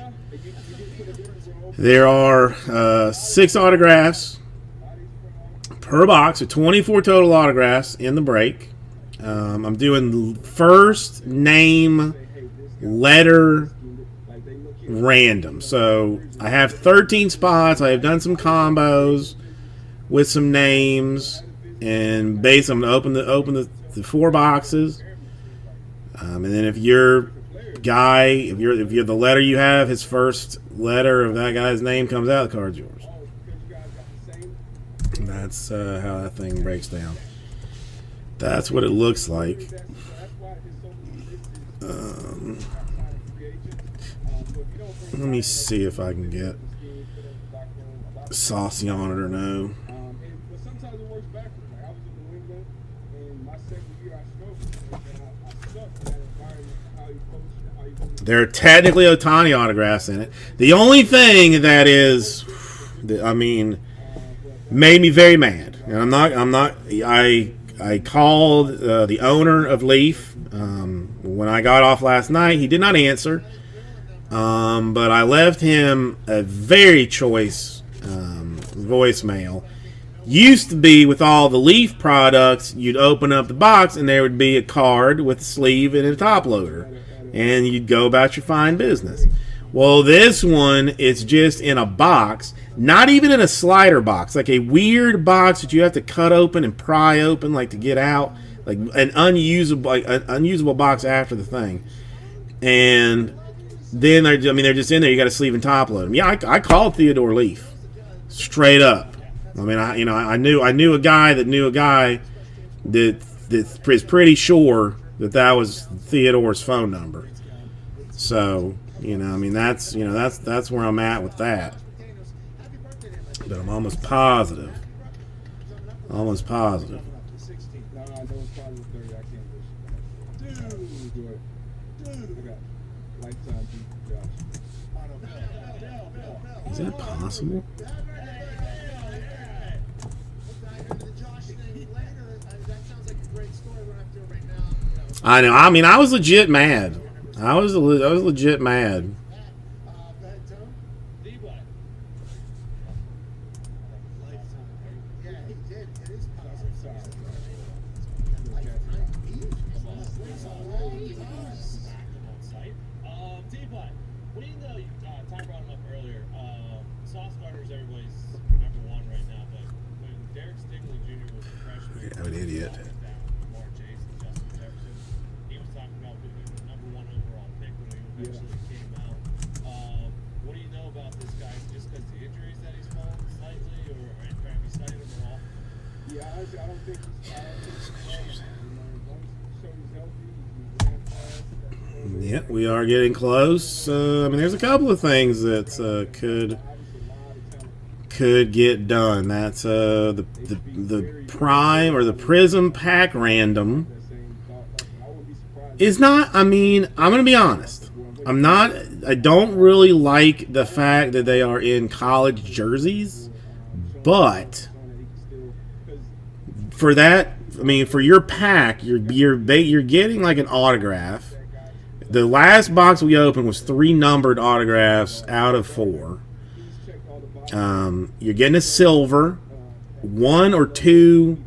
There are 6 autographs per box, so 24 total autographs in the break. I'm doing first name letter random. So I have 13 spots. I have done some combos with some names, and based, I'm going to open the 4 boxes. And then if you're the letter you have, his first letter of that guy's name comes out, the card's yours. That's how that thing breaks down. That's what it looks like. Let me see if I can get Saucy on it or no. But sometimes it works backwards. Like I was in New England, and my second year I struggled, and I sucked in that environment. How you coach, how you. There are technically Ohtani autographs in it. The only thing that is, I mean, made me very mad, and I'm not. I called the owner of Leaf when I got off last night. He did not answer, but I left him a very choice voicemail. Used to be with all the Leaf products, you'd open up the box and there would be a card with a sleeve and a top loader, and you'd go about your fine business. Well, this one, it's just in a box, not even in a slider box, like a weird box that you have to cut open and pry open, like to get out, like an unusable box after the thing. And then they're just in there. You got to sleeve and top load them. Yeah, I called Theodore Leaf, straight up. I mean, I knew a guy that knew a guy that is pretty sure that was Theodore's phone number. So, you know, I mean, that's where I'm at with that. But I'm almost positive. Almost positive. No, I know it's probably 30. I can't just. Dude, do it. I got lifetime beat Josh. Is that possible? I know. I mean, I was legit mad. I was legit mad. D-Boy. Yeah, he did. It is D-Boy, what do you know? Ty brought him up earlier. Sauce starters, everybody's number one right now, but when Derek Stingley Jr. was a freshman, I'm an idiot. Lamar Chase and Justin Jefferson, he was talking about being the number one overall pick when he eventually came out. What do you know about this guy? Just because the injuries that he's fallen slightly, or have you studied him at all? Yeah, honestly, I don't think he's as long as he's healthy, he ran fast. Yeah, we are getting close. I mean, there's a couple of things that could get done. That's the prime or the Prism Pack Random is not. I mean, I'm gonna be honest. I don't really like the fact that they are in college jerseys, but for that, I mean, for your pack, you're getting like an autograph. The last box we opened was 3 numbered autographs out of 4. You're getting a silver, 1 or 2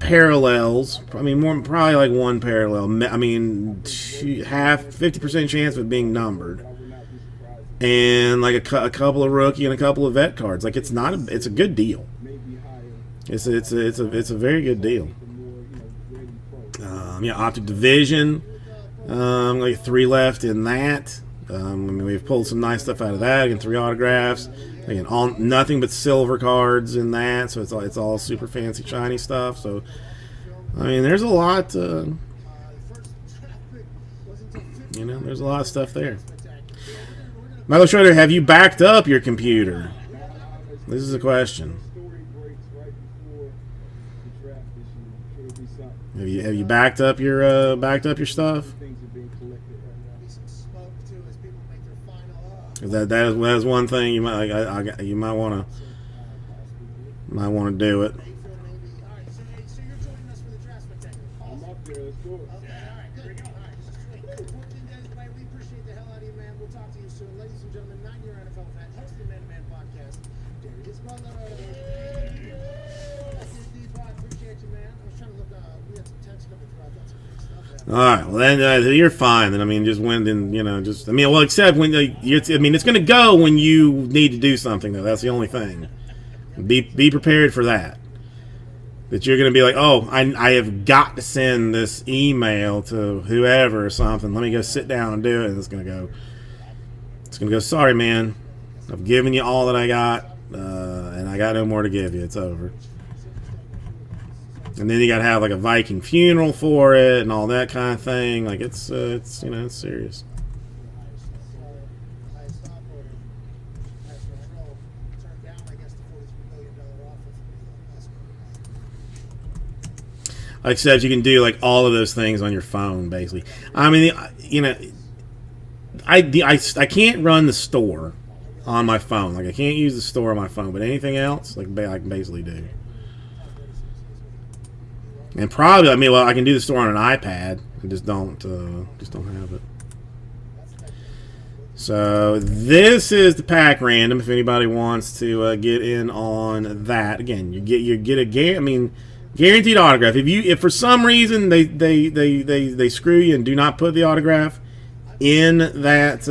parallels. I mean, probably like 1 parallel. I mean, 50% chance of it being numbered, and like a couple of rookie and a couple of vet cards. Like it's a good deal. It's a very good deal. Yeah, Optic Division. Like 3 left in that. I mean, we've pulled some nice stuff out of that. Again, 3 autographs. Again, nothing but silver cards in that. So it's all super fancy, shiny stuff. So, I mean, there's a lot. There's a lot of stuff there. Michael Schroeder, have you backed up your computer? This is a question. Have you backed up your stuff? That is one thing you might want to do it. I'm up there. Let's do it. We appreciate the hell out of you, man. We'll talk to you soon. Ladies and gentlemen, 9-year NFL fan, host of the Man to Man podcast, Darius Butler. Appreciate you, man. I was trying to look, we had some text coming through. I got some great stuff. All right, well then you're fine. Then I mean, just when then except when it's going to go when you need to do something though. That's the only thing. Be prepared for that. That you're going to be like, oh, I have got to send this email to whoever or something. Let me go sit down and do it. And it's going to go. Sorry, man. I've given you all that I got, and I got no more to give you. It's over. And then you got to have like a Viking funeral for it and all that kind of thing. Like it's serious. Like I said, you can do like all of those things on your phone, basically. I mean, I can't run the store on my phone. Like I can't use the store on my phone, but anything else, like I can basically do. And probably, I can do the store on an iPad. I just don't have it. So this is the pack random. If anybody wants to get in on that, again, you get a guaranteed autograph. If for some reason they screw you and do not put the autograph in that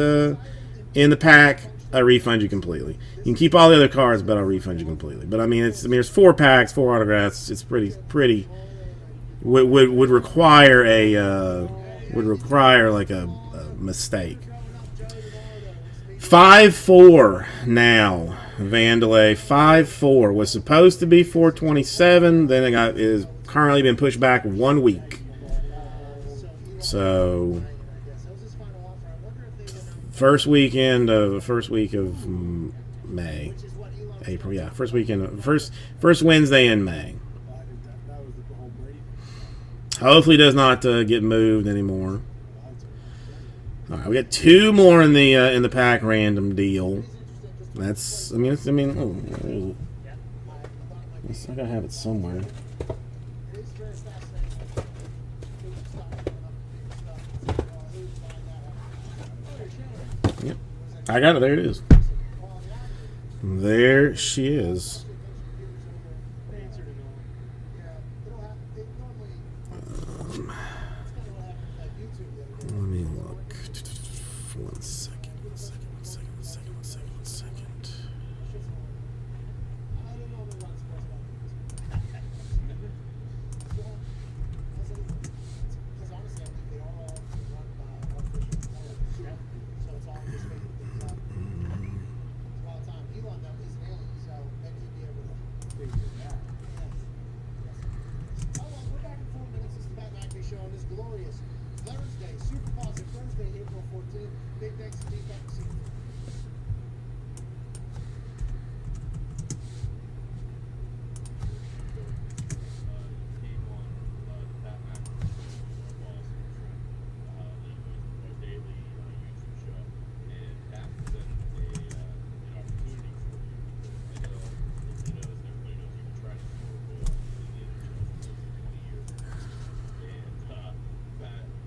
in the pack, I refund you completely. You can keep all the other cards, but I'll refund you completely. But there's 4 packs, 4 autographs. It's pretty. Would require a mistake. 5-4 now. Vandalay 5-4 was supposed to be 427. Then it is currently been pushed back 1 week. So first week of May, April. Yeah, first weekend, first Wednesday in May. That was the whole Brady. Hopefully, it does not get moved anymore. All right, we got 2 more in the pack random deal. That's, I gotta have it somewhere. Yep, I got it. There it is. There she is. Let me look. 1 second. 1 second. 1 second. 1 second. 1 second. 1 second. On this glorious Thursday, Super Positive Thursday, April 14th. Big thanks to Deep Equity.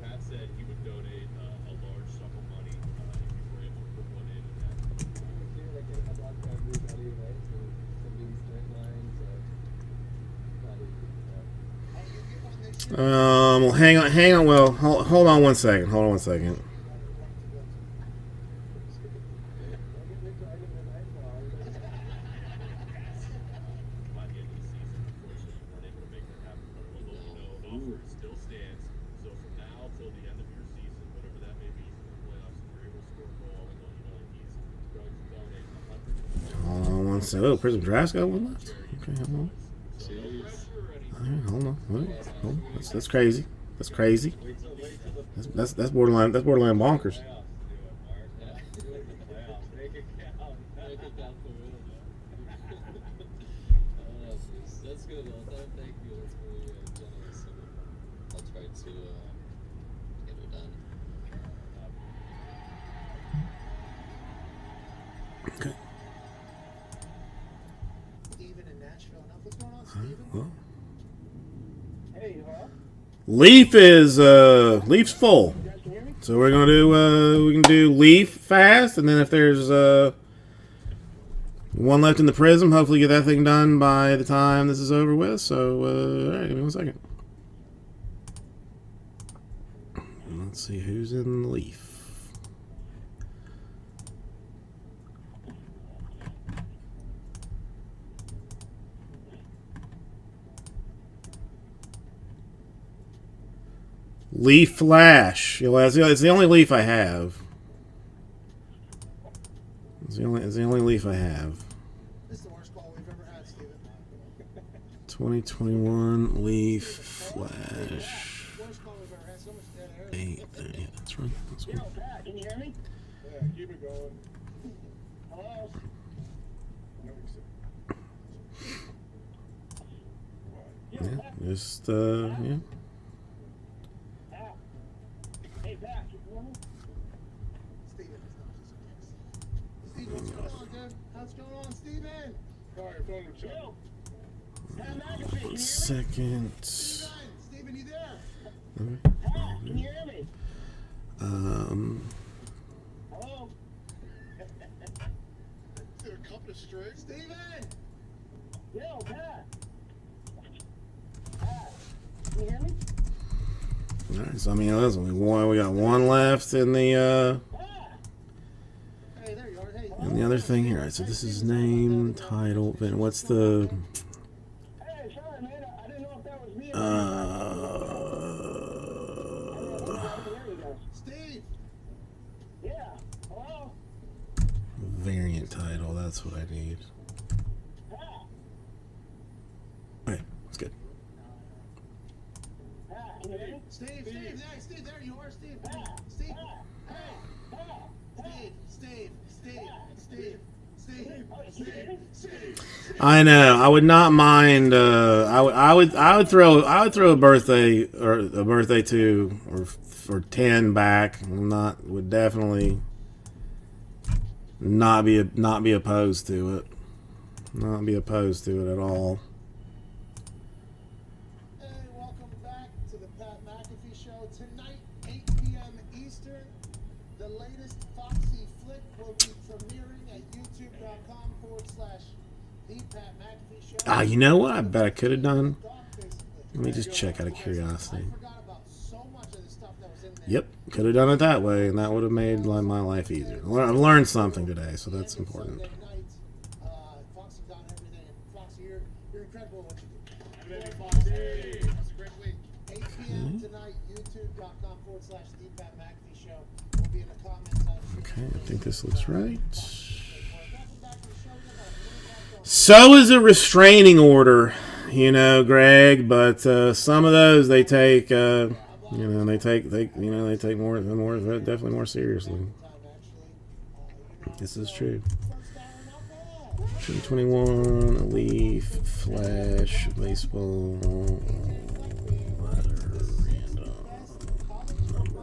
Pat said he would donate a large sum of money if you were able to put one in. Well, hang on. Well, hold on 1 second. Hold on 1 second. By the end of the season, unfortunately, we weren't able to make that happen. But we'll let you know, the offer still stands. So from now till the end of your season, whatever that may be for the playoffs, if you're able to score a goal, we'll let you know that he's going to donate 100%. Hold on 1 second. Oh, Prism Draft's got 1 left. Okay, hold on. So no pressure or anything. All right, hold on. Hold on. That's crazy. That's crazy. Wait till the That's borderline. That's borderline bonkers. playoffs do it, Mark. Yeah, do it in the playoffs. Make it count. Make it count for real, man. That's good. Thank you. That's very generous. And I'll try to get it done. Okay. Steven in Nashville. Now, what's going on, Steven? Well, Hey, huh? Leaf's full. You guys can hear me? So we're gonna do we can do Leaf fast, and then if there's 1 left in the Prism, hopefully get that thing done by the time this is over with. So all right, give me 1 second. Let's see who's in the Leaf. Leaf Flash. Yeah, well, it's the only Leaf I have. It's the only Leaf I have. This is the worst call we've ever had, Steven. 2021 Leaf Flash. Worst call we've ever had. So much dead air. 830. Yeah, that's right. That's Yo, right. Pat, can you hear me? Yeah, keep it going. Hello? Yo, Yeah, Pat. just yeah. Pat. Hey, Pat, can you hear me? Steven is not just a text. Steven, what's going on, dude? How's it going on, Steven? Sorry, your phone was shut. Yo. Pat McAfee, can you hear me? Second. Steven, you there? Pat, can you hear me? Hello? Dude, a couple of straight. Steven! Yo, Pat. Pat, can you hear me? All right, so I mean, listen, we got 1 left in the Pat. Hey, there you are. Hey. in the other thing here. All right, so this is name, title, then what's the Hey, sorry, man. I didn't know if that was me or There you go. Steve! Yeah. Hello? variant title? That's what I need. Pat. Okay, that's good. Steve, there you are, Steve. Steve, hey, Steve. I know. I would not mind. I would throw a birthday two or 10 back. Would definitely not be opposed to it. Not be opposed to it at all. Hey, welcome back to the Pat McAfee Show. Tonight, 8 p.m. Eastern, the latest Foxy flick will be premiering at youtube.com/The Pat McAfee Show. Ah, you know what? I bet I could have done. Let me just check out of curiosity. I forgot about so much of the stuff that was in there. Yep, could have done it that way, and that would have made my life easier. I've learned something today, so that's important. Sunday night, Foxy done everything. And Foxy, you're incredible at what you do. That's a great week. 8 p.m. tonight, youtube.com/The Pat McAfee Show. We'll be in the comment section. Okay, I think this looks right. So is a restraining order, Greg. But some of those they take, they take definitely more seriously. This is true. 2021 Leaf Flash Baseball letter random number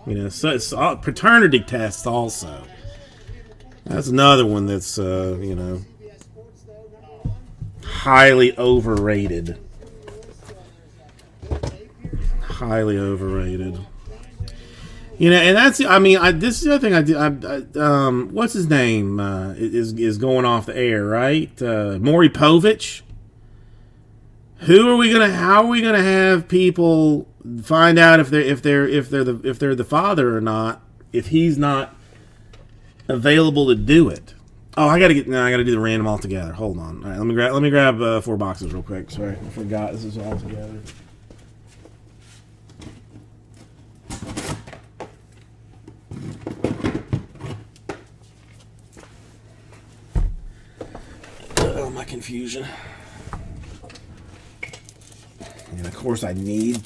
1. So it's paternity tests also. That's another one that's highly overrated. Highly overrated. And that's, this is the other thing I did. What's his name? Is going off the air, right? Maury Povich. How are we gonna have people find out if they're the father or not if he's not available to do it? Oh, I gotta do the random all together. Hold on. All right, let me grab 4 boxes real quick. Sorry, I forgot this is all together. Oh, my confusion. And of course, I need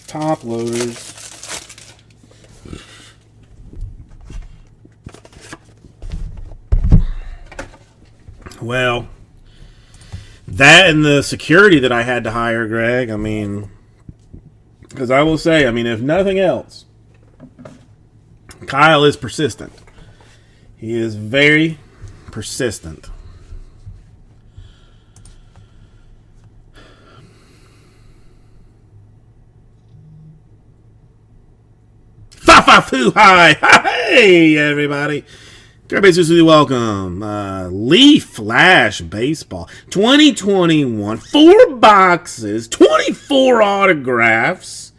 top loaders. Well, that and the security that I had to hire, Greg. Because I will say, if nothing else, Kyle is persistent. He is very persistent. Fa-fa-foo, hi! Hey, everybody. Everybody's welcome. Leaf Flash Baseball 2021. 4 boxes, 24 autographs.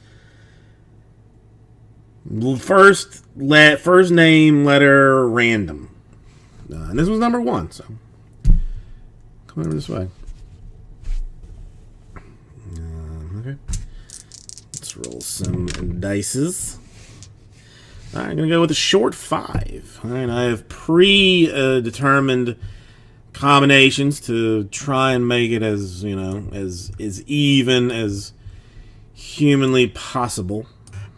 First name letter random. And this was number 1, so come over this way. Okay. Let's roll some dices. All right, I'm going to go with a short 5. All right, I have predetermined combinations to try and make it as, as even as humanly possible.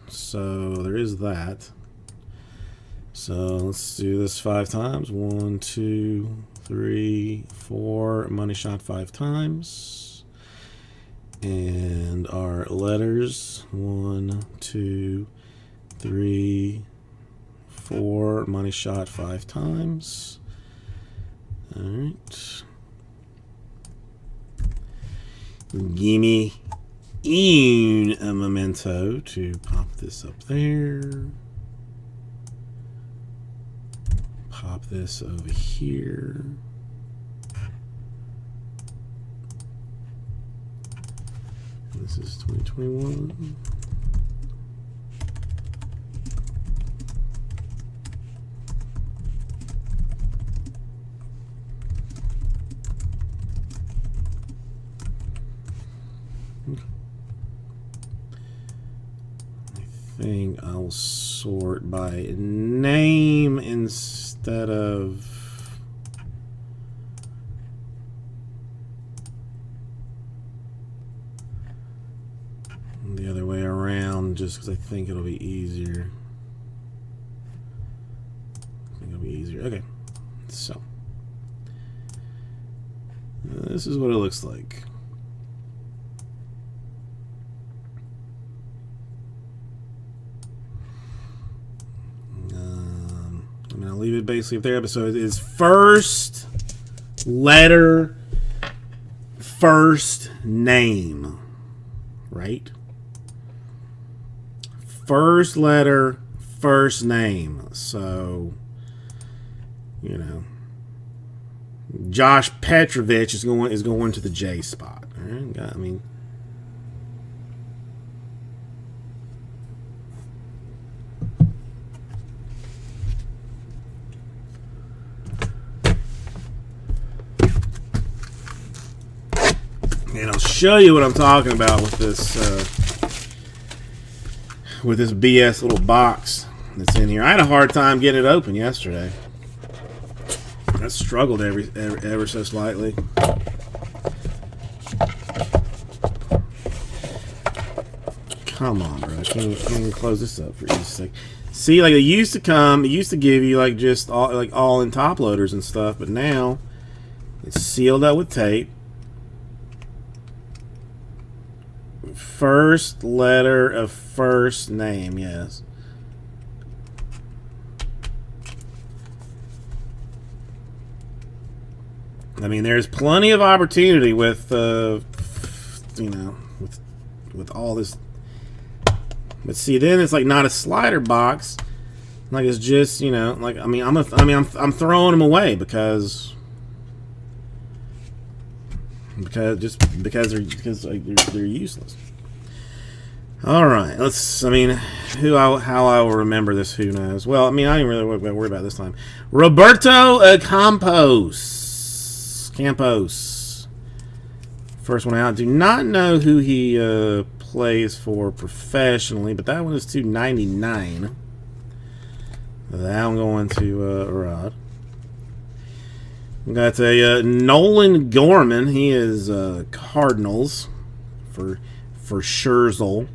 So there is that. So let's do this 5 times. 1, 2, 3, 4. Money shot 5 times. And our letters. 1, 2, 3, 4. Money shot 5 times. All right. Gimme a memento to pop this up there. Pop this over here. This is 2021. I think I'll sort by name instead of the other way around just because I think it'll be easier. Okay, so this is what it looks like. I'm gonna leave it basically up there. So it is first letter, first name, right? First letter, first name. So, you know, Josh Petrovich is going to the J spot. All right? I mean, and I'll show you what I'm talking about with this BS little box that's in here. I had a hard time getting it open yesterday. I struggled ever so slightly. Come on, bro. I can't close this up for just a sec. See, like it used to give you like just all in top loaders and stuff, but now it's sealed up with tape. First letter of first name, yes. I mean, there's plenty of opportunity with, you know, with all this. But see, then it's like not a slider box. Like it's just, you know, like I'm throwing them away because they're useless. All right, how I will remember this, who knows? Well, I mean, I didn't really worry about it this time. Roberto Campos. First one out. Do not know who he plays for professionally, but that one is $2.99. That one going to Rod. We got a Nolan Gorman. He is Cardinals for Scherzel.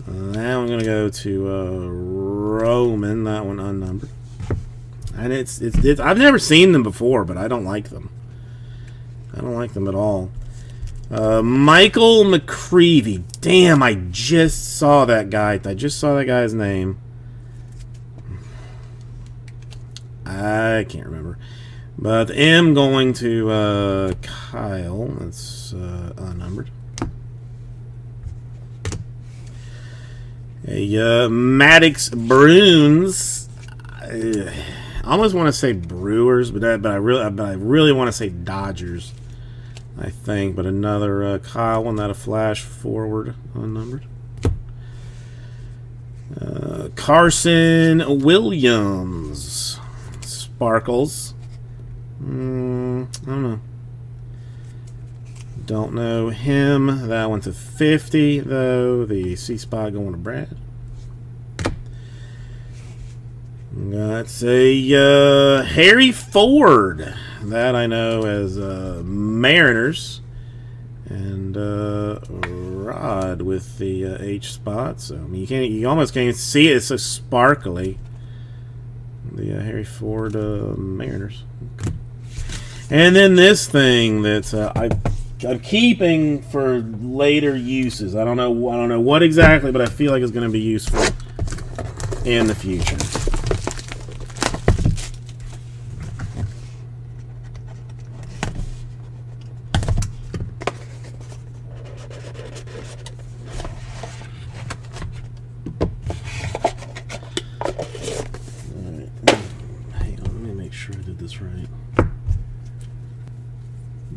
That one going to go to Roman. That one unnumbered. And it's I've never seen them before, but I don't like them. I don't like them at all. Michael McCreevy. Damn, I just saw that guy. I just saw that guy's name. I can't remember. But the M going to Kyle. That's unnumbered. A Maddox Bruins. I almost want to say Brewers, but I really want to say Dodgers. I think, but another Kyle one, that a flash forward unnumbered. Carson Williams. Sparkles. I don't know. Don't know him. That one's a 50, though. The C spot going to Brad. That's a Harry Ford. That I know as Mariners. And Rod with the H spot. So I mean, you almost can't see it. It's so sparkly. The Harry Ford Mariners. And then this thing that I'm keeping for later uses. I don't know what exactly, but I feel like it's going to be useful in the future.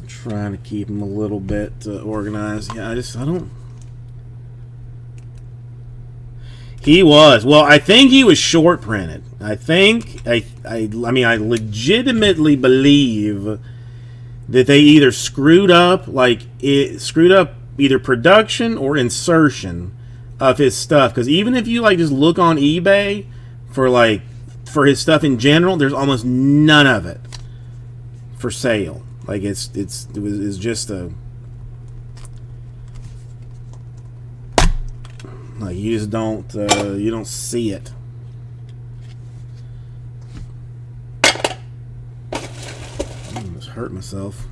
Trying to keep them a little bit organized. Yeah, I don't. He was. Well, I think he was short printed. I mean, I legitimately believe that they either screwed up either production or insertion of his stuff. Because even if you just look on eBay for his stuff in general, there's almost none of it for sale. Like it's just a. Like you just don't see it. I almost hurt myself.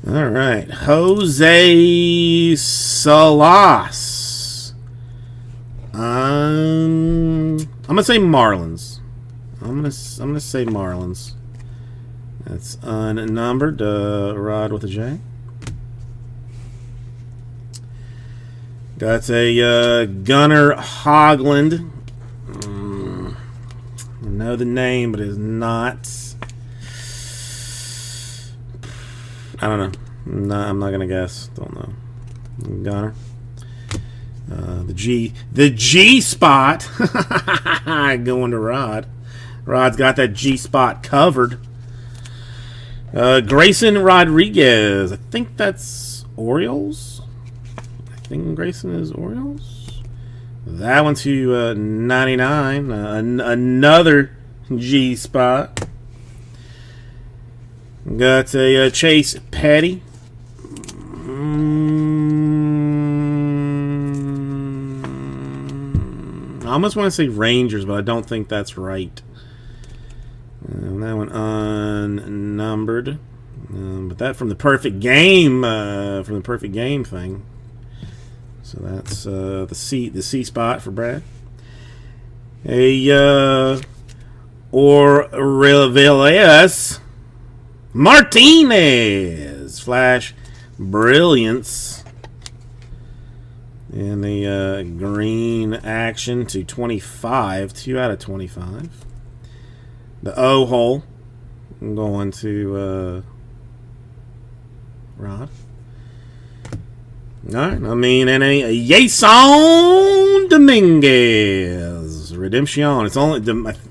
All right, Jose Salas. I'm gonna say Marlins. I'm gonna say Marlins. That's unnumbered. Rod with a J. Got a Gunnar Hoglund. I know the name, but it's not. I don't know. I'm not gonna guess. Don't know. Gunnar. The G spot. Going to Rod. Rod's got that G spot covered. Grayson Rodriguez. I think that's Orioles. I think Grayson is Orioles. That one to 99. Another G spot. Got a Chase Petty. I almost want to say Rangers, but I don't think that's right. That one unnumbered. But that from the perfect game thing. So that's the C spot for Brad. Aurelius Martinez, flash brilliance in the green action to 25, 2 out of 25. The O hole going to Rod. All right, I mean, and a Jason Dominguez redemption. It's only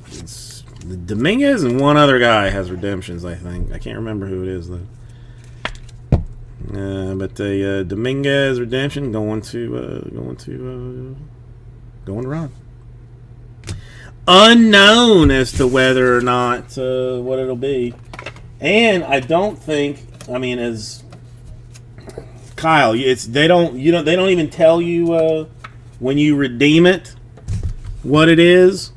it's Dominguez and one other guy has redemptions. I think I can't remember who it is though. But the Dominguez redemption going to Rod. Unknown as to whether or not what it'll be, and I don't think. I mean, as Kyle, they don't even tell you when you redeem it what it is.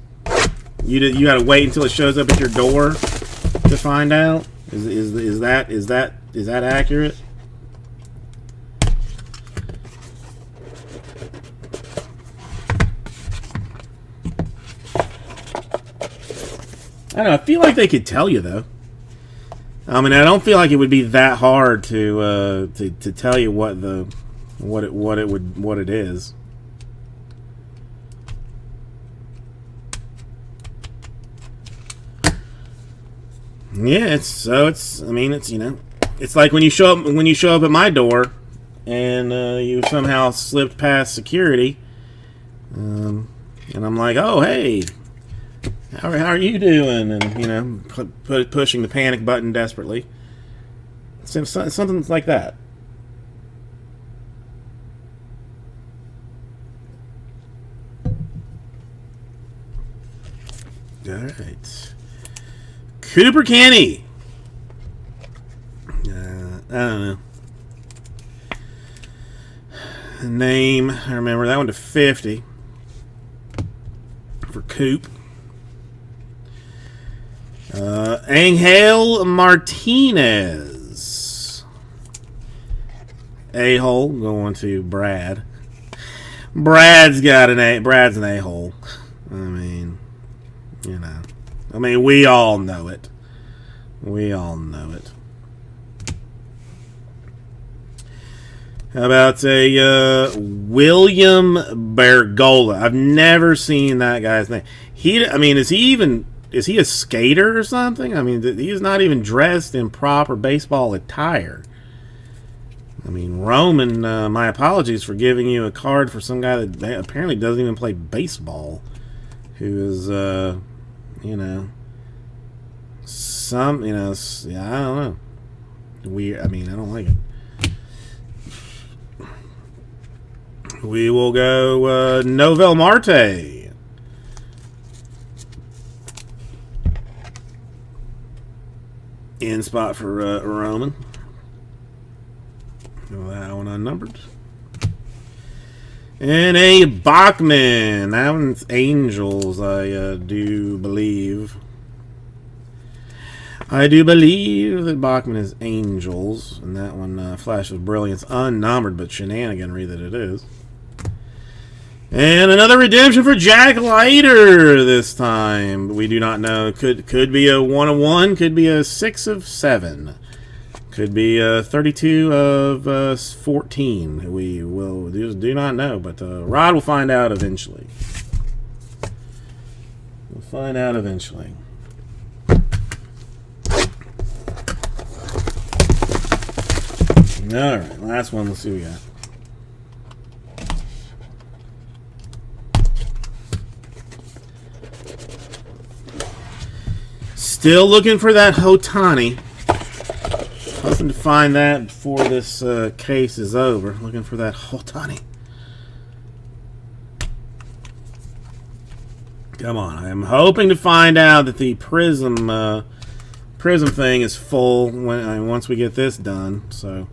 You got to wait until it shows up at your door to find out. Is that accurate? I don't know. I feel like they could tell you though. I mean, I don't feel like it would be that hard to tell you what it is. Yeah, it's it's like when you show up at my door and you somehow slipped past security, and I'm like, oh hey. How are you doing? And pushing the panic button desperately. Something like that. All right. Cooper Kenny. I don't know. Name. I remember that one to 50 for Coop. Angel Martinez. A-hole going to Brad. Brad's an A-hole. I mean, we all know it. How about a William Bergola? I've never seen that guy's name. Is he a skater or something? I mean, he's not even dressed in proper baseball attire. I mean, Roman, my apologies for giving you a card for some guy that apparently doesn't even play baseball. Who is, I don't know. Weird. I mean, I don't like it. We will go Novel Marte. In spot for Roman. That one unnumbered. And a Bachman. That one's Angels, I do believe. I do believe that Bachman is Angels. And that one, Flash of Brilliance, unnumbered, but shenaniganry that it is. And another redemption for Jack Leiter this time. We do not know. Could be a 1 of 1. Could be a 6 of 7. Could be a 32 of 14. We will do not know. But Rod will find out eventually. We'll find out eventually. Alright, last one. Let's see what we got. Still looking for that Hotani. Hoping to find that before this case is over. Looking for that Hotani. Come on. I'm hoping to find out that the Prism thing is full once we get this done. So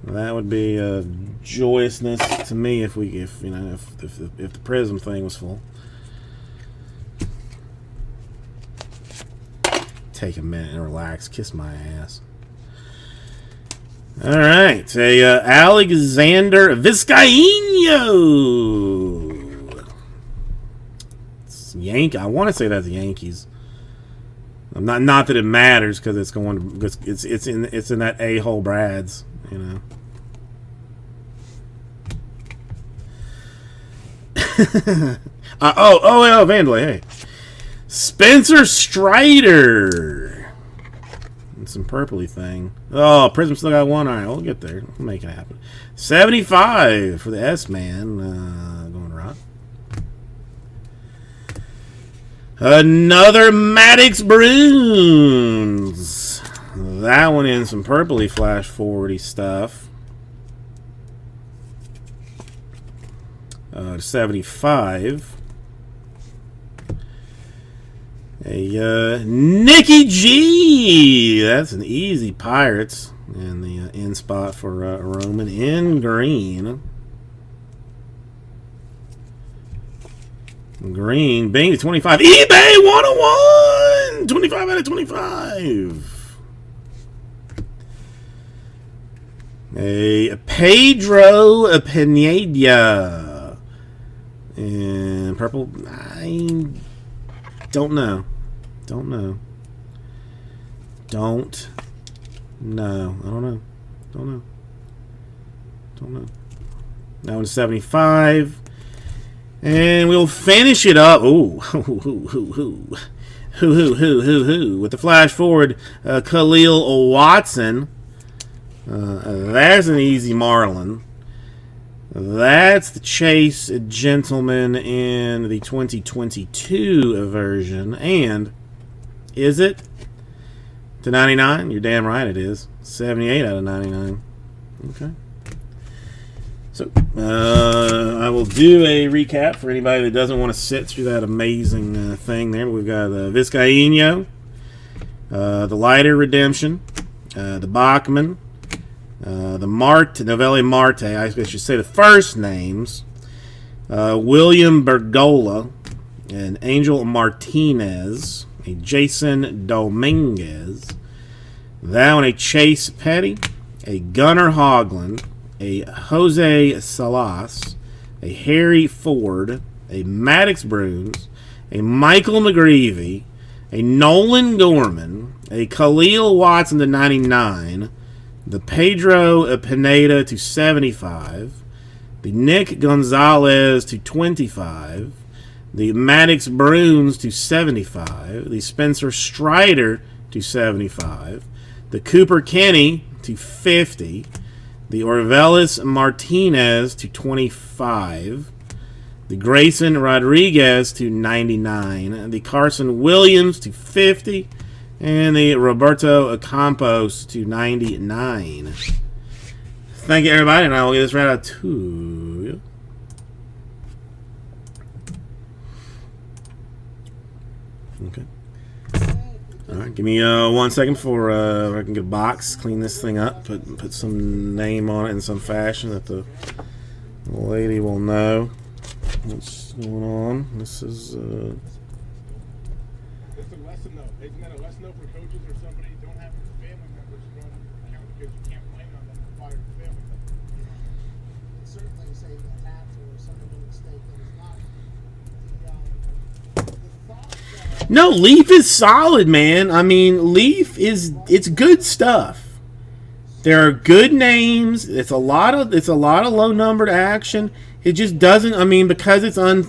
that would be a joyousness to me if the Prism thing was full. Take a minute and relax. Kiss my ass. All right, a Alexander Vizcaino. It's I want to say that's the Yankees. Not that it matters because it's going. It's in that a-hole Brad's. You know. Vandalay. Hey. Spencer Strider. And some purpley thing. Oh, Prism still got one. All right, we'll get there. We'll make it happen. 75 for the S-Man. Going right. Another Maddox Bruins. That one in some purpley flash forwardy stuff. 75. A Nikki G. That's an easy Pirates. And the in spot for Roman in green. Green. Bing to 25. eBay 101. 25 out of 25. A Pedro Pineda. And purple. I don't know. Don't know. I don't know. That one's 75. And we'll finish it up. Ooh. With the flash forward, Khalil Watson. There's an easy Marlin. That's the Chase Gentleman in the 2022 version. And is it to 99? You're damn right it is. 78 out of 99. Okay. So, I will do a recap for anybody that doesn't want to sit through that amazing thing there. We've got Vizcaino, the Leiter Redemption, the Bachman, the Novelli Marte, I should say the first names, William Bergola, and Angel Martinez, a Jason Dominguez, that one a Chase Petty, a Gunnar Hoglund, a Jose Salas, a Harry Ford, a Maddox Bruins, a Michael McGreevy, a Nolan Gorman, a Khalil Watson to 99, the Pedro Pineda to 75, the Nick Gonzalez to 25, the Maddox Bruins to 75, the Spencer Strider to 75, the Cooper Kenny to 50, the Orvelis Martinez to 25, the Grayson Rodriguez to 99, the Carson Williams to 50, and the Roberto Campos to 99. Thank you, everybody, and I will get this right out to you. Okay. All right, give me 1 second before I can get a box, clean this thing up, put some name on it in some fashion that the The lady will know what's going on. This is It's a lesson though. Isn't that a lesson though for coaches or somebody? Don't have family members run account because you can't blame it on them for firing the family member. Certainly say a hat or something of a mistake that is not the thought that no, Leaf is solid, man. I mean, Leaf it's good stuff. There are good names. It's a lot of low numbered action. It just doesn't. I mean, because it's not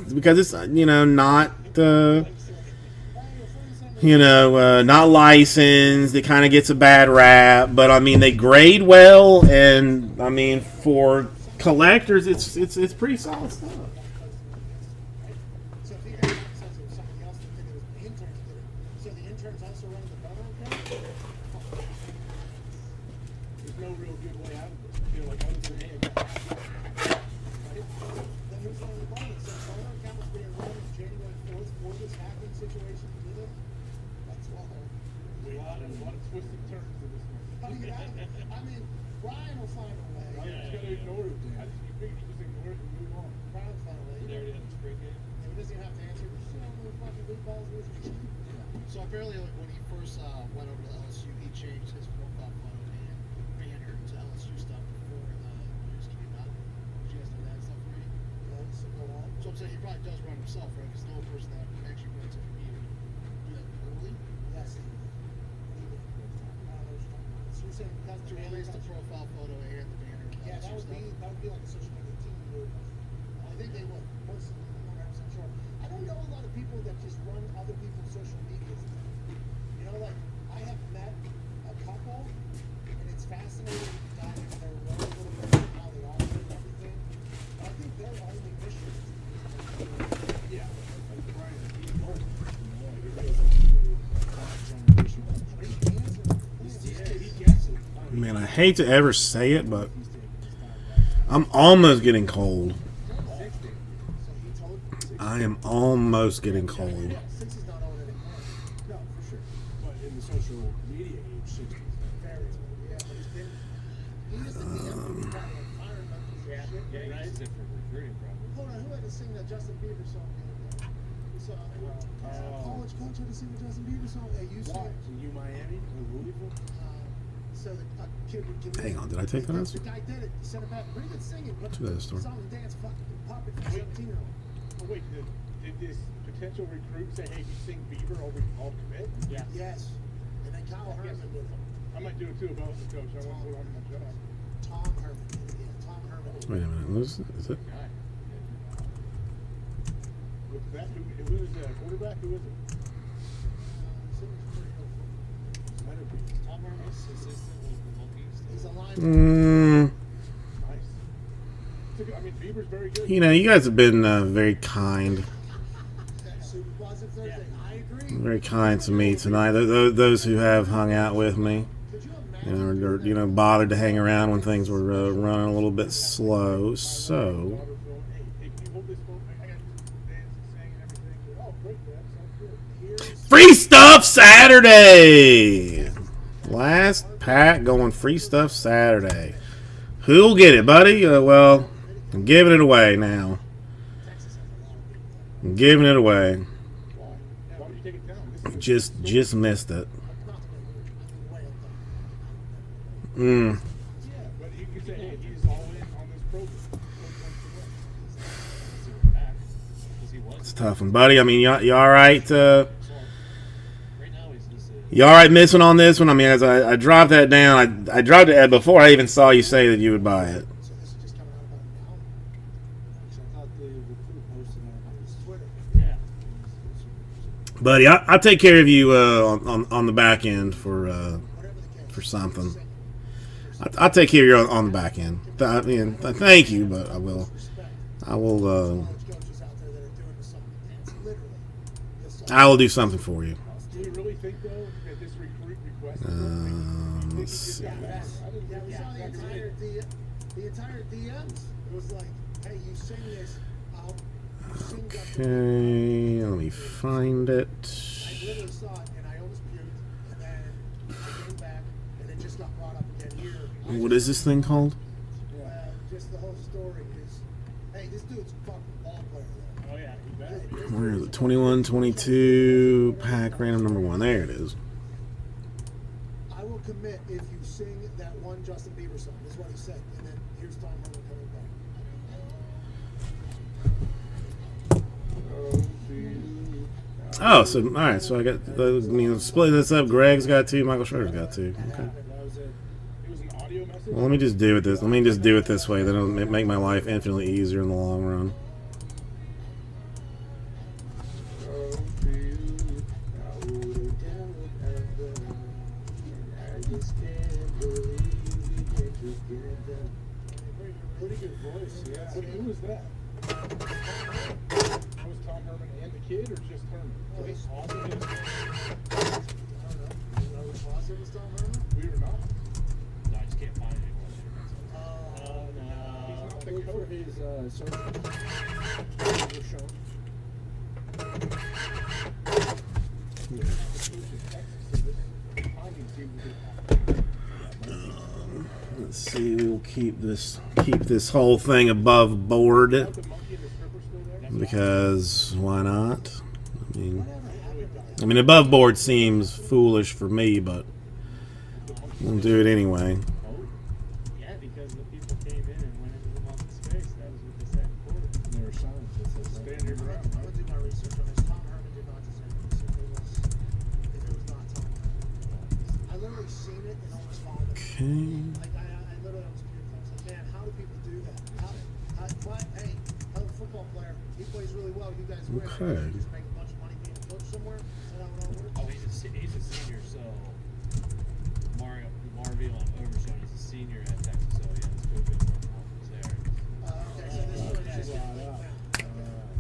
not licensed. It kind of gets a bad rap. But I mean, they grade well, and I mean, for collectors, it's pretty solid stuff. so if he had says it was somebody else that did it, was the interns did it. So the interns also run the photo account? There's no real good way out of this. I feel like other than hey, I got Then who's running the photo? So the photo account was being run on January 4th for this hacking situation to do this? That's wild. a lot of twists and turns to this one. I mean, Brian will find a way. I'm just gonna ignore it. I just you figure you just ignore it and move on. Brian will find a way. They already had the spring game. He doesn't even have to answer. So many fucking big balls with you. So apparently, like, when he first went over to LSU, he changed his profile photo and banner to LSU stuff before the news came out. Did you guys know that stuff already? So go on. So I'm saying he probably does run himself, right? Because no person that actually runs it would do that early. Yes. So you're saying because To release the profile photo and the banner. of Yeah, that LSU would stuff. be like a social media team move. I think they would. Personally, I'm not 100% sure. I don't know a lot of people that just run other people's social medias. You know, like I have met a couple, and it's fascinating to dive into their role a little bit and how they operate and everything. I think their only mission is Yeah. Like Brian, he's home. He gets it. Man, I hate to ever say it, but I'm almost getting cold. I am almost getting cold. since he's not on it anymore. No, for sure. But in the social media age, 60s. Very yeah, but he's been. He used to be a kind of environmental shit. Yeah, he's it for recruiting probably. Hold on, who had to sing that Justin Bieber song the other day? We saw college coach had to sing the Justin Bieber song. Hey, you Why? sang. You Miami or Louisville? So the kid would give Hang on, did I take that out? The guy did it. He sent it back. Pretty good singing, but To that store. song and dance fucking pop it for 17-year-old. Oh, wait, did this potential recruit say, hey, if you sing Bieber, I'll commit? Yeah. Yes. And then Kyle Herman with him. I might do it too if I was the coach. I won't put on my job. Tom Herman. Yeah, Tom Herman. Wait a minute, is it? With that, who is the quarterback? Who is it? Leonard Bieber. Tom Herman's Assistant with the Monkeys. He's a lineman. Nice. I mean, Bieber's very good. You know, you guys have been very kind. Super Positive Thursday. I agree. Very kind to me tonight. Those who have hung out with me, Could you imagine? or bothered to hang around when things were running a little bit slow. So, Hey, can you hold this phone? I got dance and sing and everything. Oh, great, Dad. Sounds good. free stuff Saturday. Last pack going free stuff Saturday. Who'll get it, buddy? Well, I'm giving it away now. I'm giving it away. Why? Why would you take it down? This is Just missed it. Yeah, but you can say, hey, he's all in on this program. Because he was. It's a tough one, buddy. I mean, you all right? Right now he's just You all right missing on this one? I mean, as I dropped that down, I dropped it before I even saw you say that you would buy it. So this is just coming out about now. I thought the recruit posted on his Twitter. yeah. Buddy, I'll take care of you on the back end for Whatever the case. something. I'll take care of you on the back end. I mean, thank you, but I will. College coaches out there that are doing something. It's literally just I will do something for you. Do you really think, though, that this recruit requested Let's see. Yeah, we saw the entire DMs. It was like, hey, you sing this, I'll sing that. Okay, let me find it. I literally saw it and I almost puked, and then I came back and it just got brought up again here. What is this thing called? Just the whole story is Hey, this dude's a fucking ball player. Oh yeah, you bet. Where is it? 21, 22, pack random number 1. There it is. I will commit if you sing that one Justin Bieber song. This is what he said. And then here's Tom Herman coming back. Oh, so all right. So I got. Split this up. Greg's got 2. Michael Schroeder's got 2. Okay. That was it. It was an audio message. Well, let me just do it this. Let me just do it this way. That'll make my life infinitely easier in the long run. Pretty good voice. Yeah. Who was that? That was Tom Herman and the kid, or just Herman? Wait, Awesome. I don't know. You know which boss it was, Tom Herman? We were not. No, I just can't find anyone. Oh, no. He's not the coach for his show. Let's see. We'll keep this whole thing above board The monkey and the stripper still there? because why not? I mean, above board seems foolish for me, but we'll do it anyway. Yeah, because the people came in and went into the monkey space. That was what they said before. And there were signs that said that. Stand your ground. I'm gonna do my research on this. Tom Herman did not deserve this. If it was not Tom Herman. I literally seen it and almost followed it. Okay. Like I literally almost puked. I was like, man, how do people do that? Hey, I'm a football player. He plays really well. You guys win. Okay. You just make a bunch of money being a coach somewhere. Is that how it all works? Oh, he's a senior, so Marville on Overshown is a senior at Texas, so yeah, this could have been one conference there. Okay, so this one is just getting leaked out. Okay.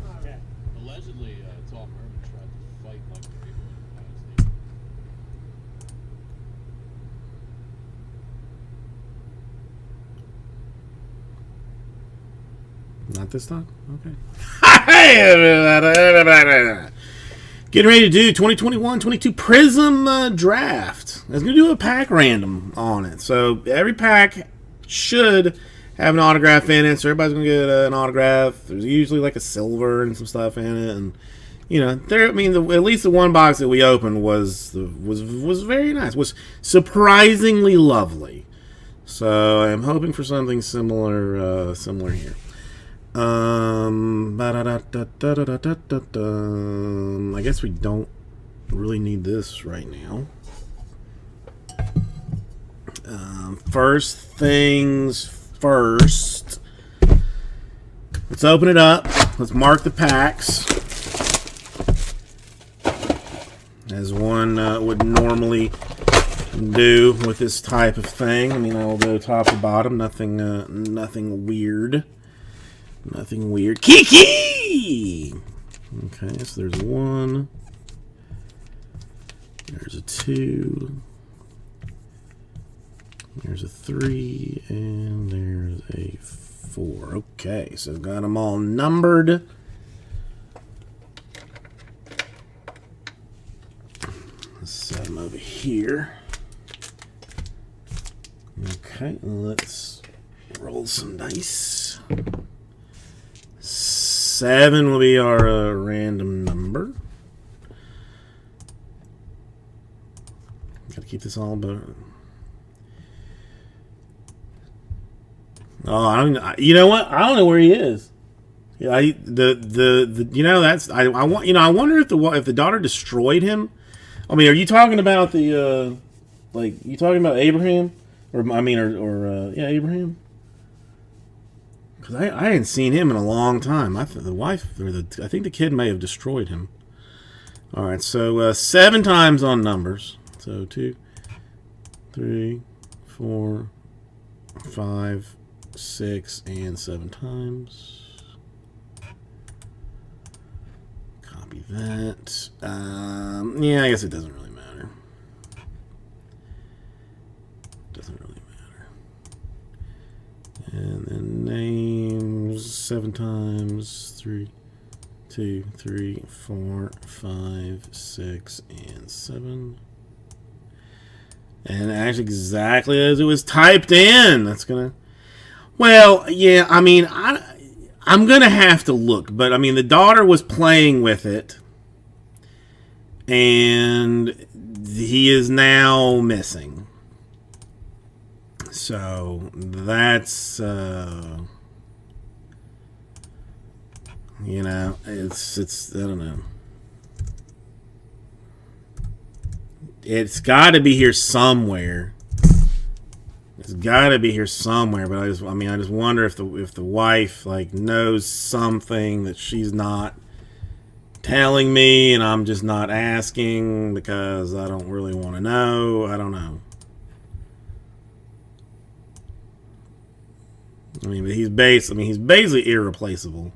All right. Allegedly, Tom Herman tried to fight Mike Vrabel in Ohio State. Not this time? Okay. Getting ready to do 2021-22 Prism Draft. I was going to do a pack random on it. So every pack should have an autograph in it. So everybody's going to get an autograph. There's usually like a silver and some stuff in it. And, you know, at least the one box that we opened was very nice. Was surprisingly lovely. So I'm hoping for something similar here. I guess we don't really need this right now. First things first. Let's open it up. Let's mark the packs as one would normally do with this type of thing. I mean, I will go top to bottom. Nothing weird. Nothing weird. Kiki! Okay, so there's 1. There's a 2. There's a 3. And there's a 4. Okay, so I've got them all numbered. Let's set them over here. Okay, let's roll some dice. 7 will be our random number. Gotta keep this all but. Oh, I don't. You know what? I don't know where he is. Yeah, I want. I wonder if the daughter destroyed him. I mean, are you talking about the you talking about Abraham, Abraham? Because I hadn't seen him in a long time. I think the kid may have destroyed him. All right, so 7 times on numbers. So 2, 3, 4, 5, 6, and 7 times. Copy that. Yeah, I guess it doesn't really matter. Doesn't really matter. And then names 7 times. 3, 2, 3, 4, 5, 6, and 7. And actually exactly as it was typed in. That's gonna. Well, yeah. I mean, I I'm gonna have to look, but I mean, the daughter was playing with it, and he is now missing. So that's you know, it's I don't know. It's got to be here somewhere. It's got to be here somewhere. But I just wonder if the wife like knows something that she's not telling me, and I'm just not asking because I don't really want to know. I don't know. I mean, but he's basically irreplaceable.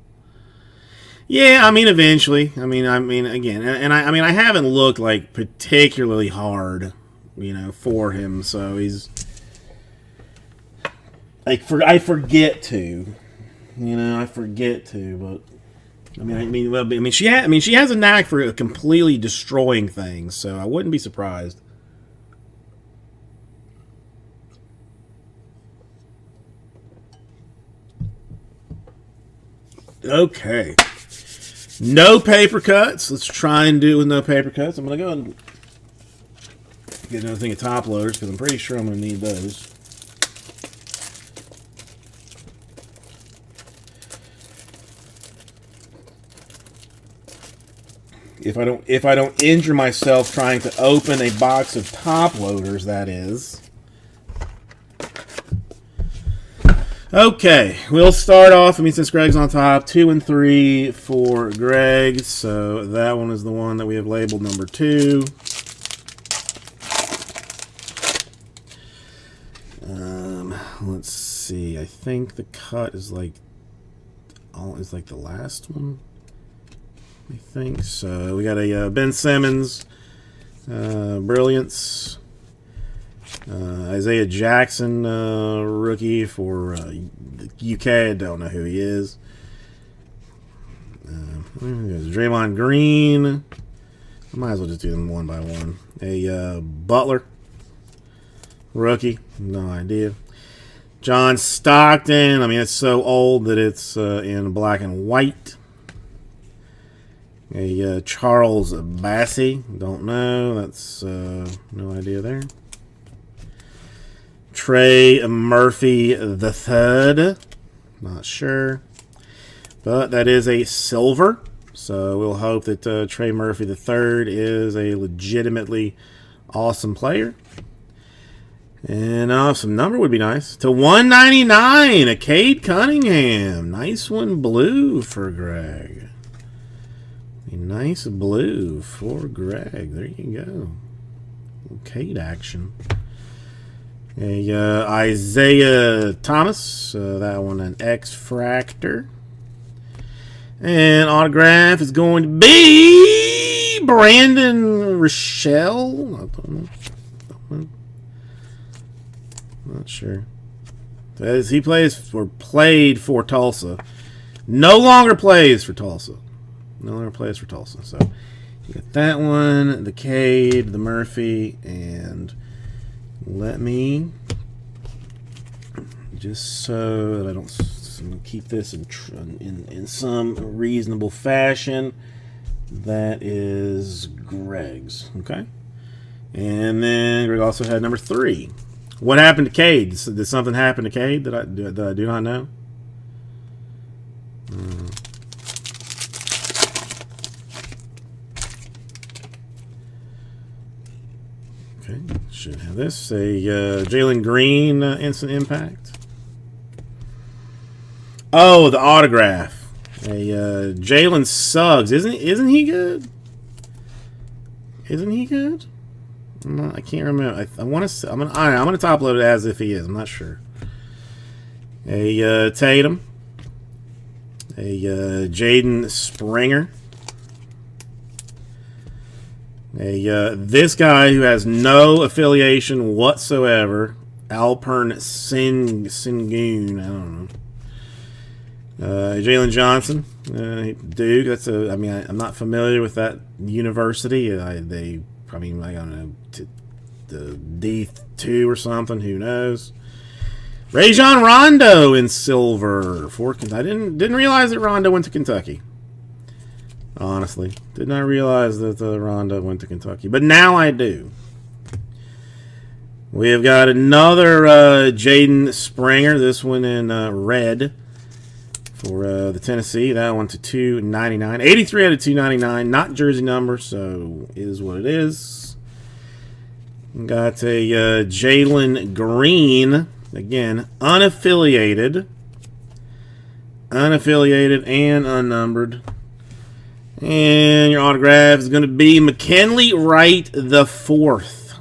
Yeah, I mean, eventually. I mean, again, and I haven't looked like particularly hard, you know, for him. So he's like, I forget to, you know, but she has a knack for completely destroying things. So I wouldn't be surprised. Okay. No paper cuts. Let's try and do it with no paper cuts. I'm going to go and get another thing of top loaders because I'm pretty sure I'm going to need those. If I don't injure myself trying to open a box of top loaders, that is. Okay, we'll start off. I mean, since Greg's on top, 2 and 3 for Greg. So that one is the one that we have labeled number 2. Let's see. I think the cut is like the last one. I think so. We got a Ben Simmons, Brilliance. Isaiah Jackson, rookie for the UK. I don't know who he is. There's Draymond Green. I might as well just do them one by one. A Butler, rookie. No idea. John Stockton. I mean, it's so old that it's in black and white. A Charles Bassey. Don't know. That's no idea there. Trey Murphy III. Not sure. But that is a silver. So we'll hope that Trey Murphy III is a legitimately awesome player. And some number would be nice. To 199, a Cade Cunningham. Nice one blue for Greg. A nice blue for Greg. There you go. Cade action. A Isaiah Thomas, that one an X-Fractor. And autograph is going to be Brandon Rochelle. I don't know. Not sure. As he played for Tulsa. No longer plays for Tulsa. So you got that one, the Cade, the Murphy, and let me just so that I don't keep this in some reasonable fashion. That is Greg's, okay. And then Greg also had number 3. What happened to Cade? Did something happen to Cade that I do not know? Okay, should have this. A Jalen Green instant impact. Oh, the autograph. A Jalen Suggs. Isn't he good? Isn't he good? I can't remember. I want to. I'm gonna top load it as if he is. I'm not sure. A Tatum. A Jaden Springer. This guy who has no affiliation whatsoever, Alpern Sengun. I don't know. Jalen Johnson, Duke. That's a. I mean, I'm not familiar with that university. I don't know, the D2 or something. Who knows? Rajon Rondo in silver. I didn't realize that Rondo went to Kentucky. Honestly, did not realize that Rondo went to Kentucky, but now I do. We have got another Jaden Springer. This one in red for the Tennessee. That one to 299. 83 out of 299. Not jersey number, so is what it is. Got a Jalen Green. Again, unaffiliated. Unaffiliated and unnumbered. And your autograph is going to be McKinley Wright the Fourth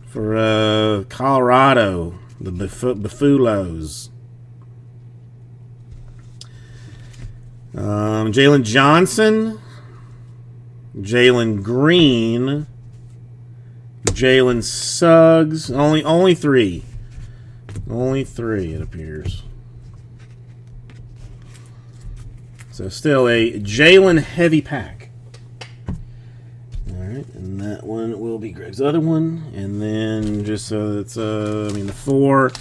for Colorado, the Buffaloes. Jalen Johnson, Jalen Green, Jalen Suggs. Only three. Only three, it appears. So still a Jalen heavy pack. All right, and that one will be Greg's other one, and then just so it's the 4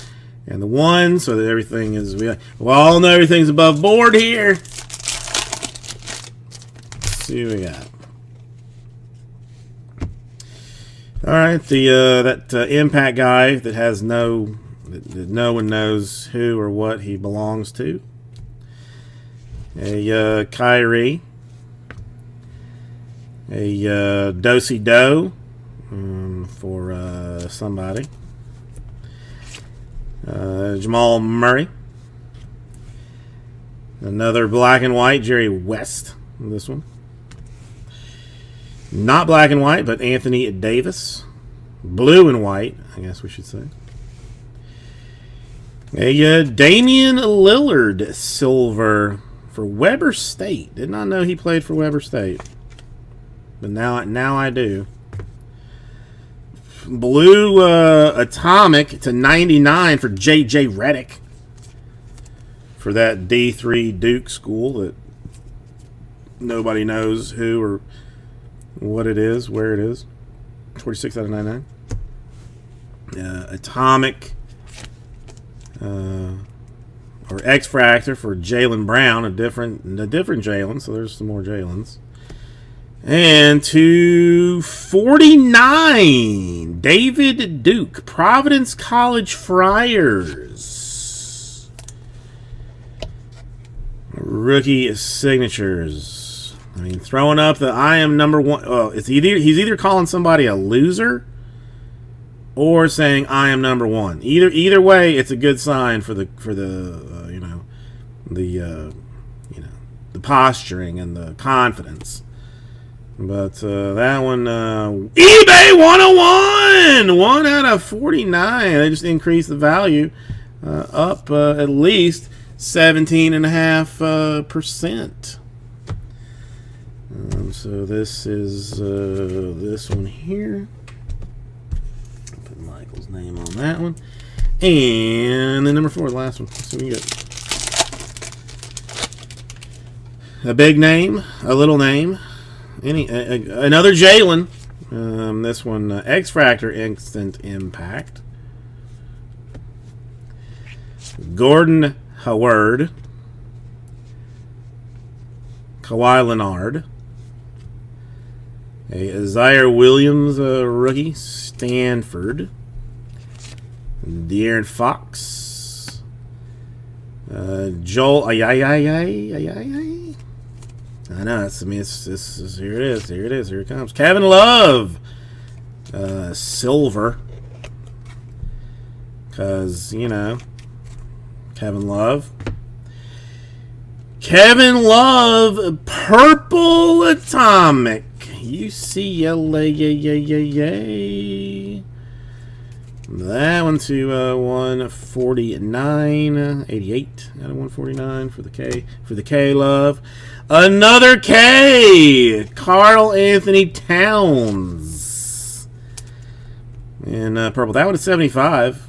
and the 1, so that everything is we all know everything's above board here. Let's see what we got. All right, that impact guy that has that no one knows who or what he belongs to. A Kyrie, a Do-si-do for somebody, Jamal Murray, another black and white Jerry West. This one, not black and white, but Anthony Davis, blue and white, I guess we should say. A Damian Lillard silver for Weber State. Did not know he played for Weber State, but now I do. Blue atomic to 99 for J.J. Redick for that D3 Duke school that nobody knows who or what it is, where it is. 46 out of 99. Atomic or X-Fractor for Jaylen Brown, a different Jalen, so there's some more Jalen's. And to 49, David Duke, Providence College Friars. Rookie signatures. I mean, throwing up the I am number one. Oh, he's either calling somebody a loser or saying I am number one. Either way, it's a good sign for the posturing and the confidence. But that one, eBay 101, 1 out of 49. They just increased the value up at least 17.5%. So this is this one here. Put Michael's name on that one, and then number 4, the last one. Let's see what we get. A big name, a little name. Another Jalen. This one, X-Fractor Instant Impact. Gordon Hayward. Kawhi Leonard. A Zaire Williams rookie. Stanford. De'Aaron Fox. Joel Ayayayay. I know. It's here it is. Here it is. Here it comes. Kevin Love, silver, because Kevin Love, purple atomic, UCLA. That one to 149, 88 out of 149 for the K Love. Another K, Karl Anthony Towns. And purple, that one is 75.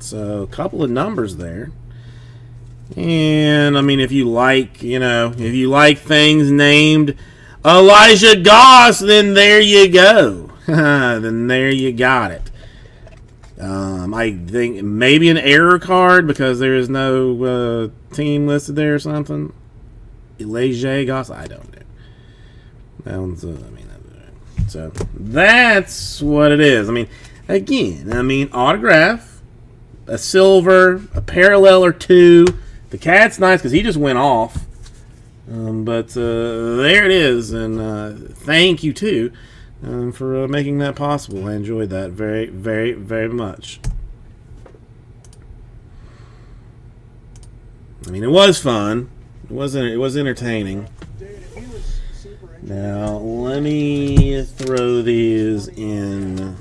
So a couple of numbers there. And I mean, if you like things named Elijah Goss, then there you go. Then there you got it. I think maybe an error card because there is no team listed there or something. Leger Goss, I don't know. That one's, so that's what it is. I mean, again, autograph, a silver, a parallel or two. The cat's nice because he just went off. But there it is, and thank you too for making that possible. I enjoyed that very, very, very much. I mean, it was fun. It was entertaining. Dude, if he was super into Now let me throw these in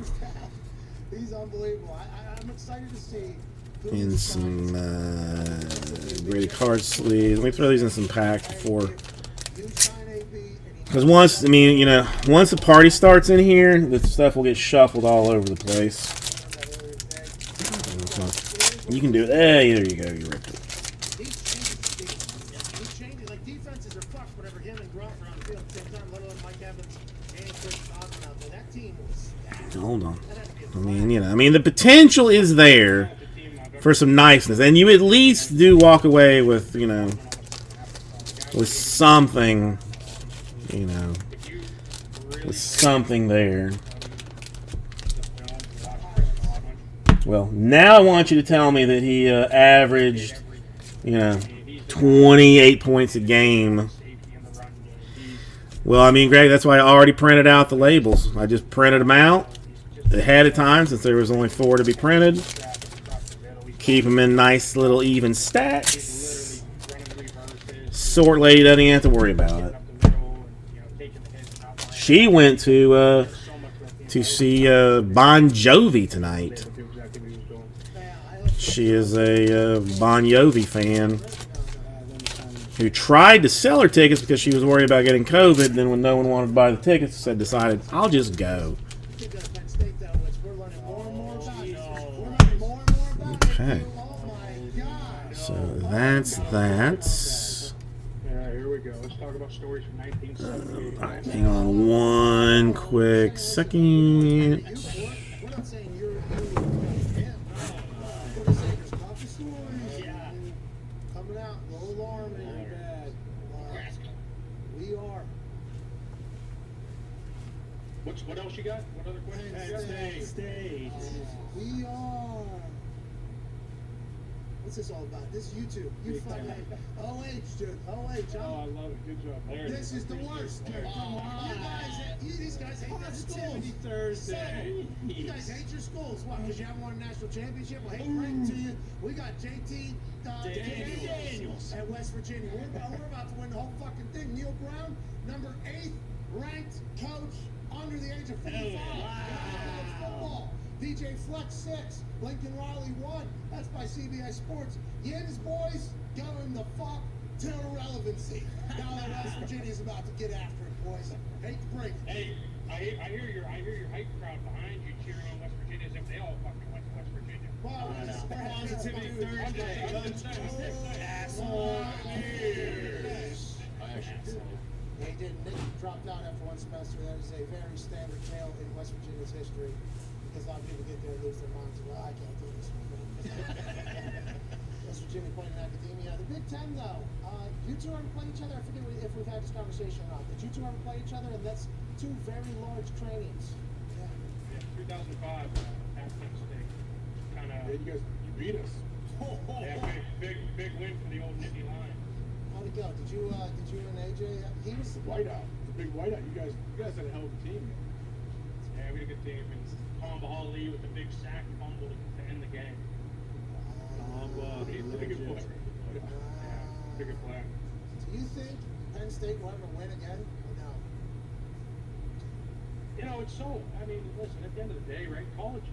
he's unbelievable. I'm excited to see who in this some guy is. Brady card sleeves. Let me throw these in some packs before. You sign AB and he Because once the party starts in here, the stuff will get shuffled all over the place. You can do it. Hey, there you go. You ripped it. He changes, like defenses are fucked whenever him and Grunt are on the field at the same time, let alone Mike Evans and Chris Godwin out there. That team was stacked. Hold on. That had to be a The potential is there for some niceness, and you at least do walk away with, with something, with something there. Well, now I want you to tell me that he averaged, 28 points a game. Well, Greg, that's why I already printed out the labels. I just printed them out ahead of time since there was only 4 to be printed. Keep them in nice little even stacks. Sort lady doesn't even have to worry about it. She went to see Bon Jovi tonight. She is a Bon Jovi fan who tried to sell her tickets because she was worried about getting COVID. Then when no one wanted to buy the tickets, decided, I'll just go. I think that's Penn State, though, which we're learning more and more about it. We're learning more and more about it. Okay. Oh, my God. So that's that. Yeah, here we go. Let's talk about stories from 1978. All right, hang on one quick second. We're not saying you're him. We're just saying there's lots of stories coming out. No alarm, man. Bad. We are. What else you got? What other questions? Penn State. We are. What's this all about? This is YouTube. You fucking OH, dude. OH. Oh, I love it. Good job. There it This is the worst, dude. These guys hate their schools. Thursday. You guys hate your schools. What? Because you haven't won a national championship? Well, hey, right to you. We got JT Daniels at West Virginia. We're about to win the whole fucking thing. Neil Brown, number 8 ranked coach under the age of 45. College football. DJ Flex 6. Lincoln Riley 1. That's by CBS Sports. Yins boys going the fuck to irrelevancy. Now that West Virginia's about to get after it, boys. Hate to break it. Hey, I hear your hype crowd behind you cheering on West Virginia as if they all fucking went to West Virginia. Well, Positivity Thursday. They did. Nick dropped out after one semester. That is a very standard tale in West Virginia's history. Because a lot of people get there and lose their minds. Well, I can't do this. West Virginia playing in academia. The Big Ten, though, you two ever play each other? I forget if we've had this conversation or not. Did you two ever play each other? And that's 2 very large trainings. Yeah, 2005, at Penn State. Kind of. Yeah, you beat us. Yeah, big win for the old Nittany Lions. How'd it go? Did you and AJ? He was Whiteout. It's a big whiteout. You guys had a hell of a team. Yeah, we had a good team. And Tom Bahali with the big sack fumble to end the game. He's a good player. Yeah, big player. Do you think Penn State will ever win again? Or no? It's so. Listen. At the end of the day, right? College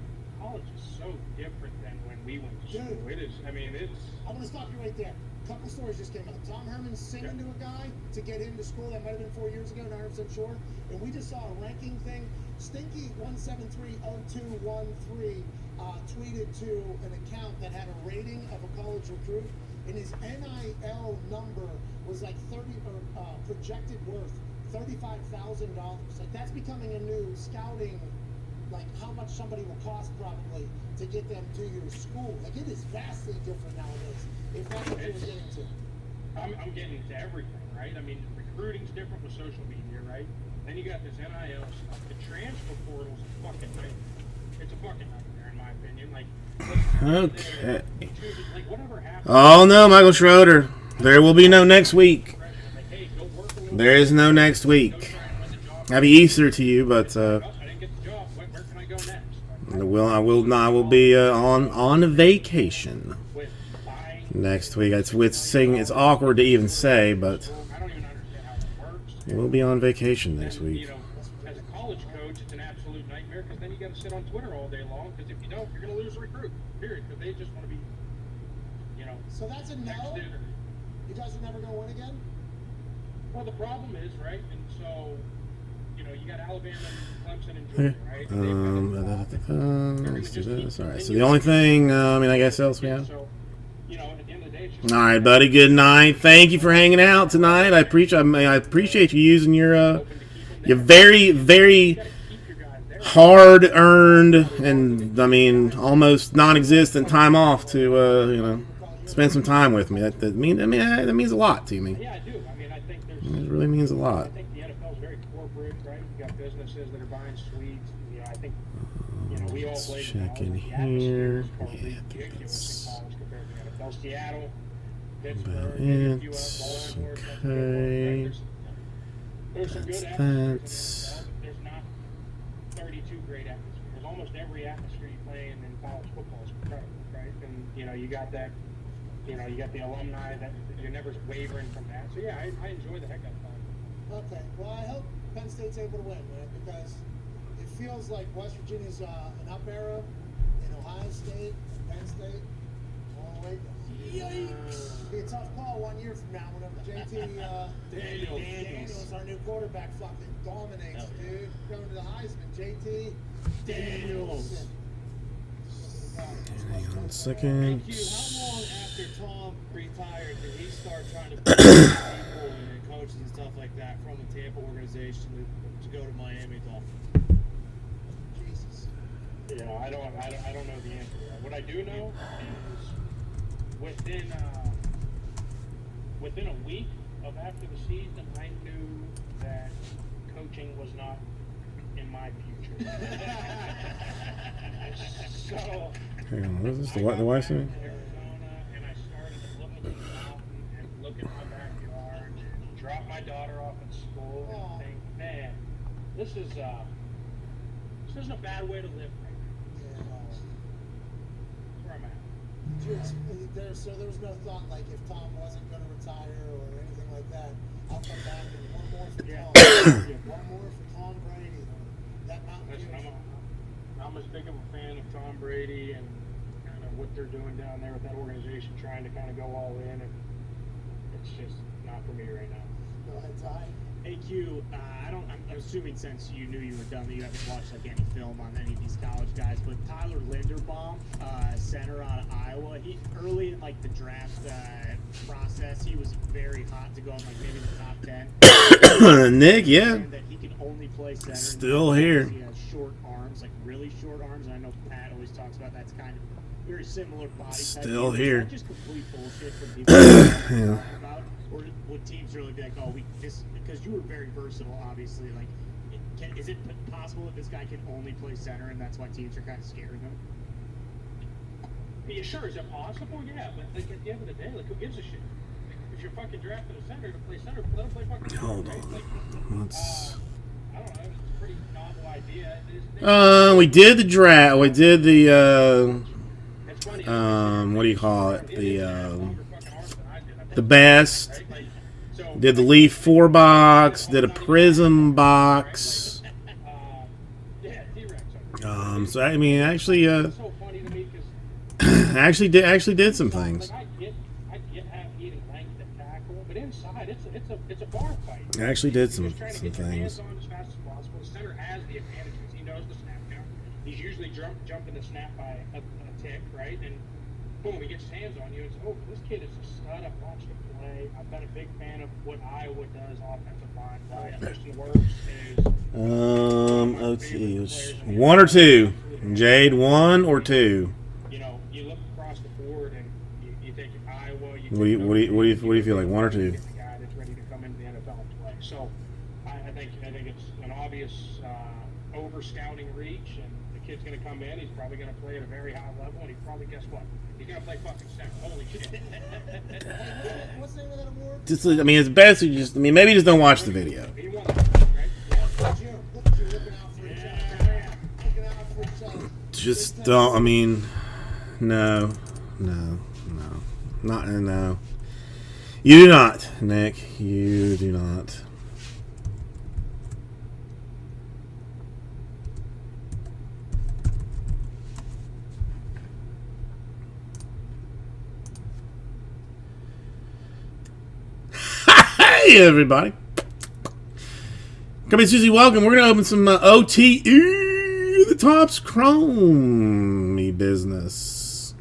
is so different than when we went to school. Dude. It is. It's. I want to stop you right there. A couple stories just came out. Tom Herman singing to a guy to get him to school. That might have been 4 years ago, 100% sure. And we just saw a ranking thing. Stinky1730213 tweeted to an account that had a rating of a college recruit, and his NIL number was like projected worth $35,000. Like that's becoming a new scouting like how much somebody will cost probably to get them to your school. Like it is vastly different nowadays. If that's what you're getting to. I'm getting into everything, right? I mean, recruiting's different with social media, right? Then you got this NIL stuff. The transfer portal's a fucking nightmare. It's a fucking nightmare, in my opinion. Like, Okay. like whatever happens. Oh no, Michael Schroeder. There will be no next week. Like, hey, go work a little There is no next go week. try and win the job. Happy Easter to you, but I didn't get the job. Where can I go next? I will be on a vacation With buying, next week. It's awkward to even say, but I don't even understand how it works. we'll be on vacation next And, week. you know, as a college coach, it's an absolute nightmare because then you got to sit on Twitter all day long because if you don't, you're going to lose a recruit. Period. Because they just want to be, you know, So that's a no. texted or. You guys are never gonna win again? Well, the problem is, right, and so, you know, you got Alabama, and Clemson, and Georgia, right? And they've got Let's do this. All right. So the only thing, I guess else we have. So, you know, at the end of the day, it's just All right, buddy. Good night. Thank you for hanging out tonight. I appreciate you using your open to keep them your there. very very You gotta keep your guys there. hard earned and almost non-existent time off to spend some time with me. That means a lot to me. Yeah, I do. I mean, I think there's. It really means a I lot. think the NFL is very corporate, right? You got businesses that are buying suites. You know, I think, you know, we all Let's play check in the here. atmosphere is probably Yeah, I think ridiculous in college compared to the NFL. Seattle, About Pittsburgh, it. Baltimore, Okay. There's some good That's atmospheres in the NFL, but there's not 32 great atmospheres. Almost every atmosphere you play in college football is incredible, right? And you know, you got that. You know, you got the alumni that you're never wavering from that. So yeah, I enjoy the heck out of it. Okay. Well, I hope Penn State's able to win, man, because it feels like West Virginia's an up arrow, and Ohio State, and Penn State, all the way. Yikes! Be a tough call 1 year from now whenever JT Daniels, our new quarterback, fucking dominates, dude. Going to the Heisman, JT Daniels. Hang on a second. Q, how long after Tom retired did he start trying to push people and coaches and stuff like that from the Tampa organization to go to Miami Dolphins? Jesus. You know, I don't know the answer to that. What I do know is within a week of after the season, I knew that coaching was not in my future. So. Hang on. What is this? The wife thing? Arizona, and I started to look at the mountain and look at my backyard and drop my daughter off at school and think, man, this isn't a bad way to live right now. That's where I'm at. So there was no thought like if Tom wasn't going to retire or anything like that, I'll come back and one more for Tom. One more for Tom Brady. That mountain Listen, view. I'm as big of a fan of Tom Brady and kind of what they're doing down there with that organization, trying to kind of go all in, and it's just not for me right now. Go ahead, Ty. Hey Q, I'm assuming since you knew you were done that you haven't watched like any film on any of these college guys, but Tyler Linderbaum, center out of Iowa, he early in like the draft process, he was very hot to go in like maybe the top 10. Nick, yeah. And that he can only play center. Still here. He has short arms, like really short arms. And I know Pat always talks about that's kind of very similar body type. Still Is here. that just complete bullshit from people talking about? Or would teams really be like, oh, because you were very versatile, obviously. Like, is it possible that this guy can only play center, and that's why teams are kind of scared of him? Yeah, sure, is it possible? Yeah, but like at the end of the day, like who gives a shit? If you're fucking drafting a center to play center, let him play fucking center. Hold right? on. Like, Let's. I don't know. It's a pretty novel idea. We did the draft. We did the It's funny. what do you call it? He has longer fucking arms than I did. I think, The best. right? Like, so, Did the Leaf 4 box. Did a Prism box. yeah, T-Rex. So I mean, actually, It's so funny to me because actually did some things. like, I get needing length to tackle, but inside it's a bar fight. Actually did You're some just trying to get your things. hands on as fast as possible. The center has the advantages. He knows the snap count. He's usually jumping the snap by a tick, right? And boom, he gets his hands on you. It's, oh, this kid is a stud. I've watched him play. I've been a big fan of what Iowa does offensive line wise. Christian Works is OT. 1 or 2? Jade, 1 or 2? you know, you look across the board and you take Iowa. What do you feel like, 1 or 2? The guy that's ready to come into the NFL and play. So I think it's an obvious over scouting reach, and the kid's going to come in. He's probably going to play at a very high level, and he's probably, guess what? He's going to play fucking center. Holy shit! What's the name of that award? Just, I mean, it's best you just, I mean, maybe just don't watch the video. He won it, right? Jim, look at you looking out for each other. Looking out for each other. Just don't, I mean, no. You do not, Nick. You do not. Hey, everybody. Come in, Susie. Welcome. We're going to open some OTE, the Topps Chrome business.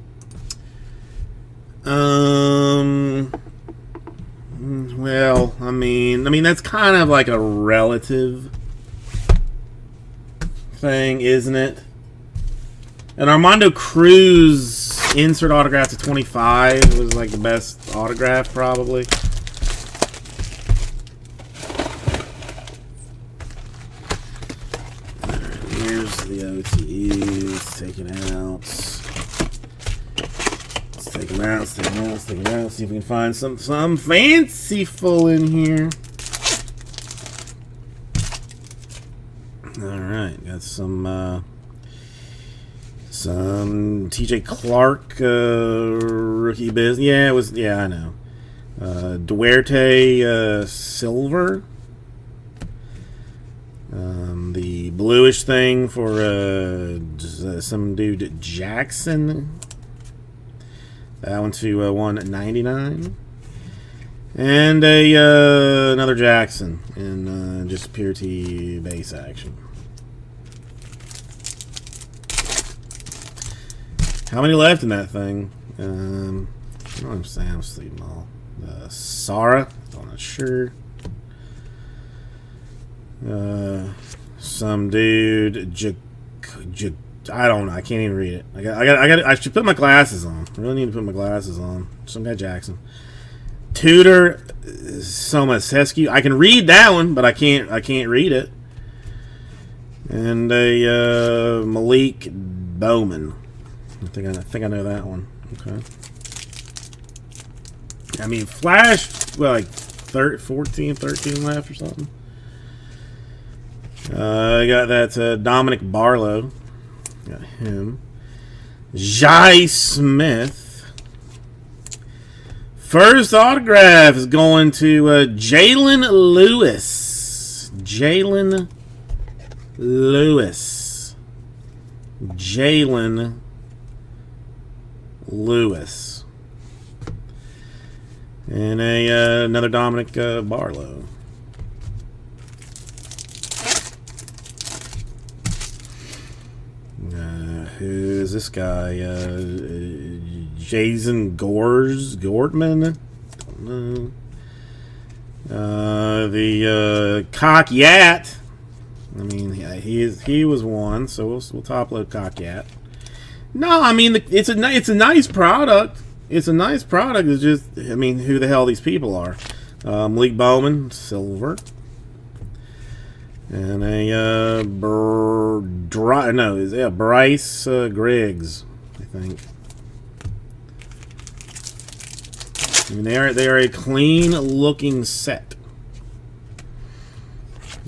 Well, I mean that's kind of like a relative thing, isn't it? An Armando Cruz insert autograph to 25 was like the best autograph, probably. Here's the OTE. Let's take it out. Take them out, see if we can find some fanciful in here. Alright, got some TJ Clark rookie biz. Yeah, I know. Duarte silver. The bluish thing for some dude Jackson. That one to 199, and another Jackson in just pure T base action. How many left in that thing? I don't understand. I'm sleeping all. Sarah, I'm not sure. Some dude. I don't know. I can't even read it. I should put my glasses on. I really need to put my glasses on. Some guy Jackson. Tudor Somasescu. I can read that one, but I can't read it. And a Malik Bowman. I think I know that one. Okay. I mean, Flash. Well, like 13 left or something. I got that Dominic Barlow. Got him. Jai Smith. First autograph is going to Jalen Lewis. Jalen Lewis. And another Dominic Barlow. Who's this guy? Jason Gordman? Don't know. The Cock Yat. I mean, yeah, he was one, so we'll top load Cock Yat. No, I mean it's a nice product. It's a nice product. It's just, I mean, who the hell these people are? Malik Bowman, silver. And a Bryce Griggs, I think. I mean, they are a clean looking set.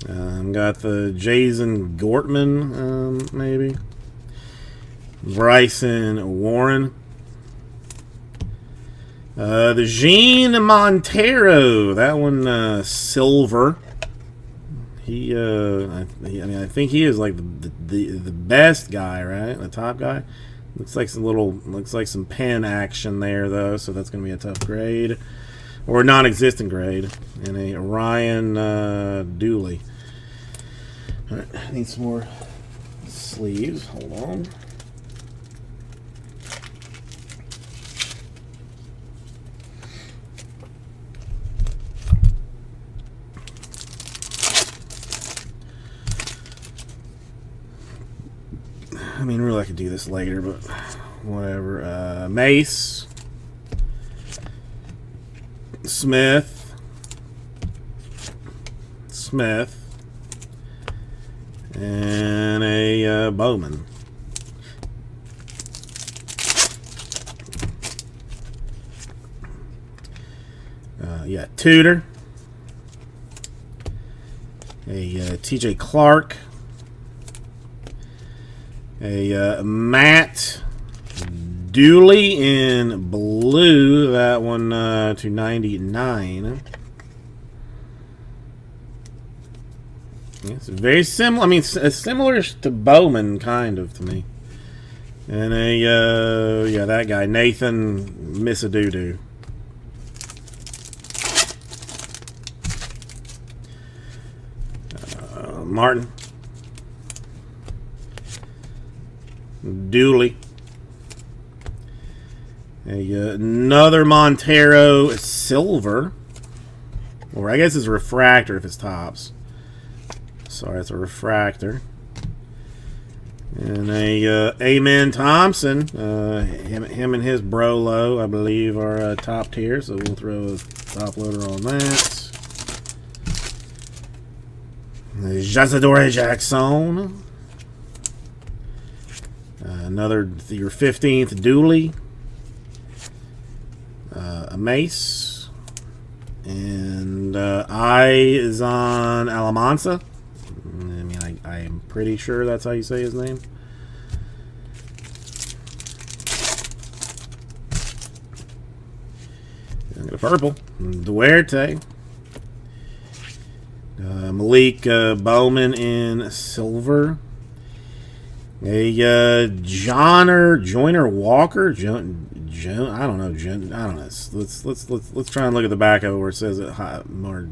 Got the Jason Gortman, maybe. Bryson Warren. The Gene Montero, that one silver. I mean, I think he is like the best guy, right? The top guy. Looks like some pen action there though, so that's gonna be a tough grade, or a non-existent grade. And a Ryan Dooley. All right, I need some more sleeves. Hold on. I mean, really, I could do this later, but whatever. Mace. Smith. And a Bowman. Yeah, Tudor. A TJ Clark. A Matt Dooley in blue. That one to 99. It's very similar. I mean, it's similar to Bowman, kind of, to me. And a, yeah, that guy, Nathan Missadoodoo. Martin. Dooley. Another Montero silver. Or I guess it's refractor if it's tops. Sorry, it's a refractor. And a Amen Thompson. Him and his Brolo, I believe, are top tier. So we'll throw a top loader on that. Jazadore Jackson. Another, your 15th Dooley. A Mace. And I is on Alamanza. I mean, I am pretty sure that's how you say his name. And a purple. Duarte. Malik Bowman in silver. A Joyner Walker. I don't know. I don't know. Let's try and look at the back of it where it says it more.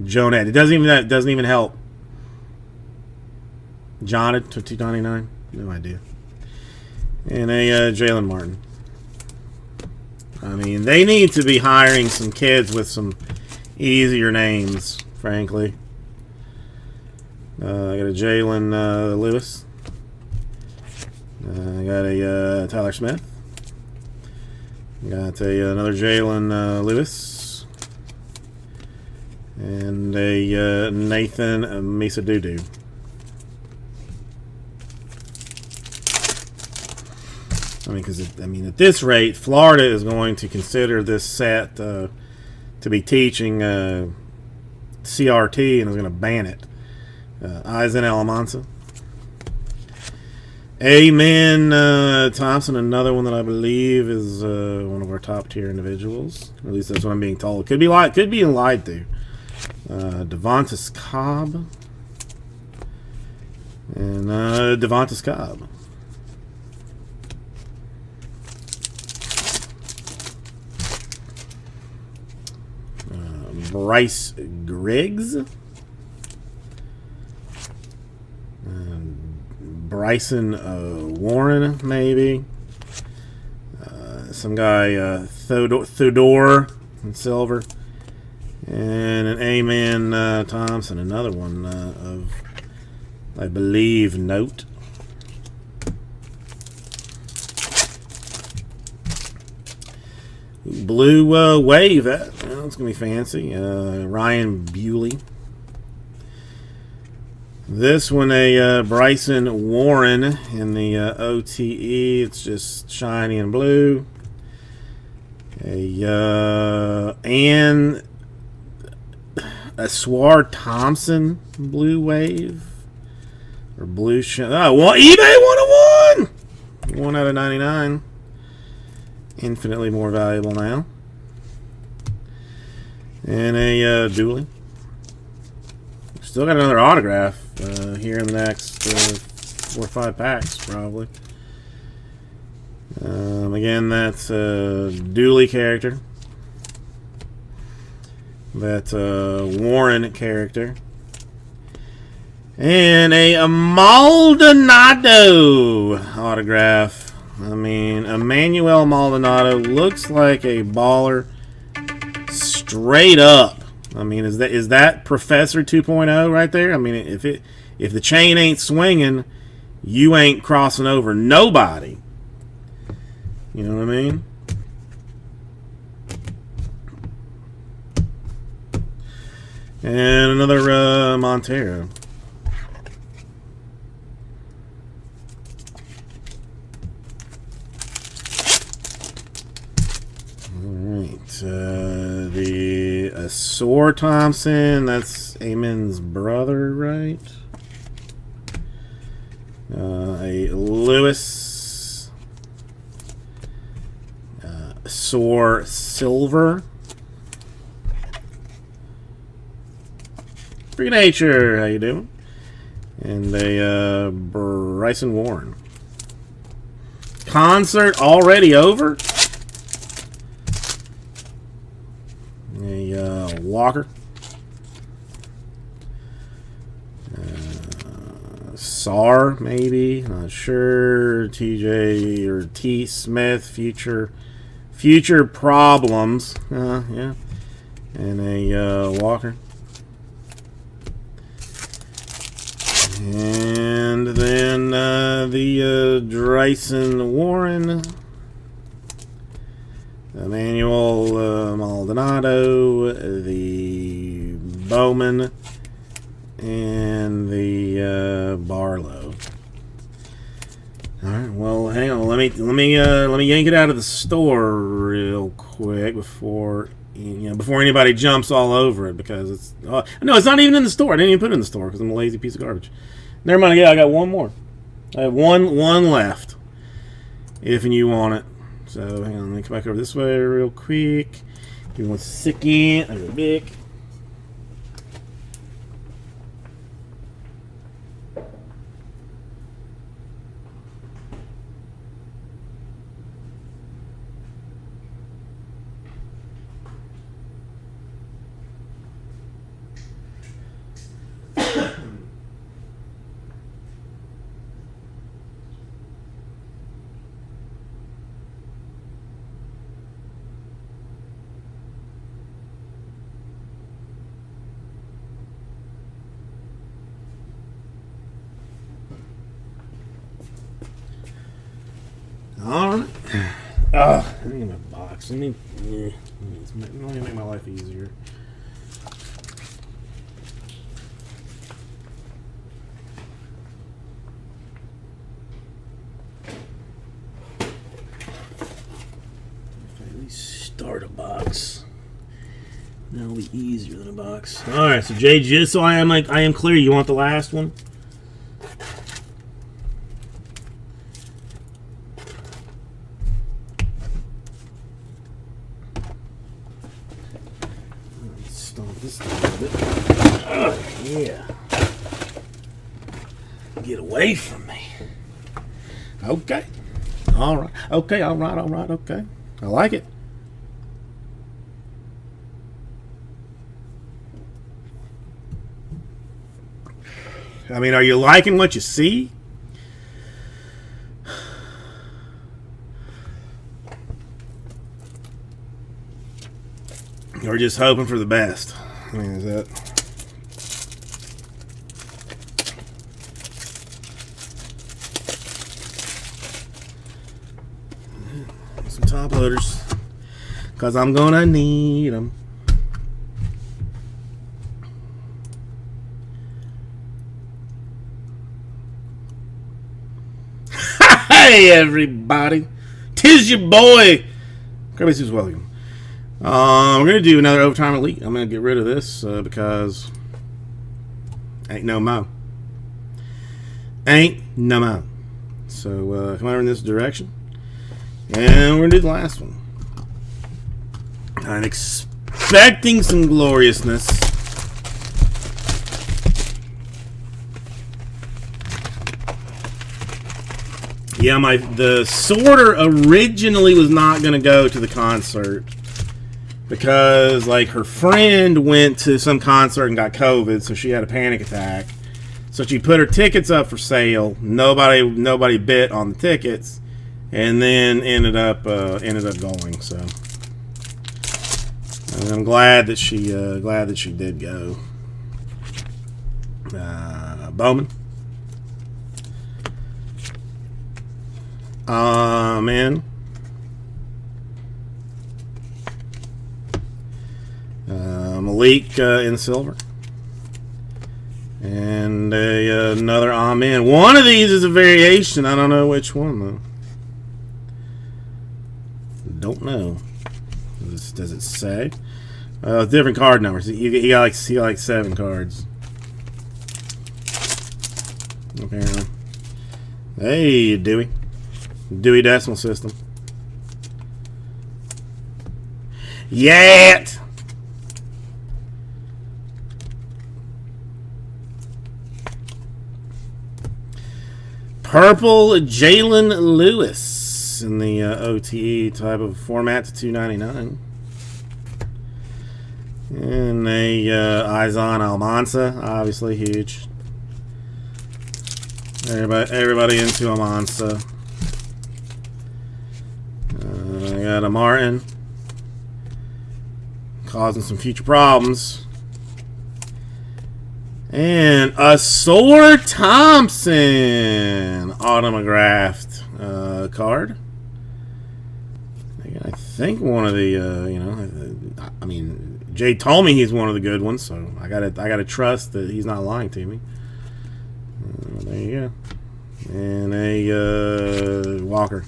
Jonette. It doesn't even help. Jonette to 299. No idea. And a Jalen Martin. I mean, they need to be hiring some kids with some easier names, frankly. I got a Jalen Lewis. I got a Tyler Smith. Got another Jalen Lewis. And a Nathan Missadoodoo. I mean, because at this rate, Florida is going to consider this set to be teaching CRT and is going to ban it. Eisen Alamanza. Amen Thompson, another one that I believe is one of our top tier individuals. At least that's what I'm being told. Could be lied to. Devontae Cobb. And Devontae Cobb. Bryce Griggs. Bryson Warren, maybe. Some guy, Theodore in silver. And an Amen Thompson, another one of, I believe, note. Blue wave, that's going to be fancy. Ryan Bewley. This one, a Bryson Warren in the OTE. It's just shiny and blue. And a Swar Thompson blue wave. Or blue shine. Oh, eBay 101! 1 out of 99. Infinitely more valuable now. And a Dooley. Still got another autograph here in the next 4 or 5 packs, probably. Again, that's a Dooley character. That's a Warren character. And a Maldonado autograph. I mean, Emmanuel Maldonado looks like a baller straight up. I mean, is that Professor 2.0 right there? I mean, if If the chain ain't swinging, you ain't crossing over nobody. You know what I mean? And another Montero. Alright. The Asor Thompson. That's Eamon's brother, right? A Lewis. Asor Silver. Free Nature, how you doing? And a Bryson Warren. Concert already over? A Walker. SAR, maybe. Not sure. TJ or T. Smith. Future Problems. Yeah. And a Walker. And then the Bryson Warren, Emmanuel Maldonado, the Bowman, and the Barlow. All right. Well, hang on. Let me yank it out of the store real quick before anybody jumps all over it, because it's no, it's not even in the store. I didn't even put it in the store because I'm a lazy piece of garbage. Never mind. Yeah, I got one more. I have one left. If and you want it. So hang on. Let me come back over this way real quick. Give me 1 second. I'm big. Alright. I need my box. Let me make my life easier. If I at least start a box, that'll be easier than a box. Alright, so Jay, just so I am clear, you want the last one? This thing a bit. Oh, yeah. Get away from me. Okay. All right. Okay. All right. All right. Okay. I like it. I mean, are you liking what you see? Or just hoping for the best? I mean, is that... Some top loaders. Because I'm going to need them. Hey, everybody. 'Tis your boy. Kirby's who's welcome. We're going to do another Overtime Elite. I'm going to get rid of this because ain't no mo. Ain't no mo. So come over in this direction. And we're going to do the last one. I'm expecting some gloriousness. Yeah, the sorter originally was not going to go to the concert. Because, like, her friend went to some concert and got COVID, so she had a panic attack. So she put her tickets up for sale. Nobody bid on the tickets, and then ended up going. So, and I'm glad that she did go. Bowman. Man. Malik in silver. And another Amen. One of these is a variation. I don't know which one, though. Don't know. Does it say? Different card numbers. He got like 7 cards. Apparently. Hey, Dewey. Dewey Decimal System. Yet. Purple Jalen Lewis in the OTE type of format to $2.99. And a Izan Almansa, obviously huge. Everybody into Almansa. I got a Martin causing some future problems. And a Soar Thompson autographed card. I think one of the I mean, Jay told me he's one of the good ones, so I gotta trust that he's not lying to me. There you go. And a Walker.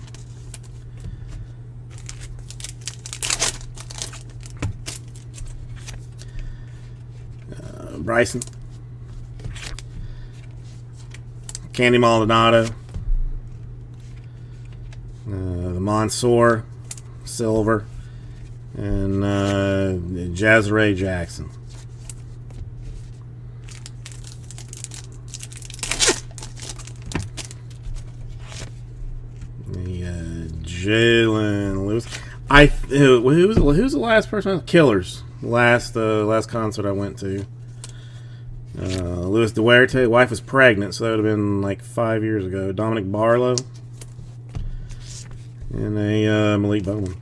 Bryson. Candy Maldonado. The Mansour. Silver. And Jazray Jackson. Jalen Lewis. Who's the last person? Killers. Last concert I went to. Luis Duarte. Wife was pregnant, so that would have been like 5 years ago. Dominic Barlow. And a Malik Bowman.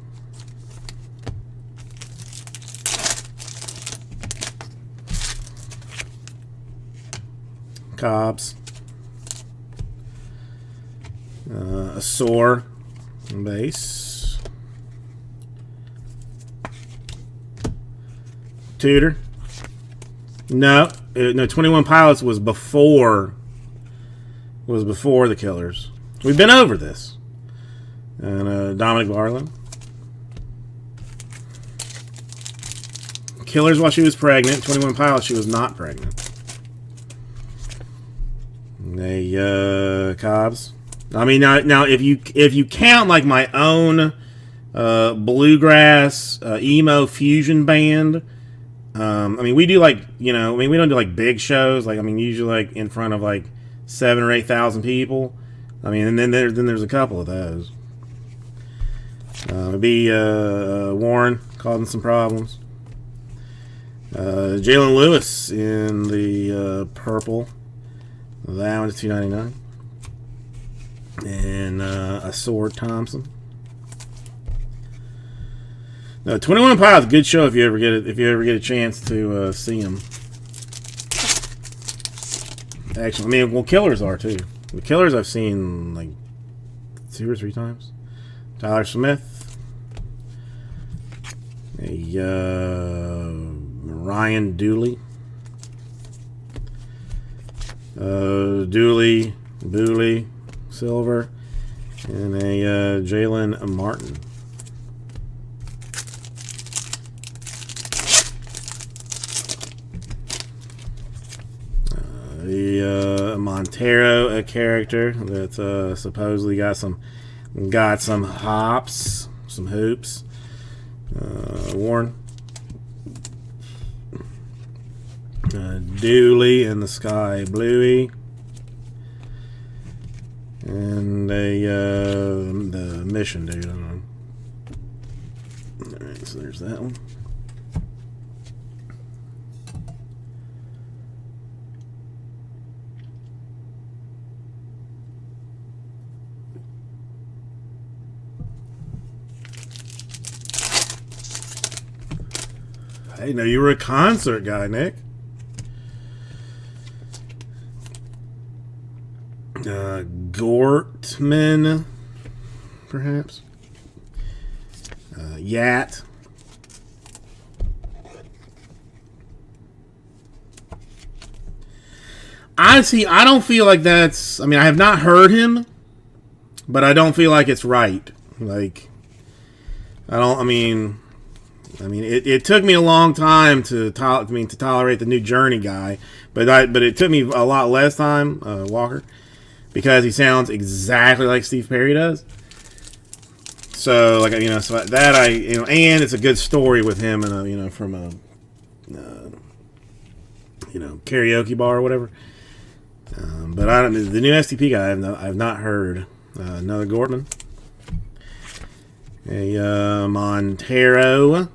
Cobbs. A Soar base. Tudor. No, 21 Pilots was before the Killers. We've been over this. And Dominic Barlow. Killers while she was pregnant. 21 Pilots she was not pregnant. Cobbs. I mean, now if you count like my own bluegrass emo fusion band, I mean we do like we don't do like big shows, like I mean usually like in front of like 7,000 or 8,000 people. I mean, and then there's a couple of those. It'd be Warren causing some problems. Jalen Lewis in the purple. That one's $2.99. And a Soar Thompson. No, 21 Pilots, good show if you ever get a chance to see them. Actually, I mean, well, Killers are too. The Killers I've seen like 2 or 3 times. Tyler Smith. Ryan Dooley. Booley, silver, and a Jalen Martin. The Montero, a character that supposedly got some hops, some hoops. Warren. Dooley and the Sky Bluey. And the Mission dude. I don't know. Alright, so there's that one. Hey, no, you were a concert guy, Nick. Gortman, perhaps. Yat. Honestly, I don't feel like that's... I mean, I have not heard him, but I don't feel like it's right. Like, I mean, it took me a long time to tolerate the new Journey guy, but it took me a lot less time, Walker, because he sounds exactly like Steve Perry does. So, like, you know, so that and it's a good story with him and from a karaoke bar or whatever. But the new STP guy I've not heard. Another Gortman. A Montero.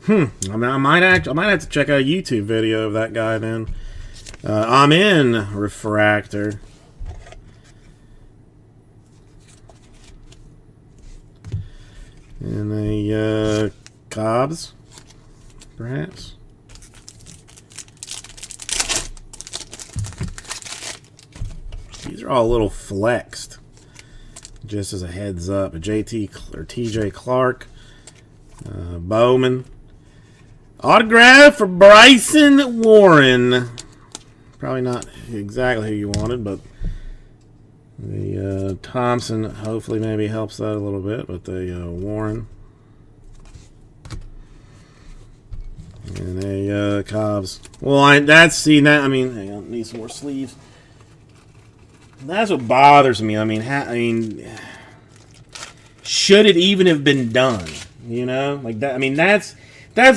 I might have to check out a YouTube video of that guy then. I'm in Refractor. And a Cobbs, perhaps. These are all a little flexed. Just as a heads up, a JT or TJ Clark, Bowman. Autograph for Bryson Warren. Probably not exactly who you wanted, but the Thompson hopefully maybe helps that a little bit, but the Warren and a Cobbs. Well, hang on, need some more sleeves. That's what bothers me. I mean, should it even have been done? You know, like that. I mean, that's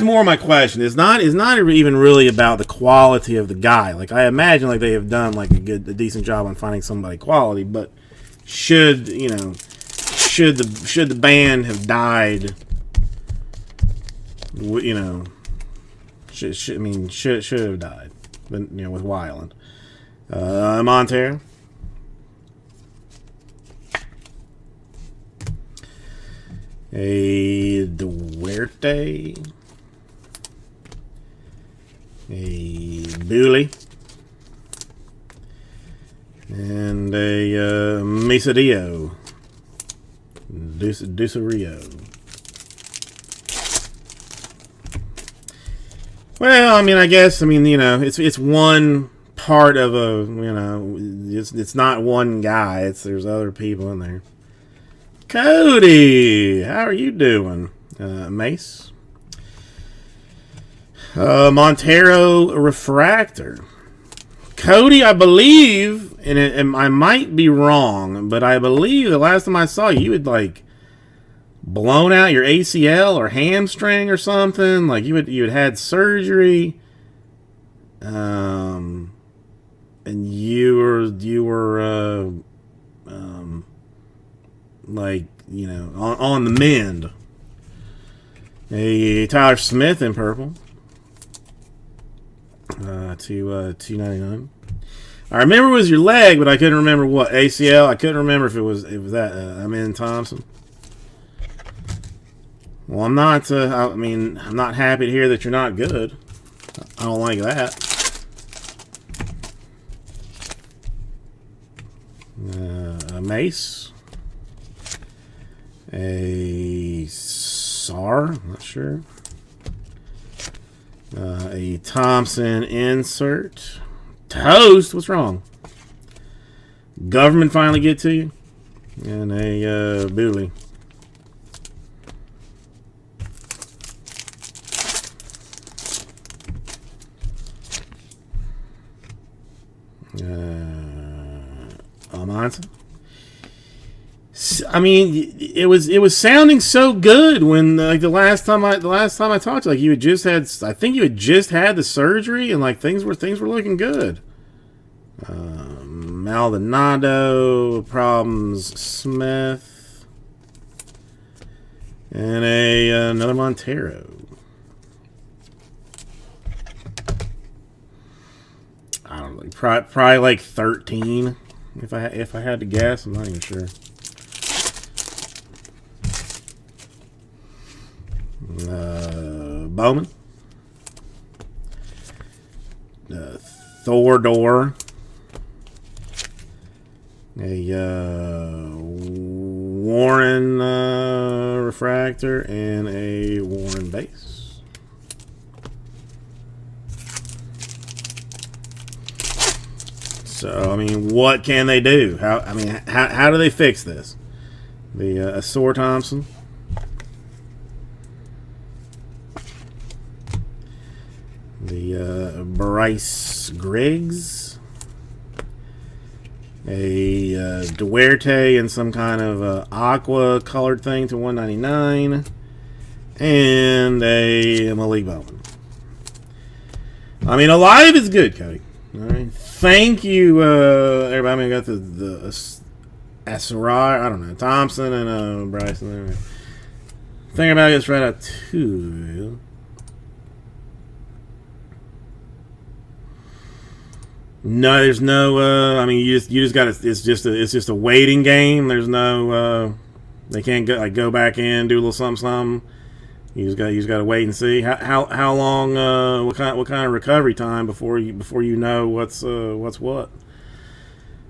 more my question. It's not even really about the quality of the guy. Like, I imagine like they have done like a decent job on finding somebody quality, but should the band have died? You know, should have died. But, you know, with Weiland, Montero. A Duarte. A Booley. And a Mesadillo. Ducerio. Well, I mean, I guess, you know, it's one part of a, you know, it's not one guy. There's other people in there. Cody, how are you doing? Mace. Montero Refractor. Cody, I believe, and I might be wrong, but I believe the last time I saw you, you had like blown out your ACL or hamstring or something. Like you had had surgery, and you were like, you know, on the mend. A Tyler Smith in purple. To $2.99. I remember it was your leg, but I couldn't remember what ACL. I couldn't remember if it was that. I'm in Thompson. Well, I'm not. I'm not happy to hear that you're not good. I don't like that. A Mace. A SAR. I'm not sure. A Thompson insert. Toast? What's wrong? Government finally get to you? And a Booley. Almanza. I mean, it was sounding so good when like the last time I talked to you, like you had just had, I think you had just had the surgery and like things were looking good. Maldonado, Problems, Smith, and another Montero. I don't know, probably like 13 if I had to guess. I'm not even sure. Bowman. Thordor. A Warren refractor and a Warren base. So I mean, what can they do? How do they fix this? The Asor Thompson. The Bryce Griggs. A Duarte in some kind of aqua colored thing to 199, and a Malik Bowman. I mean, alive is good, Cody. All right, thank you, everybody. I mean, I got the Asarai, I don't know, Thompson and Bryson. There. Think about this right out to. No, there's no. I mean, you just got to. It's just a waiting game. There's no. They can't go back in, do a little something. You just got to wait and see how long. What kind of recovery time before you know what's what. All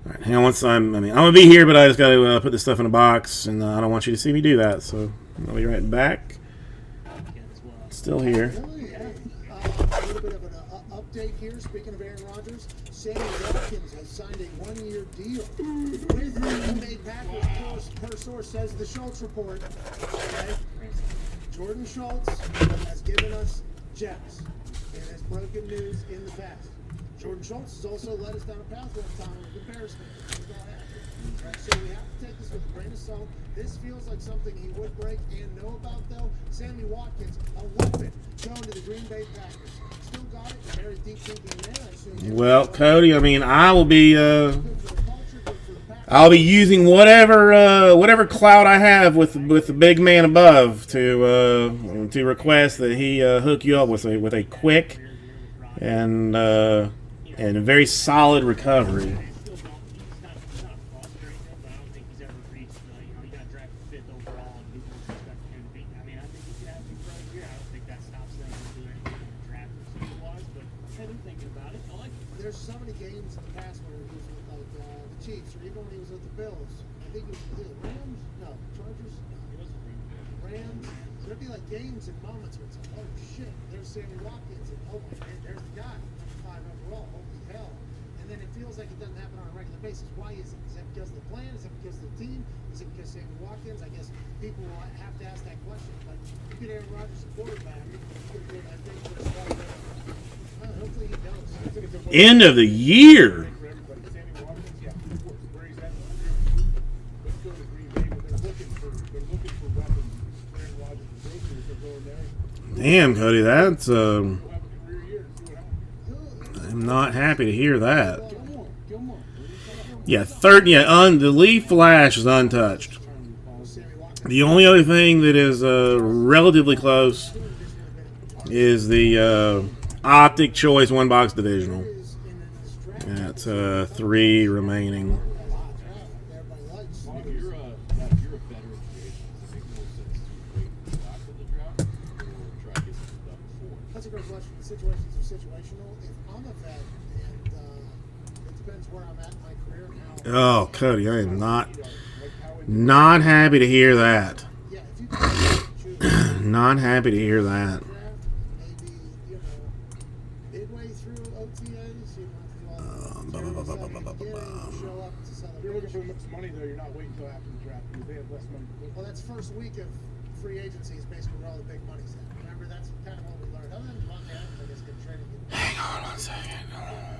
right, hang on one time. I'm gonna be here, but I just got to put this stuff in a box, and I don't want you to see me do that. So I'll be right back. Still here. A little bit of an update here. Speaking of Aaron Rodgers, Sammy Watkins has signed a one-year deal with the Green Bay Packers. Per source says the Schultz report. Okay? Jordan Schultz has given us gems and has broken news in the past. Jordan Schultz has also led us down a path one time with comparison. Right, so we have to take this with a grain of salt. This feels like something he would break and know about, though. Sammy Watkins, a weapon going to the Green Bay Packers. Still got it. Very deep thinking there. I assume. Well, Cody, I mean, I'll be using whatever clout I have with the big man above to request that he hook you up with a quick and a very solid recovery. There's so many games in the past where he was with like the Chiefs, or even when he was with the Bills. I think it was the Rams. No, Chargers. No. Rams. There'd be like games and moments where it's like, oh shit, there's Sammy Watkins, and oh my man, there's the guy, number 5 overall. Holy hell! And then it feels like it doesn't happen on a regular basis. Why is it? Is that because of the plan? Is it because of the team? Is it because Sammy Watkins? I guess people will have to ask that question. But you get Aaron Rodgers a quarterback. I think for a start, hopefully he does. End of the year. Damn, Cody, that's I'm not happy to hear that. Yeah, the Leaf Flash is untouched. The only other thing that is relatively close is the Optic Choice one box divisional. That's 3 remaining. That's a great question. The situations are situational. If I'm a vet, and it depends where I'm at in my career now. Oh, Cody, I am not happy to hear that. Yeah, if you choose Not happy to hear that. maybe, midway through OTAs, you know, show up to If you're looking for celebration. money, though, you're not waiting until after the draft because they have less money to look Well, that's first week of free agency is basically where all the big money's at. Remember, that's kind of what we learned. Other than Devontae Adams, I guess, get traded. Hang on one second.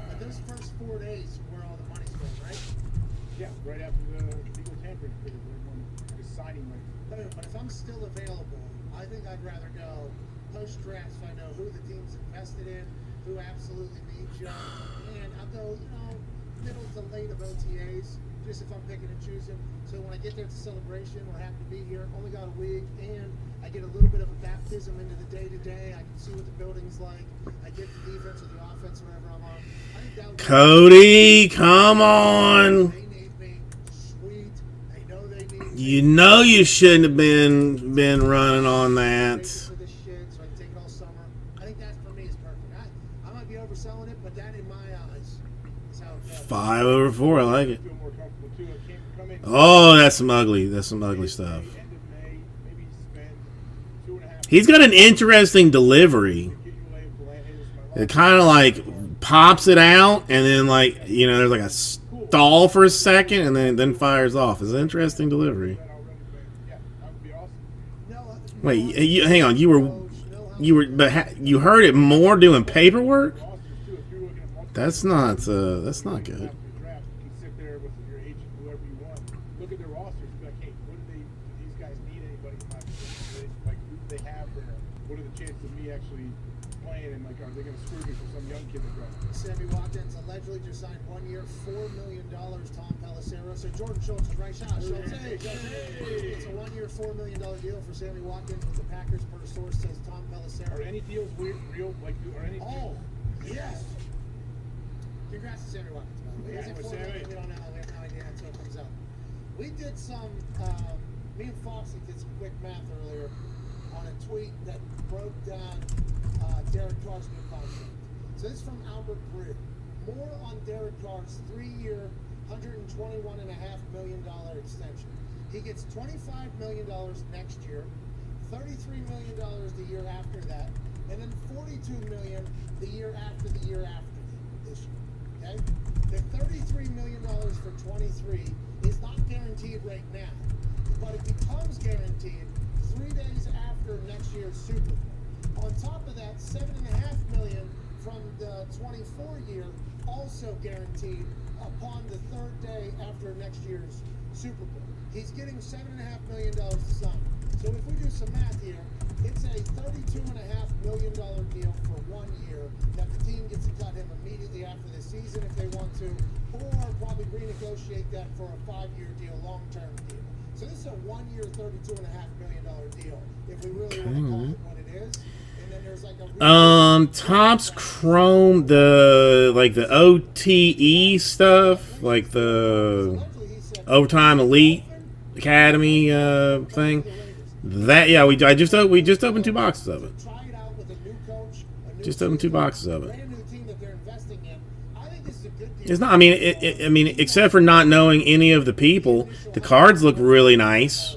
But those first 4 days are where all the money's going, right? Yeah, right after the legal tampering period, everyone is signing money. But if I'm still available, I think I'd rather go post-draft so I know who the team's invested in, who absolutely needs you, and I'll go, middle to late of OTAs, just if I'm picking and choosing. So when I get there to celebration, we're happy to be here. Only got a week, and I get a little bit of a baptism into the day-to-day. I can see what the building's like. I get the defense or the offense, wherever I'm on. I think that would be Cody, come on. They need me. Sweet. They know they need me. You know you shouldn't have been running on that. For this shit, so I can take it all summer. be overselling it, but that in my eyes is how it goes. 5 over 4. I like it. Feel more comfortable too. It came come in. Oh, that's some ugly. That's some ugly stuff. End of May, maybe spend 2.5. He's got an interesting delivery. Get you away with Bland. Hey, this is my It kind of like pops it out, and then like there's like a stall for a second, and then fires off. It's an interesting delivery. last already, but yeah, that would be awesome. No, Wait, hang on. You were, but you heard it more doing paperwork. Rosters too. If you're looking at multiple That's not good. after the draft, you can sit there with your agent, whoever you want. Look at their rosters. Be like, hey, what do these guys need anybody in my position? Like, who do they have there? What are the chances of me actually playing? And like, are they going to screw me for some young kid that draft? Sammy Watkins allegedly just signed 1 year, $4 million. Tom Pelissero. So Jordan Schultz is right. Shout out Schultz. Hey, it's a 1 year, $4 million deal for Sammy Watkins with the Packers. Per source says Tom Pelissero. Are any deals weird, real? Like, are any? Oh, yes. Congrats to Sammy Watkins, by the way. Is it Congrats, 4 million? Sammy. We don't know. We have no idea until it comes out. We did some, me and Foxy did some quick math earlier on a tweet that broke down Derek Carr's new contract. So this is from Albert Brew. More on Derek Carr's 3-year, $121.5 million extension. He gets $25 million next year, $33 million the year after that, and then $42 million the year after this year. Okay? The $33 million for 23 is not guaranteed right now, but it becomes guaranteed 3 days after next year's Super Bowl. On top of that, $7.5 million from the 24 year, also guaranteed upon the third day after next year's Super Bowl. He's getting $7.5 million to sign. So if we do some math here, it's a $32.5 million deal for 1 year that the team gets to cut him immediately after the season if they want to, or probably renegotiate that for a 5-year deal, long-term deal. So this is a 1 year, $32.5 million deal if we really want to call it what it is. And then there's like a Topps Chrome, the OTE stuff, like the Overtime Elite Academy thing. That we just opened 2 boxes of it. Try it out with a new coach, a new Just opened 2 boxes of it. brand new team that they're investing in. I think this is a good deal. It's not. I mean, except for not knowing any of the people, the cards look really nice.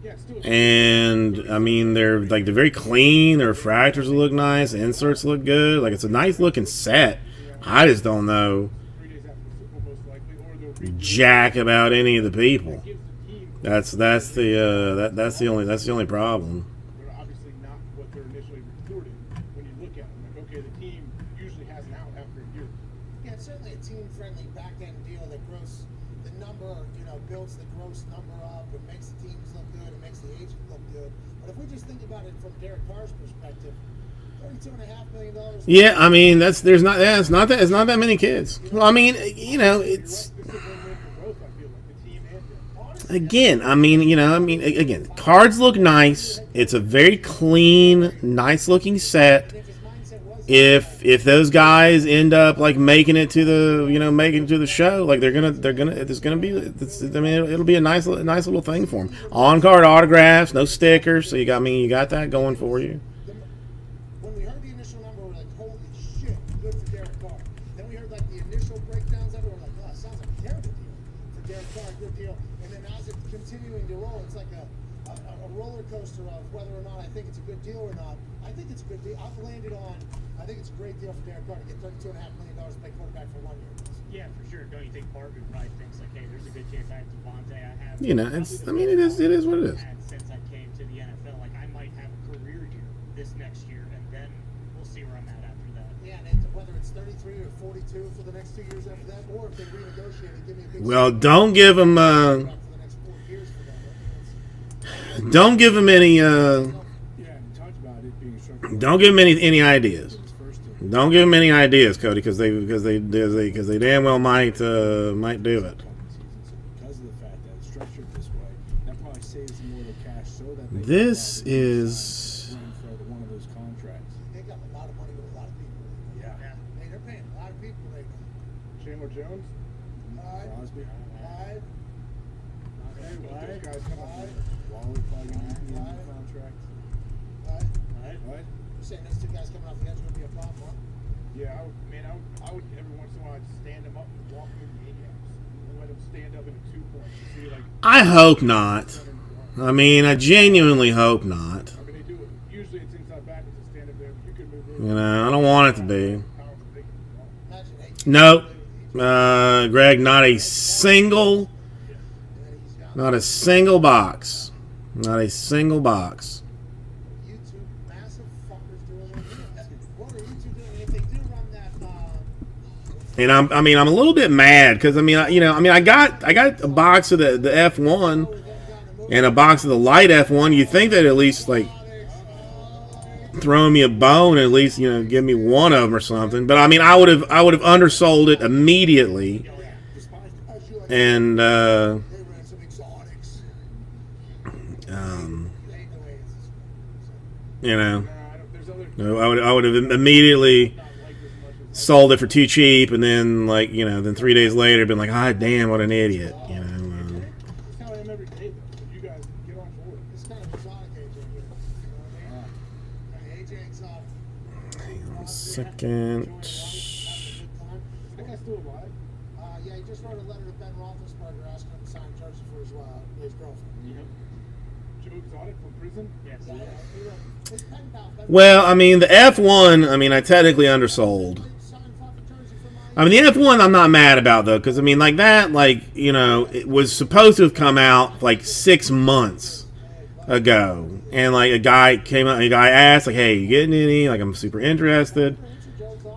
Yeah, still. And I mean, they're very clean. Their refractors look nice. The inserts look good. Like, it's a nice looking set. I just don't know 3 days after the Super Bowl, most likely, or they'll redo it. jack about any of the people. Gives the team. That's the only problem. They're obviously not what they're initially recruited when you look at them. Like, okay, the team usually has an out after a year. Yeah, it's certainly a team-friendly back-end deal that grows the number, builds the gross number up. It makes the teams look good. It makes the agent look good. But if we just think about it from Derek Carr's perspective, $32.5 million. Yeah, I mean, it's not that many kids. Well, I mean, it's. This is a win-win for both, I feel like, the team and them. Honestly, Again, cards look nice. It's a very clean, nice looking set. if his mindset was If those guys end up like making it to the show, like it'll be a nice little thing for them. On card autographs, no stickers, so you got that going for you. when we heard the initial number, we're like, holy shit, good for Derek Carr. Then we heard like the initial breakdowns of it, we're like, oh, it sounds like a terrible deal for Derek Carr, good deal. And then as it's continuing to roll, it's like a roller coaster of whether or not I think it's a good deal or not. I think it's a good deal. I've landed on, I think it's a great deal for Derek Carr to get $32.5 million to play quarterback for 1 year. Yeah, for sure. Don't you think Barber probably thinks like, hey, there's a good chance I have Devontae. I have. It is what it is. Had since I came to the NFL, like I might have a career year this next year, and then we'll see where I'm at after that. Yeah, and whether it's 33 or 42 for the next 2 years after that, or if they renegotiate and give me a big Well, don't give them contract for the next 4 years for them. don't give them any Yeah, and we talked about it being structured. don't give them any ideas. His first two. Don't give them any ideas, Cody, because they damn well might do it. So because of the fact that it's structured this way, that probably saves them a little cash so that they This can have is room for one of those contracts. They got a lot of money with a lot of people. Yeah. Hey, they're paying a lot of people right now. Chandler Jones. Crosby. Five. Hey, well, those guys come up. Wally probably going to be in the contract. Five. Right? You're saying those 2 guys coming off the edge would be a problem, huh? Yeah, I would every once in a while I'd stand him up and walk him in the Maniacs and let him stand up in a 2-point to see like. I hope not. I mean, I genuinely hope not. I mean, they do it. Usually it's inside back, it's a stand up there, but you can move it. You know, I don't want it to be. Powerful thing. Imagine Nope. Greg, not a single box. Not a single box. You two massive fuckers doing their videos. What are you two doing? If they do run that, And I'm a little bit mad because I got a box of the F1 and a box of the light F1. You think they'd at least like throw me a bone and at least give me one of them or something. But I mean, I would have undersold it immediately. And they ran some exotics. I would have immediately sold it for too cheap, and then then 3 days later been like, ah, damn, what an idiot. That's how I am every day, though. If you guys get on board. It's kind of exotic AJ here. You know what I mean? AJ exotic. Hang on a second. Is that guy still alive? Yeah, he just wrote a letter to Ben Roethlisberger asking him to sign jerseys for his girlfriend. Joe Exotic from prison? Yes. Yeah, he wrote his pen pal, Ben Well, I mean, the F1, I technically undersold. signed fucking jersey for my. I mean, the F1 I'm not mad about, though, because, it was supposed to have come out, 6 months ago. And, a guy came out, a guy asked, hey, you getting any? I'm super interested.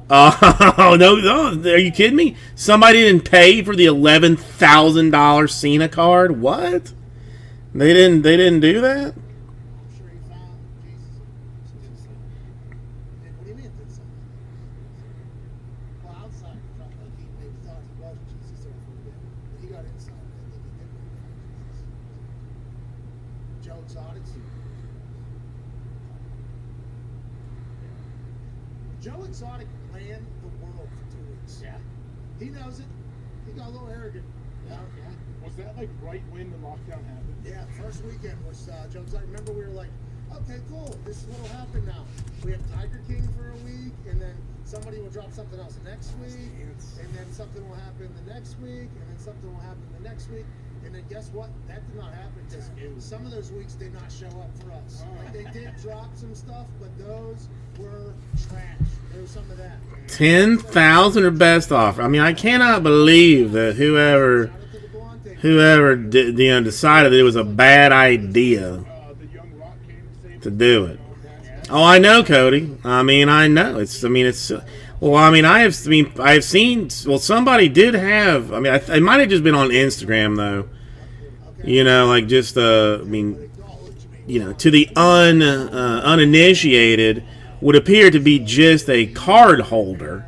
Oh, no, are you kidding me? Somebody didn't pay for the $11,000 Cena card? What? They didn't do that? I'm sure he found Jesus. What do you mean it did something? Well, outside, he felt like he maybe thought he was Jesus there for a bit. But he got inside, I think he did make Jesus. Joe Exotics. Joe Exotic ran the world for 2 weeks. Yeah. He knows it. He got a little arrogant. Was that right when the lockdown happened? Yeah, first weekend was Joe Exotic. Remember, we were like, okay, cool, this is what'll happen now. We have Tiger King for a week, and then somebody will drop something else next week, and then something will happen the next week, and then something will happen the next week. And then guess what? That did not happen because some of those weeks did not show up for us. They did drop some stuff, but those were trash. There was some of that. 10,000 or best offer. I cannot believe that whoever decided that it was a bad idea The Young Rock came to save to do it. Oh, I know, Cody. I know. I have seen. Well, somebody did have. It might have just been on Instagram though. To the uninitiated, would appear to be just a card holder.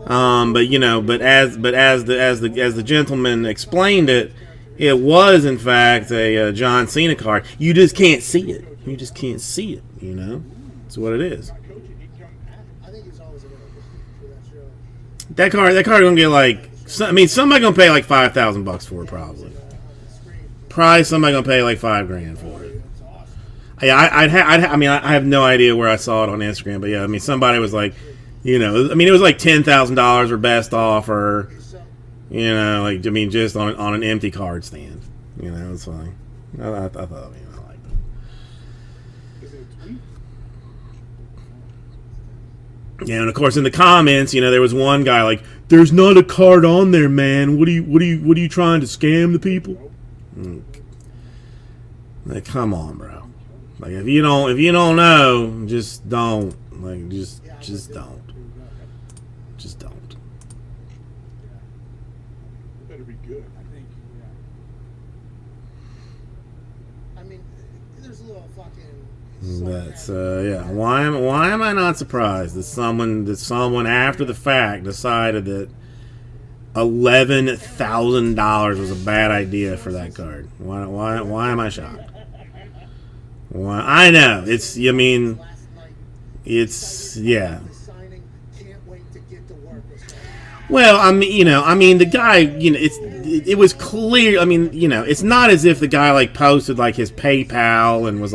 But as the gentleman explained it, it was in fact a John Cena card. You just can't see it. That's what it is. I think he's always available for that show. That card gonna get somebody gonna pay $5,000 for it probably. Probably somebody gonna pay $5,000 for it. Yeah, I have no idea where I saw it on Instagram, but yeah, somebody was it was $10,000 or best offer. Just on an empty card stand. It's fine. I thought, I liked it. Is it a tweet? Yeah, and of course in the comments, there was one guy "There's not a card on there, man. What are you trying to scam the people?" Come on, bro. If you don't know, just don't. Just don't. Just don't. It better be good. I think. There's a little fucking. That's yeah. Why am I not surprised that someone after the fact decided that $11,000 was a bad idea for that card? Why am I shocked? Why? I know it's. It's yeah. Well, the guy, it was clear. It's not as if the guy posted his PayPal and was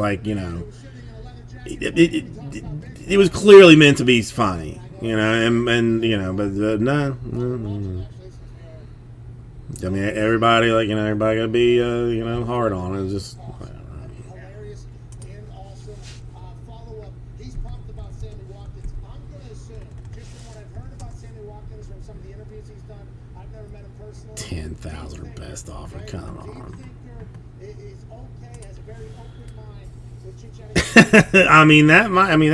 it was clearly meant to be funny. You know, and you know, but no. I mean, everybody, like, you know, everybody gotta be, you know, hard on it. It's just, Hilarious and awesome. Follow-up. He's pumped about Sammy Watkins. I'm going to assume, just from what I've heard about Sammy Watkins from some of the interviews he's done, I've never met him personally. 10,000 or best offer. Come Do you on. think there is okay, has a very open mind with Chicharito? I mean, that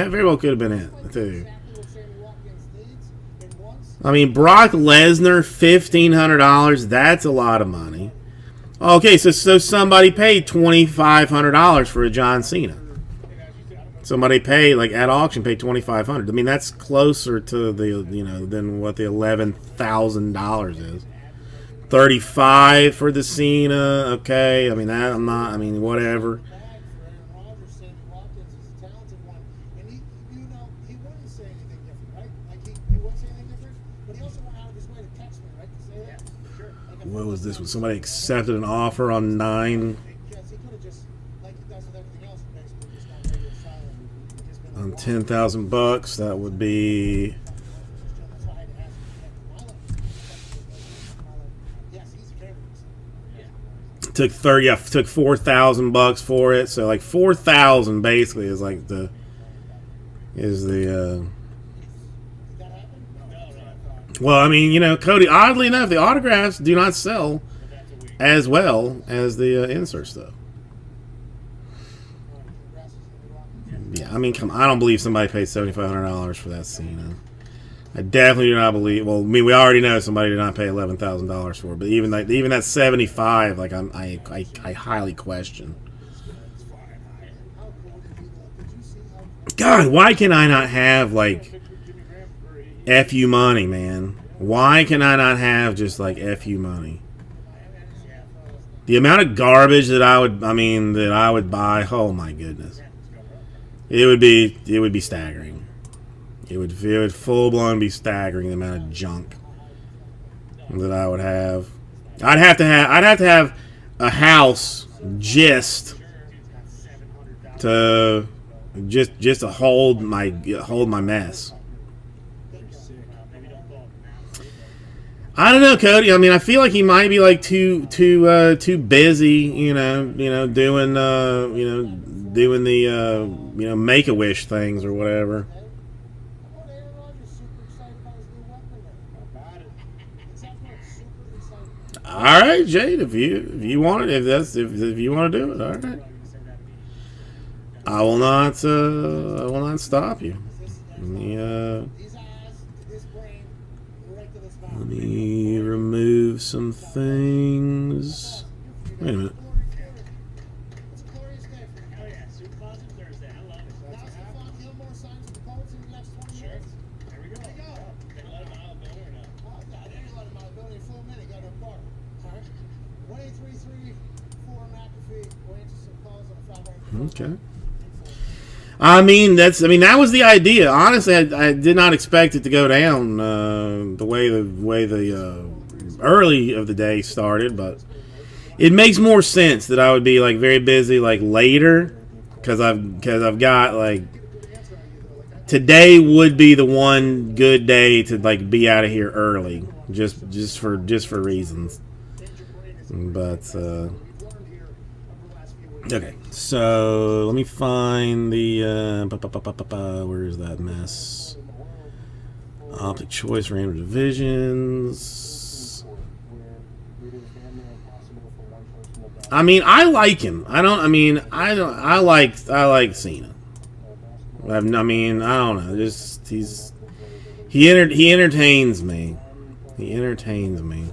very well could have been it too. Exactly what Sammy Watkins needs and wants. I mean, Brock Lesnar, $1,500. That's a lot of money. Okay, so somebody paid $2,500 for a John Cena. Somebody paid, like, at auction, paid $2,500. I mean, that's closer to the, you know, than what the $11,000 is. $35 for the Cena. Okay, I mean, that I'm not. I mean, whatever. Bag for Aaron Rodgers, Sammy Watkins is a talented one, and he, you know, he wouldn't say anything different, right? Like he wouldn't say anything different, but he also went out of his way to text me, right, to say that. Sure. Like What was this? When somebody accepted an offer on 9 because he could have just, like he does with everything else, basically just gone radio silent. and just been on like, $10,000, that would be. that's why I had to ask him. Like, yes, he's a favorite. Took $4,000 for it, so like 4,000 basically is like the Did that happen? well, I mean, you know, Cody, oddly enough, the autographs do not sell as well as the insert stuff. Congrats to Sammy Watkins. Yeah, I mean, come on, I don't believe somebody paid $7,500 for that Cena. I definitely do not believe. Well, I mean, we already know somebody did not pay $11,000 for it, but even that 75, like I highly question. How cool would it be, though? Did you see how God, why can I not have like FU money, man? Why can I not have just like FU money? The amount of garbage that I would buy, oh my goodness. It would be staggering. It would full blown be staggering the amount of junk that I would have. I'd have to have a house just to hold my mess. I don't know, Cody. I mean, I feel like he might be like too busy, you know, doing the Make-A-Wish things or whatever. I thought Aaron Rodgers super excited about his new weapon there. About it. It's definitely super excited. All right, Jade, if you want it, if you want to do it, all right. I will not stop you. Let me These eyes, this brain, right to this mouth. let me remove some things. Wait a minute. It's a glorious day for you. Hell yeah, Super Positive Thursday. I love it. Now some Von Gilmore signs with the Colts in the next 20 years. There we go. There you go. They let him out of the building or not? Oh, yeah, they didn't let him out of the building. He flew him in. He got in a car. All right. 1-833-4 McAfee. We'll answer some calls on a 5 Okay. That was the idea. Honestly, I did not expect it to go down the way the early of the day started, but it makes more sense that I would be like very busy like later because I've got like today would be the one good day to like be out of here early just for reasons. But okay, so let me find the where is that mess? Optic Choice Random Divisions. I mean, I like him. I like Cena. I don't know. Just he entertains me. He entertains me.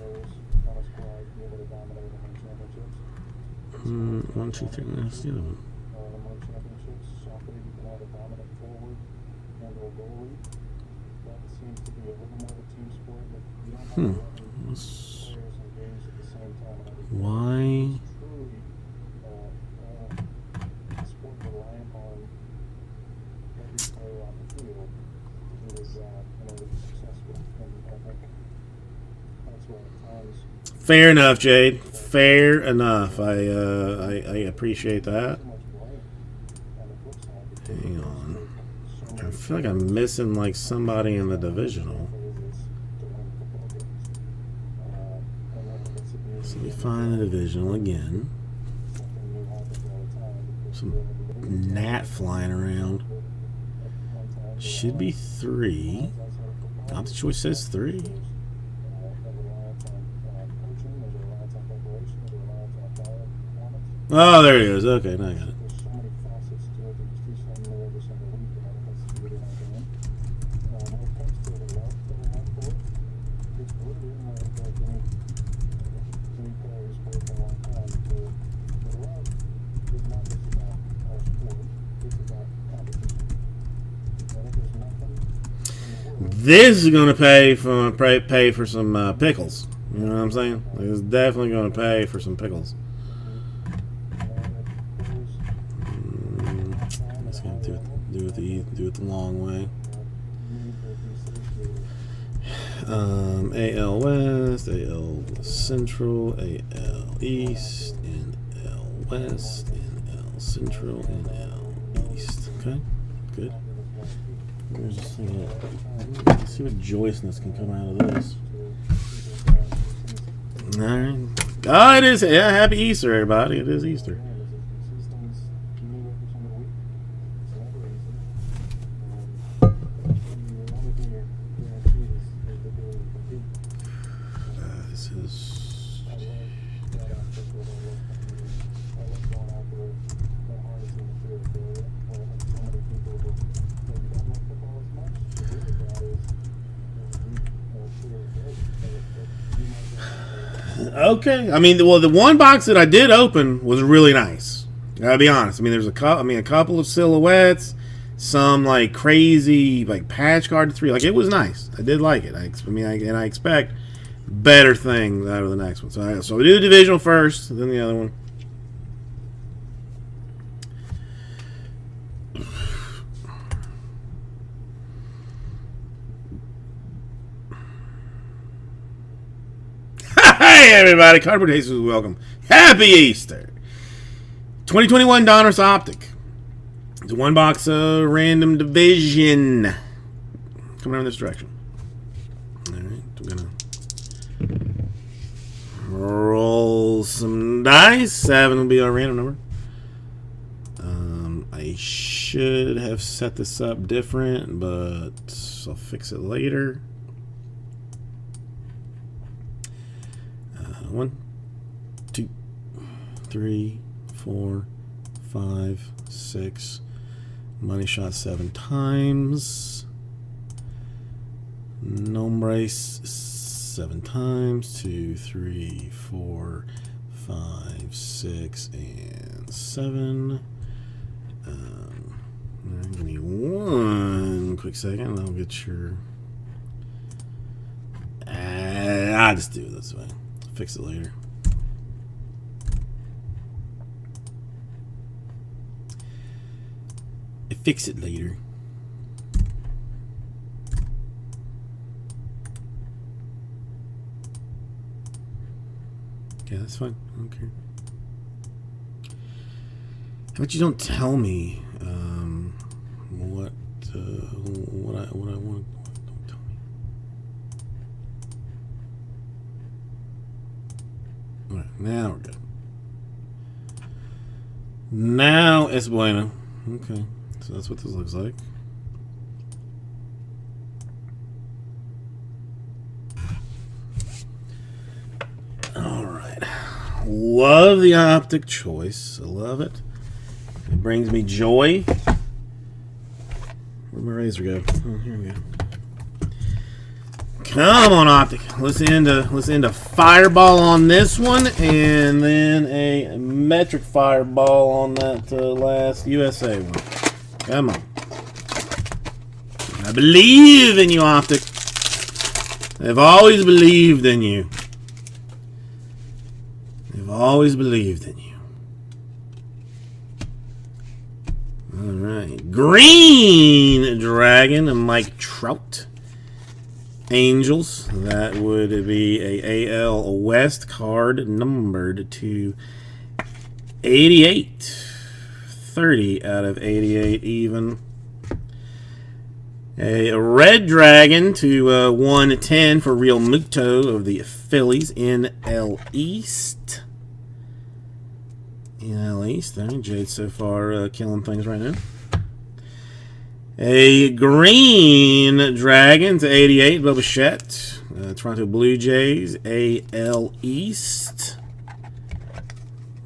1, 2, 3. That's the other one. Why? Fair enough, Jade. Fair enough. I appreciate that. Hang on. feel like I'm missing like somebody in the divisional. So we find the divisional again. Some gnat flying around. Should be 3. Optic choice says 3. Oh, there it is. Okay, now I got it. This is going to pay for some pickles. You know what I'm saying? It's definitely going to pay for some pickles. Let's do it the long way. AL West, AL Central, AL East, and L West, and L Central, and L East. Okay, good. Let's just see what joyousness can come out of this. Alright. Oh, it is. Yeah, happy Easter, everybody. It is Easter. This is. Okay, I mean, well, the one box that I did open was really nice. Gotta be honest. I mean, there's a couple of silhouettes, some like crazy like patch card 3. Like it was nice. I did like it. I expect better things out of the next one. So we do the divisional first, then the other one. Hey everybody, Cardboard Jesus, welcome. Happy Easter. 2021 Donruss Optic. It's a one box random division. Coming around this direction. Alright, we're gonna roll some dice. 7 will be our random number. I should have set this up different, but I'll fix it later. 1, 2, 3, 4, 5, 6. Money shot 7 times. Nombrace 7 times. 2, 3, 4, 5, 6, and 7. Give me one quick second. I'll get your. I'll just do it this way. Fix it later. Fix it later. Okay, that's fine. I don't care. How about you don't tell me what I want? Don't tell me. All right, now we're good. Now it's bueno. Okay, so that's what this looks like. All right, love the optic choice. I love it. It brings me joy. Where'd my razor go? Oh, here we go. Come on, Optic. Let's end a fireball on this one, and then a metric fireball on that last USA one. Come on. I believe in you, Optic. I've always believed in you. I've always believed in you. All right. Green Dragon and Mike Trout. Angels. That would be a AL West card numbered to 88. 30 out of 88 even. A red dragon to 110 for Real Muto of the Phillies. NL East. NL East. I mean, Jade so far killing things right now. A green dragon to 88, Bo Bichette. Toronto Blue Jays. AL East.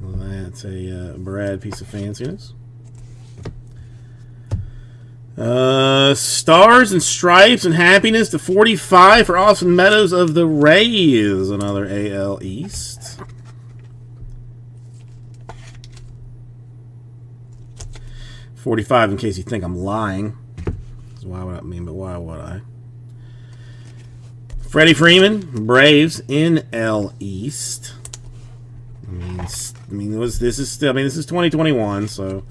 Well, that's a Brad piece of fanciness. Stars and Stripes and Happiness to 45 for Austin Meadows of the Rays. Another AL East. $45 in case you think I'm lying. Why would I mean, but why would I? Freddie Freeman, Braves, NL East. This is 2021, so.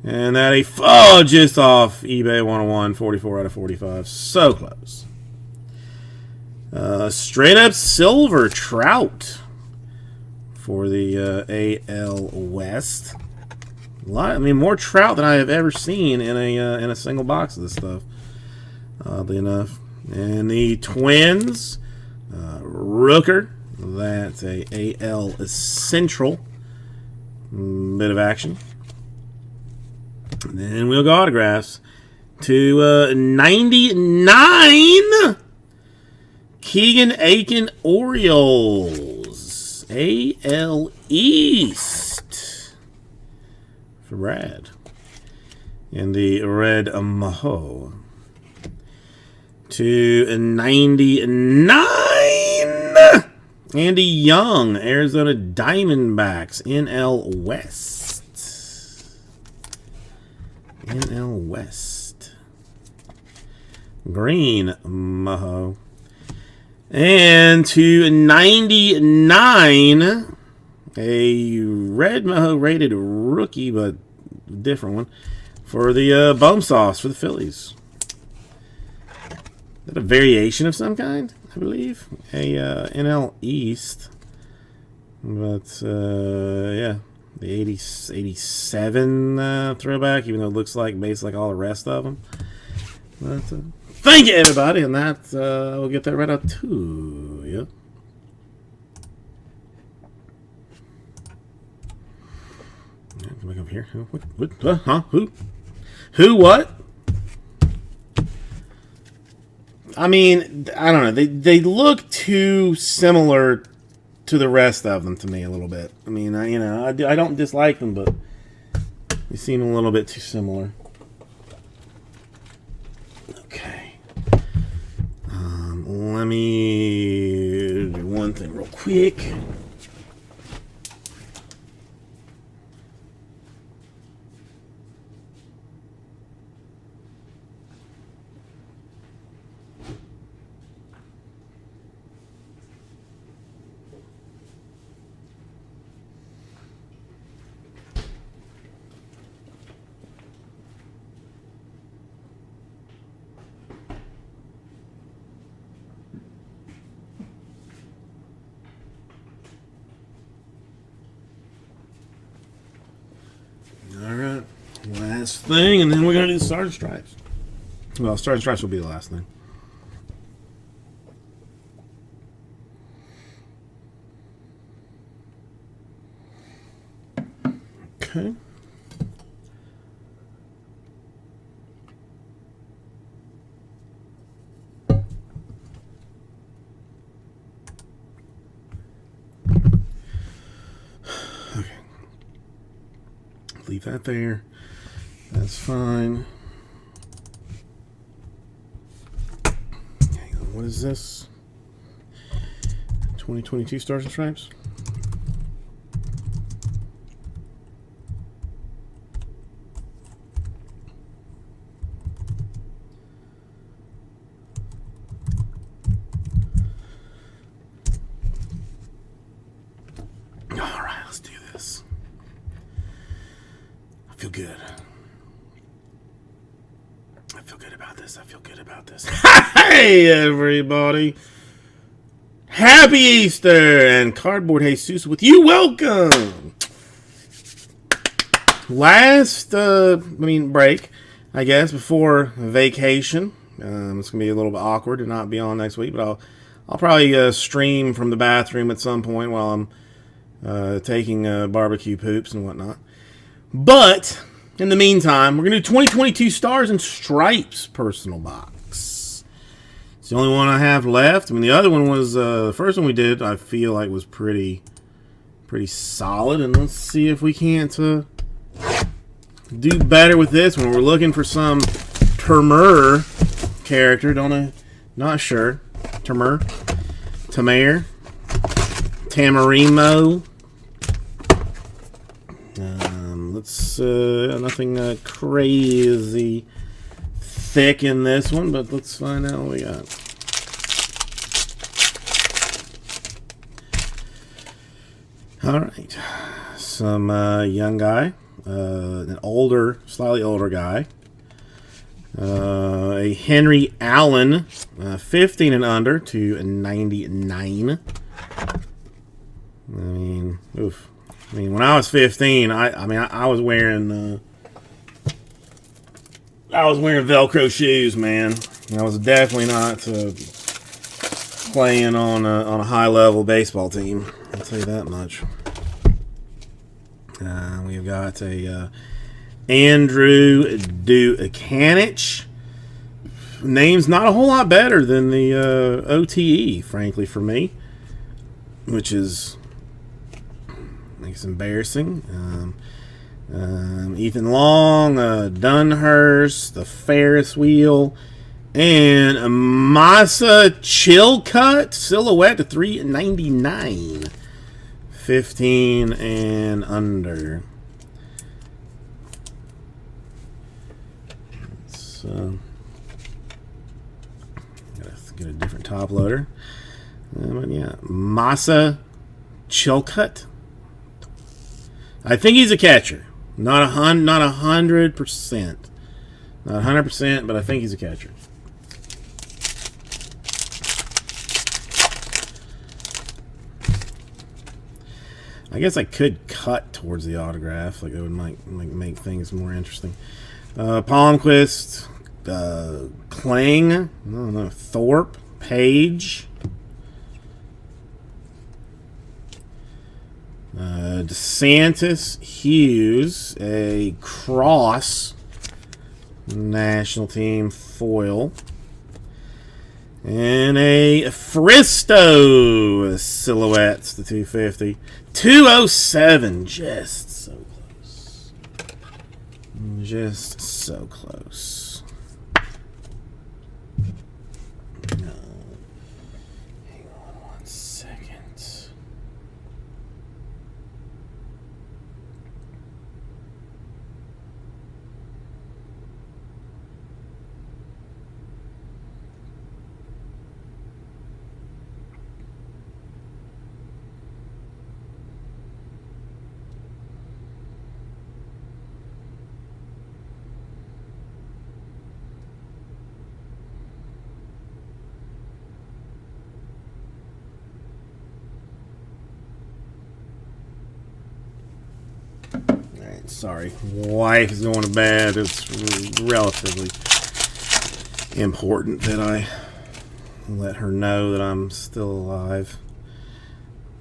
And that just off eBay 101, 44 out of 45. So close. Straight up silver Trout for the AL West. More Trout than I have ever seen in a single box of this stuff. Oddly enough. And the Twins, Rooker. That's a AL Central. Bit of action. And then we'll go autographs to 99. Keegan Aiken Orioles. AL East for Brad. And the red Maho. To 99. Andy Young, Arizona Diamondbacks. NL West. NL West. Green Maho. And to 99, a red Maho rated rookie, but different one, for the Bone Sauce for the Phillies. Is that a variation of some kind, I believe? A NL East. But, yeah. The 87 throwback, even though it looks like basically like all the rest of them. But, thank you, everybody, and that we'll get that right out to you. Come back up here. What? Huh? Who? What? I mean, I don't know. They look too similar to the rest of them to me a little bit. I mean, I don't dislike them, but they seem a little bit too similar. Okay. Let me do one thing real quick. Alright, last thing, and then we're going to do the Stars and Stripes. Well, Stars and Stripes will be the last thing. Okay. Leave that there. That's fine. Hang on, what is this? 2022 Stars and Stripes? All right, let's do this. I feel good. I feel good about this. I feel good about this. Hey, everybody. Happy Easter. And Cardboard Jesus with you. Welcome. Last, break. I guess, before vacation. It's gonna be a little bit awkward to not be on next week, but I'll probably stream from the bathroom at some point while I'm taking barbecue poops and whatnot. But in the meantime, we're gonna do 2022 Stars and Stripes personal box. It's the only one I have left. I mean, the other one was the first one we did. I feel like was pretty solid, and let's see if we can't do better with this one. We're looking for some Termer character. Not sure. Tamarimo. Let's nothing crazy thick in this one, but let's find out what we got. All right, some young guy, an slightly older guy. A Henry Allen, 15 and under to 99. I mean, oof. I mean, when I was 15, I was wearing Velcro shoes, man. I was definitely not playing on a high level baseball team. I'll tell you that much. We've got a Andrew Dukanich. Name's not a whole lot better than the OTE, frankly, for me, which is, I think, it's embarrassing. Ethan Long, Dunhurst, the Ferris wheel, and a Masa Chilcutt silhouette to $3.99. 15 and under. So, gotta get a different top loader. But yeah, Masa Chilcutt. I think he's a catcher. Not 100%. Not 100%, but I think he's a catcher. I guess I could cut towards the autograph. Like, it would might make things more interesting. Palmquist, Kling, I don't know, Thorpe, Page, DeSantis, Hughes, a Cross national team foil, and a Fristo silhouettes, the 250. 207, just so close. Just so close. No. Hang on 1 second. Sorry, wife is going to bed. It's relatively important that I let her know that I'm still alive.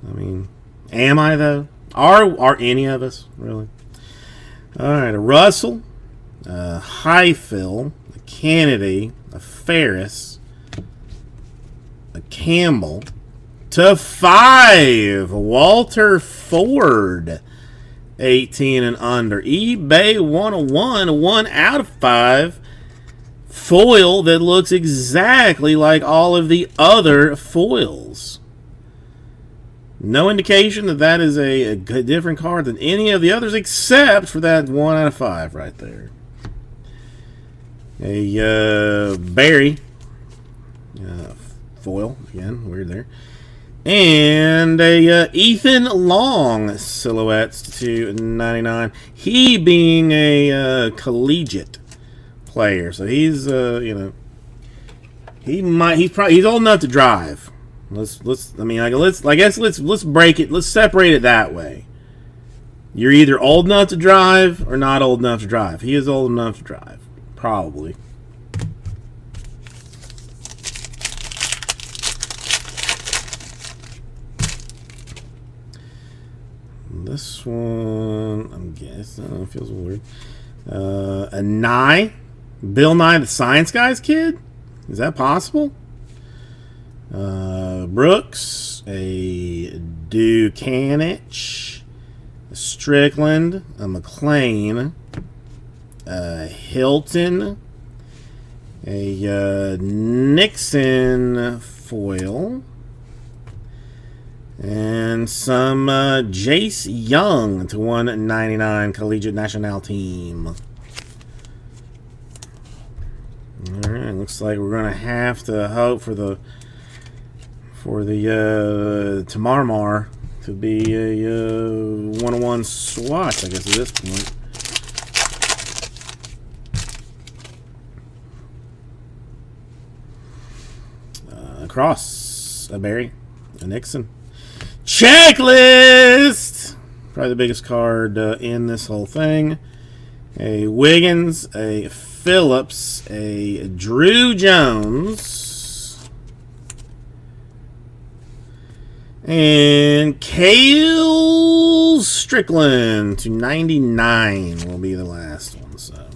I mean, am I though? Are any of us really? All right, a Russell, a Highfill, a Kennedy, a Ferris, a Campbell, /5, Walter Ford. 18 and under. eBay 101, 1 out of 5. Foil that looks exactly like all of the other foils. No indication that that is a different card than any of the others except for that 1 out of 5 right there. A Barry. Foil. Again, weird there. And a Ethan Long silhouettes to $99. He being a collegiate player, so he's he's old enough to drive. Let's break it. Let's separate it that way. You're either old enough to drive or not old enough to drive. He is old enough to drive. Probably. This one, I'm guessing, I don't know, it feels weird. A Nye? Bill Nye the Science Guy's kid? Is that possible? Brooks, a Dukanich, a Strickland, a McLean, a Hilton, a Nixon foil, and some Jace Young to 199 Collegiate National Team. Alright, looks like we're gonna have to hope for the Tamarmar to be a 1-on-1 swatch, I guess, at this point. Cross, a Barry, a Nixon. Checklist! Probably the biggest card in this whole thing. A Wiggins, a Phillips, a Drew Jones, and Cale Strickland to 99 will be the last one. So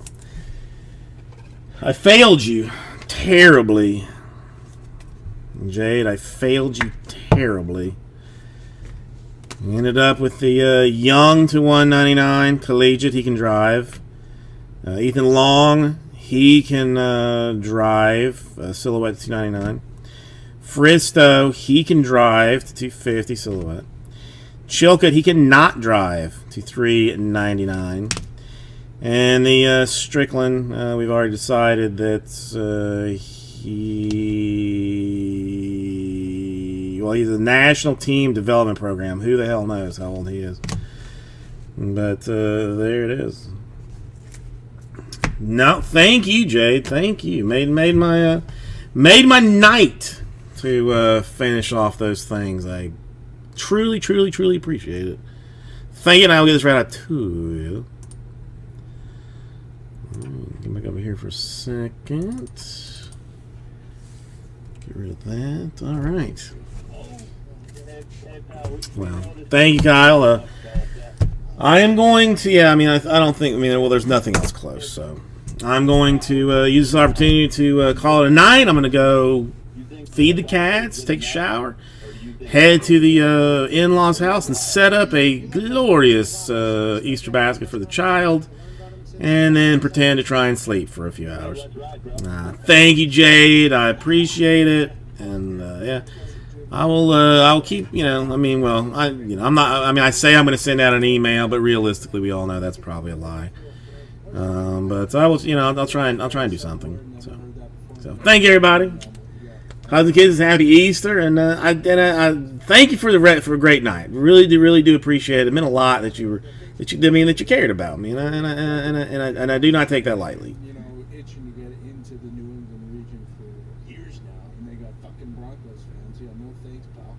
I failed you terribly, Jade. I failed you terribly. We ended up with the Young to 199 Collegiate. He can drive. Ethan Long, he can drive. Silhouette to 299. Fristow, he can drive to 250 Silhouette. Chilcutt, he cannot drive to 399. And the Strickland, we've already decided that he's a national team development program. Who the hell knows how old he is? But there it is. No, thank you, Jade. Thank you. Made my night to finish off those things. I truly appreciate it. Thank you, and I'll get this right out to you. Get back over here for a second. Get rid of that. All right. Well, thank you, Kyle. I am going to, I don't think, well, there's nothing else close, so I'm going to use this opportunity to call it a night. I'm going to go feed the cats, take a shower, head to the in-laws' house, and set up a glorious Easter basket for the child, and then pretend to try and sleep for a few hours. Thank you, Jade. I appreciate it, and yeah. I'll keep, I say I'm going to send out an email, but realistically, we all know that's probably a lie. But I will, I'll try and do something. So thank you, everybody. How's the kids? Happy Easter, and I thank you for a great night. Really do appreciate it. It meant a lot that you cared about me, and I do not take that lightly. Itching to get into the New England region for years now, and they got fucking Broncos fans. Yeah, no thanks, pal.